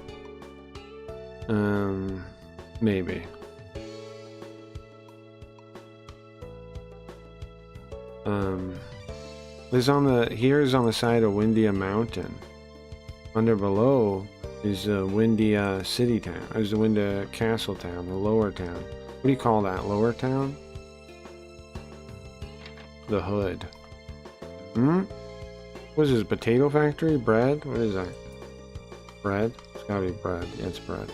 Maybe. Here is on the side of Windia Mountain. Under below is Windia City Town. There's the Windia Castle Town, the lower town. What do you call that? Lower town? The hood. What is this? Potato factory? Bread? What is that? Bread? It's gotta be bread. Yeah, it's bread.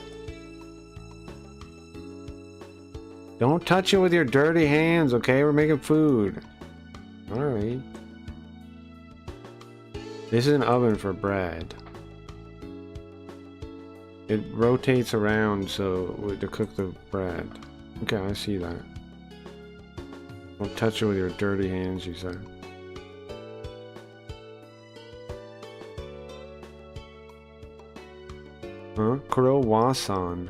Don't touch it with your dirty hands, okay? We're making food. Alright. This is an oven for bread. It rotates around to cook the bread. Okay, I see that. Don't touch it with your dirty hands, you said. Huh? Croissant.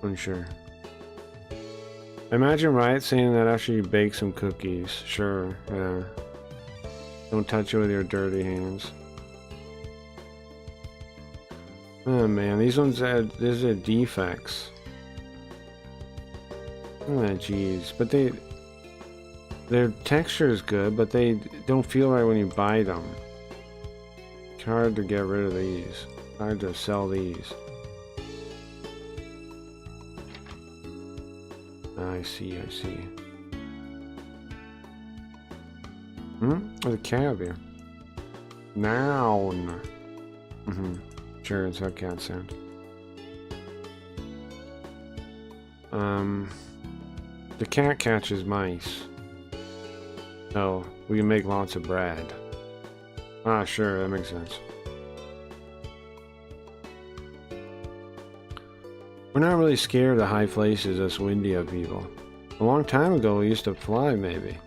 Unsure. Imagine Riot saying that after you bake some cookies. Sure, yeah. Don't touch it with your dirty hands. Oh man, these are defects. Oh jeez, but their texture is good, but they don't feel right when you buy them. It's hard to get rid of these. Hard to sell these. I see. There's a cat here. Noun. Sure, it's how cats sound. The cat catches mice. So, we can make lots of bread. Ah, sure, that makes sense. We're not really scared of high places, us Windia people. A long time ago, we used to fly, maybe.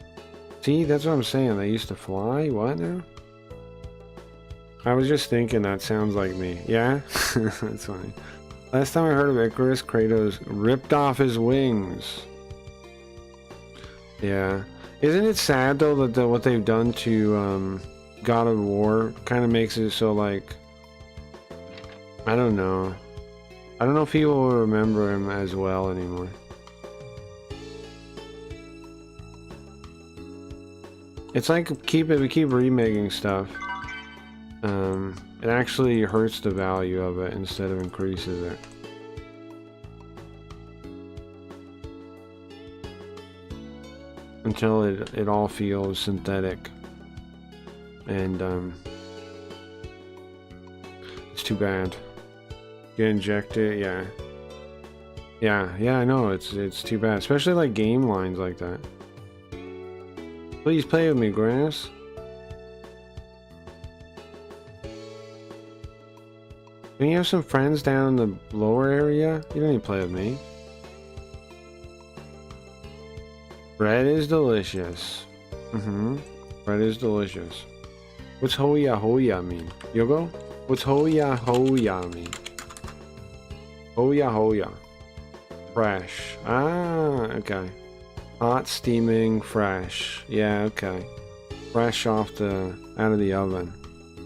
See, that's what I'm saying. They used to fly? What now? I was just thinking that sounds like me. Yeah? That's funny. Last time I heard of Icarus, Kratos ripped off his wings. Yeah. Isn't it sad, though, that what they've done to God of War kind of makes it so, like... I don't know. I don't know if people will remember him as well anymore. It's like we keep remaking stuff. It actually hurts the value of it instead of increases it. Until it all feels synthetic. And it's too bad. Get injected, yeah. Yeah, I know, it's too bad. Especially like game lines like that. Please play with me, Grass. Can you have some friends down in the lower area? You don't need to play with me. Bread is delicious. Bread is delicious. What's hoya hoya mean? Yogo? What's hoya hoya mean? Hoya hoya. Fresh. Ah, okay. Hot, steaming, fresh. Yeah, okay. Fresh out of the oven.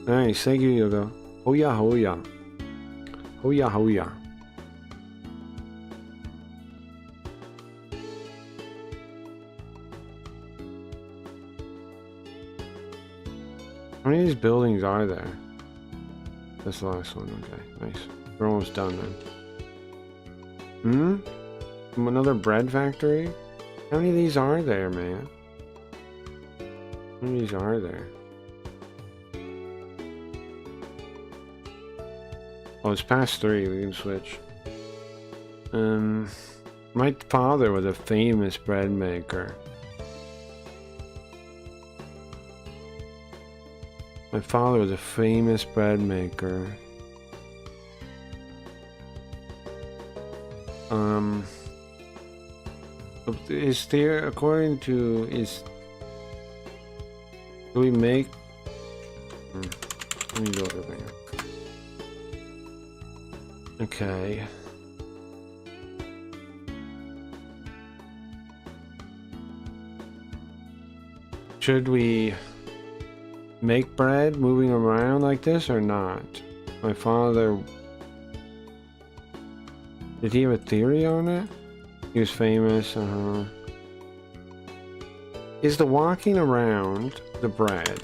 Nice, thank you, Yogo. Hoya hoya. Hoya hoya. How many of these buildings are there? That's the last one, okay, nice. We're almost done then. Another bread factory? How many of these are there, man? How many of these are there? Oh, it's past 3, we can switch. My father was a famous bread maker. My father was a famous bread maker. Is there, according to, do we make, let me go over there. Should we make bread moving around like this or not? My father... Did he have a theory on it? He was famous, Is the walking around the bread?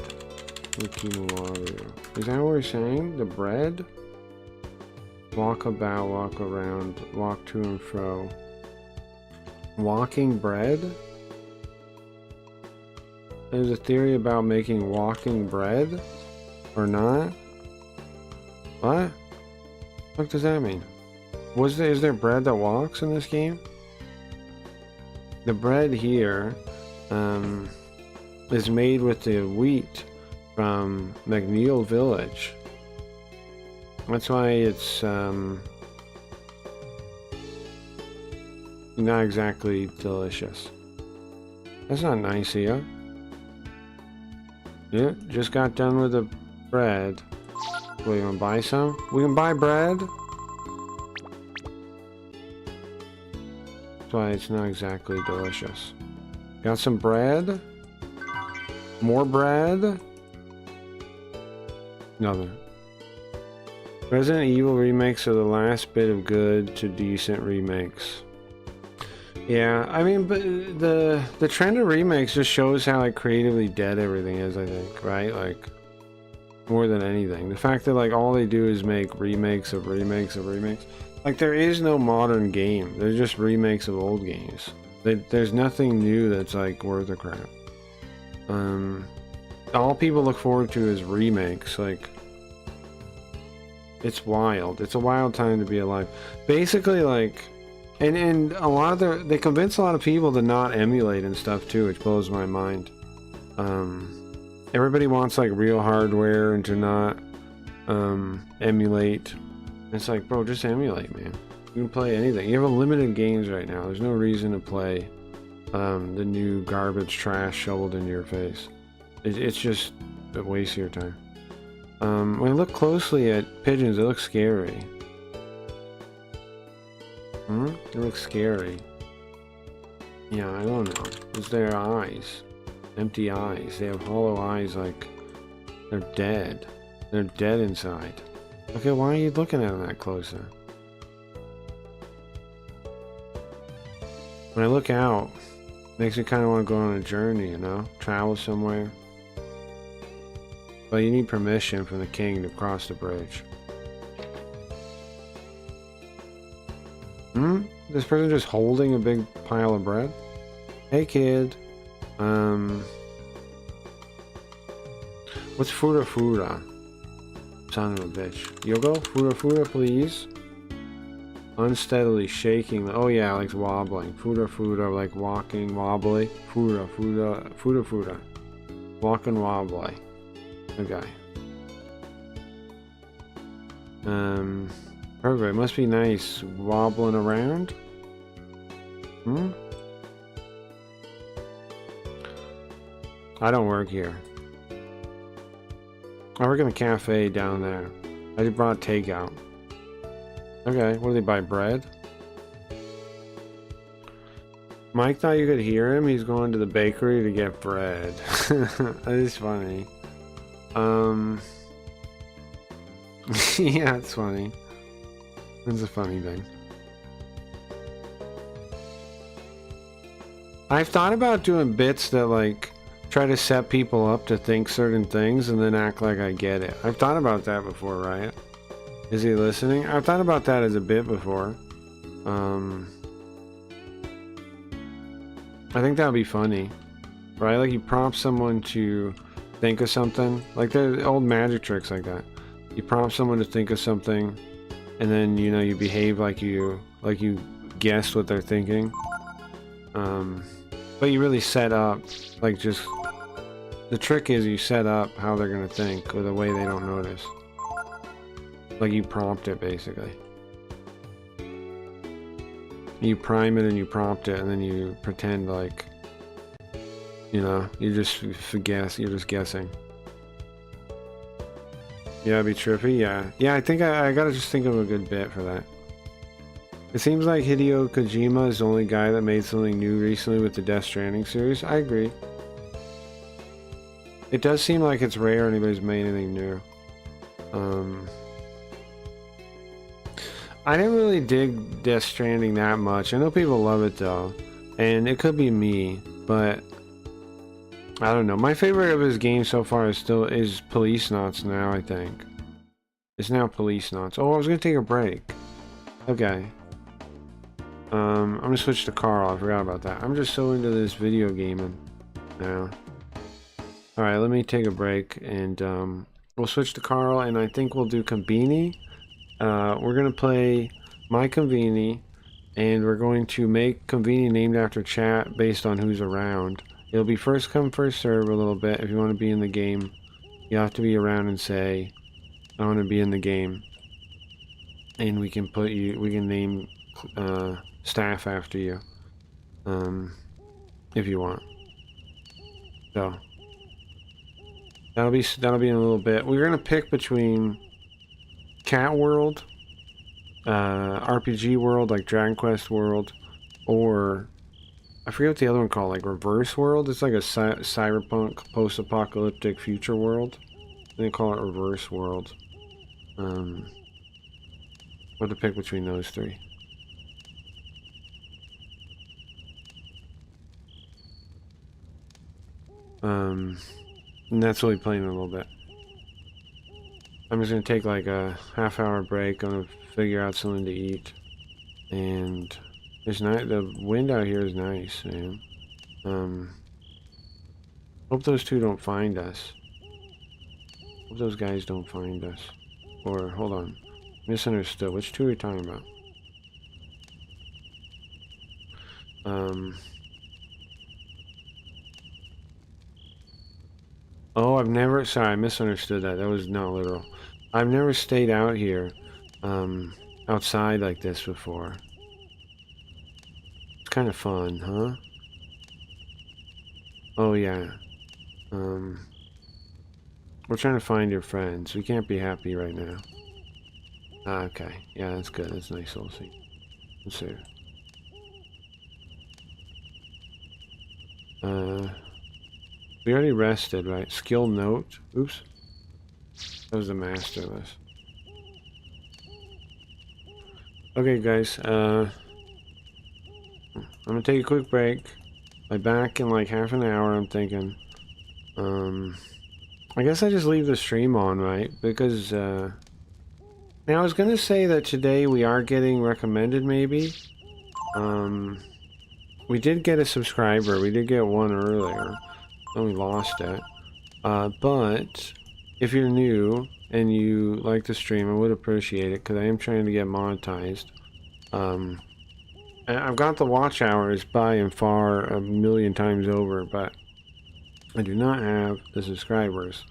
Is that what we're saying? The bread? Walk about, walk around, walk to and fro. Walking bread? There's a theory about making walking bread? Or not? What? What does that mean? Is there bread that walks in this game? The bread here is made with the wheat from McNeil Village. That's why it's not exactly delicious. That's not nice of you. Yeah, just got done with the bread. We gonna buy some? We can buy bread? That's why it's not exactly delicious. Got some bread? More bread? Nothing. Resident Evil remakes are the last bit of good to decent remakes. Yeah, I mean, but the trend of remakes just shows how like creatively dead everything is, I think, right? Like, more than anything. The fact that like all they do is make remakes of remakes of remakes. Like, there is no modern game. They're just remakes of old games. There's nothing new that's like worth a crap. All people look forward to is remakes. Like, it's wild. It's a wild time to be alive. Basically, like, and a lot of they convince a lot of people to not emulate and stuff too, which blows my mind. Everybody wants like real hardware and to not emulate. It's like, bro, just emulate, man. You can play anything. You have unlimited games right now. There's no reason to play the new garbage trash shoveled into your face. It's just a waste of your time. When I look closely at pigeons, they look scary. They look scary. Yeah, I don't know. It's their eyes. Empty eyes. They have hollow eyes like they're dead. They're dead inside. Okay, why are you looking at them that closer? When I look out, it makes me kind of want to go on a journey, you know? Travel somewhere. But you need permission from the king to cross the bridge. This person just holding a big pile of bread? Hey, kid. What's Fura Fura? Son of a bitch. Yogo? Fura Fura, please? Unsteadily shaking. Oh yeah, like wobbling. Fura Fura, like walking, wobbly. Fura Fura, Fura Fura. Walking wobbly. Okay. Perfect. Must be nice wobbling around. I don't work here. I work in the cafe down there. I just brought takeout. Okay, what do they buy? Bread? Mike thought you could hear him. He's going to the bakery to get bread. That is funny. Yeah, it's funny. It's a funny thing. I've thought about doing bits that like try to set people up to think certain things and then act like I get it. I've thought about that before, right? Is he listening? I've thought about that as a bit before. I think that would be funny, right? Like you prompt someone to think of something. Like there's old magic tricks like that. You prompt someone to think of something, and then you know you behave like you guessed what they're thinking. But you really set up like just the trick is you set up how they're gonna think with a way they don't notice. Like you prompt it basically. You prime it and you prompt it, and then you pretend like, you know, you just guess. You're just guessing. Yeah, it'd be trippy. Yeah. I think I gotta just think of a good bit for that. It seems like Hideo Kojima is the only guy that made something new recently with the Death Stranding series. I agree. It does seem like it's rare anybody's made anything new. I didn't really dig Death Stranding that much. I know people love it though, and it could be me, but I don't know. My favorite of his games so far is Police Knots now, I think. It's now Police Knots. Oh, I was gonna take a break. Okay. I'm gonna switch to Carl. I forgot about that. I'm just so into this video gaming now. Alright, let me take a break and we'll switch to Carl, and I think we'll do Conbini. We're gonna play my Conbini, and we're going to make Conbini named after chat based on who's around. It'll be first come first serve a little bit. If you want to be in the game, you have to be around and say, I want to be in the game, and we can name staff after you, if you want. So that'll be in a little bit. We're gonna pick between Cat World, RPG World like Dragon Quest World, or I forget what the other one called, like Reverse World. It's like a cyberpunk post-apocalyptic future world. They call it Reverse World. What to pick between those three? And that's what we play in a little bit. I'm just gonna take like a half-hour break. I'm gonna figure out something to eat, and it's nice. The wind out here is nice, man. Hope those two don't find us. Hope those guys don't find us. Or hold on, misunderstood. Which two are we talking about? Oh, sorry, I misunderstood that. That was not literal. I've never stayed out here, outside like this before. It's kind of fun, huh? Oh, yeah. We're trying to find your friends. We can't be happy right now. Ah, okay. Yeah, that's good. That's a nice little scene. Let's see. We already rested, right? Skill note. Oops. That was the master list. Okay, guys. I'm gonna take a quick break. I'll be back in like half an hour, I'm thinking. I guess I just leave the stream on, right? Because, now I was gonna say that today we are getting recommended, maybe. We did get a subscriber. We did get one earlier. And we lost it. But if you're new and you like the stream, I would appreciate it, because I am trying to get monetized. And I've got the watch hours by and far a million times over, but I do not have the subscribers.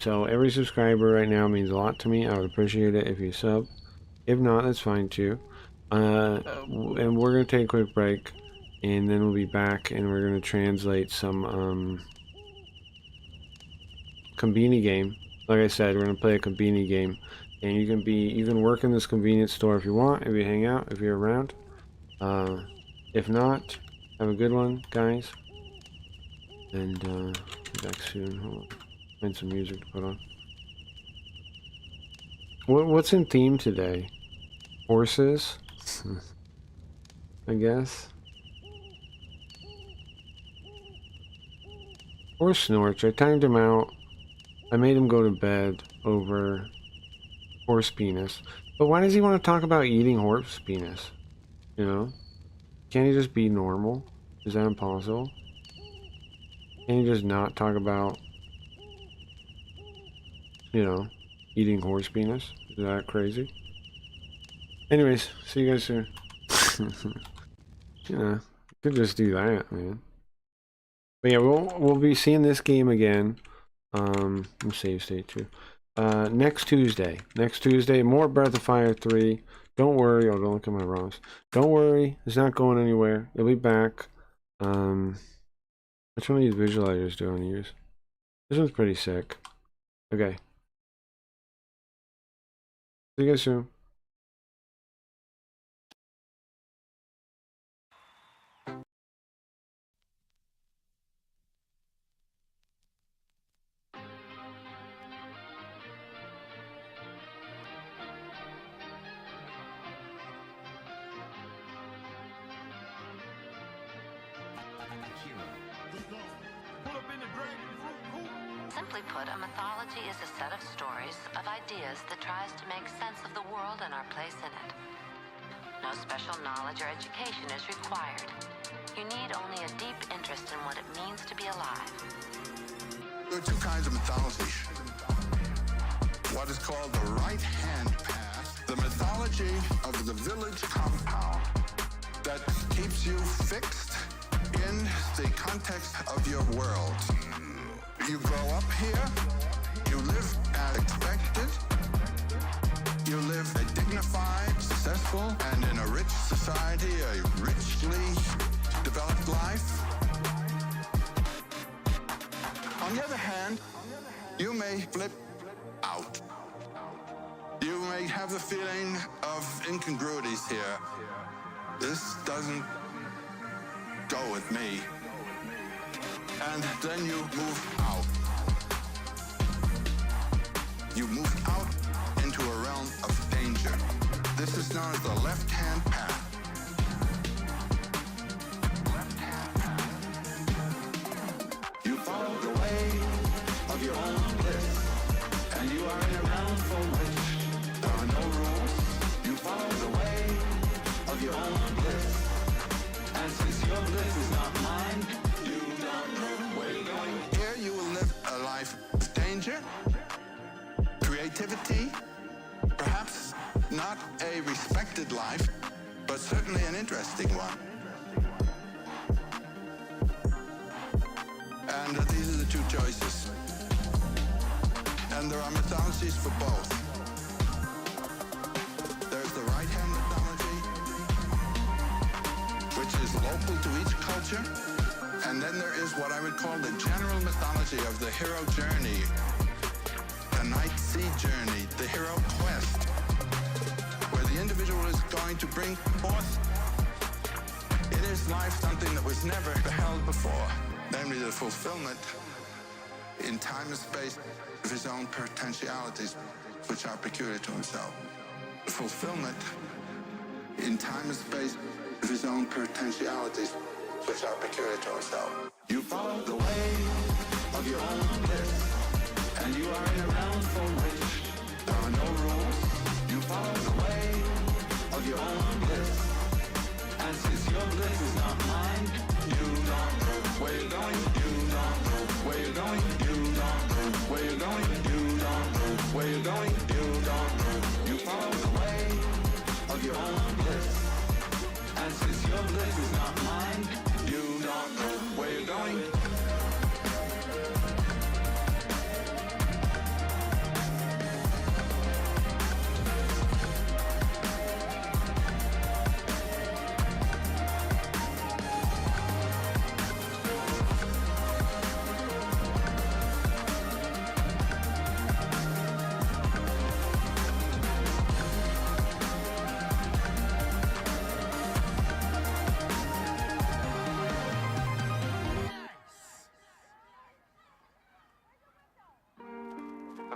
So every subscriber right now means a lot to me. I would appreciate it if you sub. If not, that's fine too. And we're going to take a quick break, and then we'll be back, and we're going to translate some Conbini game. Like I said, we're going to play a Conbini game. And you can work in this convenience store if you want, if you hang out, if you're around. If not, have a good one, guys. And be back soon. Hold on. Find some music to put on. What's in theme today? Horses? I guess. Or Snorch. I timed him out. I made him go to bed over horse penis. But why does he want to talk about eating horse penis? You know? Can't he just be normal? Is that impossible? Can you just not talk about, you know, eating horse penis? Is that crazy? Anyways, see you guys soon. Yeah, could just do that, man. But yeah, we'll be seeing this game again. Save state too. Next Tuesday. Next Tuesday, more Breath of Fire 3. Don't worry. Oh, don't look at my ROMs. Don't worry. It's not going anywhere. It'll be back. Which one of these visualizers do I want to use? This one's pretty sick. Okay. See you guys soon. Simply put, a mythology is a set of stories, of ideas that tries to make sense of the world and our place in it. No special knowledge or education is required. You need only a deep interest in what it means to be alive. There are two kinds of mythology. What is called the right-hand path, the mythology of the village compound that keeps you fixed in the context of your world. You grow up here, you live as expected, you live a dignified, successful, and in a rich society, a richly developed life. On the other hand, you may flip out. You may have the feeling of incongruities here. This doesn't go with me. And then you move out. You move out into a realm of danger. This is known as the left-hand path. You follow the way of your own bliss, and you are in a realm for which there are no rules. You follow the way of your own bliss, and since your bliss is not mine, you don't know where you're going. Here you will live a life of danger, creativity, perhaps not a respected life, but certainly an interesting one. And these are the two choices. And there are mythologies for both. There's the right-hand mythology, which is local to each culture. And then there is what I would call the general mythology of the hero journey, the night sea journey, the hero quest, where the individual is going to bring forth in his life something that was never beheld before, namely the fulfillment in time and space of his own potentialities, which are peculiar to himself. The fulfillment in time and space of his own potentialities, which are peculiar to himself. You follow the way of your own bliss, and you are in a realm for which there are no rules. You follow the way of your own bliss, and since your bliss is not mine, you don't know where you're going. You don't know where you're going. You don't know where you're going. You don't know where you're going. You don't know. You follow the way of your own bliss, and since your bliss is not mine, you don't know where you're going.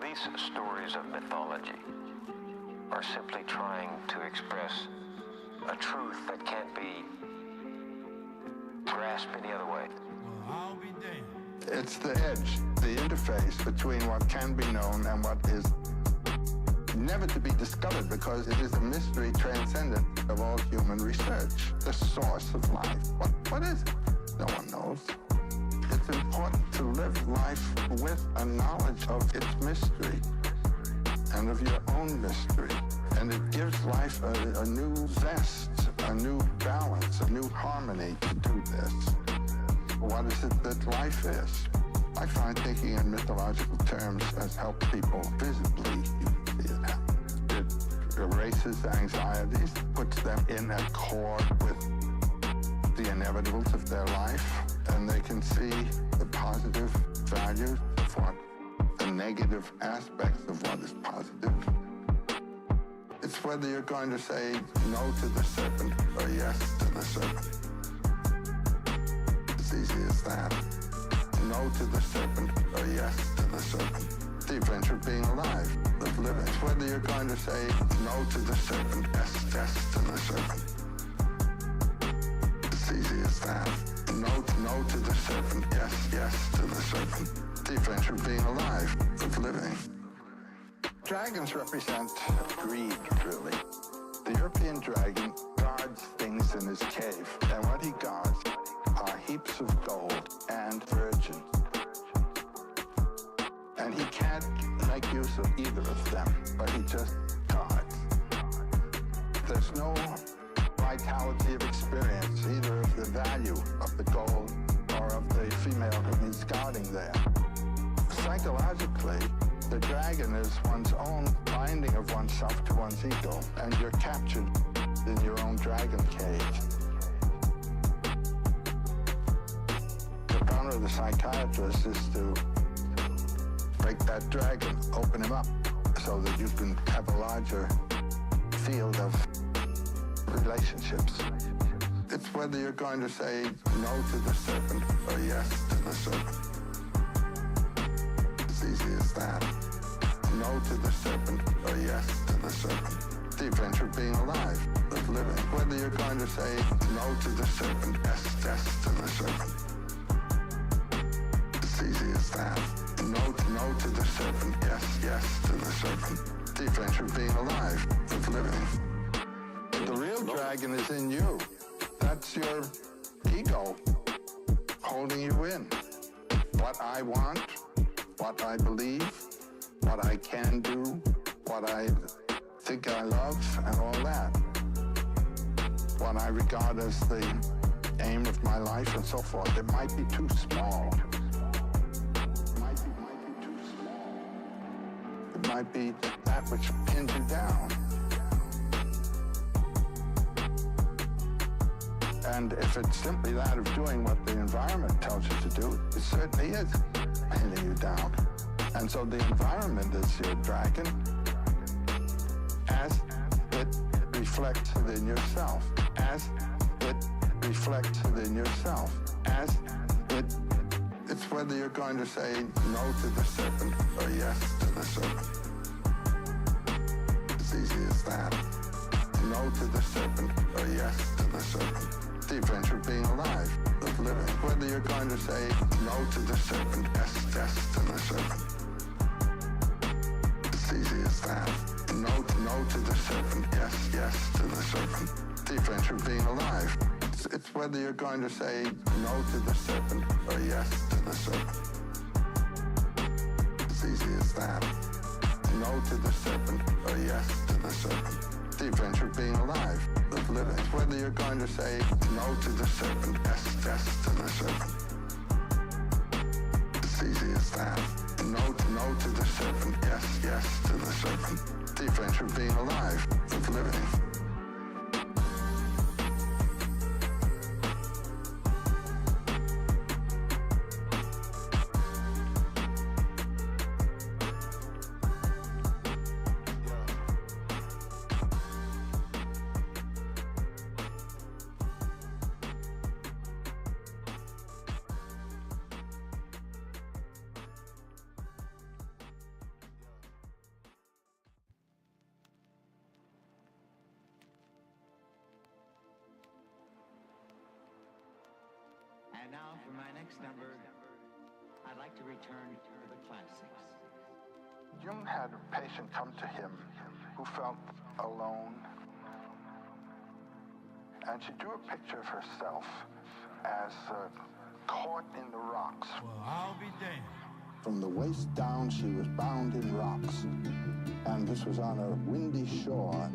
These stories of mythology are simply trying to express a truth that can't be grasped any other way. Well, I'll be damned. It's the edge, the interface between what can be known and what is never to be discovered, because it is a mystery transcendent of all human research. The source of life. What is it? No one knows. It's important to live life with a knowledge of its mystery and of your own mystery. And it gives life a new zest, a new balance, a new harmony to do this. What is it that life is? I find thinking in mythological terms has helped people visibly see it happen. It erases anxieties, puts them in accord with the inevitables of their life, and they can see the positive values of what, the negative aspects of what is positive. It's whether you're going to say no to the serpent or yes to the serpent. It's easy as that. No to the serpent or yes to the serpent. The adventure of being alive, of living. It's whether you're going to say no to the serpent, yes to the serpent. It's easy as that. No to the serpent, yes to the serpent. The adventure of being alive, of living. Dragons represent greed, truly. The European dragon guards things in his cave, and what he guards are heaps of gold and virgins. And he can't make use of either of them, but he just guards. There's no vitality of experience, either of the value of the gold or of the female whom he's guarding there. Psychologically, the dragon is one's own binding of oneself to one's ego, and you're captured in your own dragon cage. The power of the psychiatrist is to break that dragon, open him up, so that you can have a larger field of relationships. It's whether you're going to say no to the serpent or yes to the serpent. It's easy as that. No to the serpent or yes to the serpent. The adventure of being alive, of living. Whether you're going to say no to the serpent, yes to the serpent. It's easy as that. No to the serpent, yes to the serpent. The adventure of being alive, of living. The real dragon is in you. That's your ego holding you in. What I want, what I believe, what I can do, what I think I love, and all that. What I regard as the aim of my life and so forth. It might be too small. It might be too small. It might be that which pins you down. And if it's simply that of doing what the environment tells you to do, it certainly is pinning you down. And so the environment is your dragon as it reflects within yourself, as it reflects within yourself, as it's whether you're going to say no to the serpent or yes to the serpent. It's easy as that. No to the serpent or yes to the serpent. The adventure of being alive, of living. Whether you're going to say no to the serpent, yes to the serpent. It's easy as that. No to the serpent, yes to the serpent. The adventure of being alive. It's whether you're going to say no to the serpent or yes to the serpent. It's easy as that. No to the serpent or yes to the serpent. The adventure of being alive, of living. Whether you're going to say no to the serpent, yes to the serpent. It's easy as that. No to the serpent, yes to the serpent. The adventure of being alive, of living. And now for my next number, I'd like to return to the classics. Jung had a patient come to him who felt alone, and she drew a picture of herself as caught in the rocks. Well, I'll be damned. From the waist down, she was bound in rocks, and this was on a windy shore,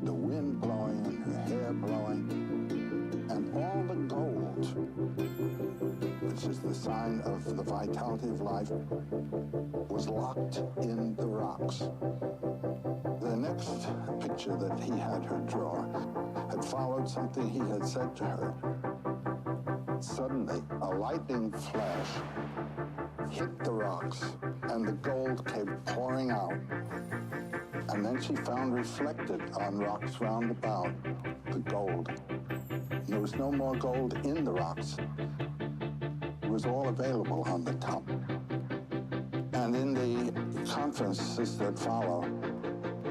the wind blowing and her hair blowing, and all the gold, which is the sign of the vitality of life, was locked in the rocks. The next picture that he had her draw had followed something he had said to her. Suddenly, a lightning flash hit the rocks, and the gold came pouring out. And then she found reflected on rocks round about the gold. There was no more gold in the rocks. It was all available on the top. And in the conferences that follow,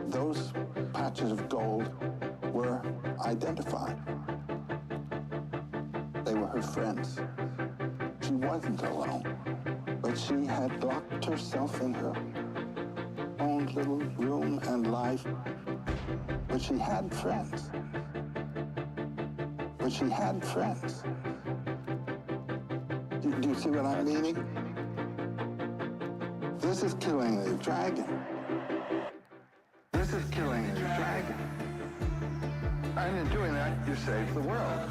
those patches of gold were identified. They were her friends. She wasn't alone, But she had locked herself in her own little room and life. But she had friends. But she had friends. Do you see what I'm meaning? This is killing the dragon. This is killing the dragon. And in doing that, you save the world.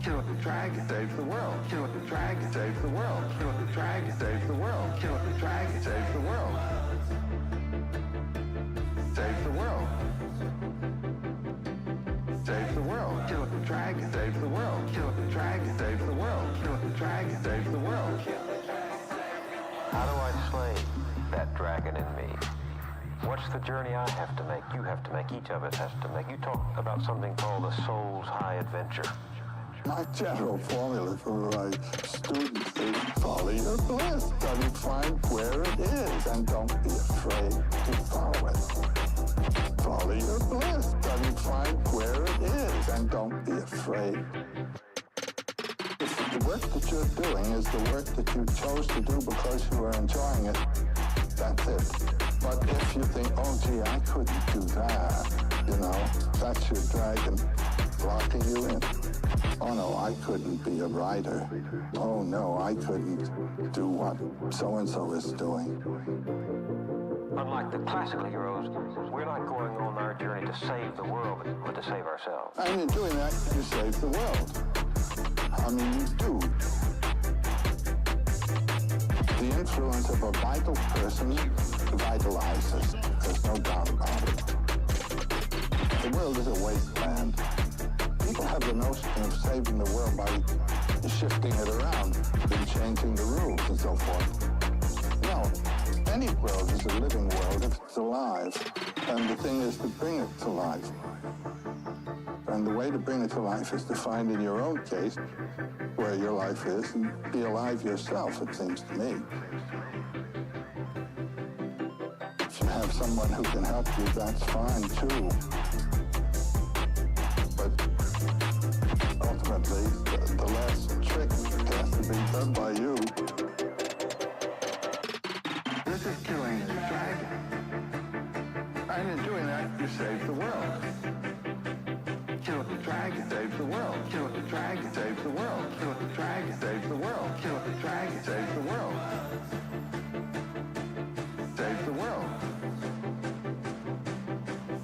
Kill the dragon, save the world. Kill the dragon, save the world. Kill the dragon, save the world. Kill the dragon, save the world. Save the world. Save the world. Kill the dragon, save the world. Kill the dragon, save the world. Kill the dragon, save the world. How do I slay that dragon in me? What's the journey I have to make, you have to make, each of us has to make? You talk about something called the soul's high adventure. My general formula for my students is follow your bliss. Study, find where it is, and don't be afraid to follow it. Follow your bliss. Study, find where it is, and don't be afraid. If the work that you're doing is the work that you chose to do because you are enjoying it, that's it. But if you think, oh gee, I couldn't do that, you know, that's your dragon locking you in. Oh no, I couldn't be a writer. Oh no, I couldn't do what so-and-so is doing. Unlike the classical heroes, we're not going on our journey to save the world, but to save ourselves. And in doing that, you save the world. I mean, you do. The influence of a vital person vitalizes. There's no doubt about it. The world is a wasteland. People have the notion of saving the world by shifting it around and changing the rules and so forth. No, any world is a living world if it's alive. And the thing is to bring it to life. And the way to bring it to life is to find in your own case where your life is and be alive yourself, it seems to me. If you have someone who can help you, that's fine too. But ultimately, the last trick has to be done by you. This is killing the dragon. And in doing that, you save the world. Kill the dragon, save the world. Kill the dragon, save the world. Kill the dragon, save the world. Kill the dragon, save the world. Save the world.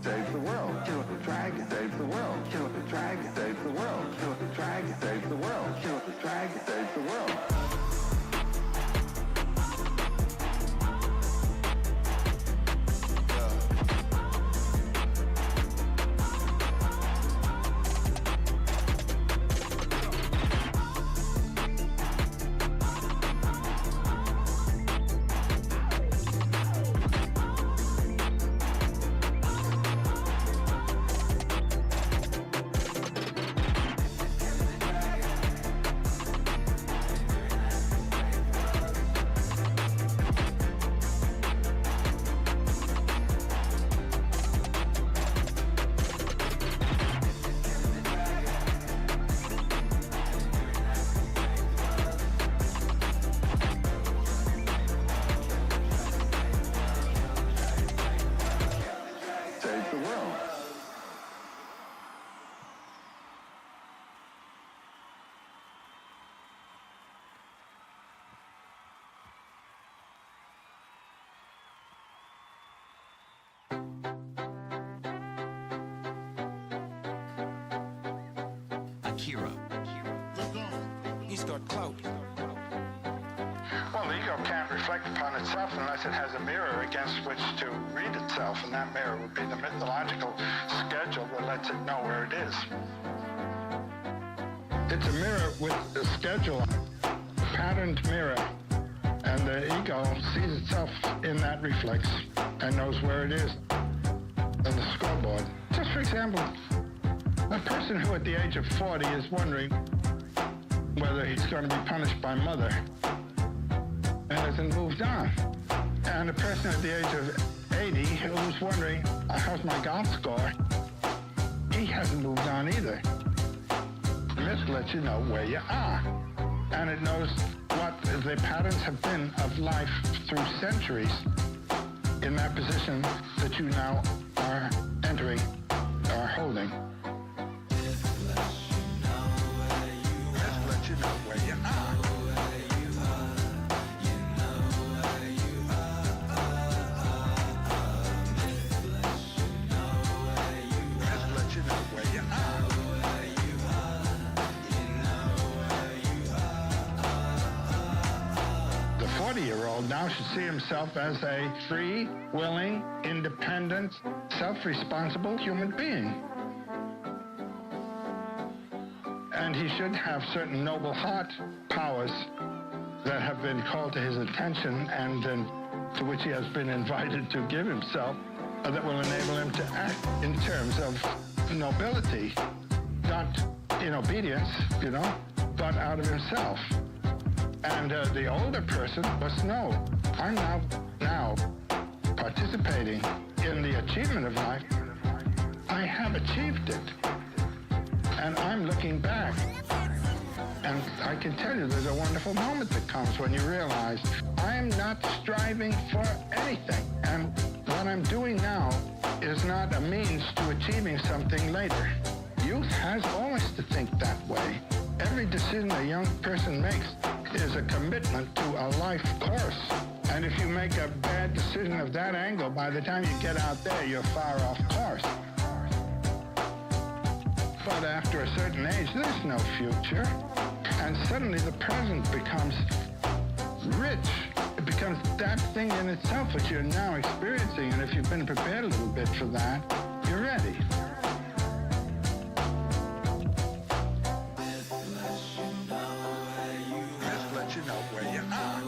Save the world. Kill the dragon, save the world. Kill the dragon, save the world. Kill the dragon, save the world. Kill the dragon, save the world. Akira. He's got clout. Well, the ego can't reflect upon itself unless it has a mirror against which to read itself, and that mirror would be the mythological schedule that lets it know where it is. It's a mirror with a schedule, patterned mirror, and the ego sees itself in that reflex and knows where it is on the scoreboard. Just for example, a person who at the age of 40 is wondering whether he's going to be punished by mother and hasn't moved on. And a person at the age of 80 who's wondering, how's my golf score? He hasn't moved on either. The myth lets you know where you are. and it knows what the patterns have been of life through centuries in that position that you now are entering or holding. Just let you know where you are. Just let you know where you are. The 40-year-old now should see himself as a free, willing, independent, self-responsible human being. And he should have certain noble heart powers that have been called to his attention and to which he has been invited to give himself that will enable him to act in terms of nobility, not in obedience, but out of himself. And the older person must know, I'm now participating in the achievement of life. I have achieved it. And I'm looking back. And I can tell you there's a wonderful moment that comes when you realize I'm not striving for anything. And what I'm doing now is not a means to achieving something later. Youth has always to think that way. Every decision a young person makes is a commitment to a life course. And if you make a bad decision of that angle, by the time you get out there, you're far off course. But after a certain age, there's no future. And suddenly the present becomes rich. It becomes that thing in itself which you're now experiencing. And if you've been prepared a little bit for that, you're ready. Just let you know where you are.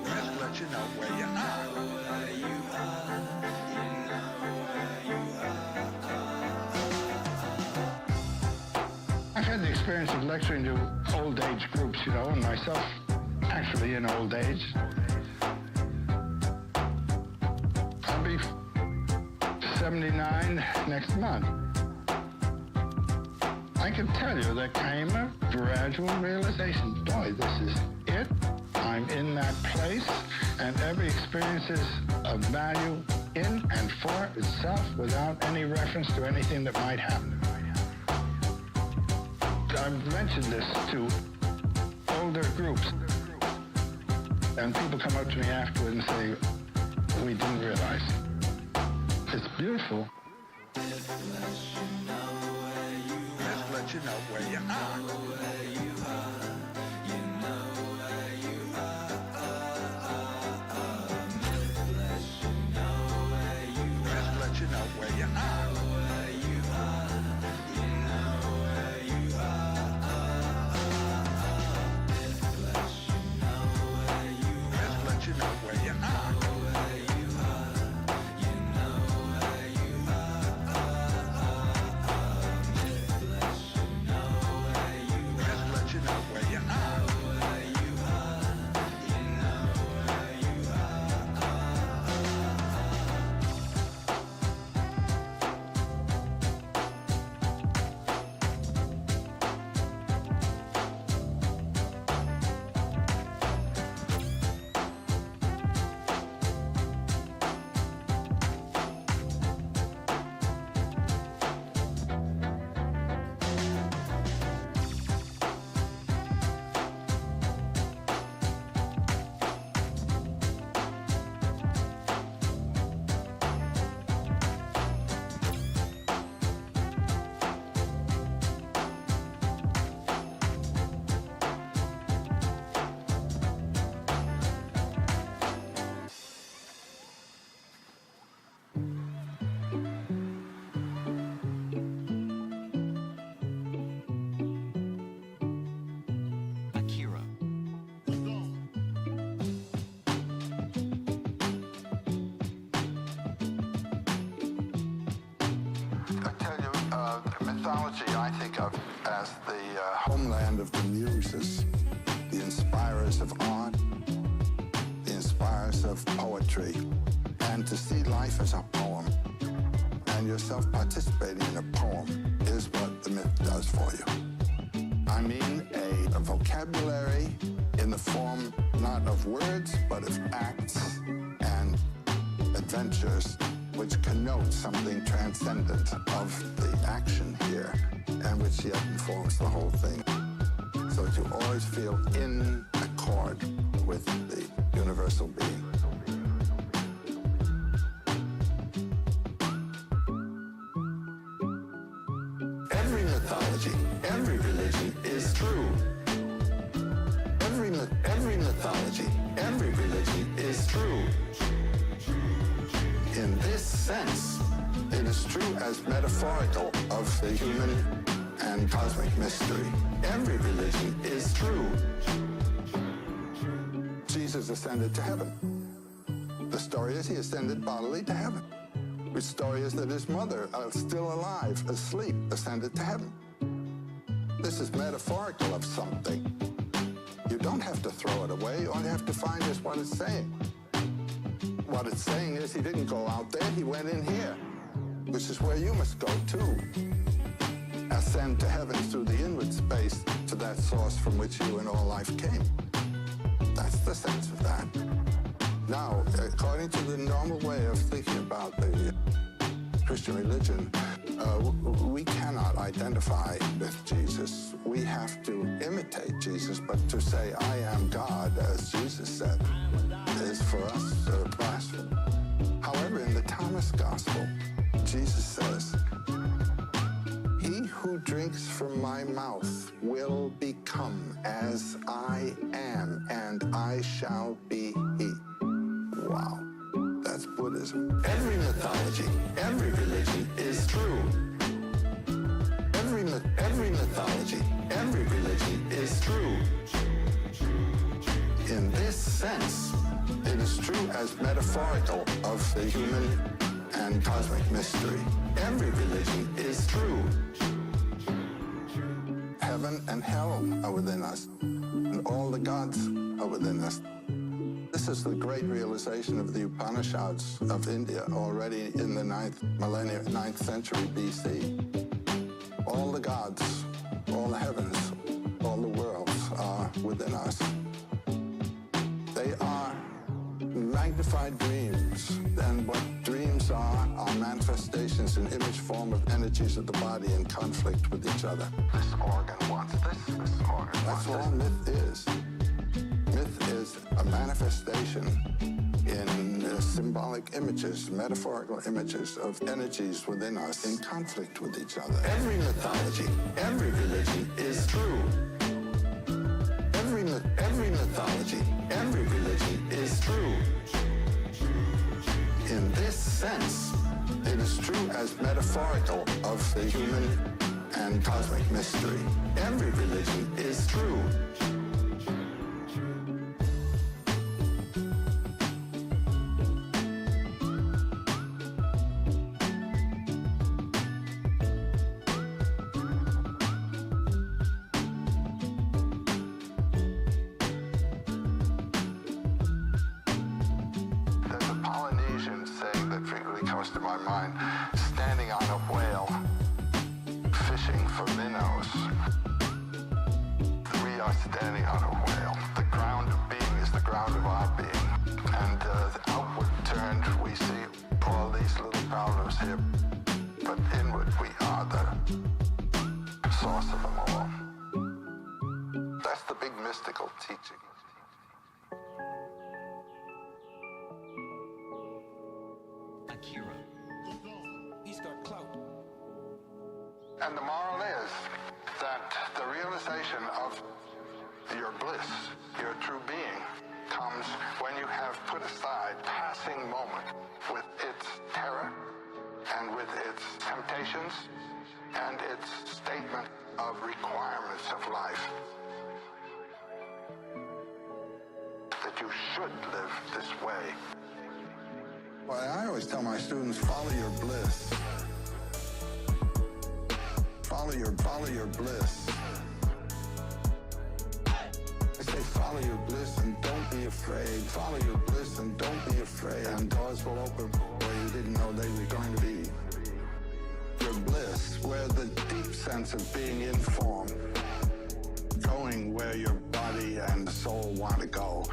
Just let you know where you are. I've had the experience of lecturing to old age groups, and myself actually in old age. I'll be 79 next month. I can tell you there came a gradual realization. Boy, this is it. I'm in that place, and every experience is of value in and for itself without any reference to anything that might happen. I've mentioned this to older groups, and people come up to me afterward and say, we didn't realize. It's beautiful. Just let you know where you are. Just let you know where you are. Just let you know where you are. Just let you know where you are. Mythology I think of as the homeland of the muses, the inspirers of art, the inspirers of poetry, And to see life as a poem and yourself participating in a poem is what the myth does for you. I mean a vocabulary in the form not of words, but of acts and adventures which connote something transcendent of the action here and which yet informs the whole thing. So that you always feel in accord with the universal being. Every mythology, every religion is true. Every mythology, every religion is true. In this sense, it is true as metaphorical of the human and cosmic mystery. Every religion is true. Jesus ascended to heaven. The story is he ascended bodily to heaven. The story is that his mother, still alive, asleep, ascended to heaven. This is metaphorical of something. You don't have to throw it away. All you have to find is what it's saying. What it's saying is he didn't go out there, he went in here, which is where you must go too. Ascend to heaven through the inward space to that source from which you and all life came. That's the sense of that. Now, according to the normal way of thinking about the Christian religion, we cannot identify with Jesus. We have to imitate Jesus, but to say, I am God, as Jesus said, is for us blasphemy. However, in the Thomas Gospel, Jesus says, he who drinks from my mouth will become as I am, and I shall be he. Wow, that's Buddhism. Every mythology, every religion is true. Every mythology, every religion is true. In this sense, it is true as metaphorical of the human and cosmic mystery. Every religion is true. Heaven and hell are within us, and all the gods are within us. This is the great realization of the Upanishads of India already in the 9th century BC. All the gods, all the heavens, all the worlds are within us. They are magnified dreams, and what dreams are manifestations in image form of energies of the body in conflict with each other. This organ wants this organ wants this. That's all myth is. Myth is a manifestation in symbolic images, metaphorical images of energies within us in conflict with each other. Every mythology, every religion is true. Every mythology, every religion is true. In this sense, it is true as metaphorical of the human and cosmic mystery. Every religion is true. To my mind, standing on a whale, fishing for minnows. We are standing on a whale. The ground of being is the ground of our being. And outward turned, we see all these little problems here. But inward, we are the source of them all. That's the big mystical teaching. And the moral is that the realization of your bliss, your true being, comes when you have put aside passing moment with its terror and with its temptations and its statement of requirements of life. That you should live this way. Well, I always tell my students, follow your bliss. Follow your bliss. I say, follow your bliss and don't be afraid. Follow your bliss and don't be afraid. And doors will open where you didn't know they were going to be. Your bliss, where the deep sense of being informed, going where your body and soul want to go.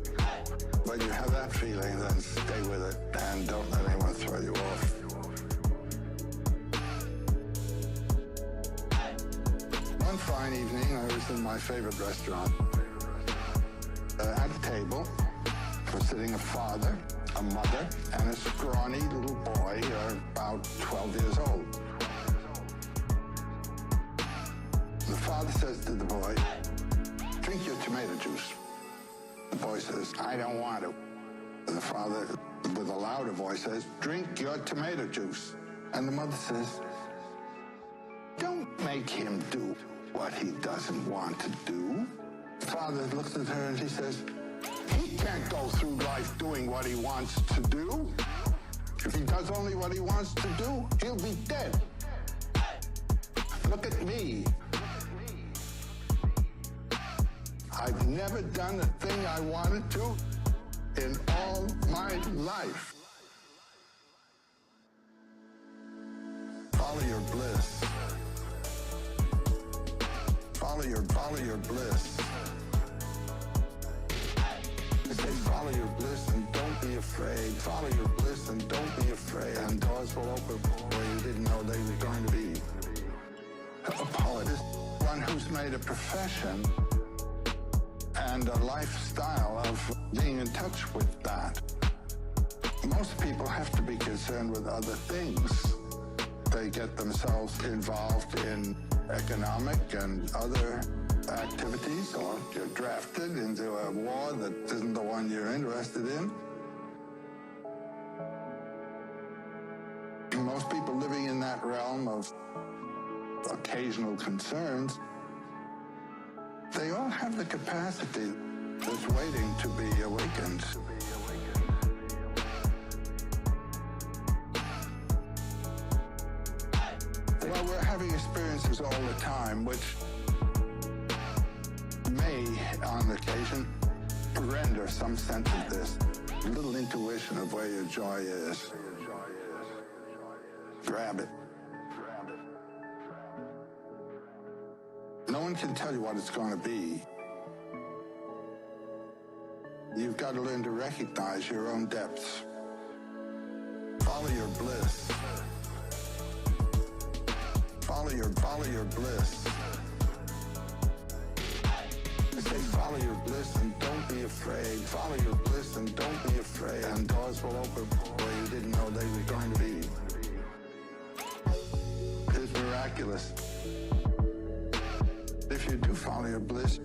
When you have that feeling, then stay with it and don't let anyone throw you off. One fine evening, I was in my favorite restaurant. At a table were sitting a father, a mother, and a scrawny little boy, about 12 years old. The father says to the boy, "Drink your tomato juice." The boy says, "I don't want to." The father, with a louder voice, says, "Drink your tomato juice." And the mother says, "Don't make him do what he doesn't want to do." The father looks at her and he says, "He can't go through life doing what he wants to do. If he does only what he wants to do, he'll be dead. Look at me. I've never done a thing I wanted to in all my life." Follow your bliss. Follow your bliss. I say follow your bliss and don't be afraid. Follow your bliss and don't be afraid. And doors will open where you didn't know they were going to be. A poet is one who's made a profession and a lifestyle of being in touch with that. Most people have to be concerned with other things. They get themselves involved in economic and other activities, or you're drafted into a war that isn't the one you're interested in. Most people living in that realm of occasional concerns, they all have the capacity that's waiting to be awakened. Well, we're having experiences all the time, which may, on occasion, render some sense of this. A little intuition of where your joy is. Grab it. No one can tell you what it's going to be. You've got to learn to recognize your own depths. Follow your bliss. Follow your bliss. I say follow your bliss and don't be afraid. Follow your bliss and don't be afraid. And doors will open where you didn't know they were going to be. It's miraculous. If you do follow your bliss,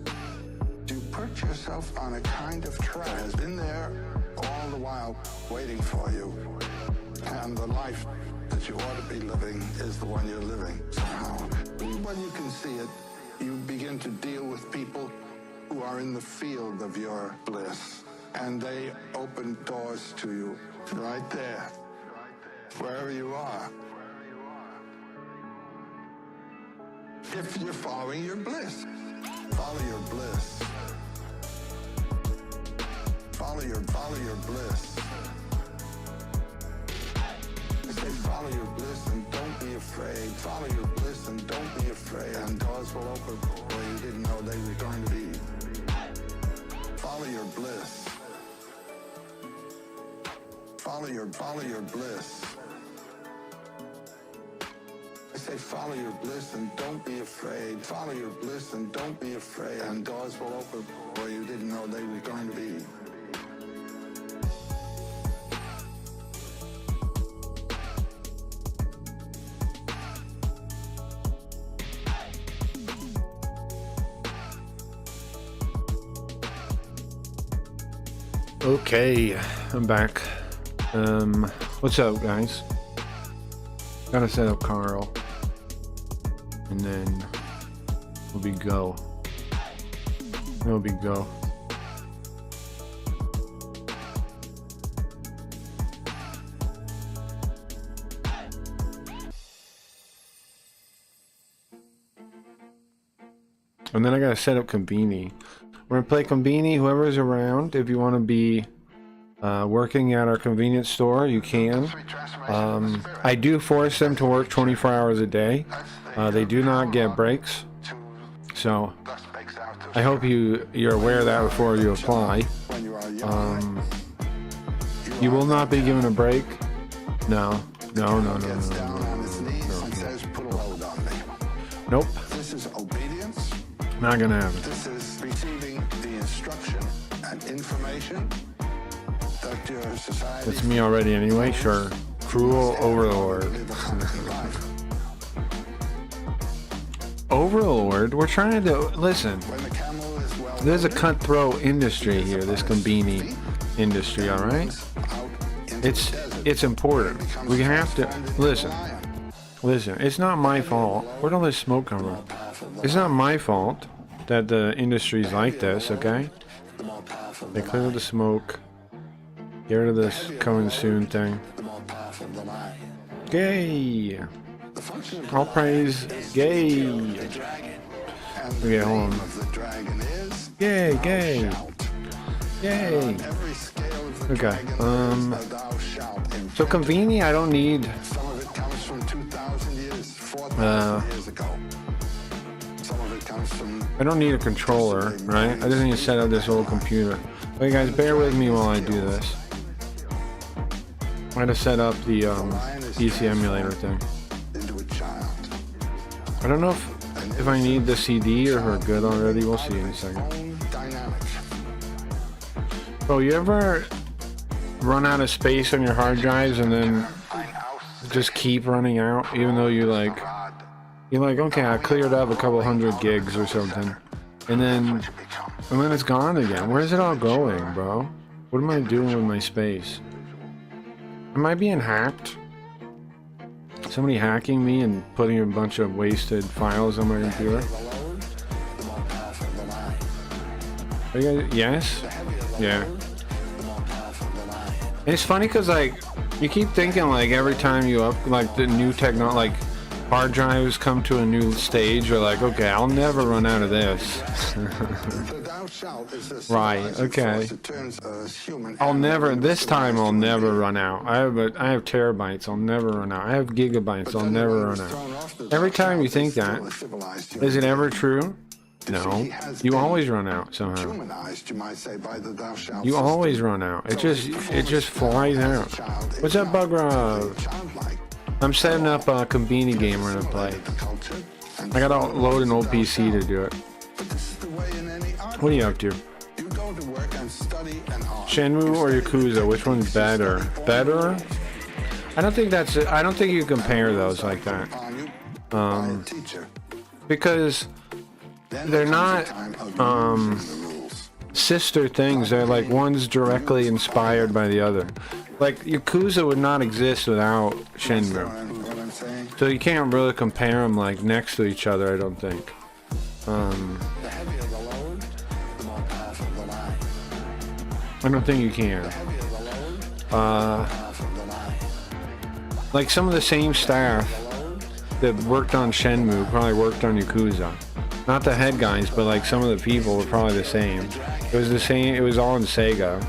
you put yourself on a kind of track. Has been there all the while waiting for you. And the life that you ought to be living is the one you're living somehow. When you can see it, you begin to deal with people who are in the field of your bliss. And they open doors to you right there, wherever you are. If you're following your bliss, follow your bliss. Follow your bliss. I say follow your bliss and don't be afraid. Follow your bliss and don't be afraid. And doors will open where you didn't know they were going to be. Follow your bliss. Follow your bliss. I say follow your bliss and don't be afraid. Follow your bliss and don't be afraid. And doors will open where you didn't know they were going to be. Okay, I'm back. What's up, guys? Gotta set up Carl, and then we'll be go. We'll be go. And then I gotta set up Conbini. We're gonna play Conbini. Whoever's around, if you want to be working at our convenience store, you can. I do force them to work 24 hours a day. They do not get breaks. So I hope you're aware of that before you apply. You will not be given a break. No. Nope. This is obedience. Not gonna happen. This is receiving the instruction and information that your society. It's me already anyway, sure. Cruel overlord. Overlord? We're trying to listen. There's a cutthroat industry here, this Conbini industry, alright? It's important. We have to listen. Listen, it's not my fault. Where'd all this smoke come from? It's not my fault that the industry's like this, okay? They clear the smoke. Get rid of this coming soon thing. Gay! All praise gay! Okay, hold on. Yay, gay! Yay! Okay, so Conbini, I don't need I don't need a controller, right? I just need to set up this old computer. Okay guys, bear with me while I do this. I had to set up the PC emulator thing. I don't know if I need the CD or if we're good already. We'll see in a second. Bro, you ever run out of space on your hard drives and then just keep running out, even though you're like, okay, I cleared up a couple 100 gigs or something, and then it's gone again. Where's it all going, bro? What am I doing with my space? Am I being hacked? Somebody hacking me and putting a bunch of wasted files on my computer? Are you guys, yes? Yeah. It's funny because like you keep thinking like every time you up like the new technology, like hard drives come to a new stage, you're like, okay, I'll never run out of this. Right, okay. This time I'll never run out. I have terabytes, I'll never run out. I have gigabytes, I'll never run out. Every time you think that, is it ever true? No. You always run out somehow. You always run out. It just flies out. What's up, Bugrov? I'm setting up a Conbini game we're gonna play. I gotta load an old PC to do it. What are you up to? Shenmue or Yakuza? Which one's better? Better? I don't think you compare those like that. Because they're not sister things. They're like one's directly inspired by the other. Like Yakuza would not exist without Shenmue, so you can't really compare them like next to each other. I don't think. I don't think you can. Like some of the same staff that worked on Shenmue probably worked on Yakuza. Not the head guys, but like some of the people were probably the same. It was the same. It was all in Sega.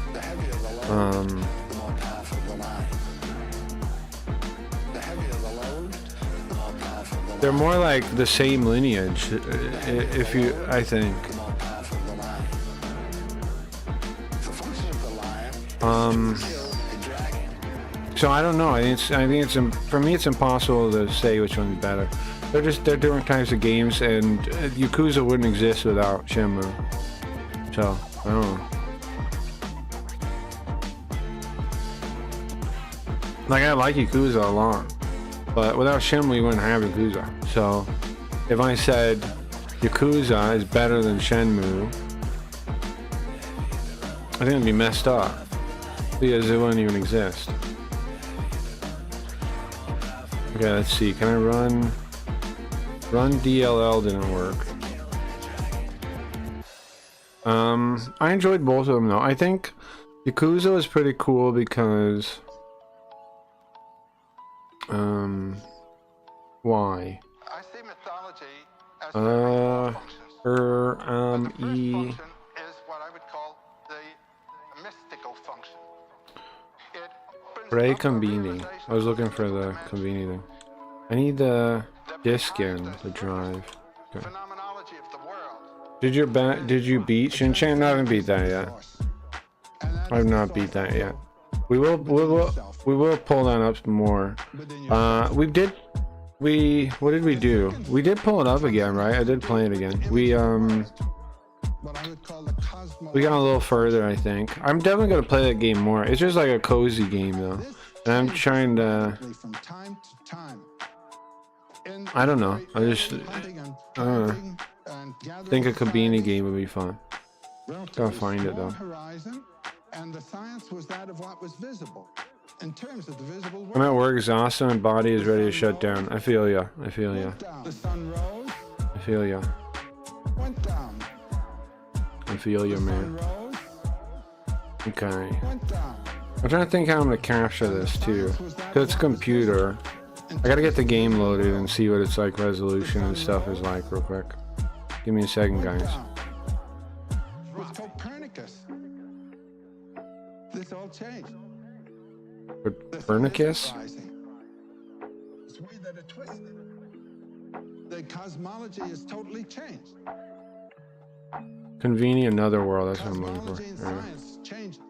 They're more like the same lineage, I think. So I don't know. I think it's for me it's impossible to say which one's better. They're different types of games, and Yakuza wouldn't exist without Shenmue. So I don't know. Like I like Yakuza a lot, but without Shenmue, you wouldn't have Yakuza. So if I said Yakuza is better than Shenmue, I think it'd be messed up because it wouldn't even exist. Okay, let's see. Can I run DLL? Didn't work. I enjoyed both of them though. I think Yakuza was pretty cool because why? I see mythology as E is Ray Conbini. I was looking for the Conbini thing. I need the disc in the drive. Okay. Did you beat Shinchan? No, I haven't beat that yet. I have not beat that yet. We will pull that up more. What did we do? We did pull it up again, right? I did play it again. We got a little further, I think. I'm definitely gonna play that game more. It's just like a cozy game though. And I'm trying to, I don't know. I just think a Conbini game would be fun. Gotta find it though. And the science was that of what was visible. In terms of the visible world, I'm at work, exhausted, and body is ready to shut down. I feel ya. I feel ya. the sun rose, I feel ya. went down. I feel ya, man. Rose, Okay. went down. I'm trying to think how I'm gonna capture this too. Cause it's a computer. I gotta get the game loaded and see what it's like, resolution and stuff is like real quick. Give me a second, guys. With Copernicus, this all changed. Copernicus? It's the way that it twisted. The cosmology is totally changed. Conveni another world, that's what I'm looking Cosmology and for. Right. science changed.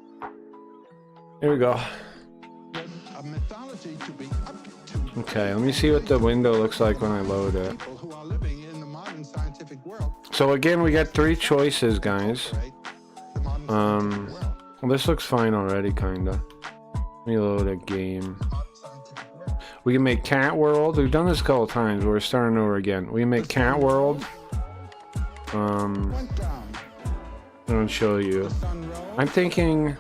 Here we go. A mythology to be up to. Okay, let me see what the window looks like when I load it. People who are living in the modern scientific world. So again, we got 3 choices, guys. Well, this looks fine already, kinda. Let me load a game. We can make Cat World. We've done this a couple times, but we're starting over again. We can make Cat World. I'm gonna show you. I'm thinking.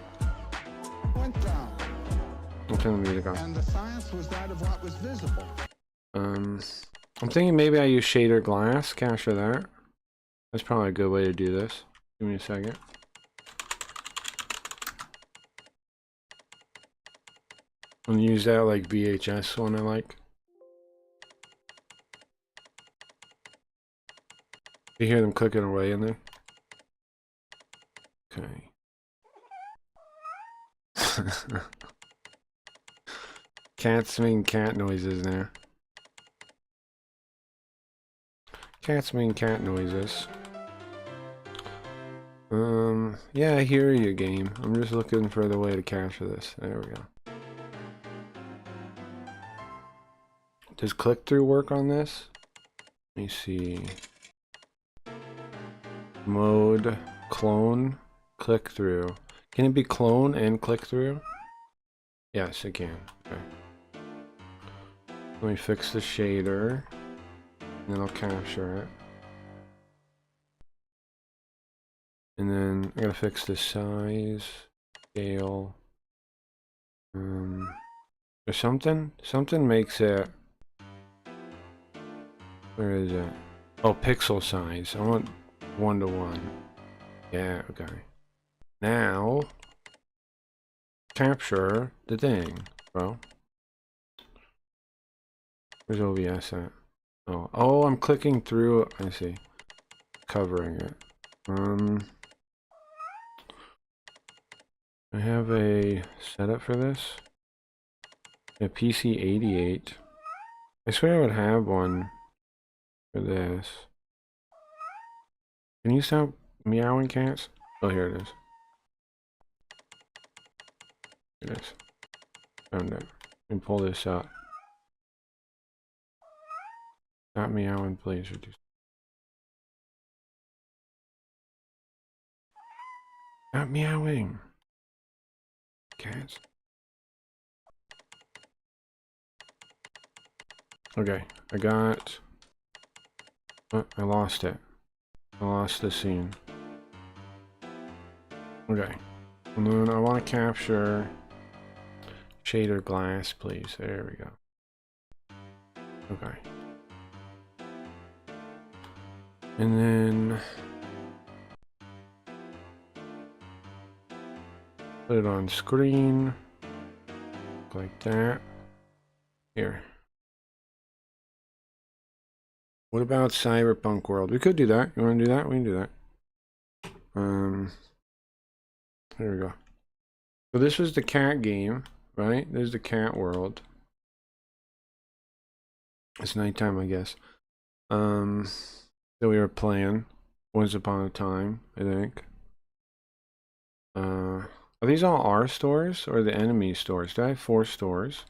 I'll turn the music on. And the science was that of what was visible. I'm thinking maybe I use shader glass, capture that. That's probably a good way to do this. Give me a second. I'm gonna use that like VHS one I like. You hear them clicking away in there? Okay. Cats making cat noises there. Cats making cat noises. Yeah, I hear you, game. I'm just looking for the way to capture this. There we go. Does click-through work on this? Let me see. Mode, clone, click-through. Can it be clone and click-through? Yes, it can. Okay. Let me fix the shader, and then I'll capture it. And then I gotta fix the size, scale. There's something makes it. Where is it? Oh, pixel size. I want 1:1. Yeah, okay. Now, capture the thing, bro. Where's OBS at? Oh, I'm clicking through. I see. Covering it. I have a setup for this. A PC88. I swear I would have one for this. Can you stop meowing, cats? Oh, here it is. Here it is. Found it. Let me pull this up. Stop meowing, please. Reduce. Stop meowing. Cats. Okay, I got. Oh, I lost it. I lost the scene. Okay, and then I want to capture shader glass, please. There we go. Okay. And then put it on screen like that. Here. What about Cyberpunk World? We could do that. You want to do that? We can do that. There we go. So this was the cat game. right? There's the cat world. It's nighttime, I guess. So we were playing Once Upon a Time, I think. Are these all our stores or the enemy stores? Do I have 4 stores?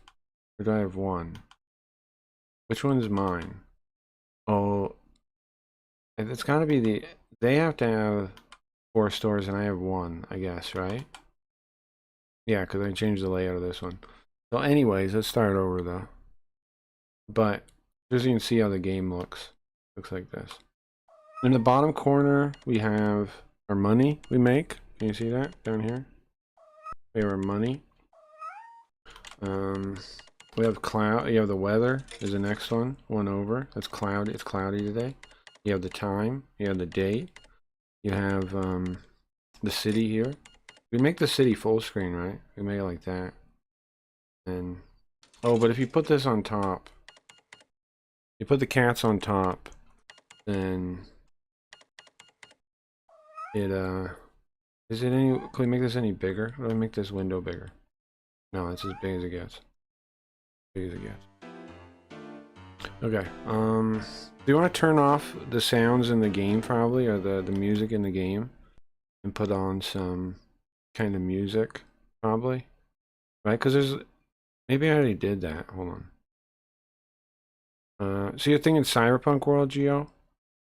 Or do I have 1? Which one's mine? Oh, it's gotta be the... They have to have 4 stores and I have 1, I guess, right? Yeah, because I changed the layout of this one. So anyways, let's start over though. But just so you can see how the game looks. Looks like this. In the bottom corner, we have our money we make. Can you see that down here? We have our money. We have cloud. You have the weather is the next one. One over. That's cloudy. It's cloudy today. You have the time. You have the date. You have the city here. We make the city full screen, right? We make it like that. And oh, but if you put this on top, you put the cats on top, then it is it any? Can we make this any bigger? Or do I make this window bigger? No, it's as big as it gets. Big as it gets. Okay. Do you want to turn off the sounds in the game probably, or the music in the game, and put on some kind of music probably, right? Because there's maybe I already did that. Hold on. So you're thinking Cyberpunk World, Geo?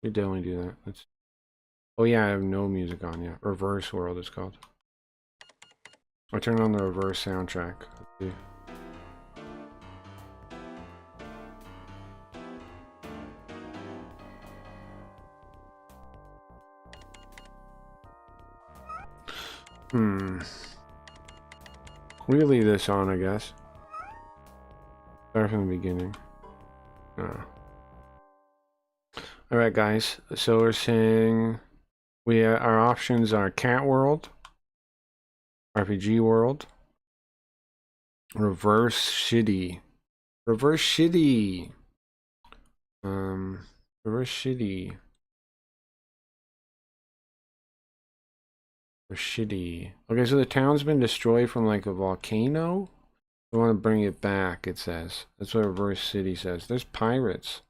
You definitely do that. That's... Oh yeah, I have no music on yet. Reverse World it's called. I turn on the reverse soundtrack. Let's see. We leave this on, I guess. Start from the beginning. Alright guys, so we're saying our options are Cat World, RPG World, Reverse Shitty. Reverse Shitty. Reverse Shitty. Shitty. Okay, so the town's been destroyed from like a volcano. We want to bring it back, it says. That's what Reverse City says. There's pirates.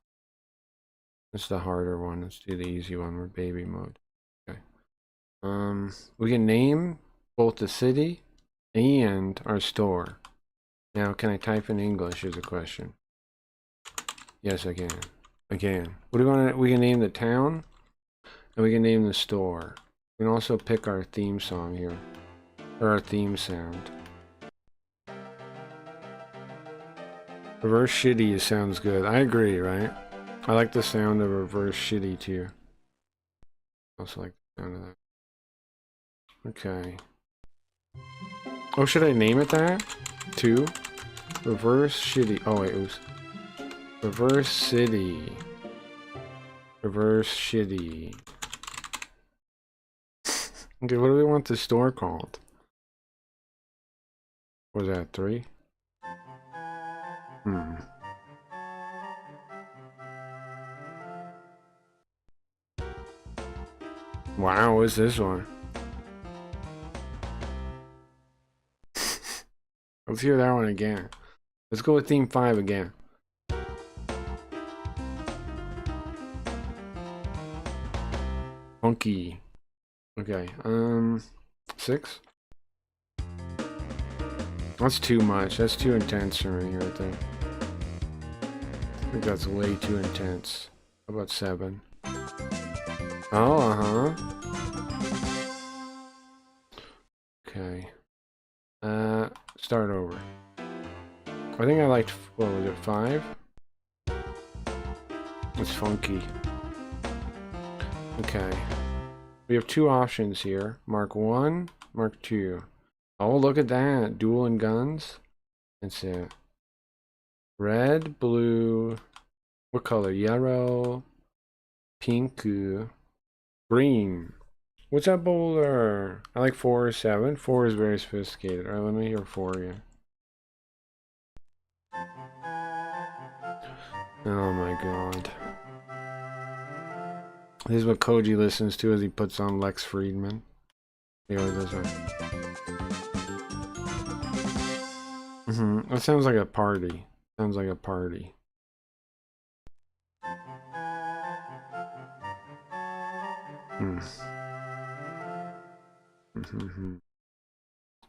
That's the harder one. Let's do the easy one. We're baby mode. Okay. We can name both the city and our store. Now, can I type in English is a question. Yes, I can. I can. What do we want to... We can name the town and we can name the store. We can also pick our theme song here, or our theme sound. Reverse Shitty sounds good. I agree, right? I like the sound of Reverse Shitty too. I also like the sound of that. Okay. Oh, should I name it that? Too? Reverse Shitty. Oh wait, oops. Reverse City. Reverse Shitty. Okay, what do we want the store called? What was that, 3? Wow, what's this one? Let's hear that one again. Let's go with theme 5 again. Funky. Okay, 6? That's too much. That's too intense for me right there. I think that's way too intense. How about 7? Oh, Okay. Start over. I think I liked, what was it, 5? It's funky. Okay. We have 2 options here. Mark 1, Mark 2. Oh, look at that. Dueling guns. That's it. Red, blue. What color? Yellow, pink, green. What's that boulder? I like 4 or 7. 4 is very sophisticated. Alright, let me hear 4 again. Oh my god. This is what Koji listens to as he puts on Lex Friedman. He always does that. That sounds like a party. Sounds like a party.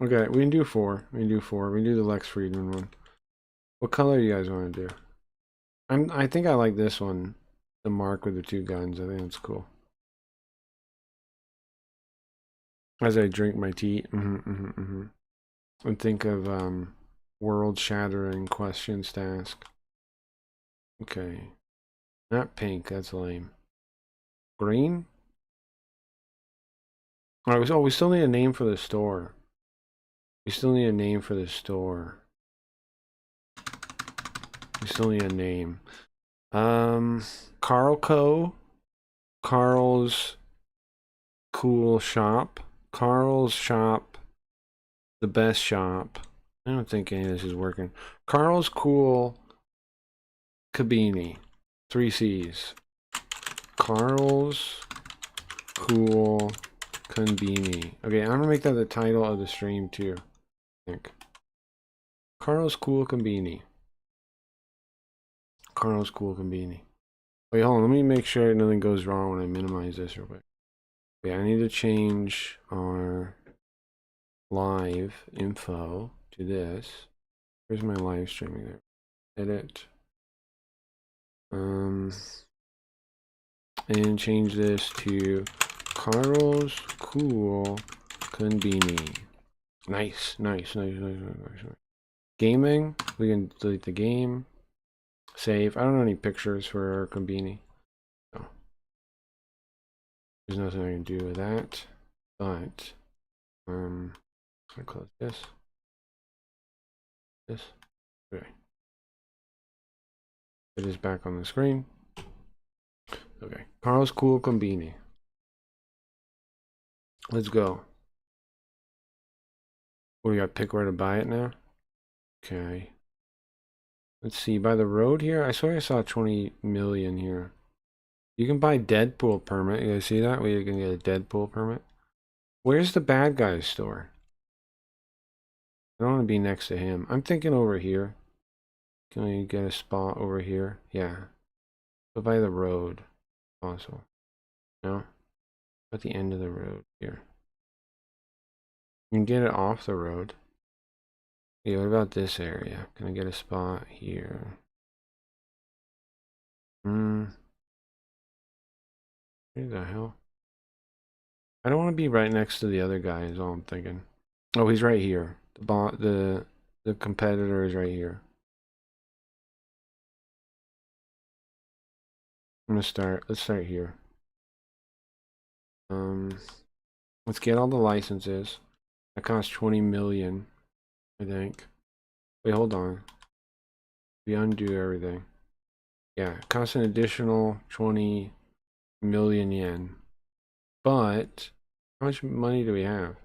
Okay, we can do 4. We can do 4. We can do the Lex Friedman one. What color do you guys want to do? I think I like this one. The mark with the 2 guns. I think it's cool. As I drink my tea. And think of world-shattering questions to ask. Okay. Not pink, that's lame. Green? Alright, we still need a name for the store. We still need a name for the store. We still need a name. Carl Co. Carl's Cool Shop. Carl's Shop. The best shop. I don't think any of this is working. Carl's Cool Conbini. 3 C's. Carl's Cool Conbini. Okay, I'm gonna make that the title of the stream too. I think. Carl's Cool Conbini. Carl's Cool Conbini. Wait, hold on. Let me make sure nothing goes wrong when I minimize this real quick. Okay, I need to change our live info to this. Where's my live streaming there? Edit. And change this to Carl's Cool Conbini. Nice. Gaming. We can delete the game. Save. I don't know any pictures for our Conbini. So there's nothing I can do with that. But I'm gonna close this. Okay. It is back on the screen. Okay. Carl's Cool Conbini. Let's go. What, we got to pick where to buy it now? Okay. Let's see. By the road here? I swear I saw 20 million here. You can buy Deadpool permit. You guys see that? We can get a Deadpool permit. Where's the bad guy's store? I don't want to be next to him. I'm thinking over here. Can we get a spot over here? Yeah. But by the road. Also. No? At the end of the road here. You can get it off the road. Yeah, what about this area? Can I get a spot here? Where the hell? I don't want to be right next to the other guy is all I'm thinking. Oh, he's right here. The competitor is right here. Let's start here. Let's get all the licenses. That costs 20 million, I think. Wait, hold on. We undo everything. Yeah, it costs an additional 20 million yen. But how much money do we have?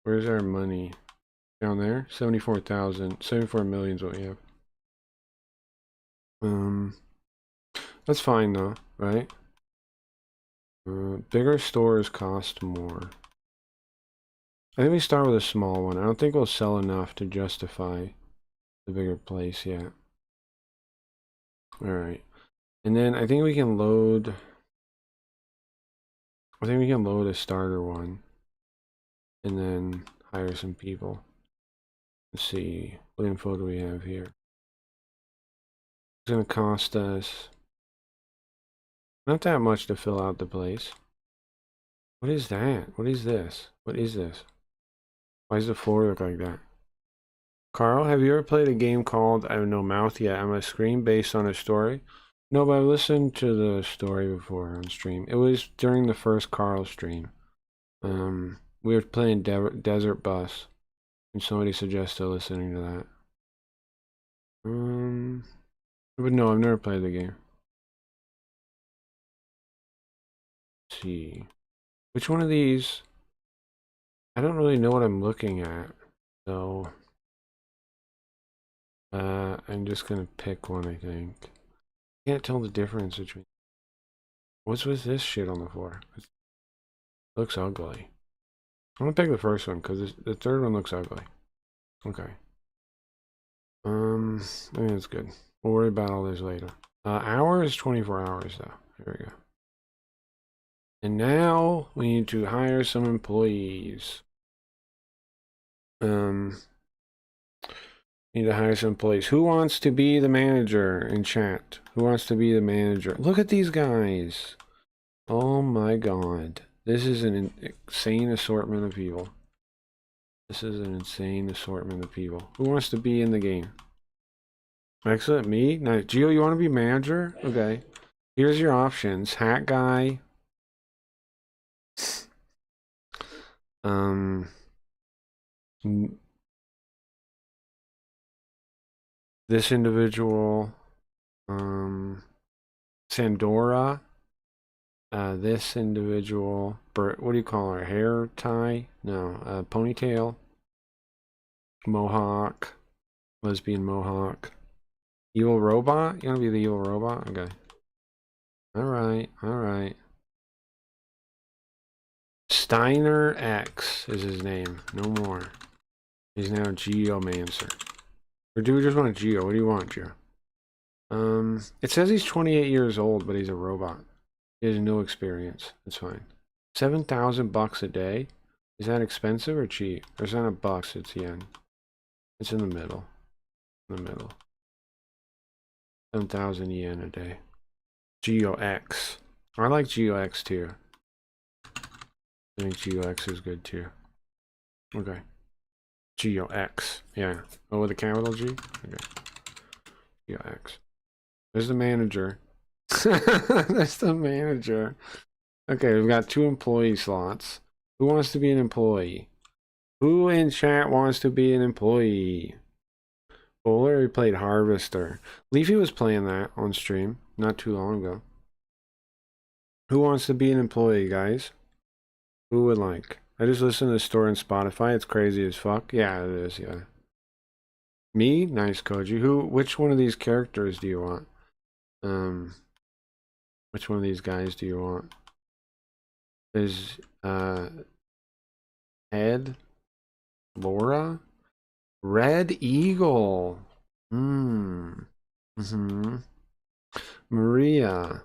Where's our money? Down there? 74,000. 74 million is what we have. That's fine though, right? Bigger stores cost more. I think we start with a small one. I don't think we'll sell enough to justify the bigger place yet. Alright. And then I think we can load... I think we can load a starter one. And then hire some people. Let's see. What info do we have here? It's going to cost us... not that much to fill out the place. What is that? What is this? What is this? Why does the floor look like that? Carl, have you ever played a game called I Have No Mouth Yet on a screen based on a story? No, but I've listened to the story before on stream. It was during the first Carl stream. We were playing Desert Bus, and somebody suggested listening to that. But no, I've never played the game. Let's see. Which one of these? I don't really know what I'm looking at, so I'm just gonna pick one, I think. Can't tell the difference between... what's with this shit on the floor? It looks ugly. I'm gonna pick the first one because the third one looks ugly. Okay. I think that's good. We'll worry about all this later. Hours, 24 hours though. Here we go. And now we need to hire some employees. Need to hire some employees. Who wants to be the manager in chat? Who wants to be the manager? Look at these guys. Oh my god. This is an insane assortment of people. This is an insane assortment of people. Who wants to be in the game? Excellent. Me? Nice. Gio, you want to be manager? Okay. Here's your options. Hat guy. This individual. Sandora. This individual. What do you call her? Hair tie? No. Ponytail. Mohawk. Lesbian mohawk. Evil robot? You want to be the evil robot? Okay. Alright, alright. Steiner X is his name. No more. He's now Geomancer. Or do we just want a Geo? What do you want, Geo? It says he's 28 years old, but he's a robot. He has no experience. That's fine. 7,000 bucks a day? Is that expensive or cheap? Or is that not bucks, it's yen. It's in the middle. In the middle. 7,000 yen a day. Geo X. I like Geo X too. I think Geo X is good too. Okay. Geo X. Yeah. Oh, with a capital G? Okay. Geo X. There's the manager. That's the manager. Okay, we've got 2 employee slots. Who wants to be an employee? Who in chat wants to be an employee? Bowler, he played Harvester. Leafy was playing that on stream not too long ago. Who wants to be an employee, guys? Who would like? I just listened to the story on Spotify. It's crazy as fuck. Yeah, it is, yeah. Me? Nice, Koji. Which one of these characters do you want? Which one of these guys do you want? Is, Ed? Laura? Red Eagle. Maria.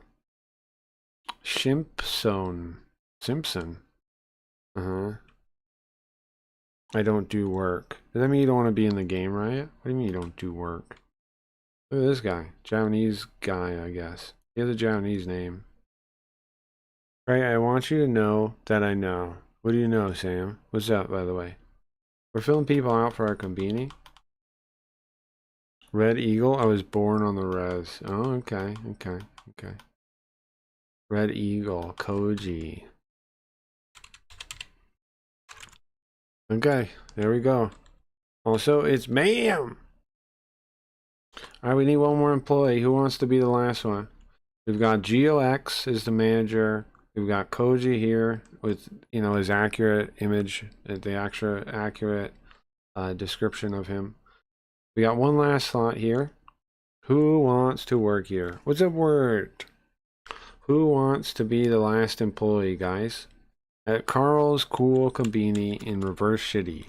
Simpson. I don't do work. Does that mean you don't want to be in the game, right? What do you mean you don't do work? Look at this guy. Japanese guy, I guess. He has a Japanese name. Right, I want you to know that I know. What do you know, Sam? What's up, by the way? We're filling people out for our Conbini. Red Eagle? I was born on the res. Oh, okay. Red Eagle. Koji. Okay, there we go. Also, it's ma'am! Alright, we need one more employee. Who wants to be the last one? We've got GeoX is the manager. We've got Koji here with, you know, his accurate image, the accurate description of him. We got one last slot here. Who wants to work here? What's up, word? Who wants to be the last employee, guys? At Carl's Cool Conbini in Reverse Shitty.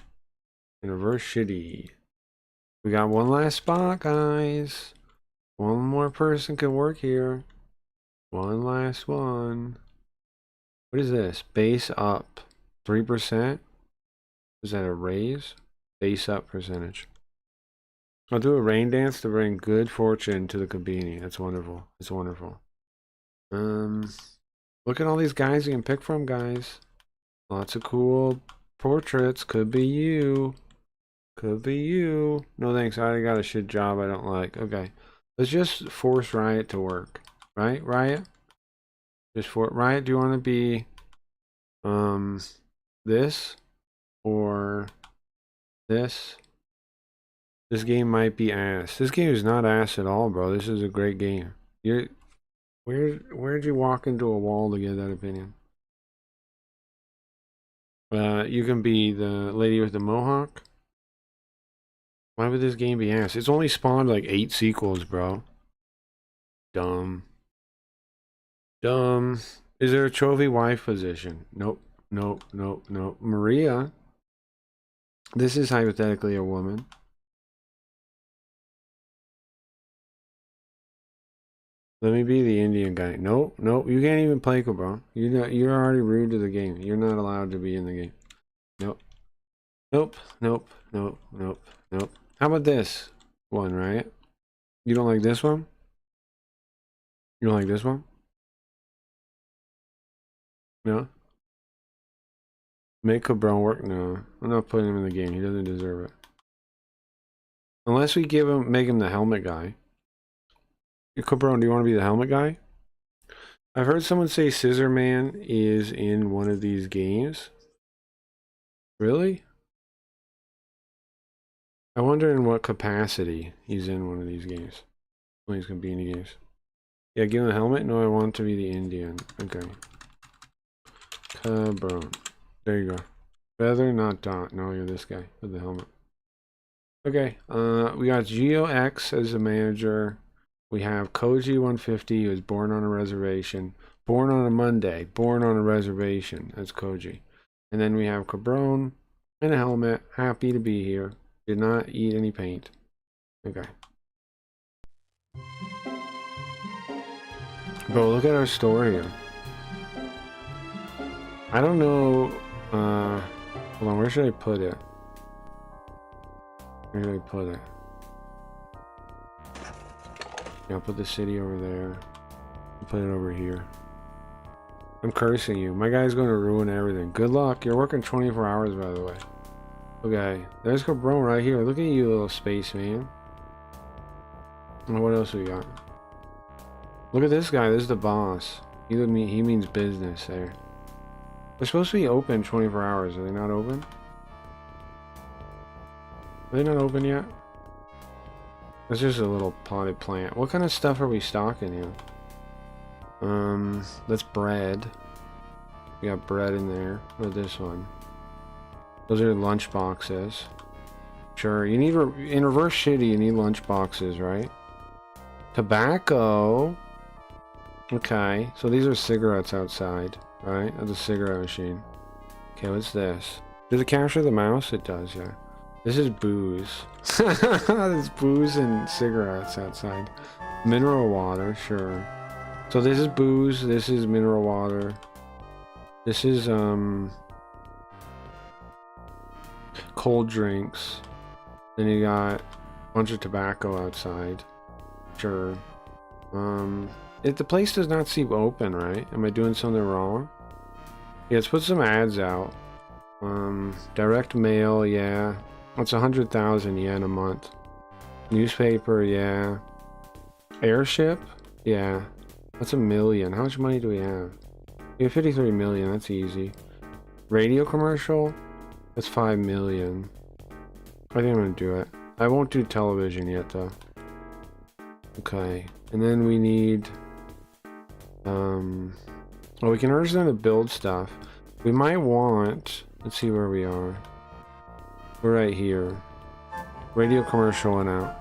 We got one last spot, guys. One more person can work here. One last one. What is this? Base up. 3%? Is that a raise? Base up percentage. I'll do a rain dance to bring good fortune to the Conbini. That's wonderful. It's wonderful. Look at all these guys you can pick from, guys. Lots of cool portraits. Could be you. Could be you. No thanks. I already got a shit job I don't like. Okay. Let's just force Riot to work. Right, Riot? Just for Riot, do you want to be this or this? This game might be ass. This game is not ass at all, bro. This is a great game. Where'd you walk into a wall to get that opinion? You can be the lady with the mohawk. Why would this game be ass? It's only spawned like 8 sequels, bro. Dumb. Is there a trophy wife position? Nope. Maria. This is hypothetically a woman. Let me be the Indian guy. Nope, nope. You can't even play Cabron. You're already rude to the game. You're not allowed to be in the game. Nope. Nope. Nope. Nope. Nope. Nope. How about this one, right? You don't like this one? You don't like this one? No? Make Cabron work? No. I'm not putting him in the game. He doesn't deserve it. Unless we make him the helmet guy. Cabron, do you want to be the helmet guy? I've heard someone say Scissor Man is in one of these games. Really? I wonder in what capacity he's in one of these games. One of these Conbini games. Yeah, give him a helmet? No, I want to be the Indian. Okay. Cabron. There you go. Feather, not dot. No, you're this guy with the helmet. Okay. We got Geo X as the manager. We have Koji 150, who was born on a reservation. Born on a Monday. Born on a reservation. That's Koji. And then we have Cabron in a helmet. Happy to be here. Did not eat any paint. Okay. Bro, look at our store here. I don't know. Hold on, where should I put it? Where should I put it? Yeah, I'll put the city over there. I'll put it over here. I'm cursing you. My guy's going to ruin everything. Good luck. You're working 24 hours, by the way. Okay, there's Cabron right here. Look at you, little spaceman. And what else we got? Look at this guy. This is the boss. He means business there. They're supposed to be open 24 hours. Are they not open? Are they not open yet? It's just a little potted plant. What kind of stuff are we stocking here? That's bread. We got bread in there. What this one? Those are lunch boxes. Sure, you need in reverse shitty. You need lunch boxes, right? Tobacco. Okay, so these are cigarettes outside, right? That's a cigarette machine. Okay, what's this? Does it capture the mouse? It does, yeah. This is booze. There's booze and cigarettes outside. Mineral water, sure. So this is booze. This is mineral water. This is cold drinks. Then you got a bunch of tobacco outside. Sure. The place does not seem open, right? Am I doing something wrong? Yeah, let's put some ads out. Direct mail, yeah. That's 100,000 yen a month. Newspaper, yeah. Airship, yeah. That's $1 million. How much money do we have? We have 53 million. That's easy. Radio commercial, that's 5 million. I think I'm gonna do it. I won't do television yet, though. Okay, and then we need. Well, we can urge them to build stuff. We might want. Let's see where we are. We're right here. Radio commercial went out.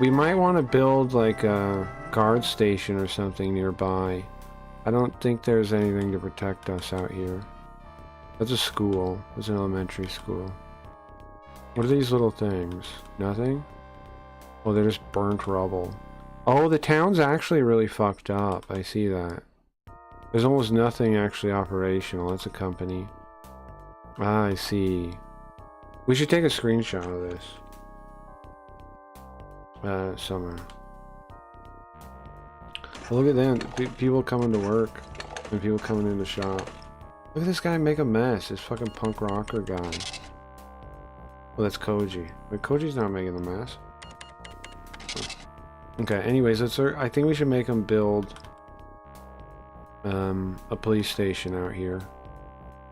We might want to build like a guard station or something nearby. I don't think there's anything to protect us out here. That's a school. That's an elementary school. What are these little things? Nothing? Oh, they're just burnt rubble. Oh, the town's actually really fucked up. I see that. There's almost nothing actually operational. That's a company. Ah, I see. We should take a screenshot of this. Somewhere. Well, look at them. People coming to work. And people coming in the shop. Look at this guy make a mess. This fucking punk rocker guy. Well, that's Koji. But Koji's not making the mess. Okay, anyways, I think we should make him build a police station out here.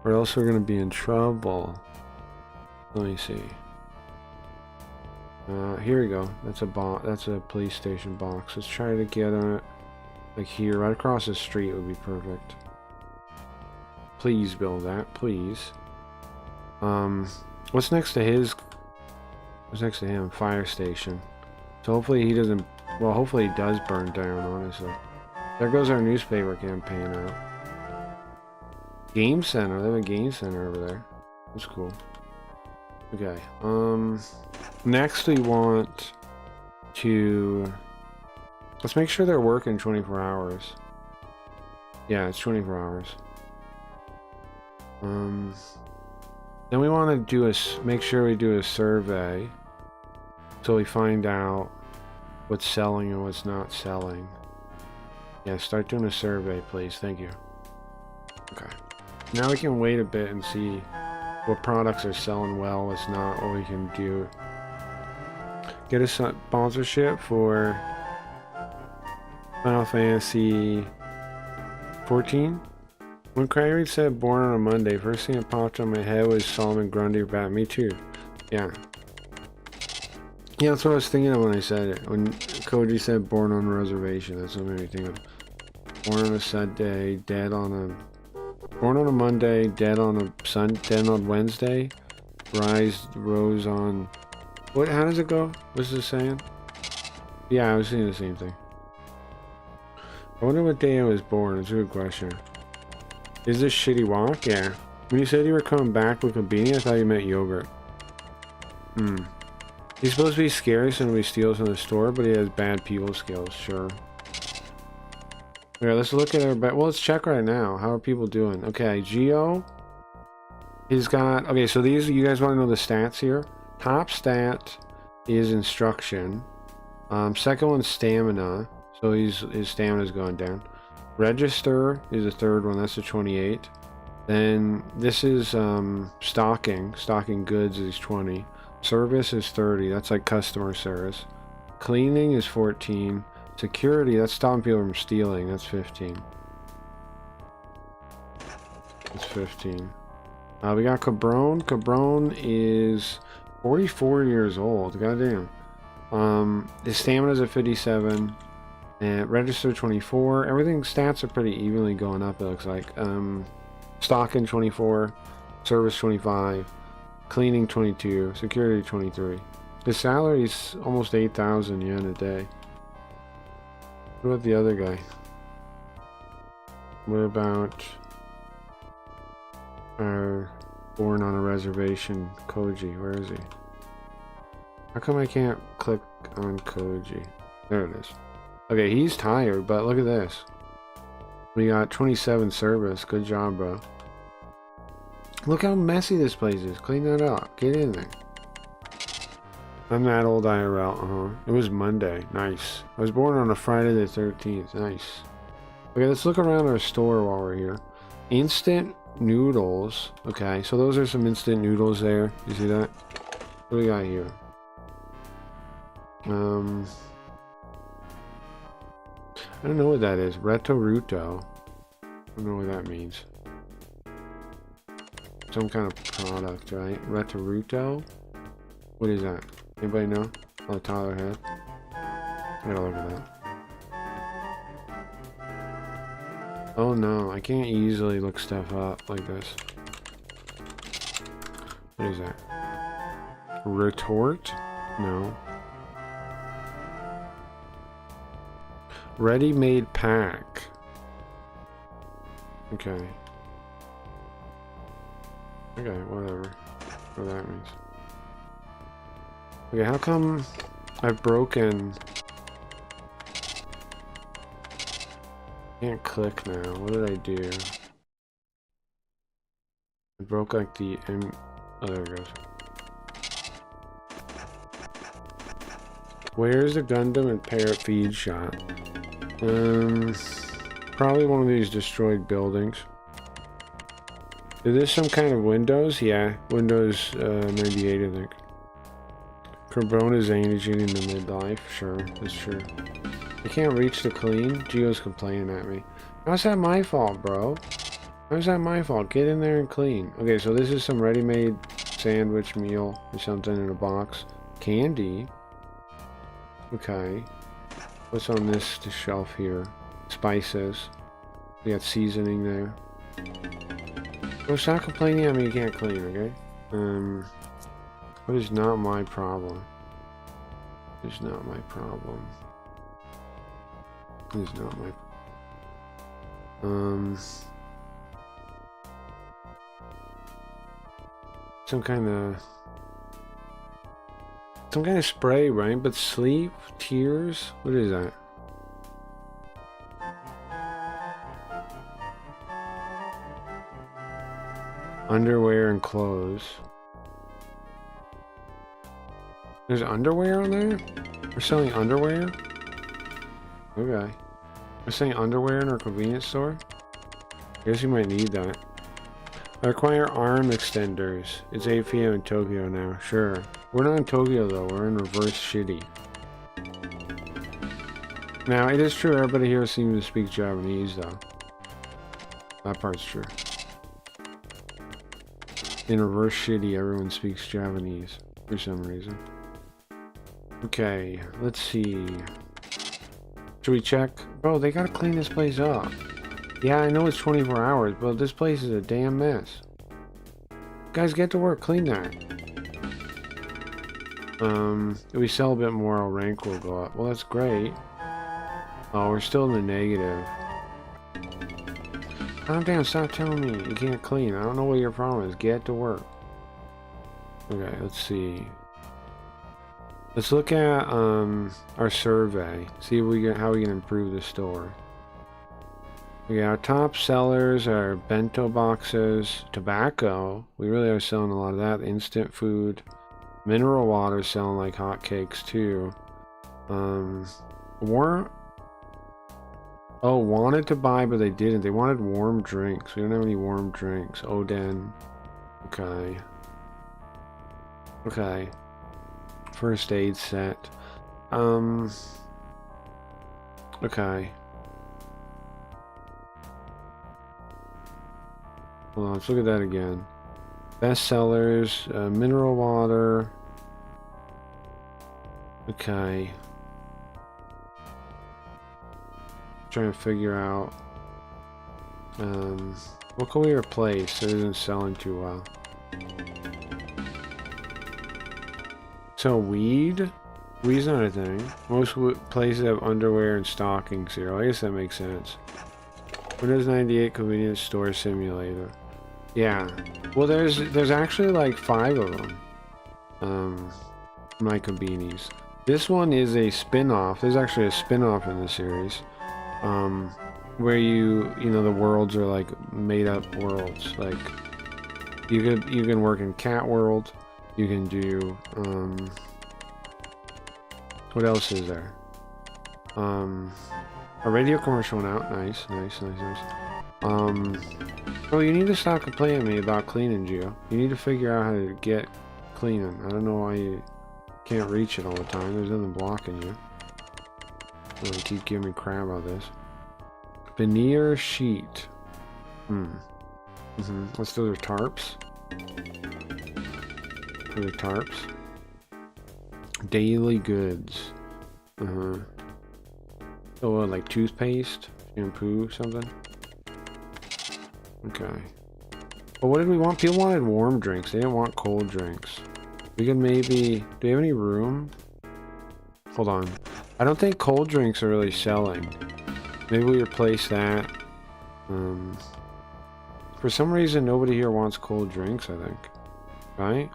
Or else we're gonna be in trouble. Let me see. Here we go. That's a police station box. Let's try to get on it like here, right across the street would be perfect. Please build that, please. What's next to his? What's next to him? Fire station. So hopefully he doesn't. Well, hopefully he does burn down. Honestly, there goes our newspaper campaign out. Game center. They have a game center over there. That's cool. Okay. Next we want to... Let's make sure they're working 24 hours. Yeah, it's 24 hours. Then we want to do make sure we do a survey so we find out what's selling and what's not selling. Yeah, start doing a survey, please. Thank you. Okay. Now we can wait a bit and see what products are selling well, what's not, what we can do. Get a sponsorship for Final Fantasy 14. When Craig said born on a Monday, first thing that popped on my head was Solomon Grundy about me too. Yeah. Yeah, that's what I was thinking of when I said it. When Koji said born on a reservation, that's what made me think of. Born on a Sunday, dead on a... Born on a Monday, dead on a dead on Wednesday, rose on... What? How does it go? What's it saying? Yeah, I was saying the same thing. I wonder what day I was born. It's a good question. Is this shitty walk? Yeah. When you said you were coming back with Conbini, I thought you meant yogurt. He's supposed to be scary so nobody steals from the store, but he has bad people skills, sure. Okay, let's look at our... Well, let's check right now. How are people doing? Okay, Geo. He's got... Okay, so these... You guys want to know the stats here? Top stat is instruction. Second one's stamina. So his stamina's going down. Register is the third one. That's a 28. Then this is stocking. Stocking goods is 20. Service is 30. That's like customer service. Cleaning is 14. Security, that's stopping people from stealing. That's 15. That's 15. We got Cabron. Cabron is 44 years old. Goddamn. His stamina's at 57. And register 24. Everything stats are pretty evenly going up, it looks like. Stocking 24. Service 25. Cleaning 22. Security 23. His salary's almost 8,000 yen a day. What about the other guy? What about our born on a reservation Koji? Where is he? How come I can't click on Koji? There it is. Okay, he's tired, but look at this. We got 27 service. Good job, bro. Look how messy this place is. Clean that up. Get in there. I'm that old IRL. It was Monday. Nice. I was born on a Friday the 13th. Nice. Okay, let's look around our store while we're here. Instant noodles. Okay, so those are some instant noodles there. You see that? What do we got here? I don't know what that is. Retoruto. I don't know what that means. Some kind of product, right? Retoruto? What is that? Anybody know? Oh, Tyler had. I gotta look at that. Oh no, I can't easily look stuff up like this. What is that? Retort? No. Ready-made pack. Okay. Okay, whatever. What that means. Okay, how come I've broken... Can't click now. What did I do? I broke like the oh, there it goes. Where's the Gundam and Parrot feed shop? Probably one of these destroyed buildings. Is this some kind of Windows? Yeah, Windows 98, I think. Corbona's aging in the midlife. Sure, that's true. I can't reach the clean. Gio's complaining at me. How's that my fault, bro? How's that my fault? Get in there and clean. Okay, so this is some ready-made sandwich meal or something in a box. Candy. Okay. What's on this shelf here? Spices. We got seasoning there. Oh, stop complaining at me, you can't clean, okay? What is not my problem? It's not my problem. It's not my... Some kind of... some kind of spray, right? But sleep, tears, what is that? Underwear and clothes. There's underwear on there? We're selling underwear? Okay. We're selling underwear in our convenience store? I guess you might need that. I require arm extenders. It's 8 p.m. in Tokyo now. Sure. We're not in Tokyo though. We're in reverse shitty. Now, it is true everybody here seems to speak Japanese though. That part's true. In reverse shitty, everyone speaks Japanese for some reason. Okay, let's see. Should we check? Bro, they gotta clean this place up. Yeah, I know it's 24 hours, but this place is a damn mess. Guys, get to work, clean that. If we sell a bit more, our rank will go up. Well, that's great. Oh, we're still in the negative. Calm down, stop telling me you can't clean. I don't know what your problem is. Get to work. Okay, let's see. Let's look at our survey. See if how we can improve the store. Okay, our top sellers are bento boxes, tobacco. We really are selling a lot of that. Instant food, mineral water selling like hotcakes too. Wanted to buy, but they didn't. They wanted warm drinks. We don't have any warm drinks. Oden. Okay. Okay. First aid set. Okay. Hold on, let's look at that again. Best sellers, mineral water. Okay. Trying to figure out what can we replace that isn't selling too well. So weed? Weed's not a thing. Most places have underwear and stockings here. I guess that makes sense. Windows 98 convenience store simulator. Yeah. Well, there's actually like 5 of them. My Conbinis. This one is a spin-off. There's actually a spin-off in the series. Where you know, the worlds are like made up worlds. Like you can work in cat world. You can do what else is there? A radio commercial went out. Nice. Oh, you need to stop complaining to me about cleaning, Gio. You need to figure out how to get cleaning. I don't know why you can't reach it all the time. There's nothing blocking you. You keep giving me crap about this. Veneer sheet. Let's do their tarps. For the tarps. Daily goods. Oh, like toothpaste, shampoo, something. Okay. Well, what did we want? People wanted warm drinks. They didn't want cold drinks. We could maybe. Do we have any room? Hold on. I don't think cold drinks are really selling. Maybe we replace that. For some reason, nobody here wants cold drinks, I think. Right?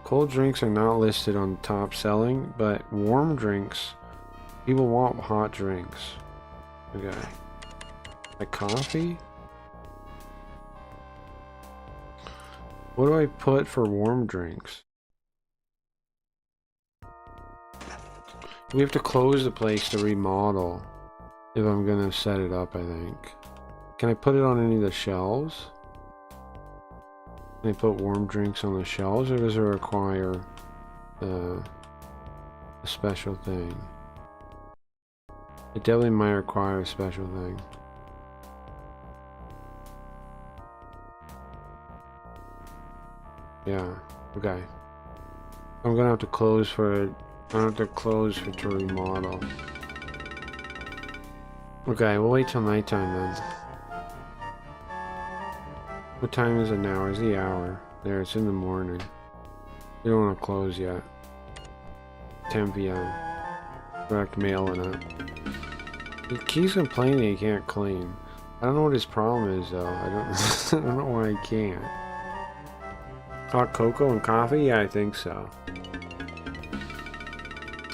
Cold drinks are not listed on top selling, but warm drinks, people want hot drinks. Okay. Like coffee? What do I put for warm drinks? We have to close the place to remodel if I'm gonna set it up, I think. Can I put it on any of the shelves? Can I put warm drinks on the shelves, or does it require a special thing? It definitely might require a special thing. Yeah, okay. I'm gonna have to close for it. I have to close for to remodel. Okay, we'll wait till nighttime then. What time is it now? It's the hour. There, it's in the morning. We don't want to close yet. 10 p.m. Direct mail and up. He keeps complaining he can't clean. I don't know what his problem is though. I don't know why he can't. Hot cocoa and coffee? Yeah, I think so.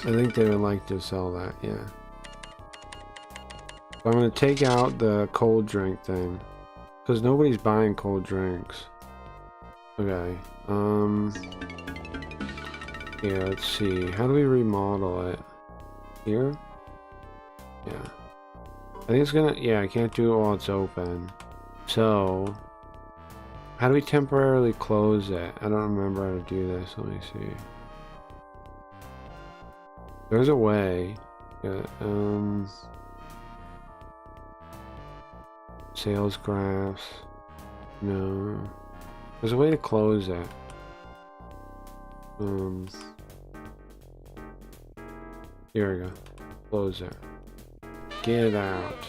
I think they would like to sell that, yeah. So I'm going to take out the cold drink thing. Because nobody's buying cold drinks. Okay. Yeah, let's see. How do we remodel it? Here? Yeah. I think it's gonna... Yeah, I can't do it while it's open. So... How do we temporarily close it? I don't remember how to do this. Let me see. There's a way. Yeah, sales graphs. No. There's a way to close it. Here we go. Close it. Get it out.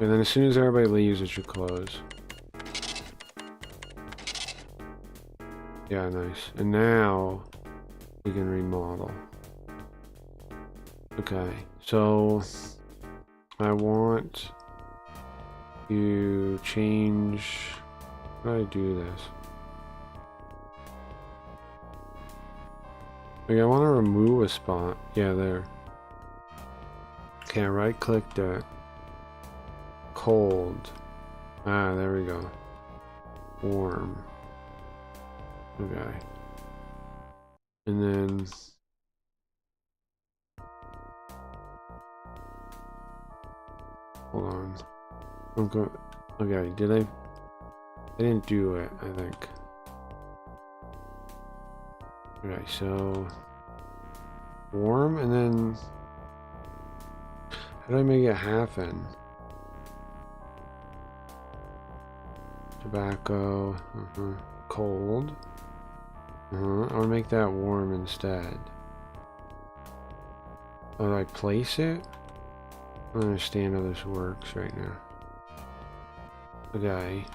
And then as soon as everybody leaves, it should close. Yeah, nice. And now we can remodel. Okay, so I want to change. How do I do this? Okay, I want to remove a spot. Yeah, there. Okay, right clicked it. Cold. Ah, there we go. Warm. Okay. And then hold on. Okay, did I didn't do it, I think. Okay, so warm, and then how do I make it happen? Tobacco, cold. I want to make that warm instead. How do I place it? I don't understand how this works right now. Okay.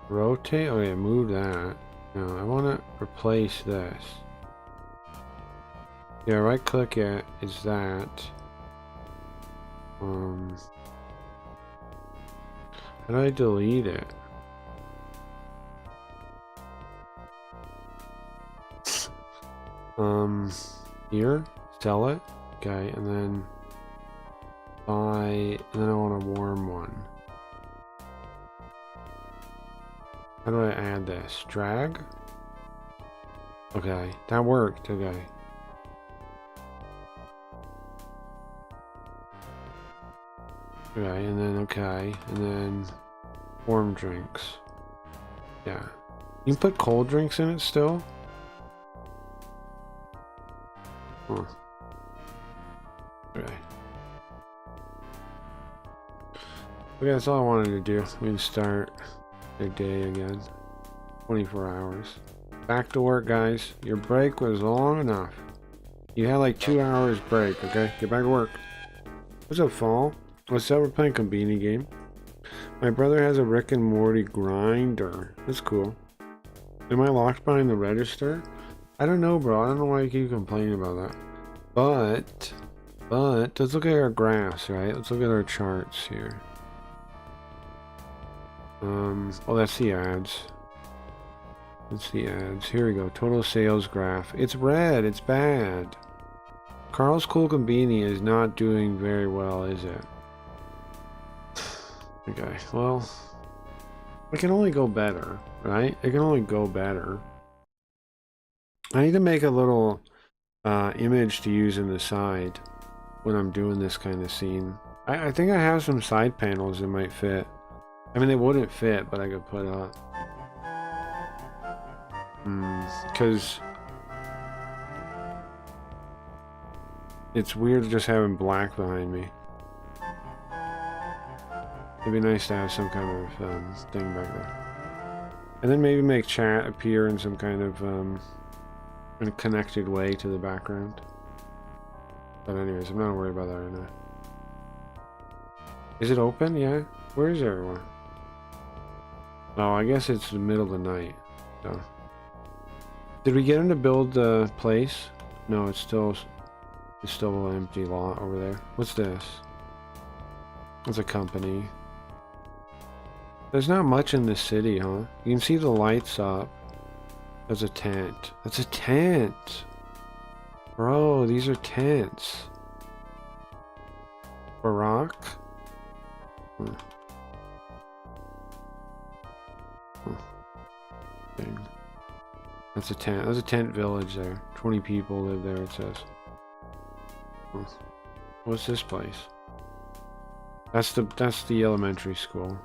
Rotate? Oh yeah, move that. No, I want to replace this. Yeah, right click it. It's that. How do I delete it? Here, sell it. Okay, and then buy, and then I want a warm one. How do I add this? Drag? Okay, that worked. Okay. Okay, and then okay, and then warm drinks. Yeah. You can put cold drinks in it still? Huh. Okay. Okay, that's all I wanted to do. We can start the day again. 24 hours. Back to work, guys. Your break was long enough. You had like 2 hours break, okay? Get back to work. What's up, Fall? What's up? We're playing Conbini game. My brother has a Rick and Morty grinder. That's cool. Am I locked behind the register? I don't know, bro. I don't know why you keep complaining about that. But, let's look at our graphs, right? Let's look at our charts here. Oh, that's the ads. That's the ads. Here we go. Total sales graph. It's red. It's bad. Carl's Cool Conbini is not doing very well, is it? Okay, well, it can only go better, right? It can only go better. I need to make a little image to use in the side when I'm doing this kind of scene. I think I have some side panels that might fit. I mean, they wouldn't fit, but I could put up. Because it's weird just having black behind me. It'd be nice to have some kind of thing back there. And then maybe make chat appear in some kind of in a connected way to the background. But anyways, I'm not worried about that right now. Is it open? Yeah? Where is everyone? Oh, I guess it's the middle of the night. So. Did we get him to build the place? No, it's still an empty lot over there. What's this? It's a company. There's not much in the city, huh? You can see the lights up. That's a tent. That's a tent! Bro, these are tents. Barak? Thing. That's a tent. There's a tent village there. 20 people live there, it says. What's this place? That's the elementary school.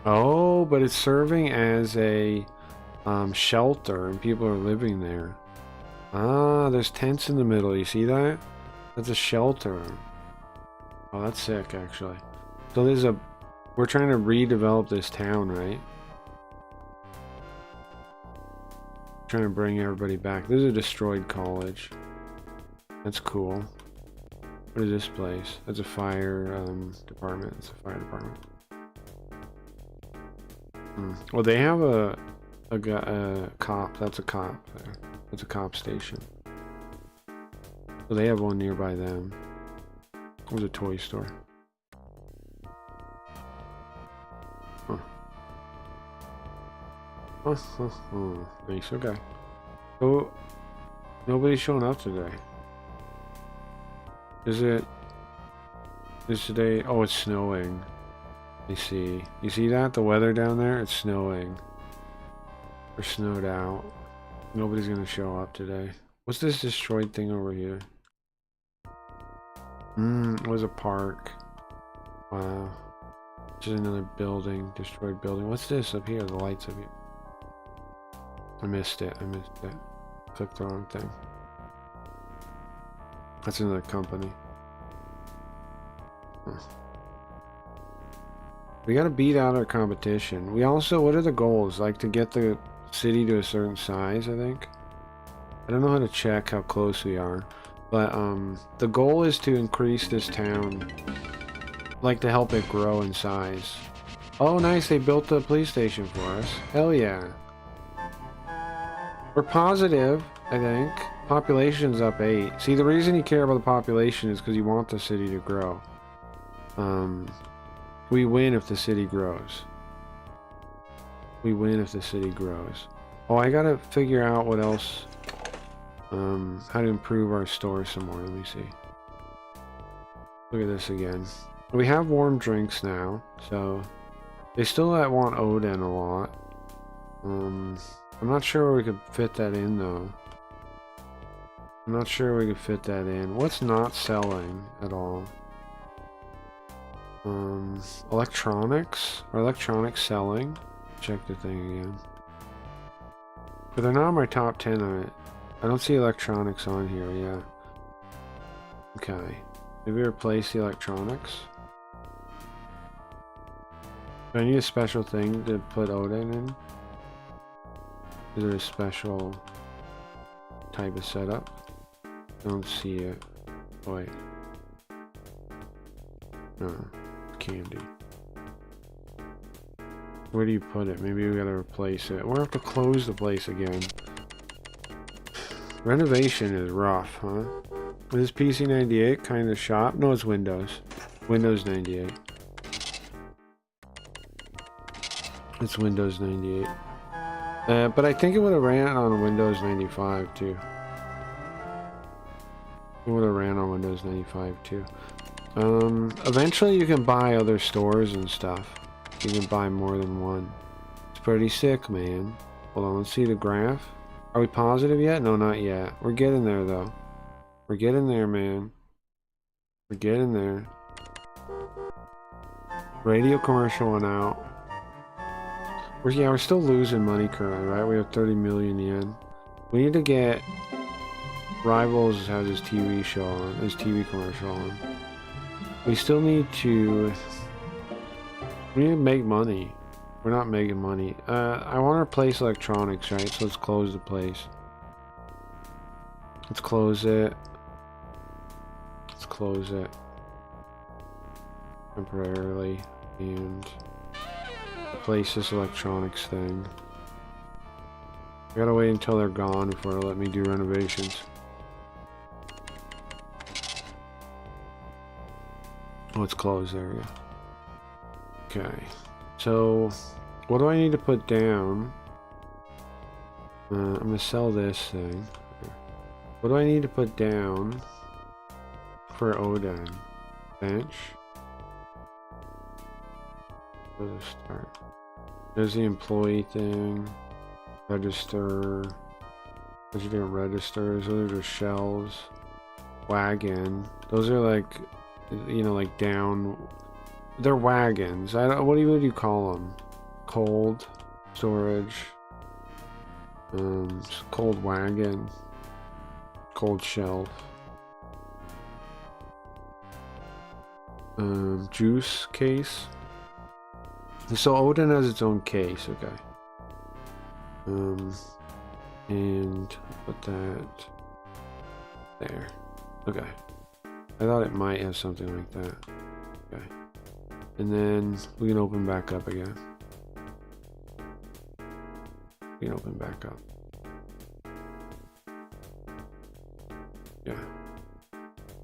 Oh, but it's serving as a shelter, and people are living there. Ah, there's tents in the middle. You see that? That's a shelter. Oh, that's sick, actually. So we're trying to redevelop this town, right? Trying to bring everybody back. This is a destroyed college. That's cool. What is this place? That's a fire department. It's a fire department. Well, they have a cop. That's a cop there. That's a cop station. So they have one nearby them. There's a toy store. Huh. Nice, okay. So, nobody's showing up today. Is today? Oh, it's snowing. I see. You see that? The weather down there? It's snowing. We're snowed out. Nobody's gonna show up today. What's this destroyed thing over here? It was a park. Wow. Just another building. Destroyed building. What's this up here? The lights up here. I missed it. Clicked the wrong thing. That's another company. We gotta beat out our competition. We also, what are the goals? Like to get the city to a certain size, I think. I don't know how to check how close we are. But the goal is to increase this town. Like to help it grow in size. Oh nice, they built the police station for us. Hell yeah. We're positive, I think. Population's up 8. See, the reason you care about the population is because you want the city to grow. We win if the city grows. We win if the city grows. Oh, I gotta figure out what else. How to improve our store some more. Let me see. Look at this again. We have warm drinks now, so they still want Odin a lot. I'm not sure where we could fit that in though. I'm not sure we could fit that in. What's not selling at all? Electronics? Are electronics selling? Check the thing again. But they're not on my top 10 on it. I don't see electronics on here yet. Okay. Maybe replace the electronics. Do I need a special thing to put Odin in? Is there a special type of setup? I don't see it. Oh, wait. No, candy. Where do you put it? Maybe we gotta replace it. We'll have to close the place again. Renovation is rough, huh? Is this PC 98 kind of shop? No, it's Windows. Windows 98. It's Windows 98. But I think it would have ran on Windows 95 too. It would have ran on Windows 95 too. Eventually you can buy other stores and stuff. You can buy more than one. It's pretty sick, man. Hold on, let's see the graph. Are we positive yet? No, not yet. We're getting there though. We're getting there, man. We're getting there. Radio commercial went out. We're still losing money currently, right? We have 30 million yen. We need to get Rivals has his TV show on, his TV commercial on. We still need to make money. We're not making money. I want to replace electronics, right? So let's close the place. Let's close it. Let's close it temporarily and replace this electronics thing. I gotta wait until they're gone before they let me do renovations. Oh, it's closed. There we go. Okay. So, what do I need to put down? I'm gonna sell this thing. What do I need to put down for Odin? Bench. Where to start? There's the employee thing. Register. Those are different registers. Those are just shelves. Wagon. Those are like, you know, like down. They're wagons. I don't. What do you call them? Cold storage. Cold wagon. Cold shelf. Juice case. So Odin has its own case, okay. And put that there. Okay. I thought it might have something like that. Okay. And then we can open back up again. We can open back up. Yeah.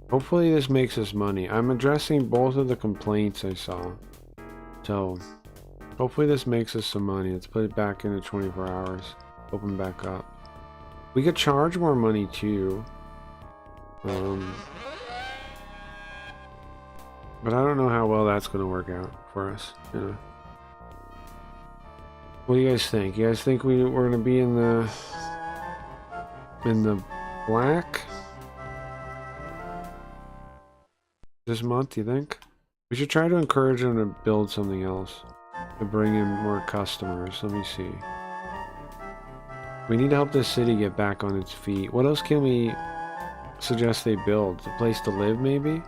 Hopefully this makes us money. I'm addressing both of the complaints I saw. So, hopefully this makes us some money. Let's put it back into 24 hours. Open back up. We could charge more money too. But I don't know how well that's going to work out for us, you know. What do you guys think? You guys think we're going to be in the black this month, you think? We should try to encourage them to build something else to bring in more customers. Let me see. We need to help this city get back on its feet. What else can we suggest they build? A place to live, maybe?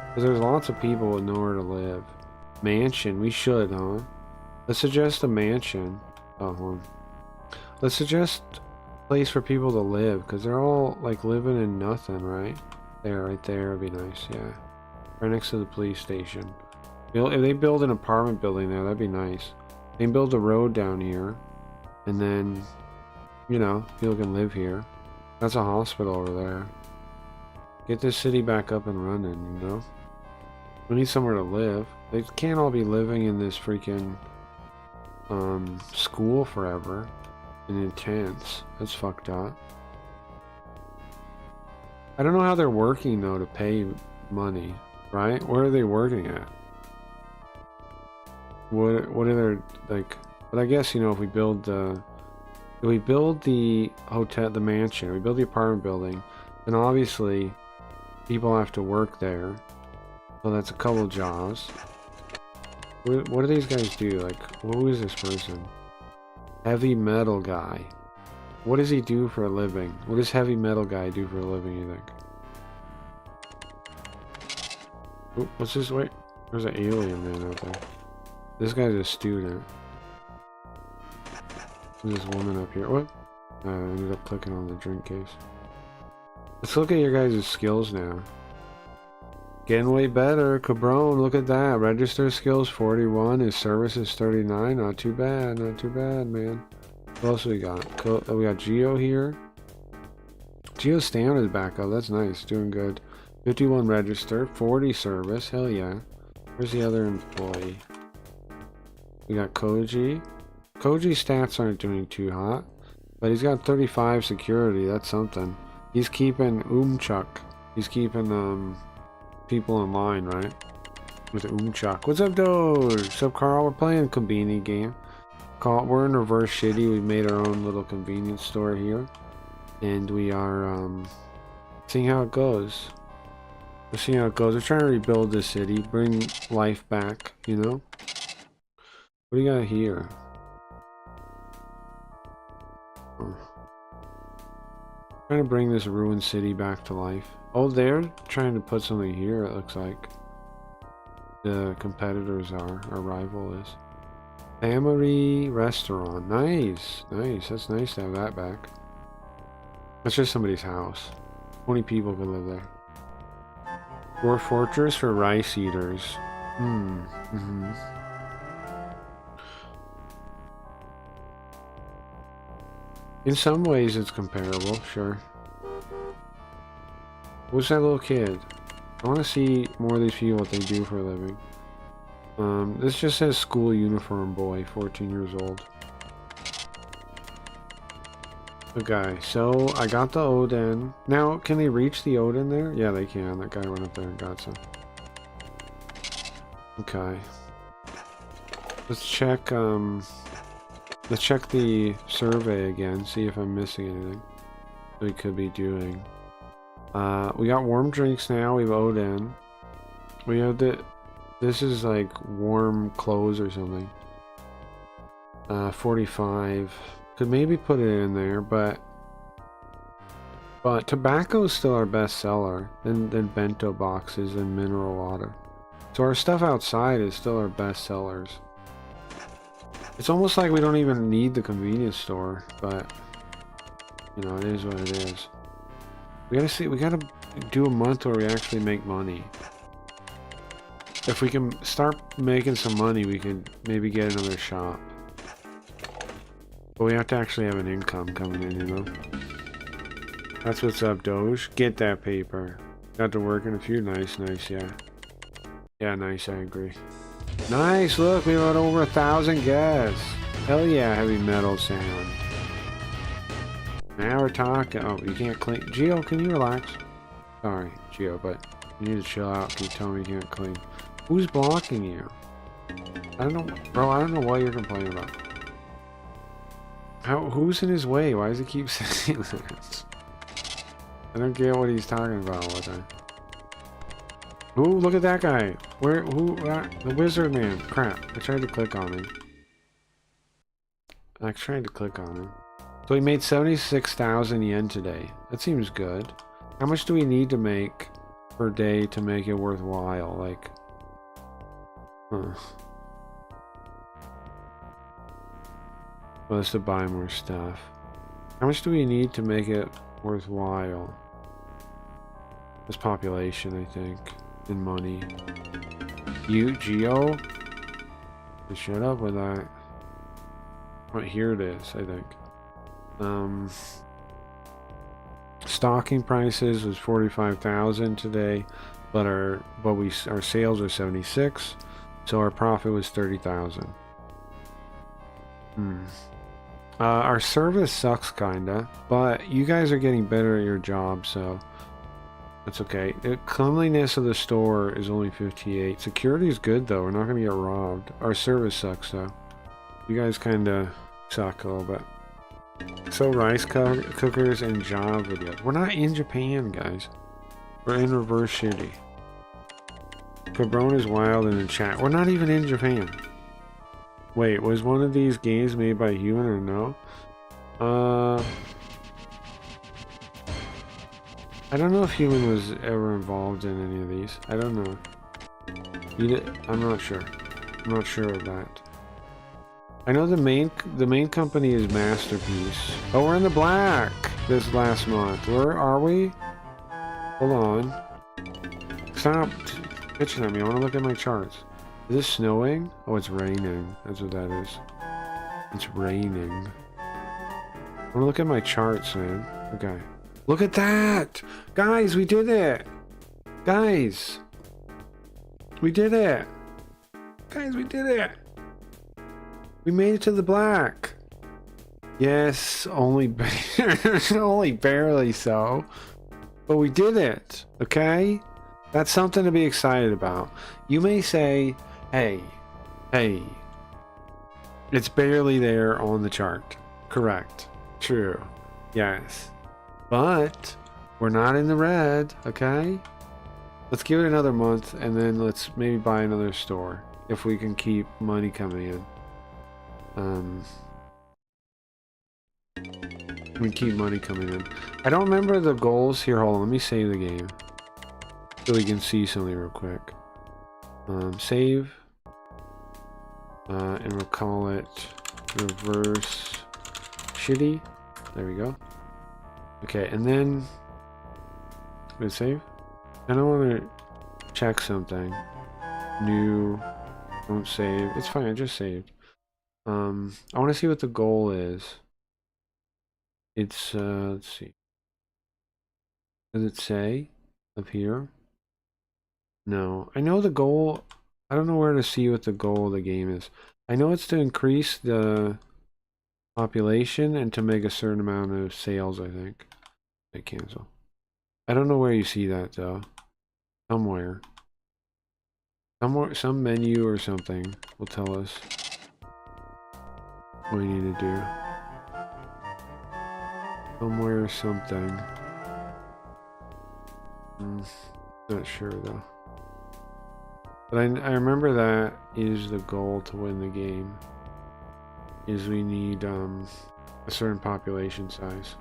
Because there's lots of people with nowhere to live. Mansion. We should, huh? Let's suggest a mansion. Oh, hold on. Let's suggest a place for people to live. Because they're all, like, living in nothing, right? There, right there would be nice, yeah. Right next to the police station. If they build an apartment building there, that'd be nice. They can build a road down here. And then, you know, people can live here. That's a hospital over there. Get this city back up and running, you know? We need somewhere to live. They can't all be living in this freaking school forever and in tents. That's fucked up. I don't know how they're working though to pay money, right? Where are they working at? What are their, like, but I guess, you know, if we build the hotel, the mansion, we build the apartment building, then obviously people have to work there. So that's a couple jobs. What do these guys do? Like, who is this person? Heavy metal guy. What does he do for a living? What does heavy metal guy do for a living, you think? Oop, what's this? Wait, there's an alien man out there. This guy's a student. There's this woman up here. What? I ended up clicking on the drink case. Let's look at your guys' skills now. Getting way better. Cabron, look at that. Register skills 41. His service is 39. Not too bad. Not too bad, man. What else we got? We got Geo here. Geo's stamina is back up. That's nice. Doing good. 51 register. 40 service. Hell yeah. Where's the other employee? We got Koji. Koji's stats aren't doing too hot. But he's got 35 security. That's something. He's keeping Umchuk. He's keeping people in line, right? With Umchuk. What's up, Doge? What's up, Carl? We're playing Conbini game. We're in reverse shitty. We made our own little convenience store here. And we are seeing how it goes. We're seeing how it goes. We're trying to rebuild this city. Bring life back, you know? What do you got here? Oh. Trying to bring this ruined city back to life. Oh, they're trying to put something here, it looks like. The competitors are. Our rival is. Family restaurant. Nice. Nice. That's nice to have that back. That's just somebody's house. 20 people could live there. War fortress for rice eaters. In some ways it's comparable, sure. What's that little kid? I want to see more of these people, what they do for a living. This just says school uniform boy, 14 years old. Okay, so I got the Odin. Now, can they reach the Odin there? Yeah, they can. That guy went up there and got some. Okay. Let's check the survey again, see if I'm missing anything we could be doing. We got warm drinks now, we have Odin. We have this is like warm clothes or something. 45. Could maybe put it in there, but tobacco is still our best seller, then bento boxes and mineral water. So our stuff outside is still our best sellers. It's almost like we don't even need the convenience store, but you know, it is what it is. We gotta do a month where we actually make money. If we can start making some money, we could maybe get another shop. But we have to actually have an income coming in, you know? That's what's up, Doge. Get that paper. Got to work in a few. Nice, yeah. Yeah, nice, I agree. Nice, look, we got over 1,000 guests. Hell yeah, heavy metal sound. Now we're talking. Oh, you can't clean. Geo, can you relax? Sorry, Geo, but you need to chill out. Can you tell me you can't clean? Who's blocking you? I don't know, bro, I don't know what you're complaining about. Who's in his way? Why does he keep saying this? I don't get what he's talking about all the time. Ooh, look at that guy. The wizard man. Crap, I tried to click on him. So he made 76,000 yen today. That seems good. How much do we need to make per day to make it worthwhile? Like, well, that's to buy more stuff. How much do we need to make it worthwhile? This population, I think, and money. You, Geo? Shut up with that. Right, here it is, I think. Stocking prices was 45,000 today, but our sales are 76, so our profit was 30,000. Our service sucks kinda, but you guys are getting better at your job, so that's okay. The cleanliness of the store is only 58. Security is good though, we're not gonna get robbed. Our service sucks though. You guys kinda suck a little bit. So rice cookers and job videos. We're not in Japan, guys. We're in reverse shitty. Cabron is wild in the chat. We're not even in Japan. Wait, was one of these games made by a human or no? I don't know if human was ever involved in any of these. I don't know. I'm not sure. I'm not sure of that. I know the main company is Masterpiece. Oh, we're in the black this last month. Where are we? Hold on. Stop pitching at me. I want to look at my charts. Is this snowing? Oh, it's raining. That's what that is. It's raining. I want to look at my charts, man. Okay. Look at that! Guys, we did it! Guys! We did it! Guys, we did it! We made it to the black! Yes, only only barely so. But we did it, okay? That's something to be excited about. You may say, hey, it's barely there on the chart. Correct. True. Yes. But we're not in the red, okay? Let's give it another month and then let's maybe buy another store if we can keep money coming in. We keep money coming in. I don't remember the goals here. Hold on, let me save the game so we can see something real quick. Save, and we'll call it reverse shitty. There we go. Okay, and then we save. I don't want to check something. New. Don't save. It's fine. I just saved. I want to see what the goal is. It's let's see. Does it say up here? No. I know the goal. I don't know where to see what the goal of the game is. I know it's to increase the population and to make a certain amount of sales, I think. They cancel. I don't know where you see that though. Somewhere. Somewhere, some menu or something will tell us what we need to do. Somewhere, something. Not sure though. But I remember that is the goal to win the game. Is we need a certain population size.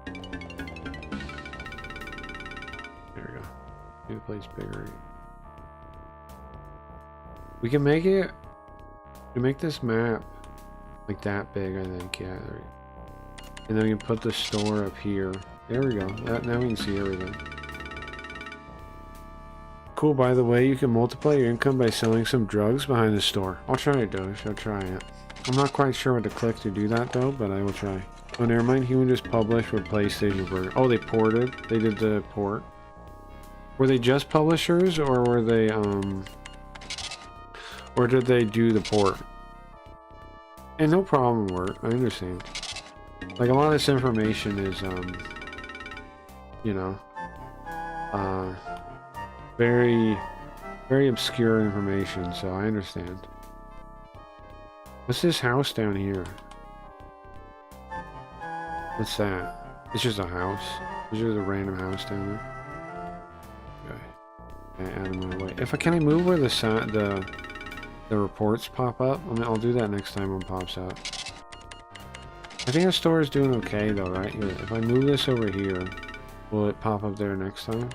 There we go. Make the place bigger. We can make it. We make this map like that big, I think. Yeah. There we go. And then we can put the store up here. There we go. Now we can see everything. Cool, by the way, you can multiply your income by selling some drugs behind the store. I'll try it, Doge. I'll try it. I'm not quite sure what to click to do that, though, but I will try. Oh, never mind. Human just published for PlayStation Burger. Oh, they ported? They did the port? Were they just publishers, or were they, or did they do the port? And no problem, work. I understand. Like, a lot of this information is, you know, very, very obscure information, so I understand. What's this house down here? What's that? It's just a house. It's just a random house down there. Okay. Out of my way. Can I move where the reports pop up? I mean, I'll do that next time one pops up. I think our store is doing okay though, right? Here, if I move this over here, will it pop up there next time?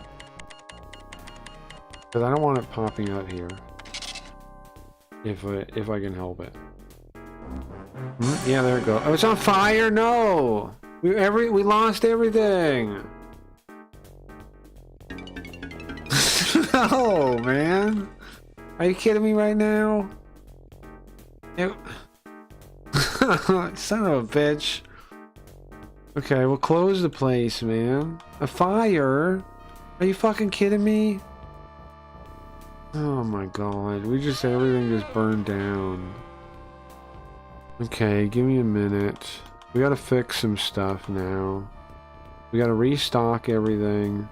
Because I don't want it popping up here. If I can help it. Yeah, there it goes. Oh, it's on fire! No! We lost everything! No, man! Are you kidding me right now? Son of a bitch. Okay, we'll close the place, man. A fire? Are you fucking kidding me? Oh my god, everything just burned down. Okay, give me a minute. We gotta fix some stuff now. We gotta restock everything.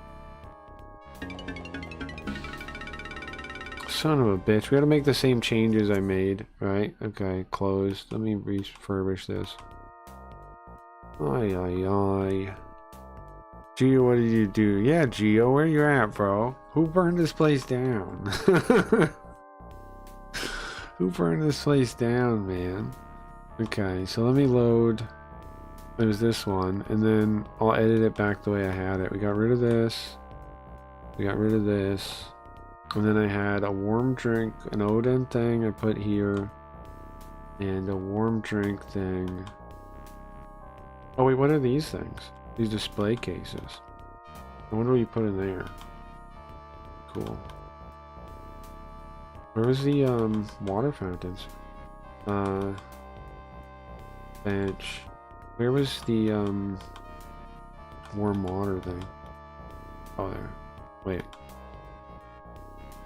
Son of a bitch, we gotta make the same changes I made, right? Okay, closed. Let me refurbish this. Ay, ay, ay. Gio, what did you do? Yeah, Gio, where you at, bro? Who burned this place down? Who burned this place down, man? Okay, so let me load. It was this one, and then I'll edit it back the way I had it. We got rid of this. We got rid of this. And then I had a warm drink, an Odin thing I put here. And a warm drink thing. Oh wait, what are these things? These display cases. I wonder what you put in there. Cool. Where was the water fountains? Bench. Where was the warm water thing? Oh, there. Wait.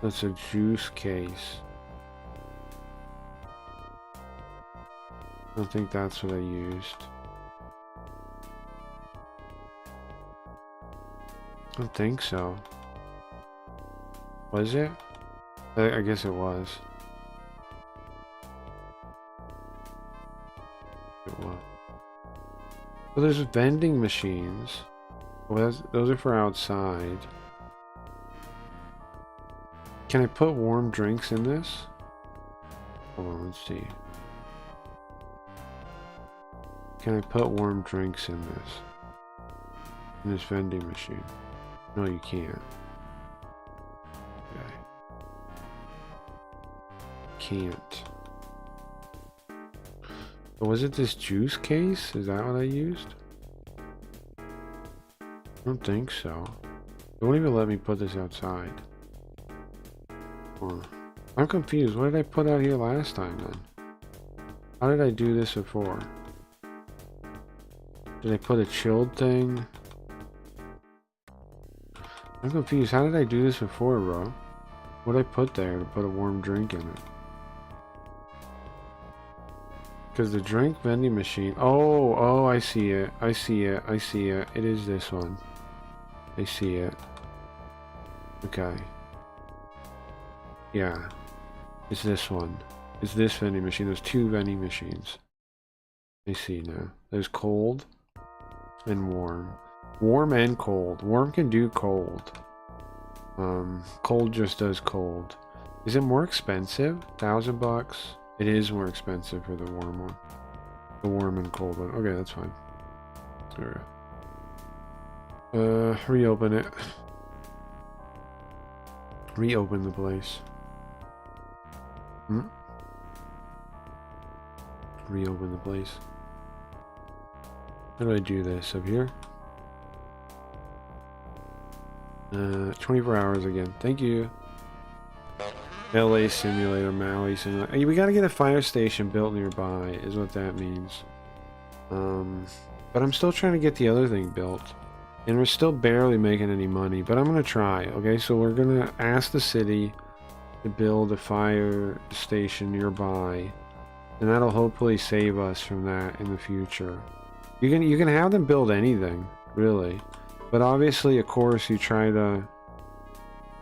That's a juice case. I don't think that's what I used. I don't think so. Was it? I guess it was. It was. Well, there's vending machines. Well, those are for outside. Can I put warm drinks in this? Hold on, let's see. Can I put warm drinks in this? In this vending machine? No, you can't. Okay. Can't. But was it this juice case? Is that what I used? I don't think so. They won't even let me put this outside. I'm confused. What did I put out here last time then? How did I do this before? Did I put a chilled thing? I'm confused. How did I do this before, bro? What did I put there to put a warm drink in it? Because the drink vending machine... Oh, I see it. I see it. I see it. It is this one. I see it. Okay. Yeah. It's this one. It's this vending machine. There's two vending machines. I see now. There's cold and warm. Warm and cold. Warm can do cold. Cold just does cold. Is it more expensive? $1,000? It is more expensive for the warm one. The warm and cold one. Okay, that's fine. There we go. Reopen it. Reopen the place. Reopen the place. How do I do this? Up here? 24 hours again. Thank you. LA simulator, Maui simulator. Hey, we gotta get a fire station built nearby, is what that means. But I'm still trying to get the other thing built. And we're still barely making any money, but I'm gonna try, okay? So we're gonna ask the city to build a fire station nearby. And that'll hopefully save us from that in the future. You can have them build anything, really. But obviously, of course, you try to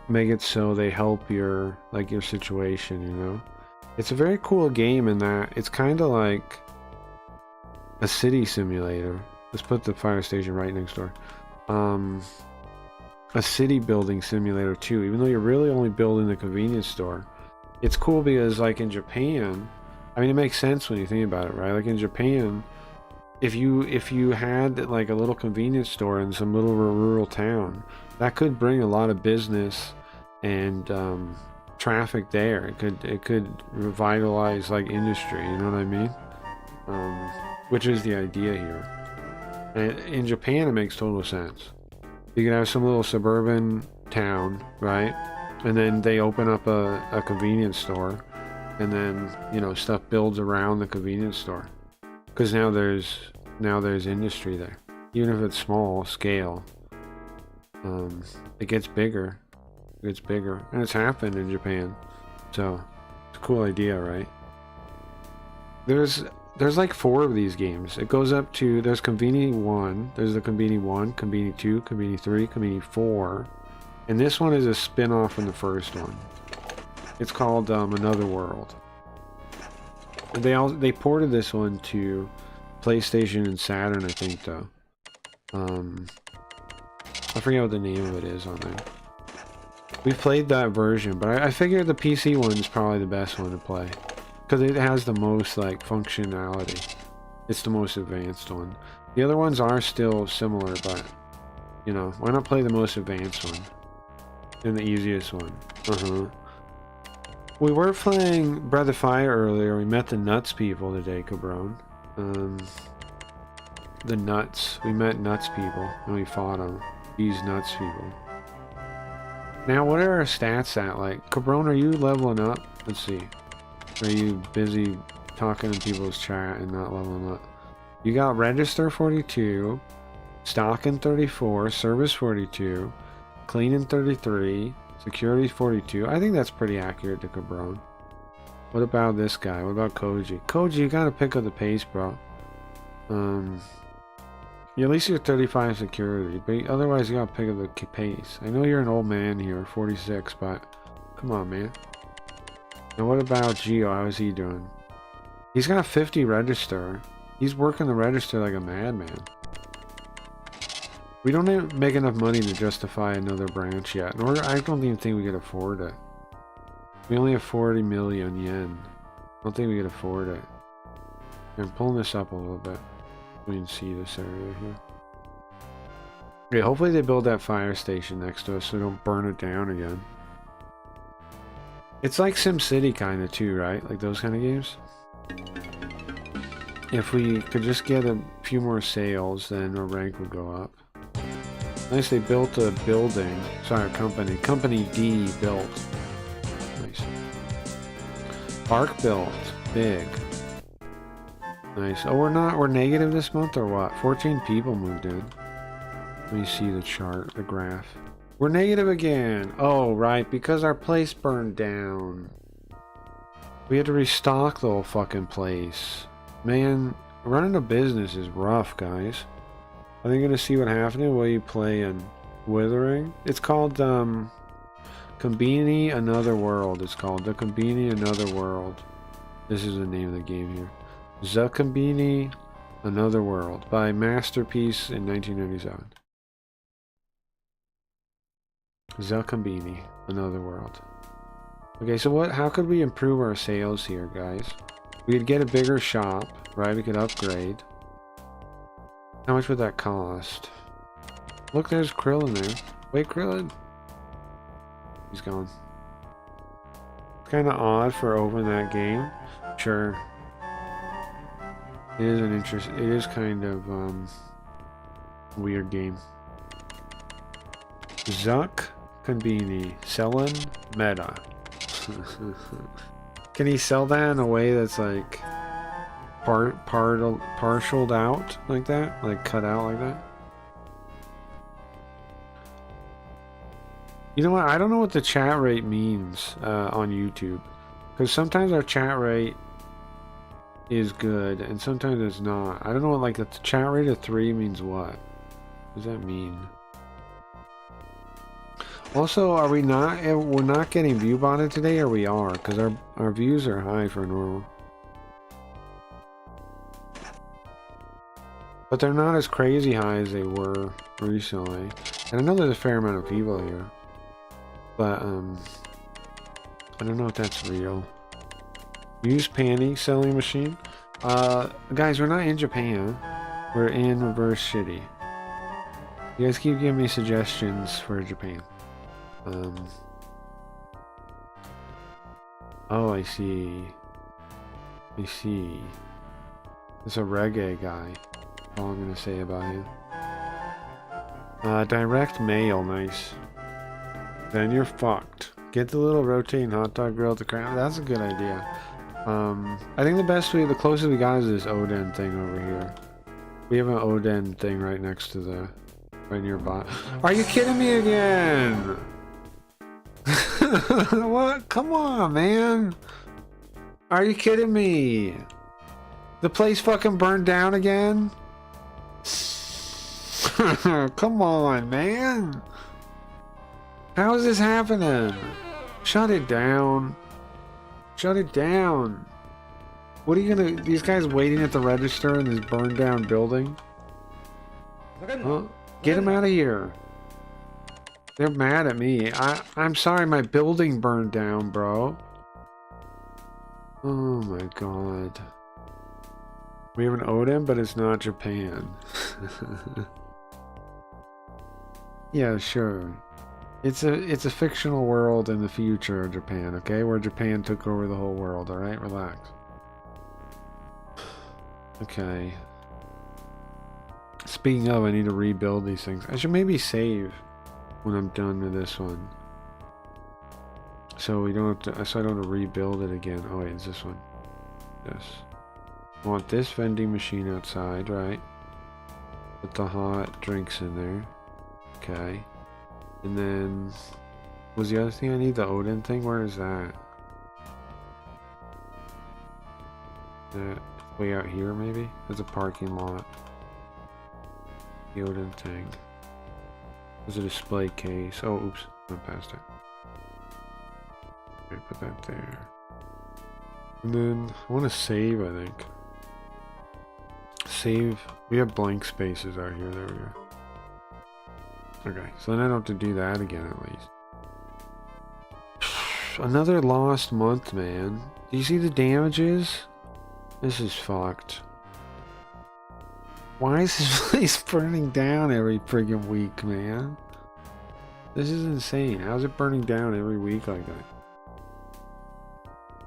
make it so they help your situation, you know? It's a very cool game in that it's kind of like a city simulator. Let's put the fire station right next door. A city building simulator too, even though you're really only building the convenience store. It's cool because like in Japan, I mean, it makes sense when you think about it, right? Like in Japan, if you had like a little convenience store in some little rural town, that could bring a lot of business and traffic there. It could revitalize like industry, you know what I mean? Which is the idea here. And in Japan, it makes total sense. You can have some little suburban town, right? And then they open up a convenience store, and then, you know, stuff builds around the convenience store. Because now there's industry there. Even if it's small scale, it gets bigger. It gets bigger. And it's happened in Japan. So, it's a cool idea, right? There's like 4 of these games. It goes up to, there's Conbini 1, there's the Conbini 1, Conbini 2, Conbini 3, Conbini 4. And this one is a spin-off from the first one. It's called Another World. They ported this one to PlayStation and Saturn, I think, though. I forget what the name of it is on there. We've played that version, but I figured the PC one is probably the best one to play. Because it has the most, like, functionality. It's the most advanced one. The other ones are still similar, but, you know, why not play the most advanced one? And the easiest one. We were playing Breath of Fire earlier. We met the Nuts people today, Cabron. The Nuts. We met Nuts people, and we fought them. These Nuts people. Now, what are our stats at? Like, Cabron, are you leveling up? Let's see. Are you busy talking in people's chat and not leveling up? You got Register 42, Stocking 34, Service 42, Cleaning 33, Security 42. I think that's pretty accurate to Cabron. What about this guy? What about Koji? Koji, you gotta pick up the pace, bro. At least you're 35 security, but otherwise you gotta pick up the pace. I know you're an old man here, 46, but come on, man. And what about Gio? How is he doing? He's got 50 register. He's working the register like a madman. We don't make enough money to justify another branch yet. Nor I don't even think we could afford it. We only have 40 million yen. I don't think we could afford it. I'm pulling this up a little bit. We can see this area here. Okay, hopefully they build that fire station next to us so we don't burn it down again. It's like SimCity kind of too, right? Like those kind of games. If we could just get a few more sales, then our rank would go up. Nice, they built a building. Sorry, company. Company D built. Nice. Arc built. Big. Nice. Oh, we're negative this month or what? 14 people moved in. Let me see the chart, the graph. We're negative again. Oh, right, because our place burned down. We had to restock the whole fucking place. Man, running a business is rough, guys. Are they gonna see what happened while you play in Withering? It's called Conbini Another World. It's called the Conbini Another World. This is the name of the game here. The Conbini Another World by Masterpiece in 1997. The Conbini Another World. Okay, so what? How could we improve our sales here, guys? We could get a bigger shop, right? We could upgrade. How much would that cost? Look, there's Krillin there. Wait, Krillin. He's gone. It's kind of odd for opening that game. Sure. It is an interest. It is kind of weird game. Zuck Conbini selling meta. Can he sell that in a way that's like partialed out like that, like cut out like that? You know what? I don't know what the chat rate means on YouTube, because sometimes our chat rate is good and sometimes it's not. I don't know what, like, the chat rate of 3 means. What does that mean? Also, are we not? We're not getting view botted today, or we are? Because our views are high for normal, but they're not as crazy high as they were recently. And I know there's a fair amount of people here, but I don't know if that's real. Use panty selling machine. Guys, we're not in Japan. We're in Reverse Shitty. You guys keep giving me suggestions for Japan. Oh, I see. I see. It's a reggae guy. That's all I'm gonna say about him. Direct mail, nice. Then you're fucked. Get the little rotating hot dog grill at the crown. That's a good idea. I think the best way, the closest we got is this Oden thing over here. We have an Oden thing right next to the, right nearby. Are you kidding me again? What? Come on, man. Are you kidding me? The place fucking burned down again? Come on, man. How is this happening? Shut it down. Shut it down. What are you gonna... These guys waiting at the register in this burned down building? Huh? Get them out of here. They're mad at me. I'm sorry, my building burned down, bro. Oh my god. We have an Odin, but it's not Japan. Yeah, sure. It's a fictional world in the future of Japan, okay? Where Japan took over the whole world, alright? Relax. Okay. Speaking of, I need to rebuild these things. I should maybe save when I'm done with this one. So we don't have to, so I don't have to rebuild it again. Oh wait, it's this one. Yes. I want this vending machine outside, right? Put the hot drinks in there. Okay. And then, was the other thing I need? The Odin thing? Where is that? That way out here, maybe? There's a parking lot. The Odin thing. There's a display case. Oh, oops. Went past it. Okay, put that there. And then, I want to save, I think. Save. We have blank spaces out here. There we go. Okay, so then I don't have to do that again at least. Another lost month, man. Do you see the damages? This is fucked. Why is this place burning down every friggin' week, man? This is insane. How's it burning down every week like that?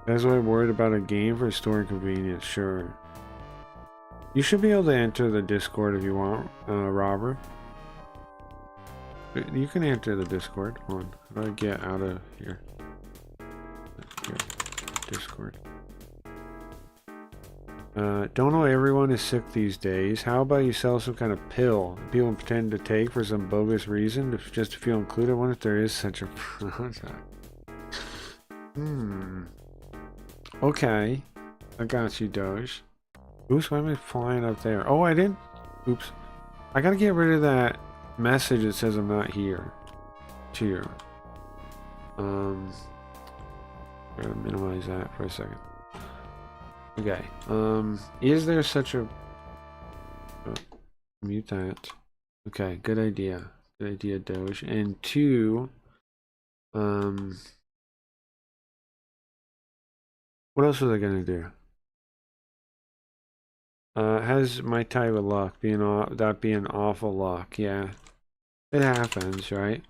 That's why I'm worried about a game for store convenience, sure. You should be able to enter the Discord if you want, Robert. You can enter the Discord. Hold on. How do I get out of here? Here. Discord. Don't know everyone is sick these days. How about you sell some kind of pill people pretend to take for some bogus reason just to feel included? I wonder if there is such a product. Okay. I got you, Doge. Oops, why am I flying up there? Oh, I didn't. Oops. I gotta get rid of that message that says I'm not here. Here. Gotta minimize that for a second. Okay. Is there such a... Oh, mute that. Okay, good idea. Good idea, Doge. And 2, what else was I gonna do? Has my type of luck that be an awful luck? Yeah, it happens, right?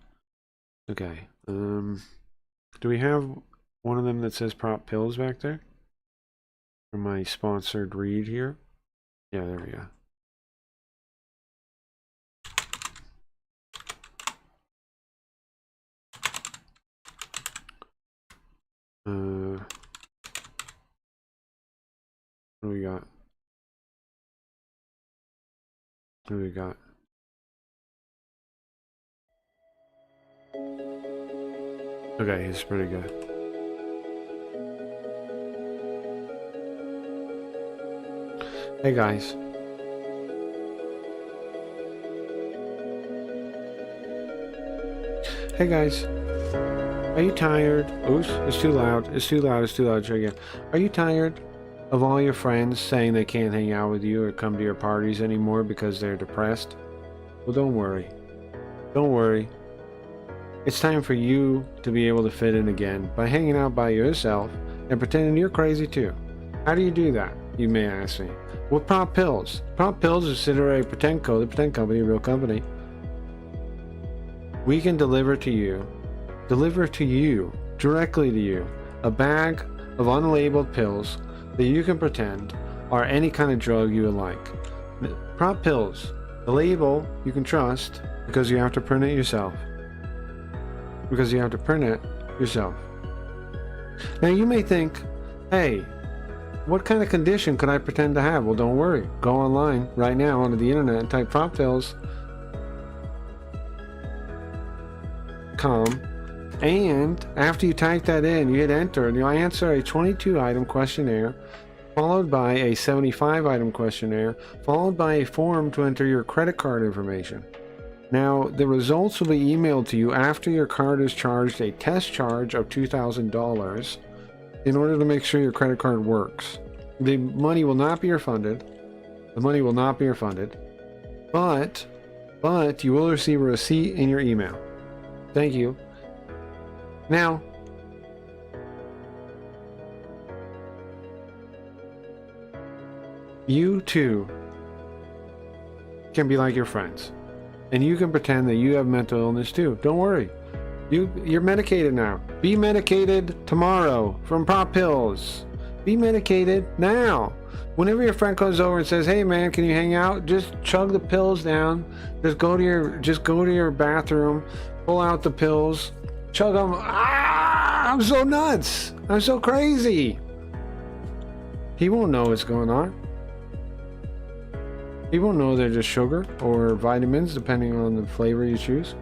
Okay. Do we have one of them that says prop pills back there? For my sponsored read here? Yeah, there we go. What do we got? What do we got? Okay, he's pretty good. Hey guys. Hey guys. Are you tired? Oops, it's too loud. It's too loud. It's too loud. Try again. Are you tired of all your friends saying they can't hang out with you or come to your parties anymore because they're depressed? Well, don't worry. Don't worry. It's time for you to be able to fit in again by hanging out by yourself and pretending you're crazy too. How do you do that, you may ask me? With Prop Pills. Prop Pills is a subsidiary of Pretend Co, the Pretend Company, a real company. We can deliver to you, directly to you, a bag of unlabeled pills that you can pretend are any kind of drug you would like. Prop Pills. The label you can trust because you have to print it yourself. Now you may think, hey, what kind of condition could I pretend to have? Well, don't worry. Go online right now onto the internet and type prop pills.com, and after you type that in, you hit enter and you'll answer a 22-item questionnaire, followed by a 75-item questionnaire, followed by a form to enter your credit card information. Now, the results will be emailed to you after your card is charged a test charge of $2,000 in order to make sure your credit card works. The money will not be refunded. But you will receive a receipt in your email. Thank you. Now, you too can be like your friends. And you can pretend that you have mental illness too. Don't worry. You're medicated now. Be medicated tomorrow from Prop Pills. Be medicated now. Whenever your friend comes over and says, "Hey man, can you hang out?" Just chug the pills down. Just go to your bathroom, pull out the pills, chug them. I'm so nuts. I'm so crazy. He won't know what's going on. He won't know they're just sugar or vitamins, depending on the flavor you choose.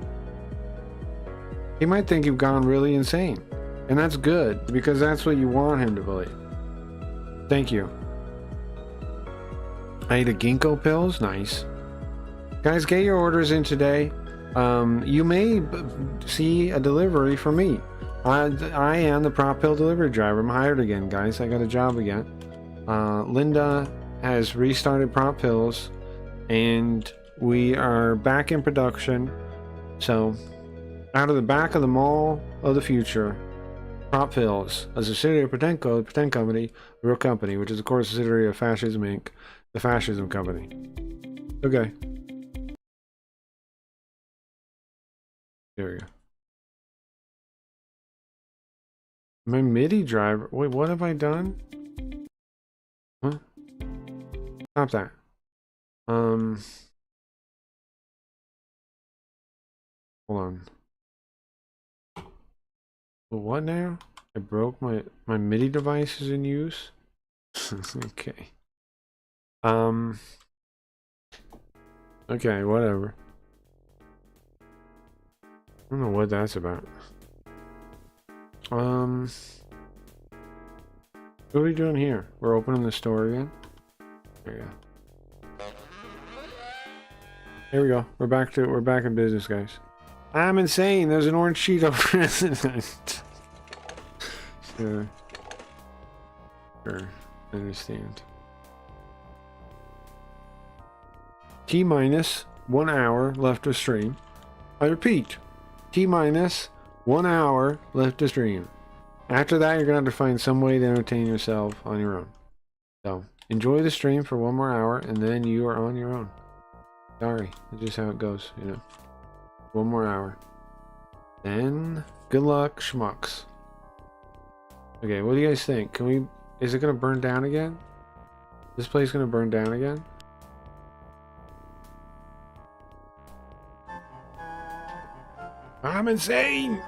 He might think you've gone really insane. And that's good, because that's what you want him to believe. Thank you. I ate a ginkgo pills. Nice. Guys, get your orders in today. You may see a delivery from me. I am the Prop Pill delivery driver. I'm hired again, guys. I got a job again. Linda has restarted Prop Pills, and we are back in production. So, out of the back of the mall of the future, Prop Pills, a subsidiary of Pretend Co, the Pretend Company, a real company, which is of course a subsidiary of Fascism Inc., the Fascism Company. Okay. There we go. My MIDI driver. Wait, what have I done? Huh? Stop that. Hold on. What now? I broke my MIDI device is in use. Okay. Okay, whatever. I don't know what that's about. What are we doing here? We're opening the store again? There you go. Here we go. We're back in business, guys. I'm insane. There's an orange Cheeto president. Sure. Sure. I understand. T-minus 1 hour left to stream. I repeat. T-minus 1 hour left to stream. After that, you're going to have to find some way to entertain yourself on your own. So, enjoy the stream for 1 more hour, and then you are on your own. Sorry. That's just how it goes, you know. 1 more hour. Then, good luck, schmucks. Okay, what do you guys think? Can we... Is it going to burn down again? This place going to burn down again? I'm insane!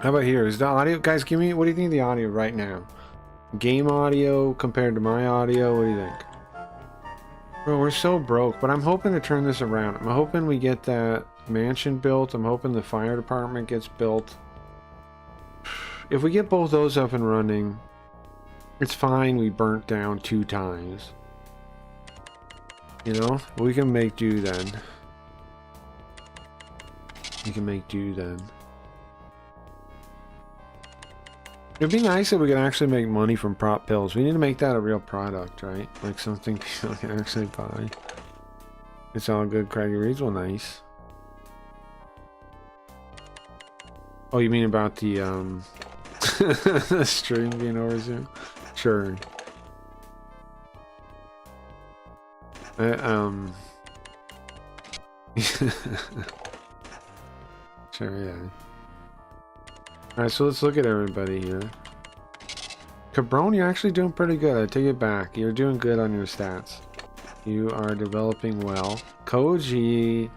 How about here? Is the audio... Guys, give me... What do you think of the audio right now? Game audio compared to my audio? What do you think? Bro, we're so broke, but I'm hoping to turn this around. I'm hoping we get that mansion built. I'm hoping the fire department gets built. If we get both those up and running, it's fine. We burnt down 2 times. You know? We can make do then. We can make do then. It'd be nice if we could actually make money from prop pills. We need to make that a real product, right? Like something people can actually buy. It's all good. Craggy reads. Well, nice. Oh, you mean about the the stream being over soon? Sure. Sure, yeah. Alright, so let's look at everybody here. Cabron, you're actually doing pretty good. I take it back. You're doing good on your stats. You are developing well. Koji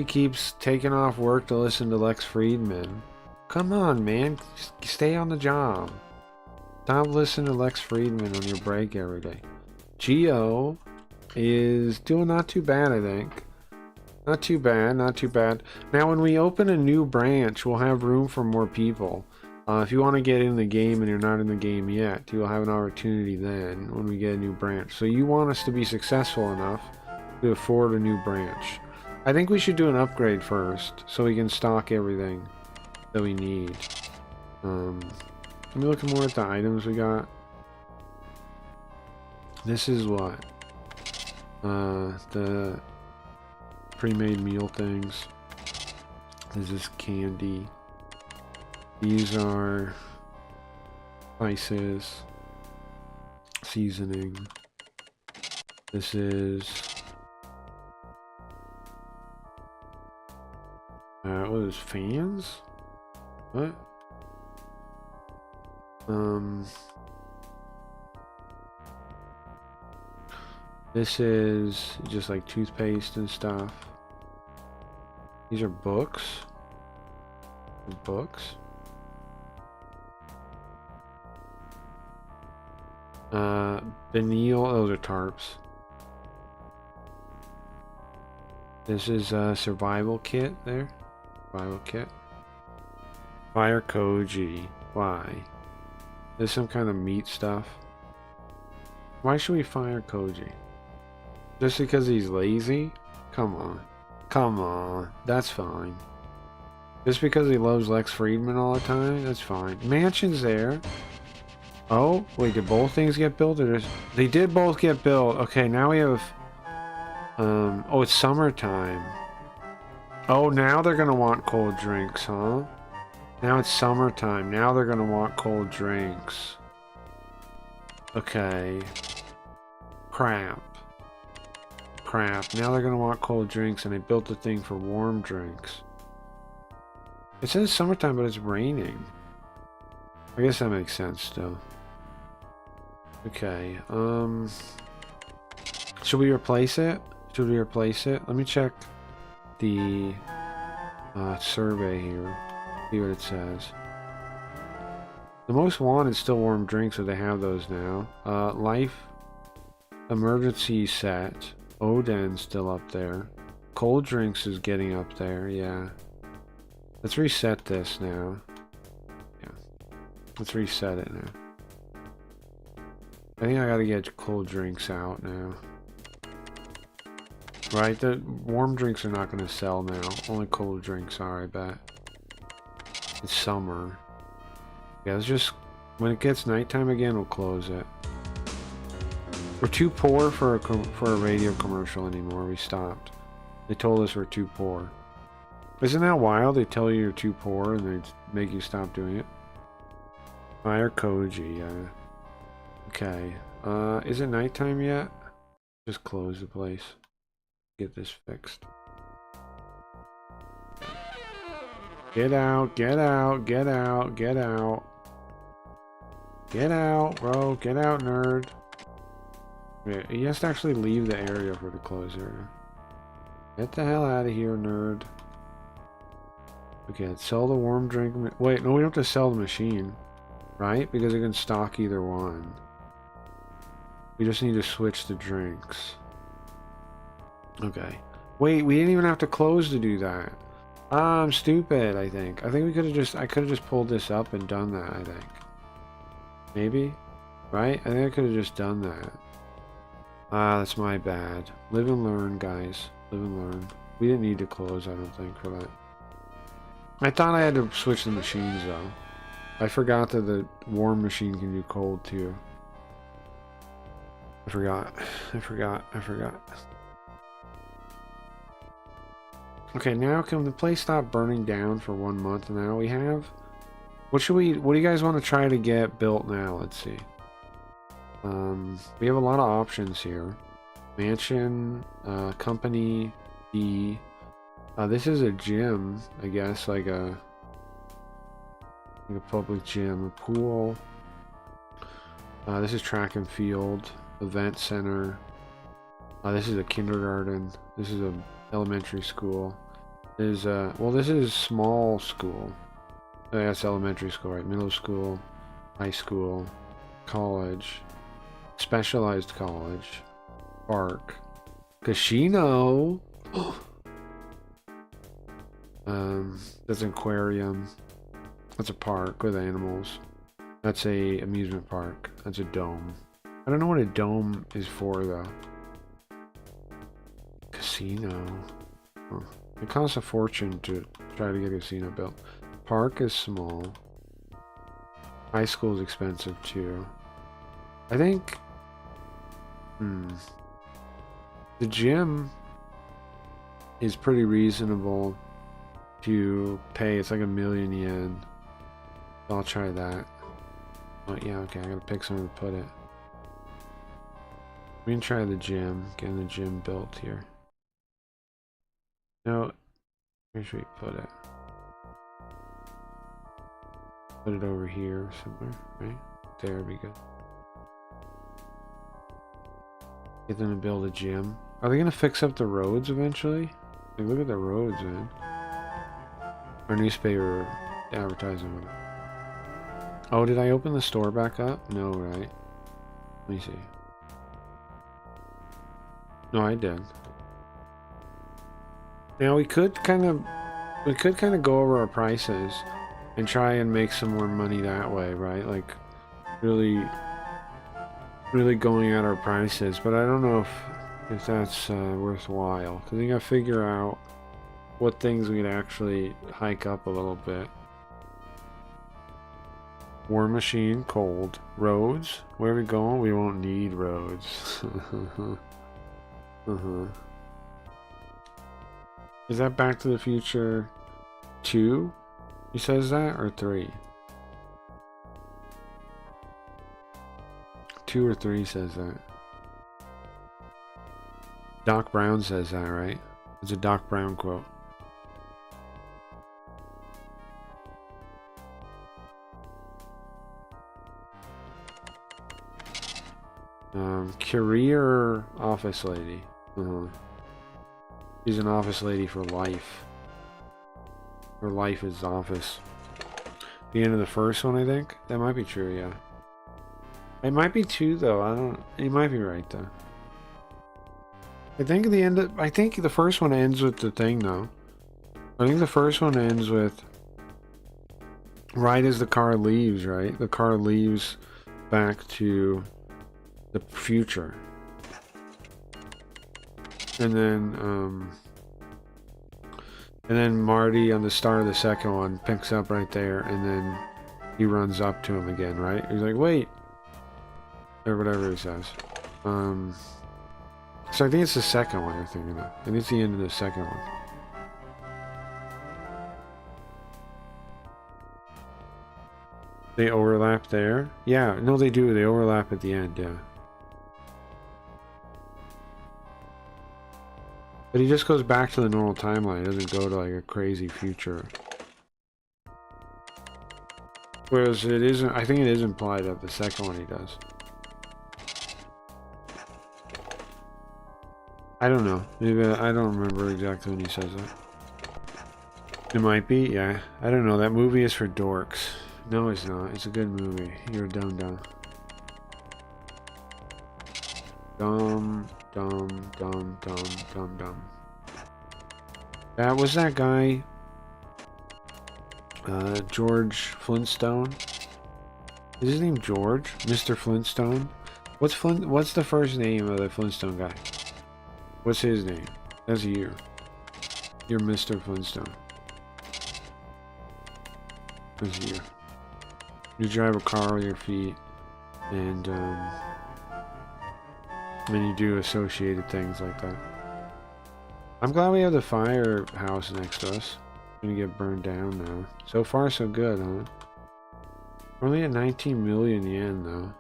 keeps taking off work to listen to Lex Friedman. Come on, man. Stay on the job. Stop listening to Lex Friedman on your break every day. Geo is doing not too bad, I think. Not too bad, not too bad. Now, when we open a new branch, we'll have room for more people. If you want to get in the game and you're not in the game yet, you'll have an opportunity then when we get a new branch. So you want us to be successful enough to afford a new branch. I think we should do an upgrade first so we can stock everything that we need. Let me look more at the items we got. This is what? The pre-made meal things. This is candy. These are spices, seasoning. This is what is fans? What? This is just like toothpaste and stuff. These are books. Books. Benil, those are tarps. This is a survival kit there. Survival kit. Fire Koji. Why? There's some kind of meat stuff. Why should we fire Koji? Just because he's lazy? Come on. Come on. That's fine. Just because he loves Lex Friedman all the time? That's fine. Mansion's there. Oh, wait, did both things get built? Or just... They did both get built. Okay, now we have... oh, it's summertime. Oh, now they're gonna want cold drinks, huh? Now it's summertime. Now they're gonna want cold drinks. Okay. Crap. Crap. Now they're gonna want cold drinks, and they built the thing for warm drinks. It says summertime, but it's raining. I guess that makes sense still. Okay, should we replace it? Should we replace it? Let me check the survey here. See what it says. The most wanted is still warm drinks, so they have those now. Life emergency set. Odin's still up there. Cold drinks is getting up there, yeah. Let's reset this now. Yeah. Let's reset it now. I think I gotta get cold drinks out now. Right, the warm drinks are not gonna sell now. Only cold drinks are, I bet. It's summer. Yeah, let's just... When it gets nighttime again, we'll close it. We're too poor for a radio commercial anymore. We stopped. They told us we're too poor. Isn't that wild? They tell you you're too poor and they make you stop doing it. Fire Koji, yeah. Okay. Is it nighttime yet? Just close the place. Get this fixed. Get out, get out, get out, get out. Get out, bro. Get out, nerd. Yeah, he has to actually leave the area for the close area. Get the hell out of here, nerd. Okay, let's sell the warm drink. Wait, no, we don't have to sell the machine. Right? Because it can stock either one. We just need to switch the drinks. Okay. Wait, we didn't even have to close to do that. I'm stupid, I think. I think we could have just... I could have just pulled this up and done that, I think. Maybe? Right? I think I could have just done that. Ah, that's my bad. Live and learn, guys. Live and learn. We didn't need to close, I don't think, for that. I thought I had to switch the machines, though. I forgot that the warm machine can do cold, too. I forgot. Okay, now can the place stop burning down for 1 month now? We have... What do you guys want to try to get built now? Let's see. We have a lot of options here. Mansion, company, D. This is a gym, I guess, like a public gym, a pool. This is track and field, event center. This is a kindergarten. This is a elementary school. This is small school. Oh, yeah, that's elementary school, right? Middle school, high school, college, specialized college, park, casino. That's an aquarium. That's a park with animals. That's a amusement park. That's a dome. I don't know what a dome is for though. Casino. Huh. It costs a fortune to try to get a casino built. Park is small. High school is expensive too. I think... The gym is pretty reasonable to pay. It's like 1,000,000 yen. So I'll try that. Oh yeah, okay, I gotta pick somewhere to put it. We can try the gym. Getting the gym built here. No, where should we put it? Put it over here somewhere, right? There would be good. Get them to build a gym. Are they gonna fix up the roads eventually? Like, look at the roads, man. Our newspaper advertising. Oh, did I open the store back up? No, right? Let me see. No, I did. Now we could kind of go over our prices and try and make some more money that way, right? Like really going at our prices, but I don't know if that's worthwhile, because we gotta figure out what things we could actually hike up a little bit. War machine, cold. Roads? Where are we going? We won't need roads. Is that Back to the Future 2? He says that, or 3? 2 or 3 says that. Doc Brown says that, right? It's a Doc Brown quote. Career office lady. She's an office lady for life. Her life is office. The end of the first one, I think. That might be true, yeah. It might be 2 though. I don't. You might be right though. I think the first one ends with the thing though. I think the first one ends with right as the car leaves, right? The car leaves back to the future. And then Marty on the start of the second one picks up right there, and then he runs up to him again, right? He's like, wait, or whatever he says. So I think it's the second one you're thinking of. I think it's the end of the second one. They overlap there? Yeah, no they do. They overlap at the end, yeah. But he just goes back to the normal timeline. He doesn't go to like a crazy future. Whereas it isn't, I think it is implied that the second one he does. I don't know. Maybe I don't remember exactly when he says that. It might be, yeah. I don't know. That movie is for dorks. No, it's not. It's a good movie. You're dumb. Dumb. That was that guy. George Flintstone. Is his name George? Mr. Flintstone? What's the first name of the Flintstone guy? What's his name? That's you. You're Mr. Flintstone. That's you. You drive a car with your feet, and then you do associated things like that. I'm glad we have the firehouse next to us. It's gonna get burned down now. So far, so good, huh? We're only at 19 million yen, though.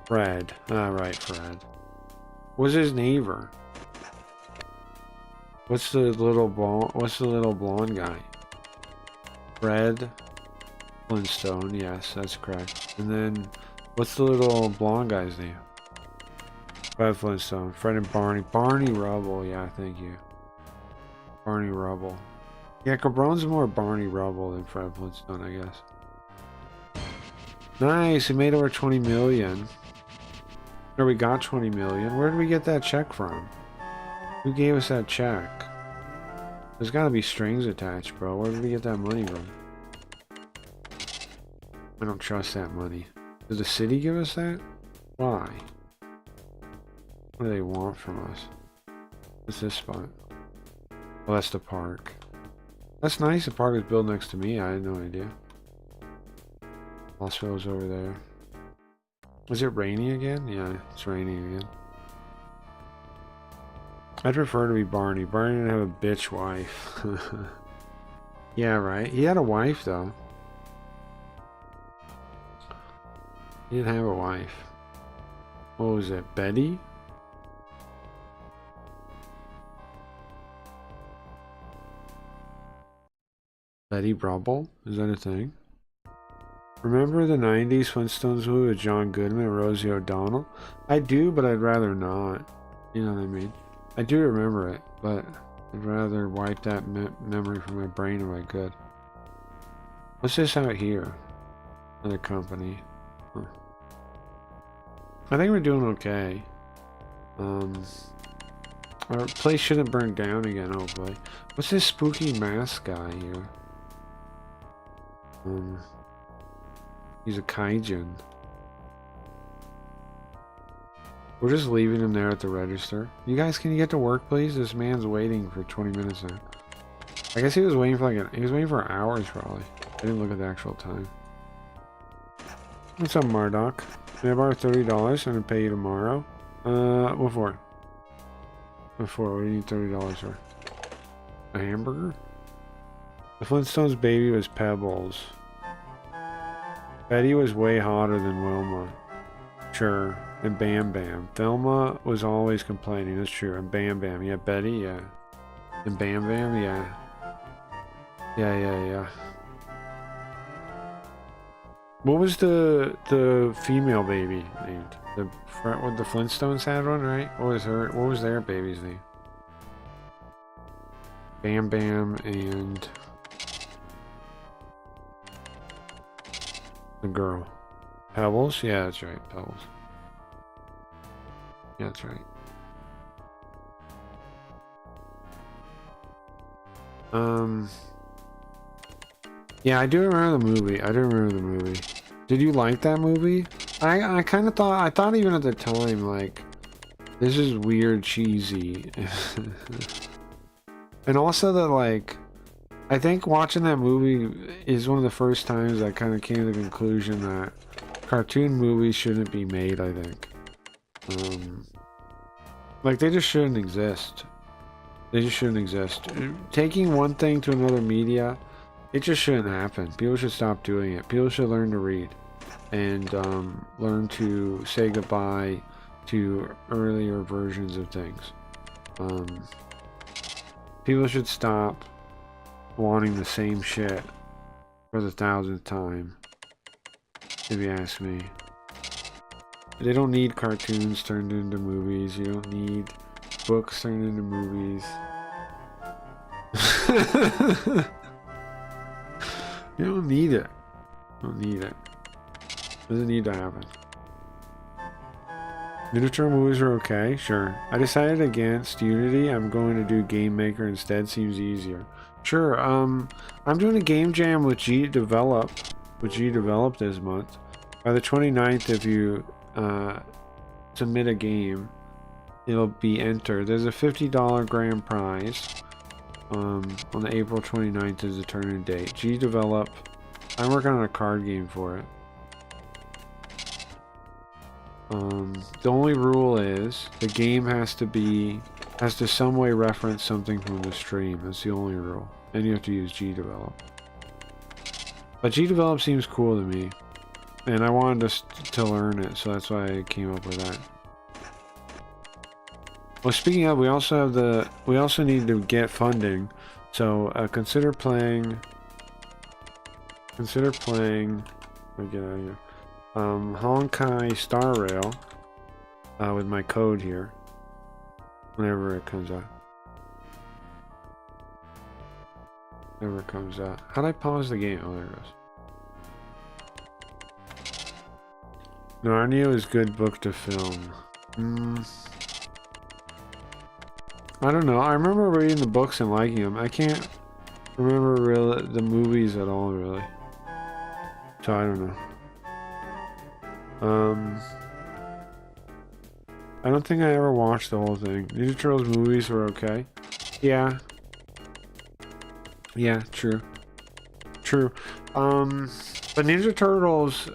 Fred. Ah, right, Fred. What's his neighbor? What's the little blonde guy? Fred Flintstone. Yes, that's correct. And then, what's the little blonde guy's name? Fred Flintstone. Fred and Barney. Barney Rubble. Yeah, thank you. Barney Rubble. Yeah, Cabron's more Barney Rubble than Fred Flintstone, I guess. Nice. We made over 20 million. Or we got 20 million. Where did we get that check from? Who gave us that check? There's gotta be strings attached, bro. Where did we get that money from? I don't trust that money. Did the city give us that? Why? What do they want from us? What's this spot? Oh, that's the park. That's nice. The park is built next to me. I had no idea. Hospital's over there. Was it rainy again? Yeah, it's raining again. I'd prefer to be Barney. Barney didn't have a bitch wife. Yeah, right. He had a wife, though. He didn't have a wife. What was it? Betty? Betty Brubble? Is that a thing? Remember the 90s Flintstones movie with John Goodman and Rosie O'Donnell? I do, but I'd rather not. You know what I mean? I do remember it, but I'd rather wipe that memory from my brain if I could. What's this out here? Another company. Huh. I think we're doing okay. Our place shouldn't burn down again, hopefully. What's this spooky mask guy here? He's a kaijin. We're just leaving him there at the register. You guys, can you get to work, please? This man's waiting for 20 minutes now. I guess he was waiting for he was waiting for hours probably. I didn't look at the actual time. What's up, Marduk? Can I borrow $30? I'm gonna pay you tomorrow. What for? What for? What do you need $30 for? A hamburger? The Flintstones' baby was Pebbles. Betty was way hotter than Wilma. Sure. And Bam Bam. Thelma was always complaining. That's true. And Bam Bam. Yeah, Betty, yeah. And Bam Bam, yeah. Yeah. What was the female baby named? What the Flintstones had one, right? What was their baby's name? Bam Bam and the girl. Pebbles? Yeah, that's right. Pebbles. Yeah, that's right. Yeah, I do remember the movie. Did you like that movie? I kind of thought, I thought even at the time, like, this is weird, cheesy. And also that, like, I think watching that movie is one of the first times I kind of came to the conclusion that cartoon movies shouldn't be made, I think. Like, they just shouldn't exist. They just shouldn't exist. Taking one thing to another media, it just shouldn't happen. People should stop doing it. People should learn to read. And learn to say goodbye to earlier versions of things. People should stop wanting the same shit for the 1000th time, if you ask me. They don't need cartoons turned into movies. You don't need books turned into movies. You don't need it. You don't need it. Doesn't need to happen. Ninja Turtle movies are okay, sure. I decided against Unity. I'm going to do Game Maker instead. Seems easier. Sure. I'm doing a game jam with G Develop this month. By the 29th, if you submit a game, it'll be entered. There's a $50 grand prize. On the April 29th is the turn-in date. G Develop. I'm working on a card game for it. The only rule is the game has to some way reference something from the stream. That's the only rule. And you have to use GDevelop. But GDevelop seems cool to me. And I wanted to learn it, so that's why I came up with that. Well, speaking of, we also need to get funding. So consider playing. Let me get out of here. Honkai Star Rail with my code here whenever it comes out. How'd I pause the game? Oh, there it goes. Narnia is good book to film. I don't know. I remember reading the books and liking them. I can't remember really the movies at all, really. So I don't know. I don't think I ever watched the whole thing. Ninja Turtles movies were okay. Yeah. Yeah, true. But Ninja Turtles...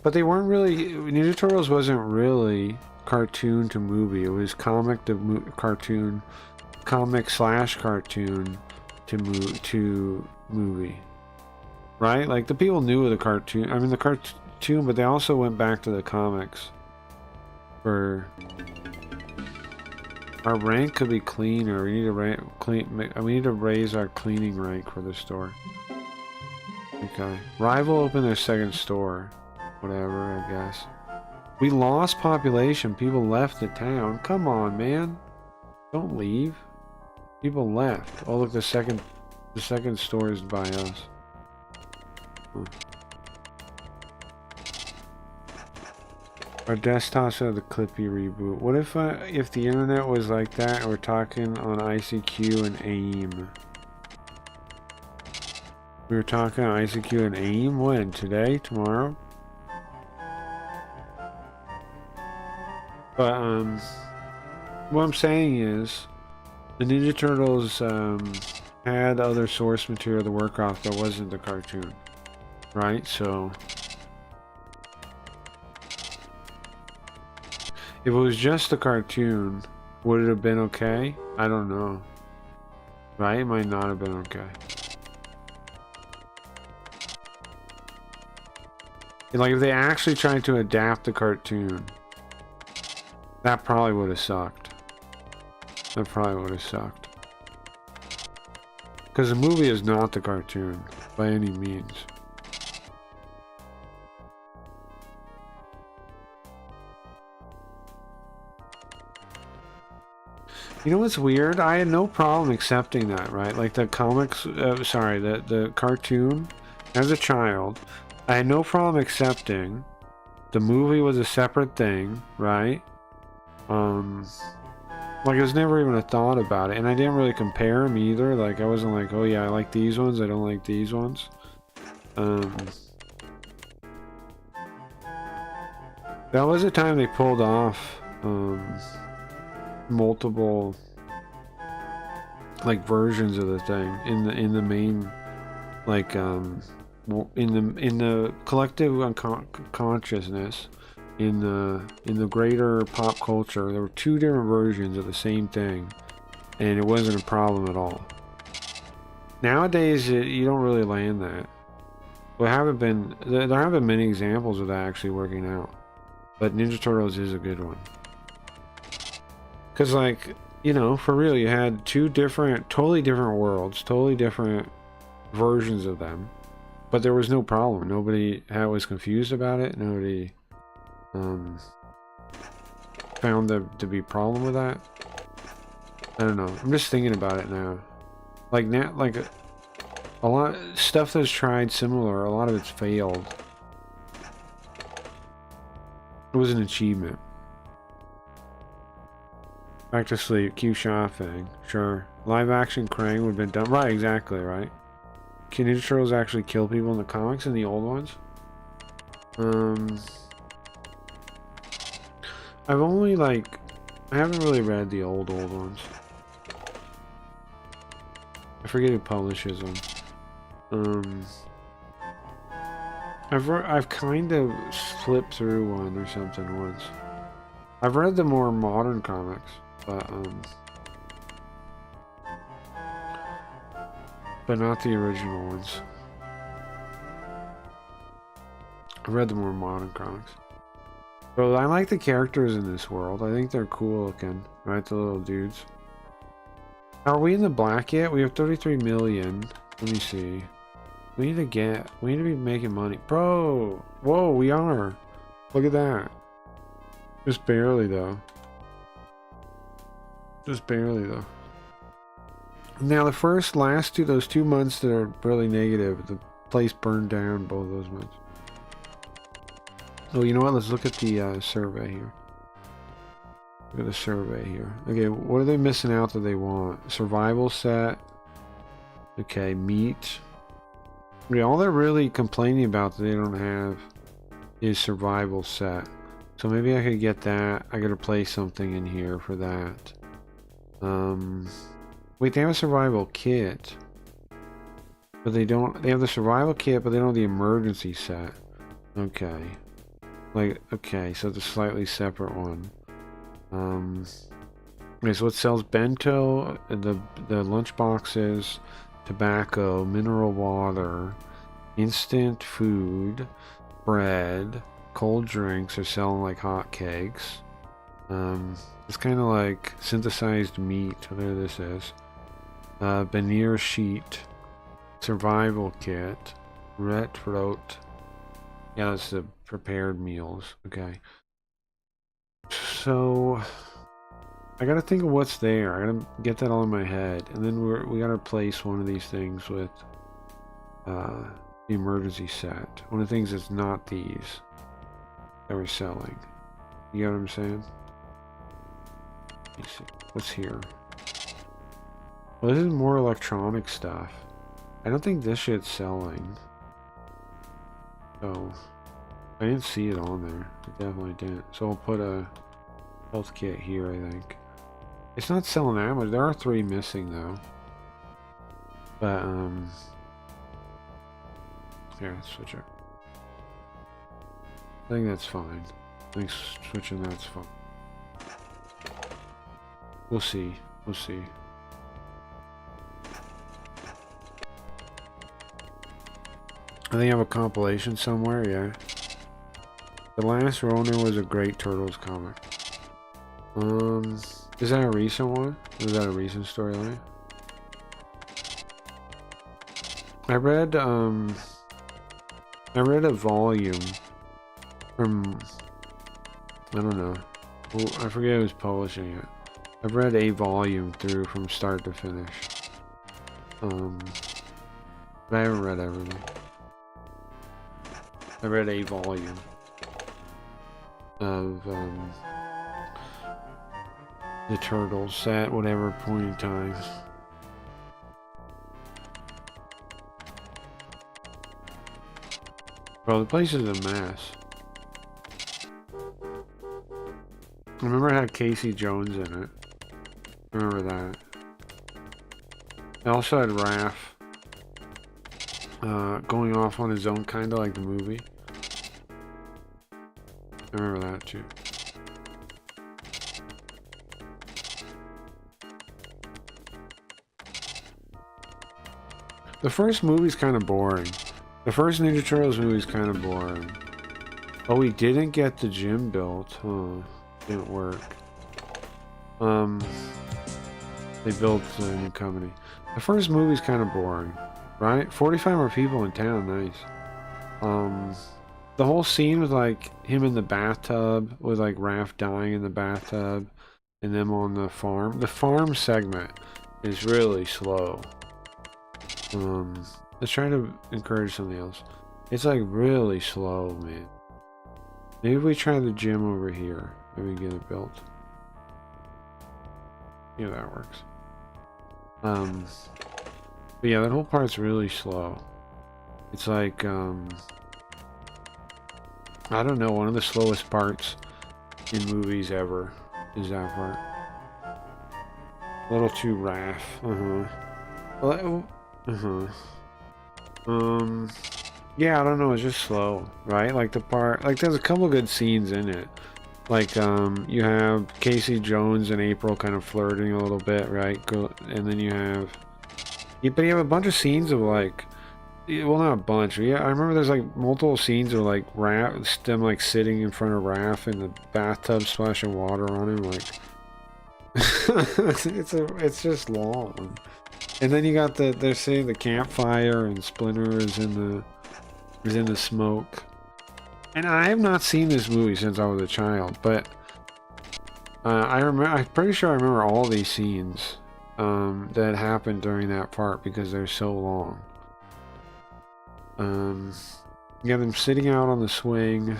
But they weren't really... Ninja Turtles wasn't really cartoon to movie. It was comic to cartoon... Comic/cartoon to movie. Right? Like, the people knew the cartoon... I mean, the cartoon, but they also went back to the comics. For... Our rank could be cleaner. We need to we need to raise our cleaning rank for the store. Okay. Rival opened their second store. Whatever, I guess. We lost population. People left the town. Come on, man. Don't leave. People left. Oh, look, the second store is by us. Our desktops have the Clippy reboot. What if the internet was like that and we're talking on ICQ and AIM? We were talking on ICQ and AIM? When? Today? Tomorrow? But, what I'm saying is, the Ninja Turtles, had other source material to work off that wasn't the cartoon. Right? So... If it was just a cartoon, would it have been okay? I don't know. Right? It might not have been okay. And like, if they actually tried to adapt the cartoon, that probably would have sucked. Because the movie is not the cartoon, by any means. You know what's weird? I had no problem accepting that, right? Like the comics, the cartoon, as a child, I had no problem accepting the movie was a separate thing, right? Like it was never even a thought about it, and I didn't really compare them either. Like I wasn't like, oh yeah, I like these ones, I don't like these ones. That was the time they pulled off multiple like versions of the thing in the main, like in the collective consciousness, in the greater pop culture. There were two different versions of the same thing, and it wasn't a problem at all. Nowadays, you don't really land that. There haven't been many examples of that actually working out, but Ninja Turtles is a good one. Because, like, you know, for real, you had two totally different worlds, totally different versions of them, but there was no problem. Nobody was confused about it. Nobody found there to be a problem with that. I don't know. I'm just thinking about it now. Like now, like a lot of stuff that's tried similar, a lot of it's failed. It was an achievement. Back to sleep. Q shopping. Sure. Live action Krang would have been done. Right, exactly, right. Can Ninja Turtles actually kill people in the comics, in the old ones? I've only, like, I haven't really read the old ones. I forget who publishes them. I've kind of flipped through one or something once. I've read the more modern comics, but not the original ones. I read the more modern comics. But I like the characters in this world. I think they're cool looking, right? The little dudes. Are we in the black yet? We have 33 million. Let me see. We need to be making money. Bro! Whoa, we are. Look at that. Just barely, though. Just barely, though. Now, those 2 months that are really negative, the place burned down both those months. Oh, you know what? Let's look at the survey here. Look at the survey here. Okay, what are they missing out that they want? Survival set. Okay, meat. Yeah, all they're really complaining about that they don't have is survival set. So maybe I could get that. I gotta play something in here for that. Wait, they have a survival kit. But they don't. They have the survival kit, but they don't have the emergency set. Okay. Like, okay, so it's a slightly separate one. Okay, so it sells bento, the lunch boxes, tobacco, mineral water, instant food, bread, cold drinks are selling like hotcakes. It's kind of like synthesized meat, whatever this is. Veneer sheet, survival kit, retro. Yeah, that's the prepared meals. Okay. So I gotta think of what's there. I gotta get that all in my head, and then we gotta replace one of these things with the emergency set. One of the things that's not these that we're selling. You know what I'm saying? Let me see. What's here? Well, this is more electronic stuff. I don't think this shit's selling. So I didn't see it on there. I definitely didn't. So I'll put a health kit here, I think. It's not selling that much. There are 3 missing though. But here, let's switch it. I think that's fine. I think switching that's fine. We'll see. We'll see. I think I have a compilation somewhere, yeah. The Last Ronin was a great Turtles comic. Is that a recent one? Is that a recent storyline? I read a volume from, I don't know, I forget who's publishing it. I've read a volume through from start to finish. But I haven't read everything. I read a volume of the Turtles at whatever point in time. Bro, the place is a mess. I remember it had Casey Jones in it. I remember that. It also had Raph going off on his own, kind of like the movie. I remember that too. The first movie's kind of boring. The first Ninja Turtles movie's kind of boring. Oh, we didn't get the gym built, huh? Didn't work. They built a new company. The first movie's kind of boring, right? 45 more people in town, nice. The whole scene with like him in the bathtub, with like Raph dying in the bathtub, and them on the farm. The farm segment is really slow. Let's try to encourage something else. It's like really slow, man. Maybe we try the gym over here. Maybe get it built. Yeah, that works. But yeah, that whole part's really slow. It's like, I don't know, one of the slowest parts in movies ever is that part. A little too Raph. Well, yeah, I don't know, it's just slow, right? Like the part, like there's a couple good scenes in it. Like, you have Casey Jones and April kind of flirting a little bit, right? And then you have, but you have a bunch of scenes of like, well, not a bunch. Yeah, I remember there's like multiple scenes of like them like sitting in front of Raph in the bathtub splashing water on him, like it's just long. And then you got they're saying the campfire and Splinter is in the smoke. And I have not seen this movie since I was a child, but I'm pretty sure I remember all these scenes that happened during that part because they're so long. You got them sitting out on the swing,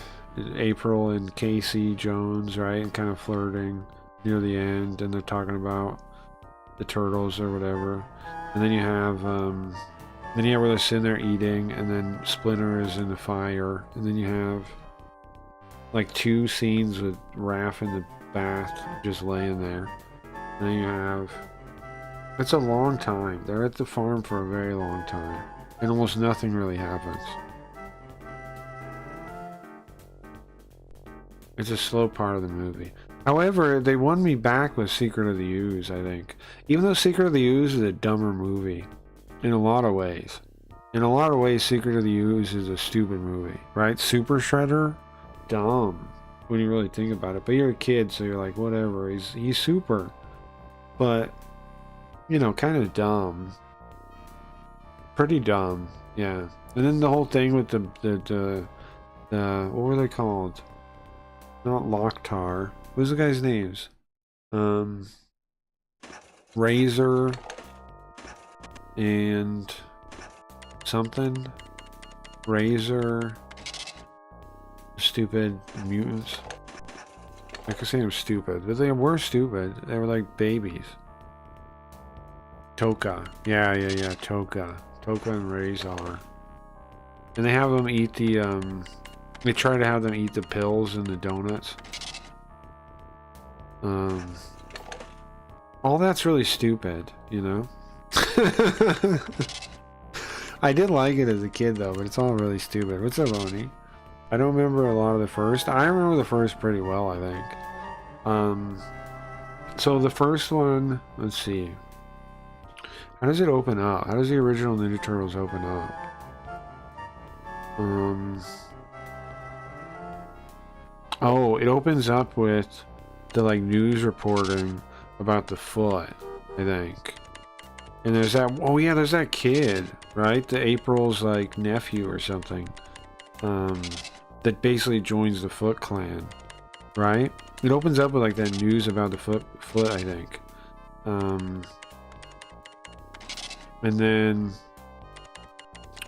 April and Casey Jones, right, and kind of flirting near the end, and they're talking about the turtles or whatever. And then you have where they're sitting there eating, and then Splinter is in the fire, and then you have like 2 scenes with Raph in the bath just laying there. And then you have, it's a long time. They're at the farm for a very long time, and almost nothing really happens. It's a slow part of the movie. However, they won me back with Secret of the Ooze, I think. Even though Secret of the Ooze is a dumber movie, in a lot of ways. In a lot of ways, Secret of the Ooze is a stupid movie, right? Super Shredder? Dumb, when you really think about it. But you're a kid, so you're like, whatever, he's super. But, you know, kind of dumb. Pretty dumb, yeah. And then the whole thing with the what were they called? Not Locktar. What was the guy's names? Razor and something. Razor. Stupid mutants. I could say them stupid, but they were stupid. They were like babies. Toka. Yeah, Toka. Toka and Razor. And they have them eat the, they try to have them eat the pills and the donuts. All that's really stupid, you know? I did like it as a kid though, but it's all really stupid. What's up, Oni? I don't remember a lot of the first. I remember the first pretty well, I think. So the first one, let's see. How does it open up? How does the original Ninja Turtles open up? Oh, it opens up with the like news reporting about the foot, I think. And there's that, oh yeah, there's that kid, right? The April's like nephew or something. That basically joins the Foot Clan, right? It opens up with like that news about the foot, I think. And then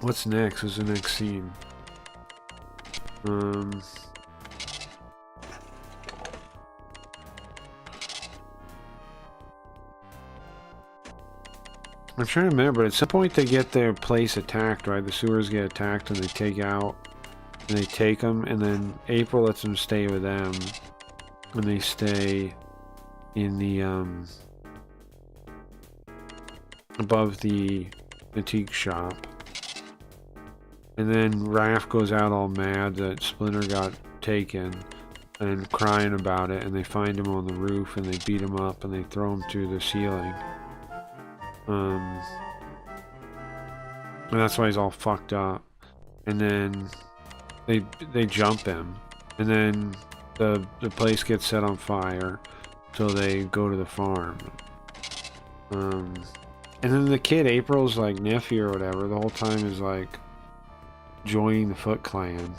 what's next? What's the next scene? I'm trying to remember, but at some point they get their place attacked, right? The sewers get attacked and they take out And they take them, and then April lets them stay with them. And they stay in the, above the antique shop. And then Raph goes out all mad that Splinter got taken and crying about it, and they find him on the roof and they beat him up and they throw him through the ceiling. And that's why he's all fucked up. And then they jump him, and then the place gets set on fire, so they go to the farm. And then the kid, April's like nephew or whatever, the whole time is like joining the Foot Clan.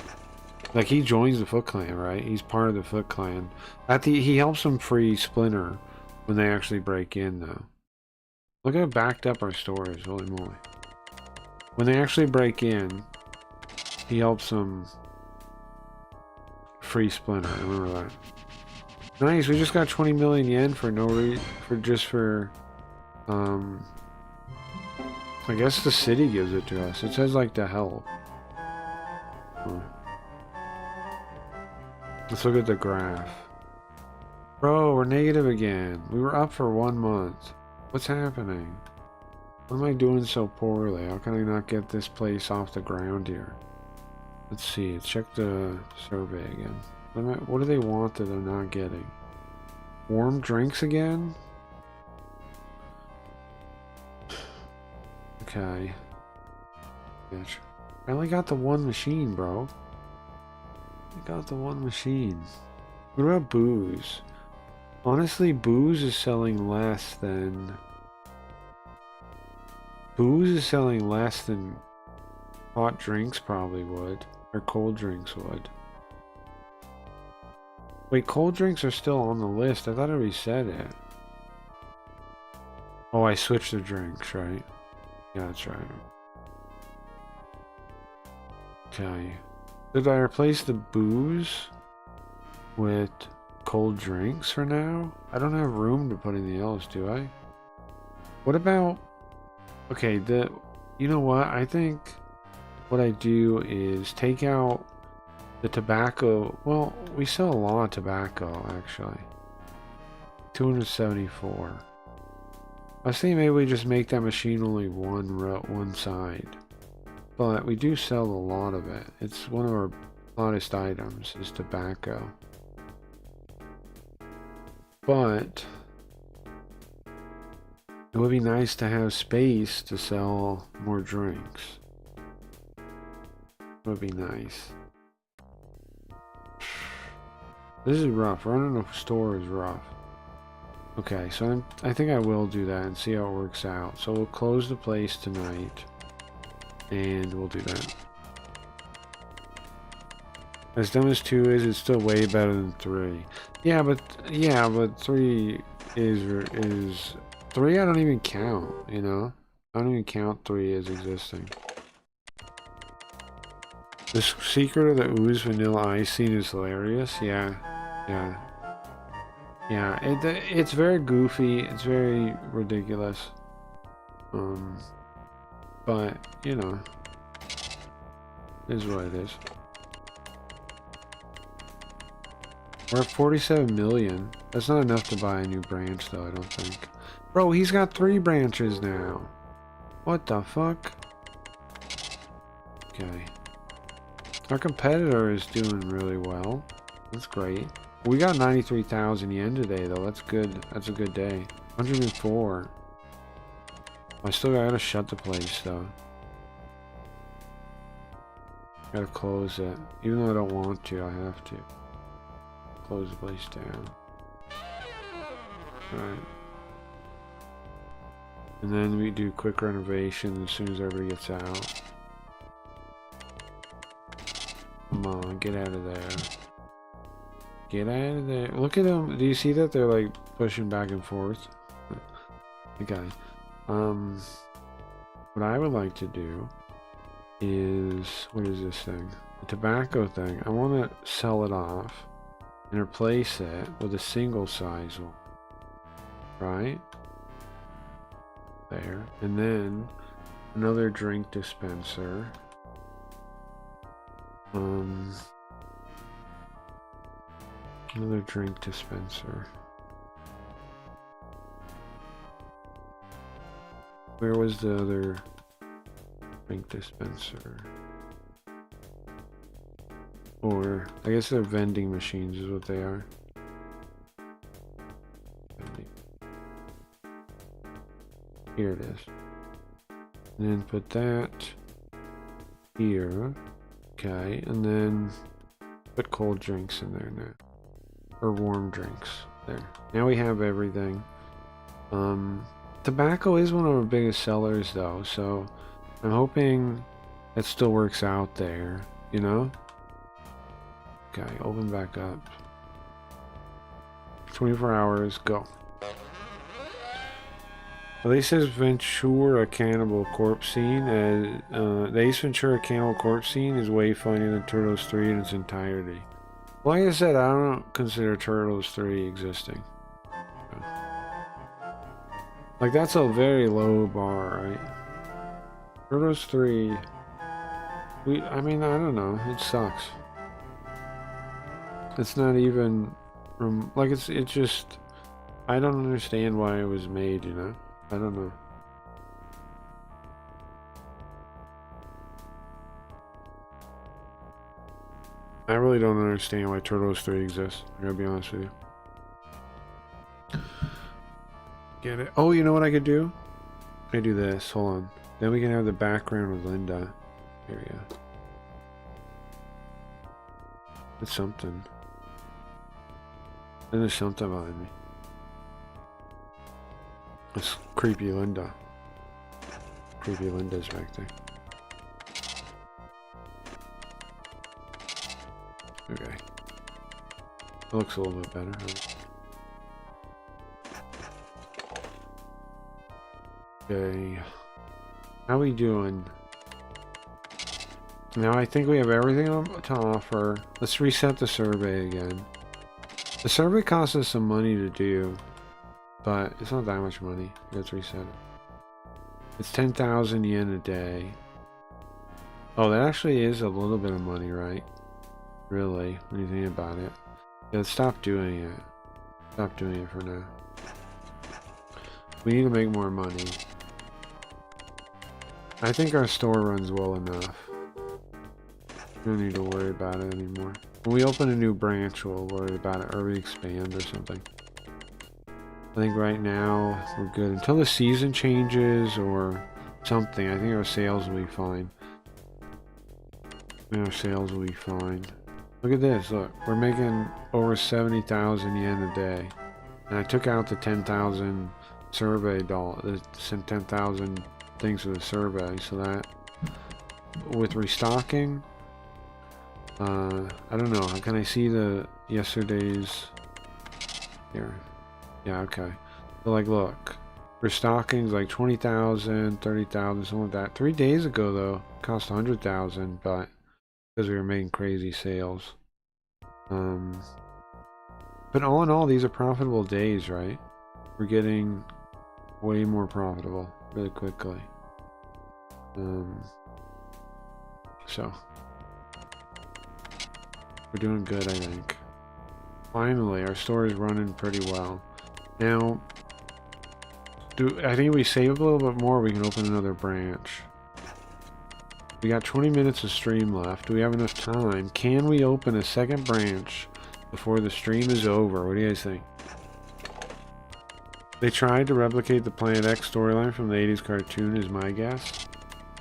Like, he joins the Foot Clan, right? He's part of the Foot Clan. He helps them free Splinter when they actually break in, though. Look how backed up our store is, holy moly. When they actually break in, he helps them free Splinter. I remember that. Nice, we just got 20 million yen for I guess the city gives it to us. It says like to help. Let's look at the graph. Bro, we're negative again. We were up for 1 month. What's happening? What am I doing so poorly? How can I not get this place off the ground here? Let's see. Let's check the survey again. What do they want that they're not getting? Warm drinks again? Okay. Bitch. I only got the one machine, bro. I got the one machine. What about booze? Honestly, booze is selling less than... Booze is selling less than hot drinks probably would. Or cold drinks would. Wait, cold drinks are still on the list. I thought I already said it. Oh, I switched the drinks, right? Yeah, that's right. Okay. Did I replace the booze with cold drinks for now? I don't have room to put anything else, do I? What about... Okay, you know what? I think what I do is take out the tobacco. Well, we sell a lot of tobacco, actually. 274. I was thinking maybe we just make that machine only one side. But we do sell a lot of it. It's one of our hottest items is tobacco. But it would be nice to have space to sell more drinks. It would be nice. This is rough. Running a store is rough. Okay, so I think I will do that and see how it works out. So we'll close the place tonight. And we'll do that. As dumb as 2 is, it's still way better than 3. Yeah, but 3 is 3 I don't even count, you know? I don't even count 3 as existing. The secret of the ooze vanilla ice scene is hilarious. Yeah. It's very goofy. It's very ridiculous. But, you know, it is what it is. We're at 47 million. That's not enough to buy a new branch, though, I don't think. Bro, he's got 3 branches now. What the fuck? Okay. Our competitor is doing really well. That's great. We got 93,000 yen today, though. That's good. That's a good day. 104. I still gotta shut the place, though. Gotta close it. Even though I don't want to, I have to. Close the place down. Alright. And then we do quick renovation as soon as everybody gets out. Come on, get out of there. Get out of there. Look at them. Do you see that? They're like pushing back and forth. Okay. What I would like to do is, what is this thing? The tobacco thing. I want to sell it off and replace it with a single size one. Right? There. And then another drink dispenser. Another drink dispenser. Where was the other drink dispenser? Or, I guess they're vending machines is what they are. Here it is. And then put that here. Okay, and then put cold drinks in there now. Or warm drinks. There. Now we have everything. Tobacco is one of our biggest sellers though, so I'm hoping that still works out there, you know? Okay, open back up. 24 hours, go. Well, they says Ventura Cannibal Corpse Scene. The Ace Ventura Cannibal Corpse Scene is wayfinding than Turtles 3 in its entirety. Like I said, I don't consider Turtles 3 existing. Like, that's a very low bar, right? Turtles 3... I mean, I don't know. It sucks. It's not even... like, it's just... I don't understand why it was made, you know? I don't know. I really don't understand why Turtles 3 exists. I gotta be honest with you. Get it? Oh, you know what I could do? I do this. Hold on. Then we can have the background with Linda. Here we go. It's something. Then there's something behind me. It's creepy Linda. Creepy Linda's back there. Okay. It looks a little bit better. Okay. How we doing? Now I think we have everything to offer. Let's reset the survey again. The survey costs us some money to do, but it's not that much money. Let's reset it. It's 10,000 yen a day. Oh, that actually is a little bit of money, right? Really, when you think about it. Yeah, let's stop doing it. Stop doing it for now. We need to make more money. I think our store runs well enough. We don't need to worry about it anymore. When we open a new branch, we'll worry about it, or we expand or something. I think right now we're good until the season changes or something. I think our sales will be fine. Our sales will be fine. Look at this. Look, we're making over 70,000 yen a day, and I took out the 10,000 survey the 10,000 things for the survey. So that with restocking, I don't know. Can I see the yesterday's here? Yeah, okay. So like, look, restocking's like 20,000, 30,000, something like that. 3 days ago though, it cost 100,000, but because we were making crazy sales. But all in all, these are profitable days, right? We're getting way more profitable really quickly. So we're doing good, I think. Finally, our store is running pretty well. Now, I think if we save a little bit more, we can open another branch. We got 20 minutes of stream left. Do we have enough time? Can we open a second branch before the stream is over? What do you guys think? They tried to replicate the Planet X storyline from the 80s cartoon, is my guess.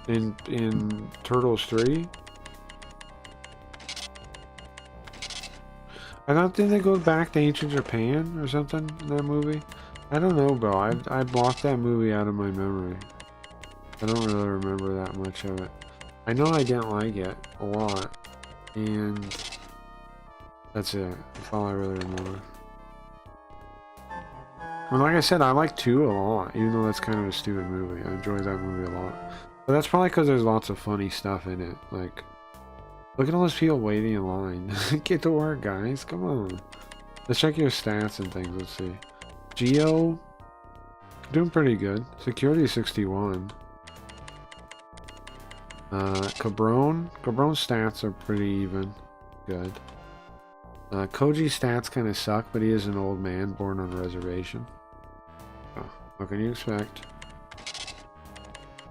In Turtles 3? I thought, didn't they go back to ancient Japan or something in that movie? I don't know, bro. I blocked that movie out of my memory. I don't really remember that much of it. I know I didn't like it a lot, and that's it. That's all I really remember. And like I said, I like 2 a lot, even though that's kind of a stupid movie. I enjoy that movie a lot. But that's probably because there's lots of funny stuff in it. Like, look at all those people waiting in line. Get to work, guys. Come on. Let's check your stats and things. Let's see. Geo, doing pretty good. Security 61. Cabron stats are pretty even. Good. Koji's stats kind of suck, but he is an old man born on a reservation. Oh, what can you expect?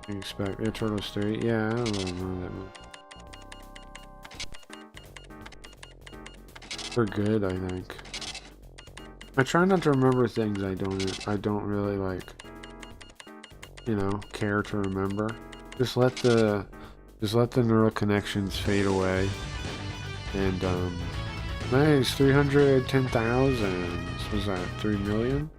You expect Air Turtles 3? Yeah, I don't really remember that much. We're good, I think. I try not to remember things I don't really like, you know, care to remember. Just let the neural connections fade away. And nice, 310,000. Was that 3 million?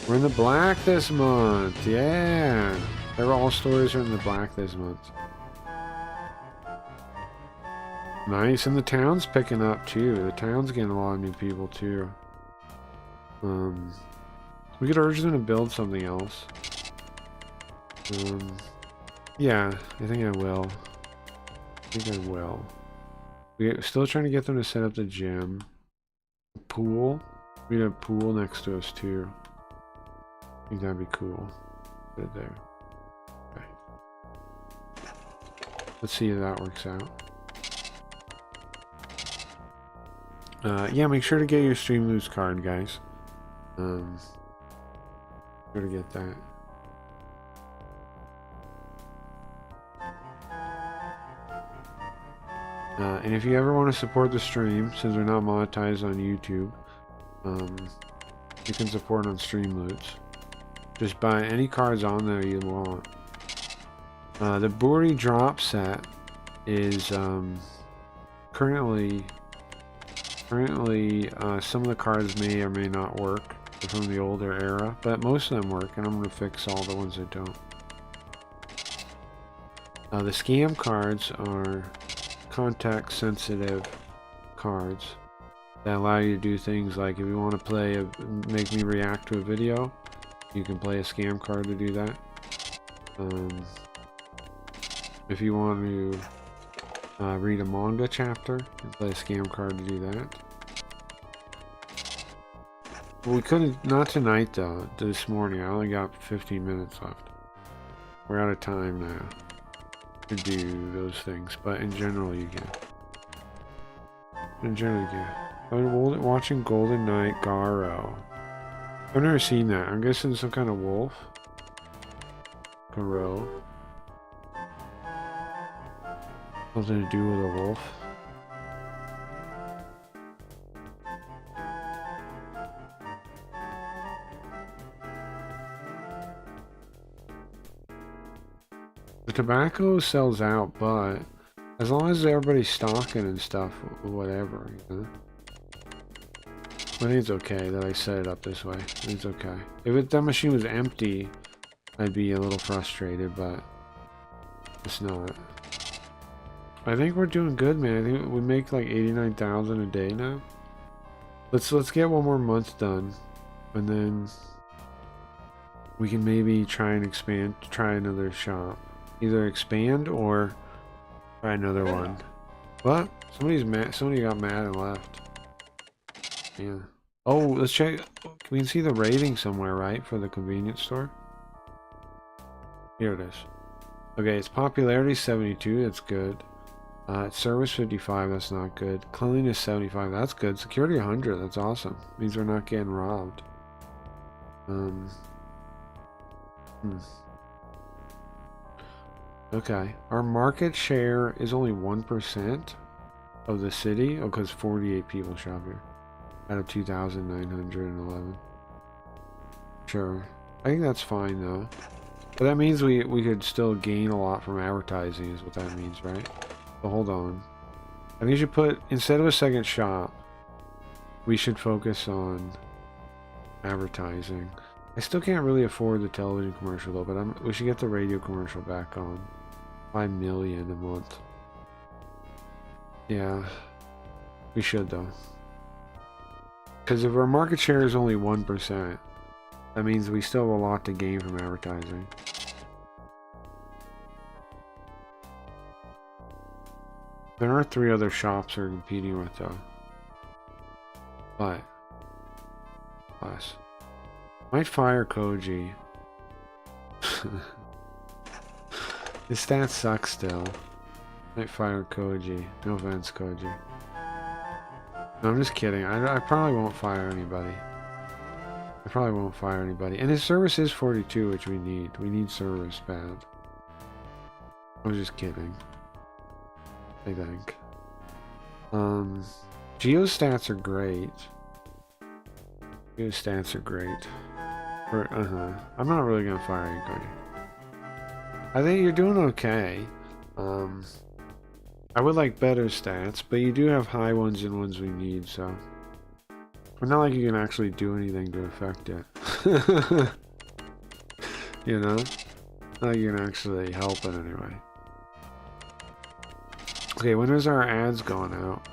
We're in the black this month. Yeah. All stories are in the black this month. Nice, and the town's picking up too. The town's getting a lot of new people too. We could urge them to build something else. Yeah, I think I will. We're still trying to get them to set up the gym. Pool. We need a pool next to us too. I think that'd be cool. Put it there. Okay. Let's see if that works out. Yeah, make sure to get your Stream Loose card, guys. Sure to get that. And if you ever want to support the stream, since we're not monetized on YouTube, you can support on Streamloots. Just buy any cards on there you want. The Buri drop set is currently some of the cards may or may not work from the older era, but most of them work, and I'm going to fix all the ones that don't. The scam cards are context sensitive cards that allow you to do things like, if you want to make me react to a video, you can play a scam card to do that. If you want to read a manga chapter, you can play a scam card to do that. We couldn't, not tonight though, this morning. I only got 15 minutes left. We're out of time now to do those things, but in general you can. I'm watching Golden Knight Garo. I've never seen that. I'm guessing some kind of wolf. Garo. Something to do with a wolf. The tobacco sells out, but as long as everybody's stocking and stuff, whatever, you know? I think it's okay that I set it up this way. It's okay. If that machine was empty, I'd be a little frustrated, but it's not. I think we're doing good, man. I think we make like 89,000 a day now. Let's get one more month done, and then we can maybe try and expand, try another shop. Either expand or try another one. But somebody's mad. Somebody got mad and left. Yeah. Oh, let's check. We can see the rating somewhere, right, for the convenience store. Here it is. Okay, its popularity 72. That's good. Service 55. That's not good. Cleanliness 75. That's good. Security 100. That's awesome. Means we're not getting robbed. Okay, our market share is only 1% of the city. Oh, because 48 people shop here out of 2,911. Sure, I think that's fine though. But that means we could still gain a lot from advertising, is what that means, right? So hold on. I think you should put, instead of a second shop, we should focus on advertising. I still can't really afford the television commercial though, but we should get the radio commercial back on. 5 million a month. Yeah, we should though. Because if our market share is only 1%, that means we still have a lot to gain from advertising. There are 3 other shops we're competing with though. But plus, might fire Koji. His stats suck still. Might fire Koji. No offense, Koji. No, I'm just kidding. I probably won't fire anybody. I probably won't fire anybody. And his service is 42, which we need. We need service bad. I was just kidding. I think. Geo's stats are great. Geo's stats are great. I'm not really gonna fire you, Cody. I think you're doing okay. I would like better stats, but you do have high ones and ones we need, so. It's not like you can actually do anything to affect it. You know? Not like you can actually help it anyway. Okay, when is our ads going out?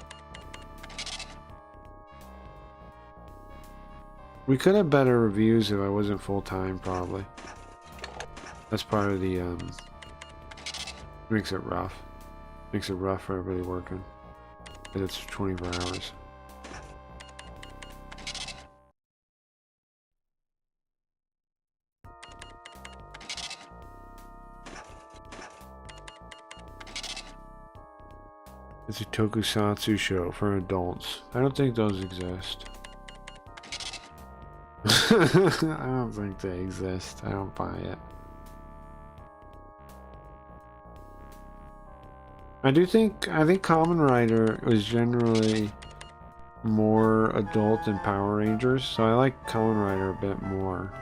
We could have better reviews if I wasn't full-time, probably. That's part of the, makes it rough. Makes it rough for everybody working. Because it's 24 hours. It's a tokusatsu show for adults. I don't think those exist. I don't think they exist. I don't buy it. I think Kamen Rider was generally more adult than Power Rangers, so I like Kamen Rider a bit more.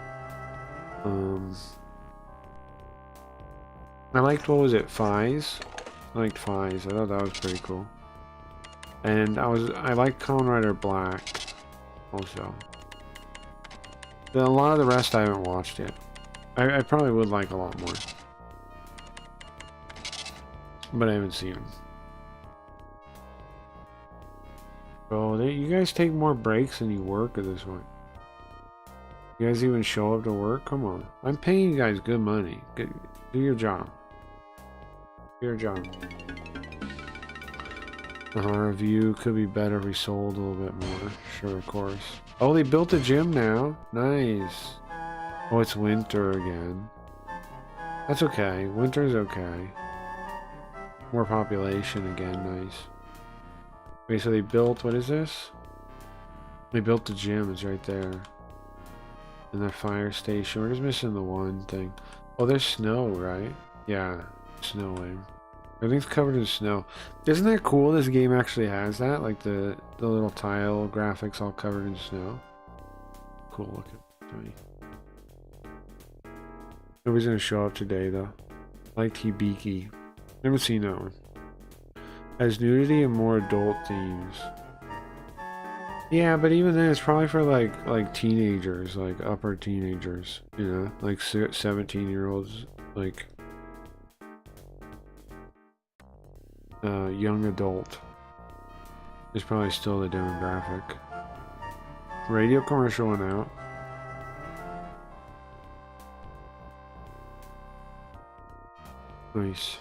I liked, what was it, Fies? I liked Fies. I thought that was pretty cool. And I liked Kamen Rider Black also. A lot of the rest I haven't watched yet. I probably would like a lot more. But I haven't seen them. So you guys take more breaks than you work at this point. You guys even show up to work? Come on. I'm paying you guys good money. Do your job. Do your job. Our review could be better if we sold a little bit more. Sure, of course. Oh, they built a gym now. Nice. Oh, it's winter again. That's okay. Winter's okay. More population again. Nice. Okay, so they built... What is this? They built the gym. It's right there. And the fire station. We're just missing the one thing. Oh, there's snow, right? Yeah. Snowing. Everything's covered in snow. Isn't that cool? This game actually has that, like the little tile graphics all covered in snow. Cool looking to me. Nobody's gonna show up today though. Like Hibiki. Never seen that one. Has nudity and more adult themes. Yeah, but even then, it's probably for like teenagers, like upper teenagers. You know, like 17-year-olds, like. Young adult is probably still the demographic. Radio commercial went out. Nice.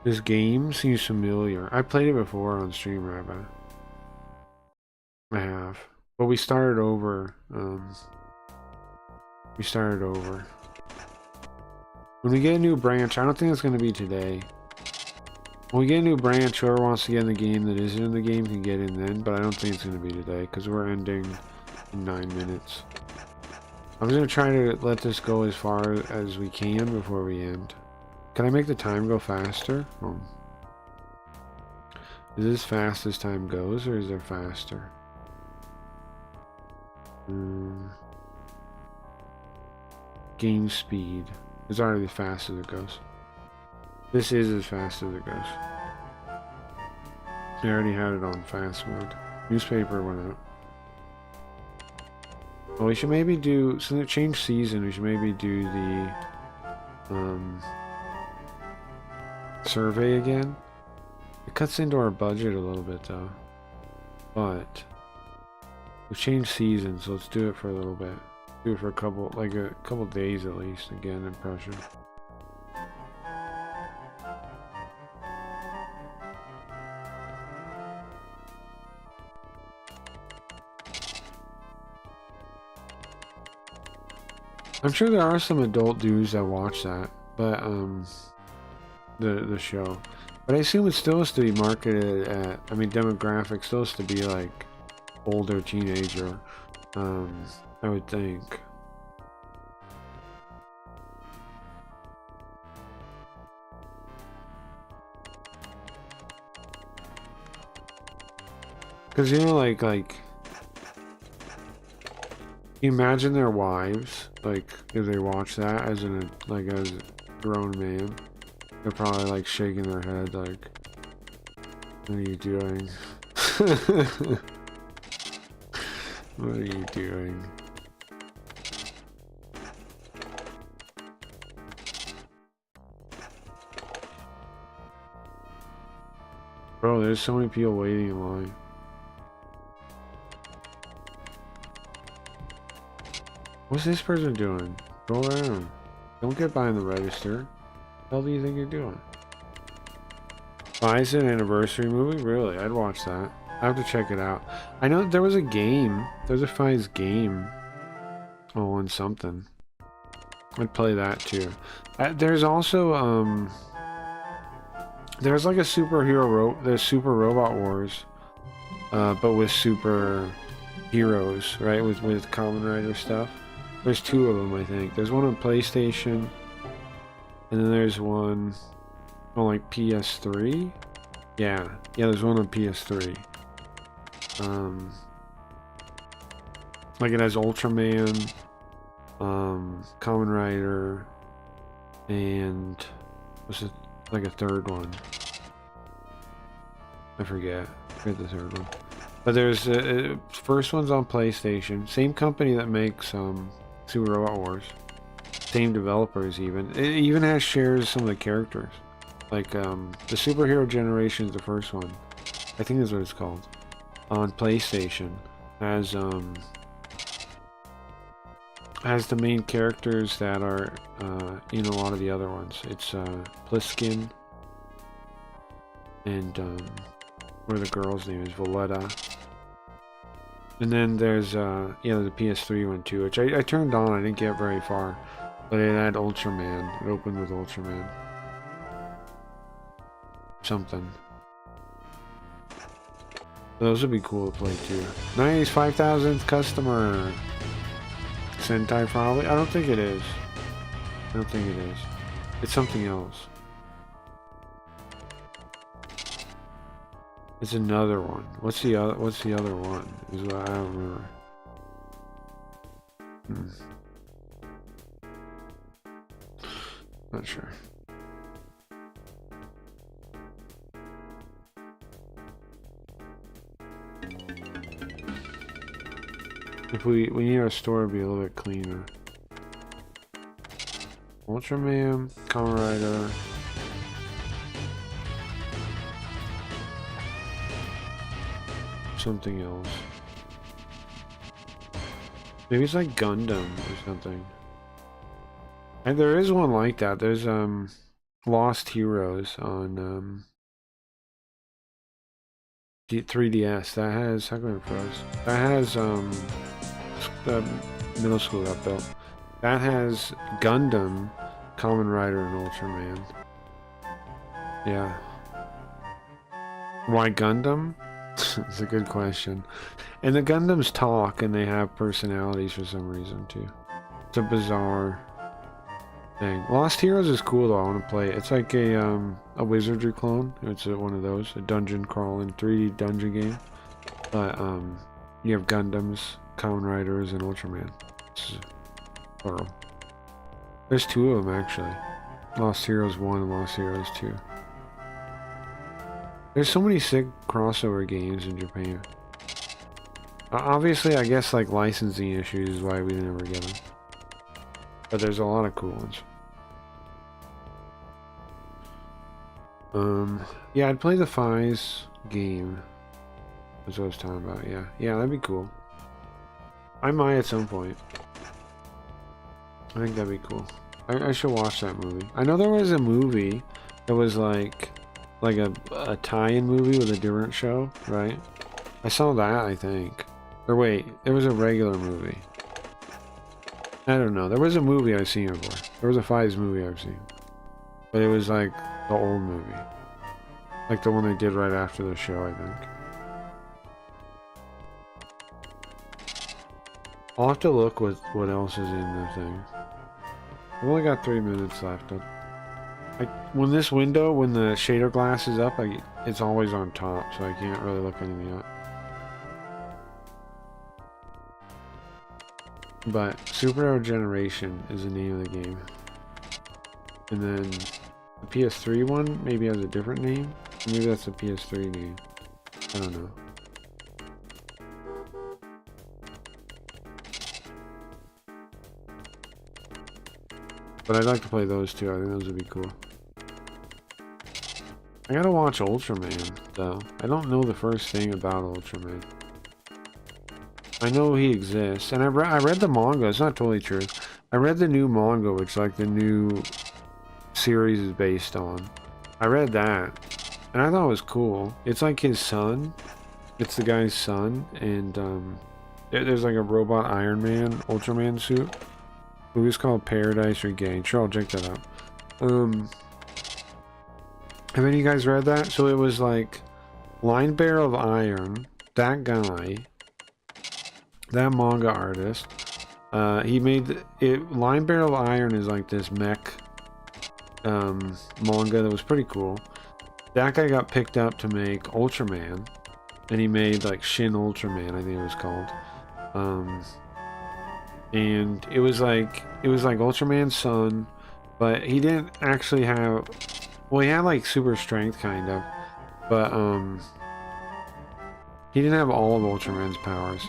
This game seems familiar. I played it before on Stream Rabbit. I have. But we started over. When we get a new branch, I don't think it's going to be today. When we get a new branch, whoever wants to get in the game that isn't in the game can get in then, but I don't think it's going to be today, because we're ending in 9 minutes. I'm just going to try to let this go as far as we can before we end. Can I make the time go faster? Is this fast as time goes, or is there faster? Game speed. It's already as fast as it goes. This is as fast as it goes. I already had it on fast mode. Newspaper went out. Well, we should maybe do, since it changed season, we should maybe do the survey again. It cuts into our budget a little bit though. But we've changed season, so let's do it for a little bit. Do it for a couple days at least. Again, impression. I'm sure there are some adult dudes that watch that, but the show. But I assume it still has to be marketed at, I mean, demographic still has to be like older teenager, I would think. Because, you know, like, you imagine their wives, like, if they watch that as a grown man, they're probably, like, shaking their head, like, what are you doing? What are you doing? Bro, there's so many people waiting in line. What's this person doing? Go around. Don't get behind the register. What the hell do you think you're doing? Why is it an anniversary movie? Really? I'd watch that. I have to check it out. I know there was a game. There's a Fies game. Oh, on something. I'd play that too. There's also there's like a superhero there's Super Robot Wars, but with super heroes, right? With Kamen Rider stuff. There's two of them, I think. There's one on PlayStation, and then there's one on like PS3. Yeah, there's one on PS3. Like it has Ultraman, Kamen Rider, and what's it, like a third one? I forget the third one. But there's first one's on PlayStation. Same company that makes Super Robot Wars. Same developers even. It even has shares some of the characters. Like the Superhero Generation is the first one. I think that's what it's called. On PlayStation. Has the main characters that are in a lot of the other ones. It's Pliskin and what are the girl's name is? Valletta. And then there's the PS3 one too, which I turned on. I didn't get very far, but it had Ultraman. It opened with Ultraman. Something. Those would be cool to play too. Nice, 5,000th customer. Sentai probably. I don't think it is. I don't think it is. It's something else. It's another one. What's the other one? Is what I don't remember. Not sure. If we need our store to be a little bit cleaner. Ultraman, Kamen Rider. Something else. Maybe it's like Gundam or something. And there is one like that. There's Lost Heroes on 3DS. That has, how come it froze? That has the middle school got built. That has Gundam, Kamen Rider, and Ultraman. Yeah. Why Gundam? It's a good question. And the Gundams talk and they have personalities for some reason too. It's a bizarre thing. Lost Heroes is cool though. I want to play it. It's like a wizardry clone. It's one of those, a dungeon crawling 3D dungeon game. But you have Gundams, Kamen Riders, and Ultraman. It's plural. There's two of them actually. Lost Heroes 1 and Lost Heroes 2. There's so many sick crossover games in Japan. Obviously, I guess like licensing issues is why we never get them. But there's a lot of cool ones. Yeah, I'd play the Fies game. That's what I was talking about. Yeah, that'd be cool. I might at some point. I think that'd be cool. I should watch that movie. I know there was a movie that was like a tie-in movie with a different show, right? I saw that, I think. Or wait, it was a regular movie. I don't know. There was a movie I've seen before. There was a Fives movie I've seen. But it was like the old movie. Like the one they did right after the show, I think. I'll have to look what else is in the thing. I've only got 3 minutes left. When the shader glass is up, it's always on top, so I can't really look anything up. But Superhero Generation is the name of the game. And then the PS3 one maybe has a different name. Maybe that's the PS3 name. I don't know. But I'd like to play those two. I think those would be cool. I gotta watch Ultraman, though. I don't know the first thing about Ultraman. I know he exists, and I read the manga. It's not totally true. I read the new manga, which like the new series is based on. I read that, and I thought it was cool. It's like his son. It's the guy's son, and there's like a robot Iron Man, Ultraman suit. It was called Paradise Regained. Sure, I'll check that out. Have any of you guys read that? So it was like Line Bearer of Iron, that guy, that manga artist. He made it. Line Bearer of Iron is like this mech manga that was pretty cool. That guy got picked up to make Ultraman, and he made like Shin Ultraman, I think it was called. And it was like Ultraman's son, but he didn't actually have. Well, he had like super strength, kind of, but he didn't have all of Ultraman's powers.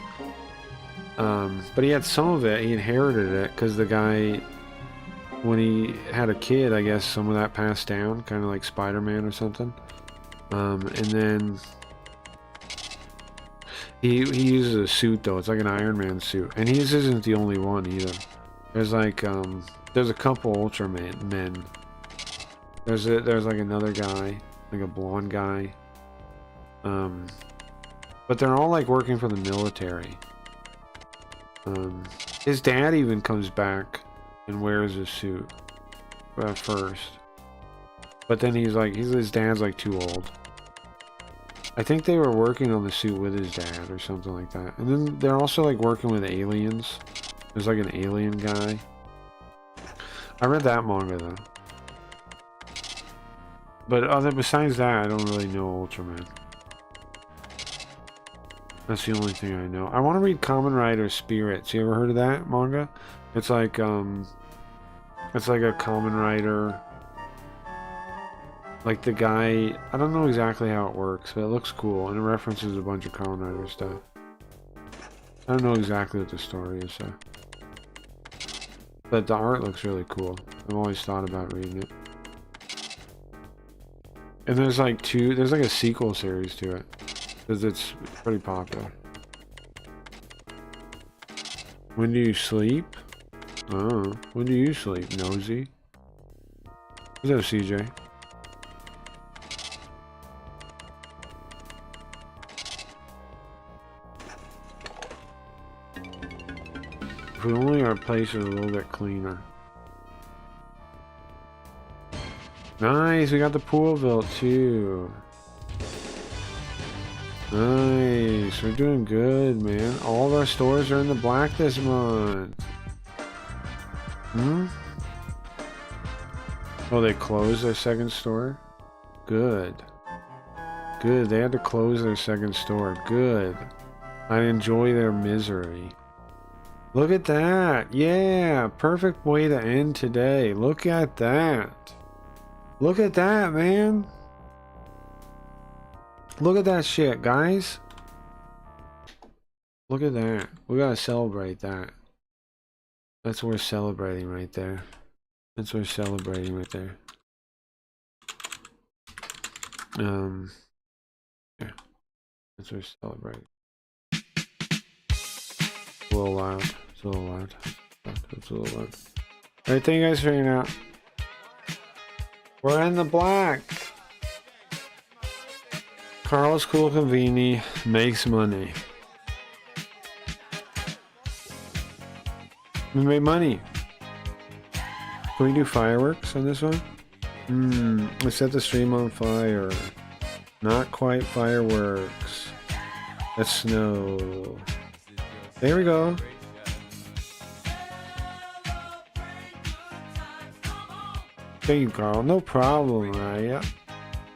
But he had some of it. He inherited it because the guy, when he had a kid, I guess some of that passed down, kind of like Spider-Man or something. And then he uses a suit though. It's like an Iron Man suit, and his isn't the only one either. There's like there's a couple Ultraman men. There's like another guy, like a blonde guy. But they're all like working for the military. His dad even comes back and wears a suit first. But then his dad's like too old. I think they were working on the suit with his dad or something like that. And then they're also like working with aliens. There's like an alien guy. I read that manga though. But besides that, I don't really know Ultraman. That's the only thing I know. I want to read Kamen Rider Spirits. You ever heard of that manga? It's like a Kamen Rider. Like the guy, I don't know exactly how it works, but it looks cool, and it references a bunch of Kamen Rider stuff. I don't know exactly what the story is, so. But the art looks really cool. I've always thought about reading it. And there's like a sequel series to it, because it's pretty popular. When do you sleep? Oh, when do you sleep, nosy? What's up, CJ? If only our place is a little bit cleaner. Nice, we got the pool built too. Nice, we're doing good, man. All of our stores are in the black this month. Oh, they closed their second store? Good. Good, they had to close their second store. Good. I enjoy their misery. Look at that. Yeah, perfect way to end today. Look at that. Look at that, man. Look at that shit, guys. Look at that. We gotta celebrate that. That's what we're celebrating right there. That's what we're celebrating right there. Yeah. That's what we're celebrating. It's a little loud. It's a little loud. It's a little loud. Alright, thank you guys for hanging out. We're in the black. Carlos Cool Convini makes money. We made money. Can we do fireworks on this one? Let's set the stream on fire. Not quite fireworks. That's snow. There we go. Thank you, Carl. No problem, right? I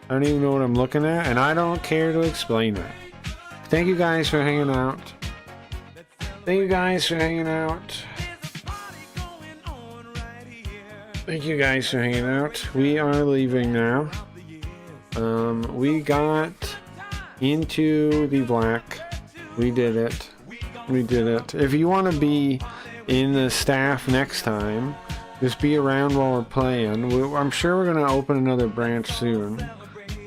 don't even know what I'm looking at, and I don't care to explain it. Thank you guys for hanging out. Thank you guys for hanging out. Thank you guys for hanging out. We are leaving now. We got into the black. We did it. We did it. If you want to be in the staff next time, just be around while we're playing. I'm sure we're going to open another branch soon.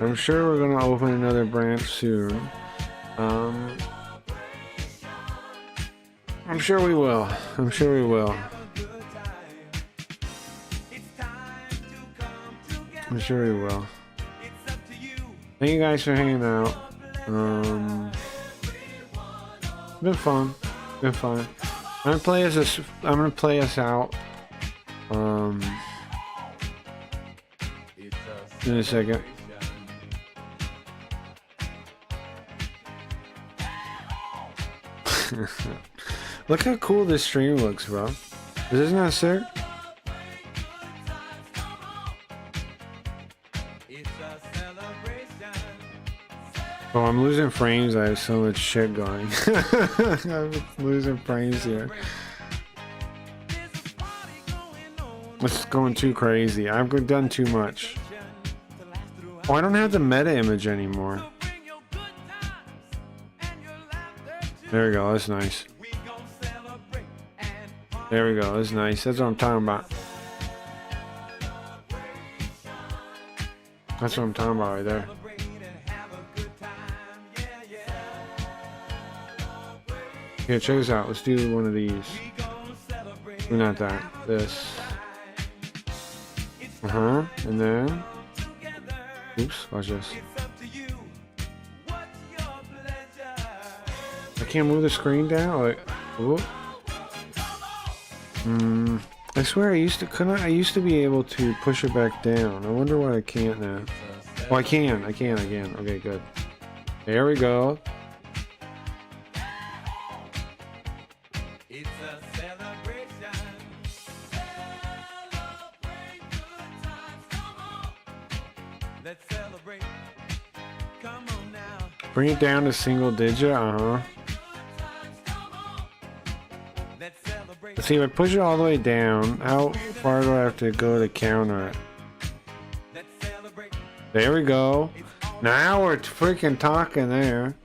I'm sure we're going to open another branch soon. I'm sure we will. I'm sure we will. I'm sure we will. Thank you guys for hanging out. It's been fun. Been fun. I'm gonna play us out. In a second. Look how cool this stream looks, bro. Is this not sick? Oh, I'm losing frames. I have so much shit going. I'm losing frames here. It's going too crazy. I've done too much. Oh, I don't have the meta image anymore. There we go. That's nice. There we go. That's nice. That's what I'm talking about. That's what I'm talking about right there. Here, check this out. Let's do one of these. Not that. This. And then. Oops. Watch this. I can't move the screen down. Like, whoop. I swear I used to be able to push it back down. I wonder why I can't now. Oh, I can. Okay, good. There we go. Bring it down to single digit, Let's see, if I push it all the way down, how far do I have to go to counter it? There we go. Now we're freaking talking there.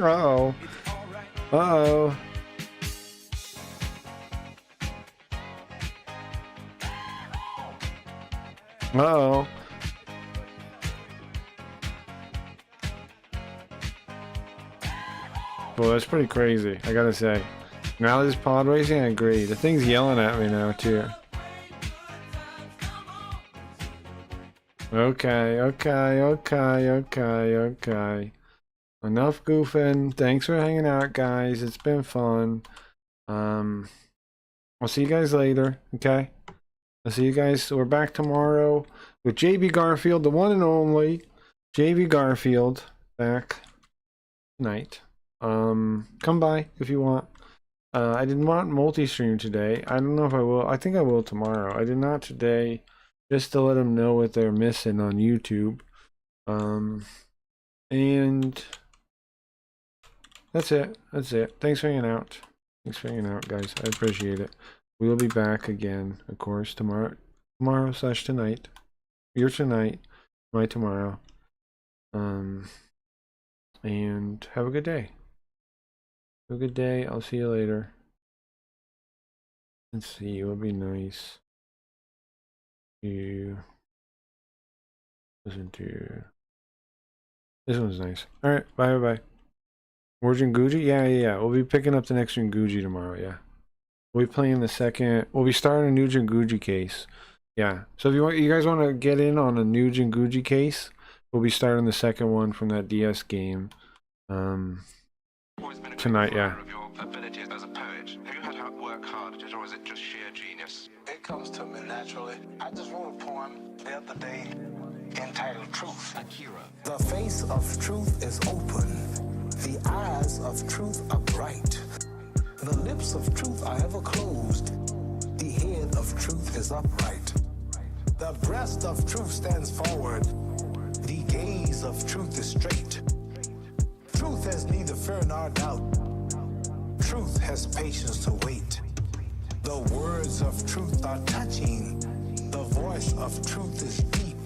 Uh-oh. Uh-oh. Uh-oh. Well, that's pretty crazy, I gotta say. Now this pod racing, I agree. The thing's yelling at me now, too. Okay. Enough goofing. Thanks for hanging out, guys. It's been fun. I'll see you guys later, okay? I'll see you guys. We're back tomorrow with JB Garfield, the one and only JB Garfield, back tonight. Come by if you want. I didn't want multi-stream today. I don't know if I will. I think I will tomorrow. I did not today, just to let them know what they're missing on YouTube. And that's it. Thanks for hanging out. Guys. I appreciate it. We will be back again, of course, tomorrow/tonight. Your tonight, my tomorrow. And have a good day. I'll see you later. Let's see. It would be nice to listen to. This one's nice. All right. Bye. More Jinguji? Yeah. We'll be picking up the next Jinguji tomorrow, yeah. We'll be playing the second... We'll be starting a new Jinguji case. Yeah. So if you guys want to get in on a new Jinguji case, we'll be starting the second one from that DS game. Tonight, yeah. Of your abilities as a poet. Have you had to work hard at it, or is it just sheer genius? It comes to me naturally. I just wrote a poem the other day entitled Truth. Akira. The face of truth is open. The eyes of truth are bright. The lips of truth are ever closed. The head of truth is upright. The breast of truth stands forward. The gaze of truth is straight. Truth has neither fear nor doubt. Truth has patience to wait. The words of truth are touching. The voice of truth is deep.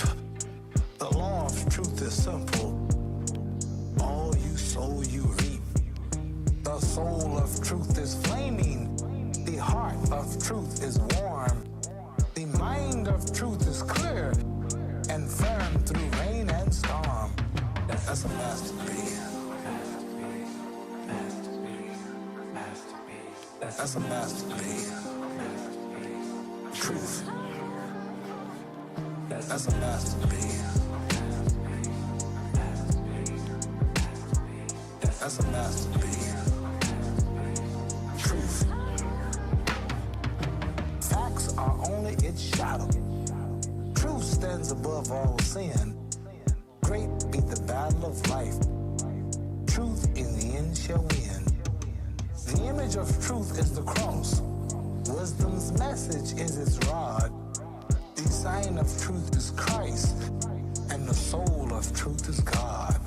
The law of truth is simple. All you sow, you reap. The soul of truth is flaming. The heart of truth is warm. The mind of truth is clear and firm through rain and storm. That's a masterpiece. That's a masterpiece. Truth. That's a masterpiece. That's a masterpiece. Truth. Facts are only its shadow. Truth stands above all sin. Great be the battle of life. Truth in the end shall win. The image of truth is the cross. Wisdom's message is its rod. The sign of truth is Christ, and the soul of truth is God.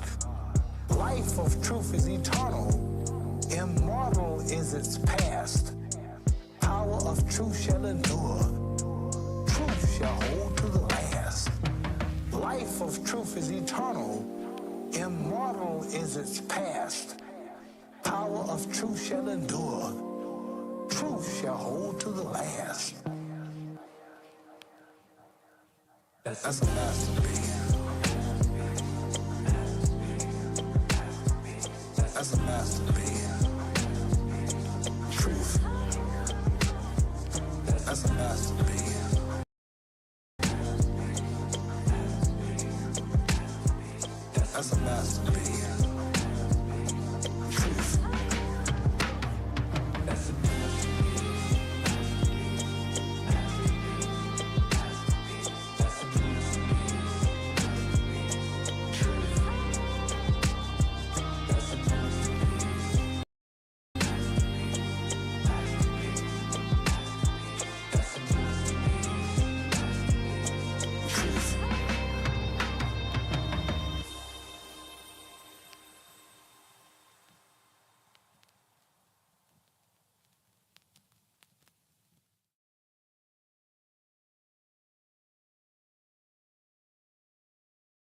Life of truth is eternal. Immortal is its past. Power of truth shall endure. Truth shall hold to the last. Life of truth is eternal. Immortal is its past. Power of truth shall endure. Truth shall hold to the last. That's a masterpiece. That's a masterpiece. Truth. That's a masterpiece. That's a masterpiece.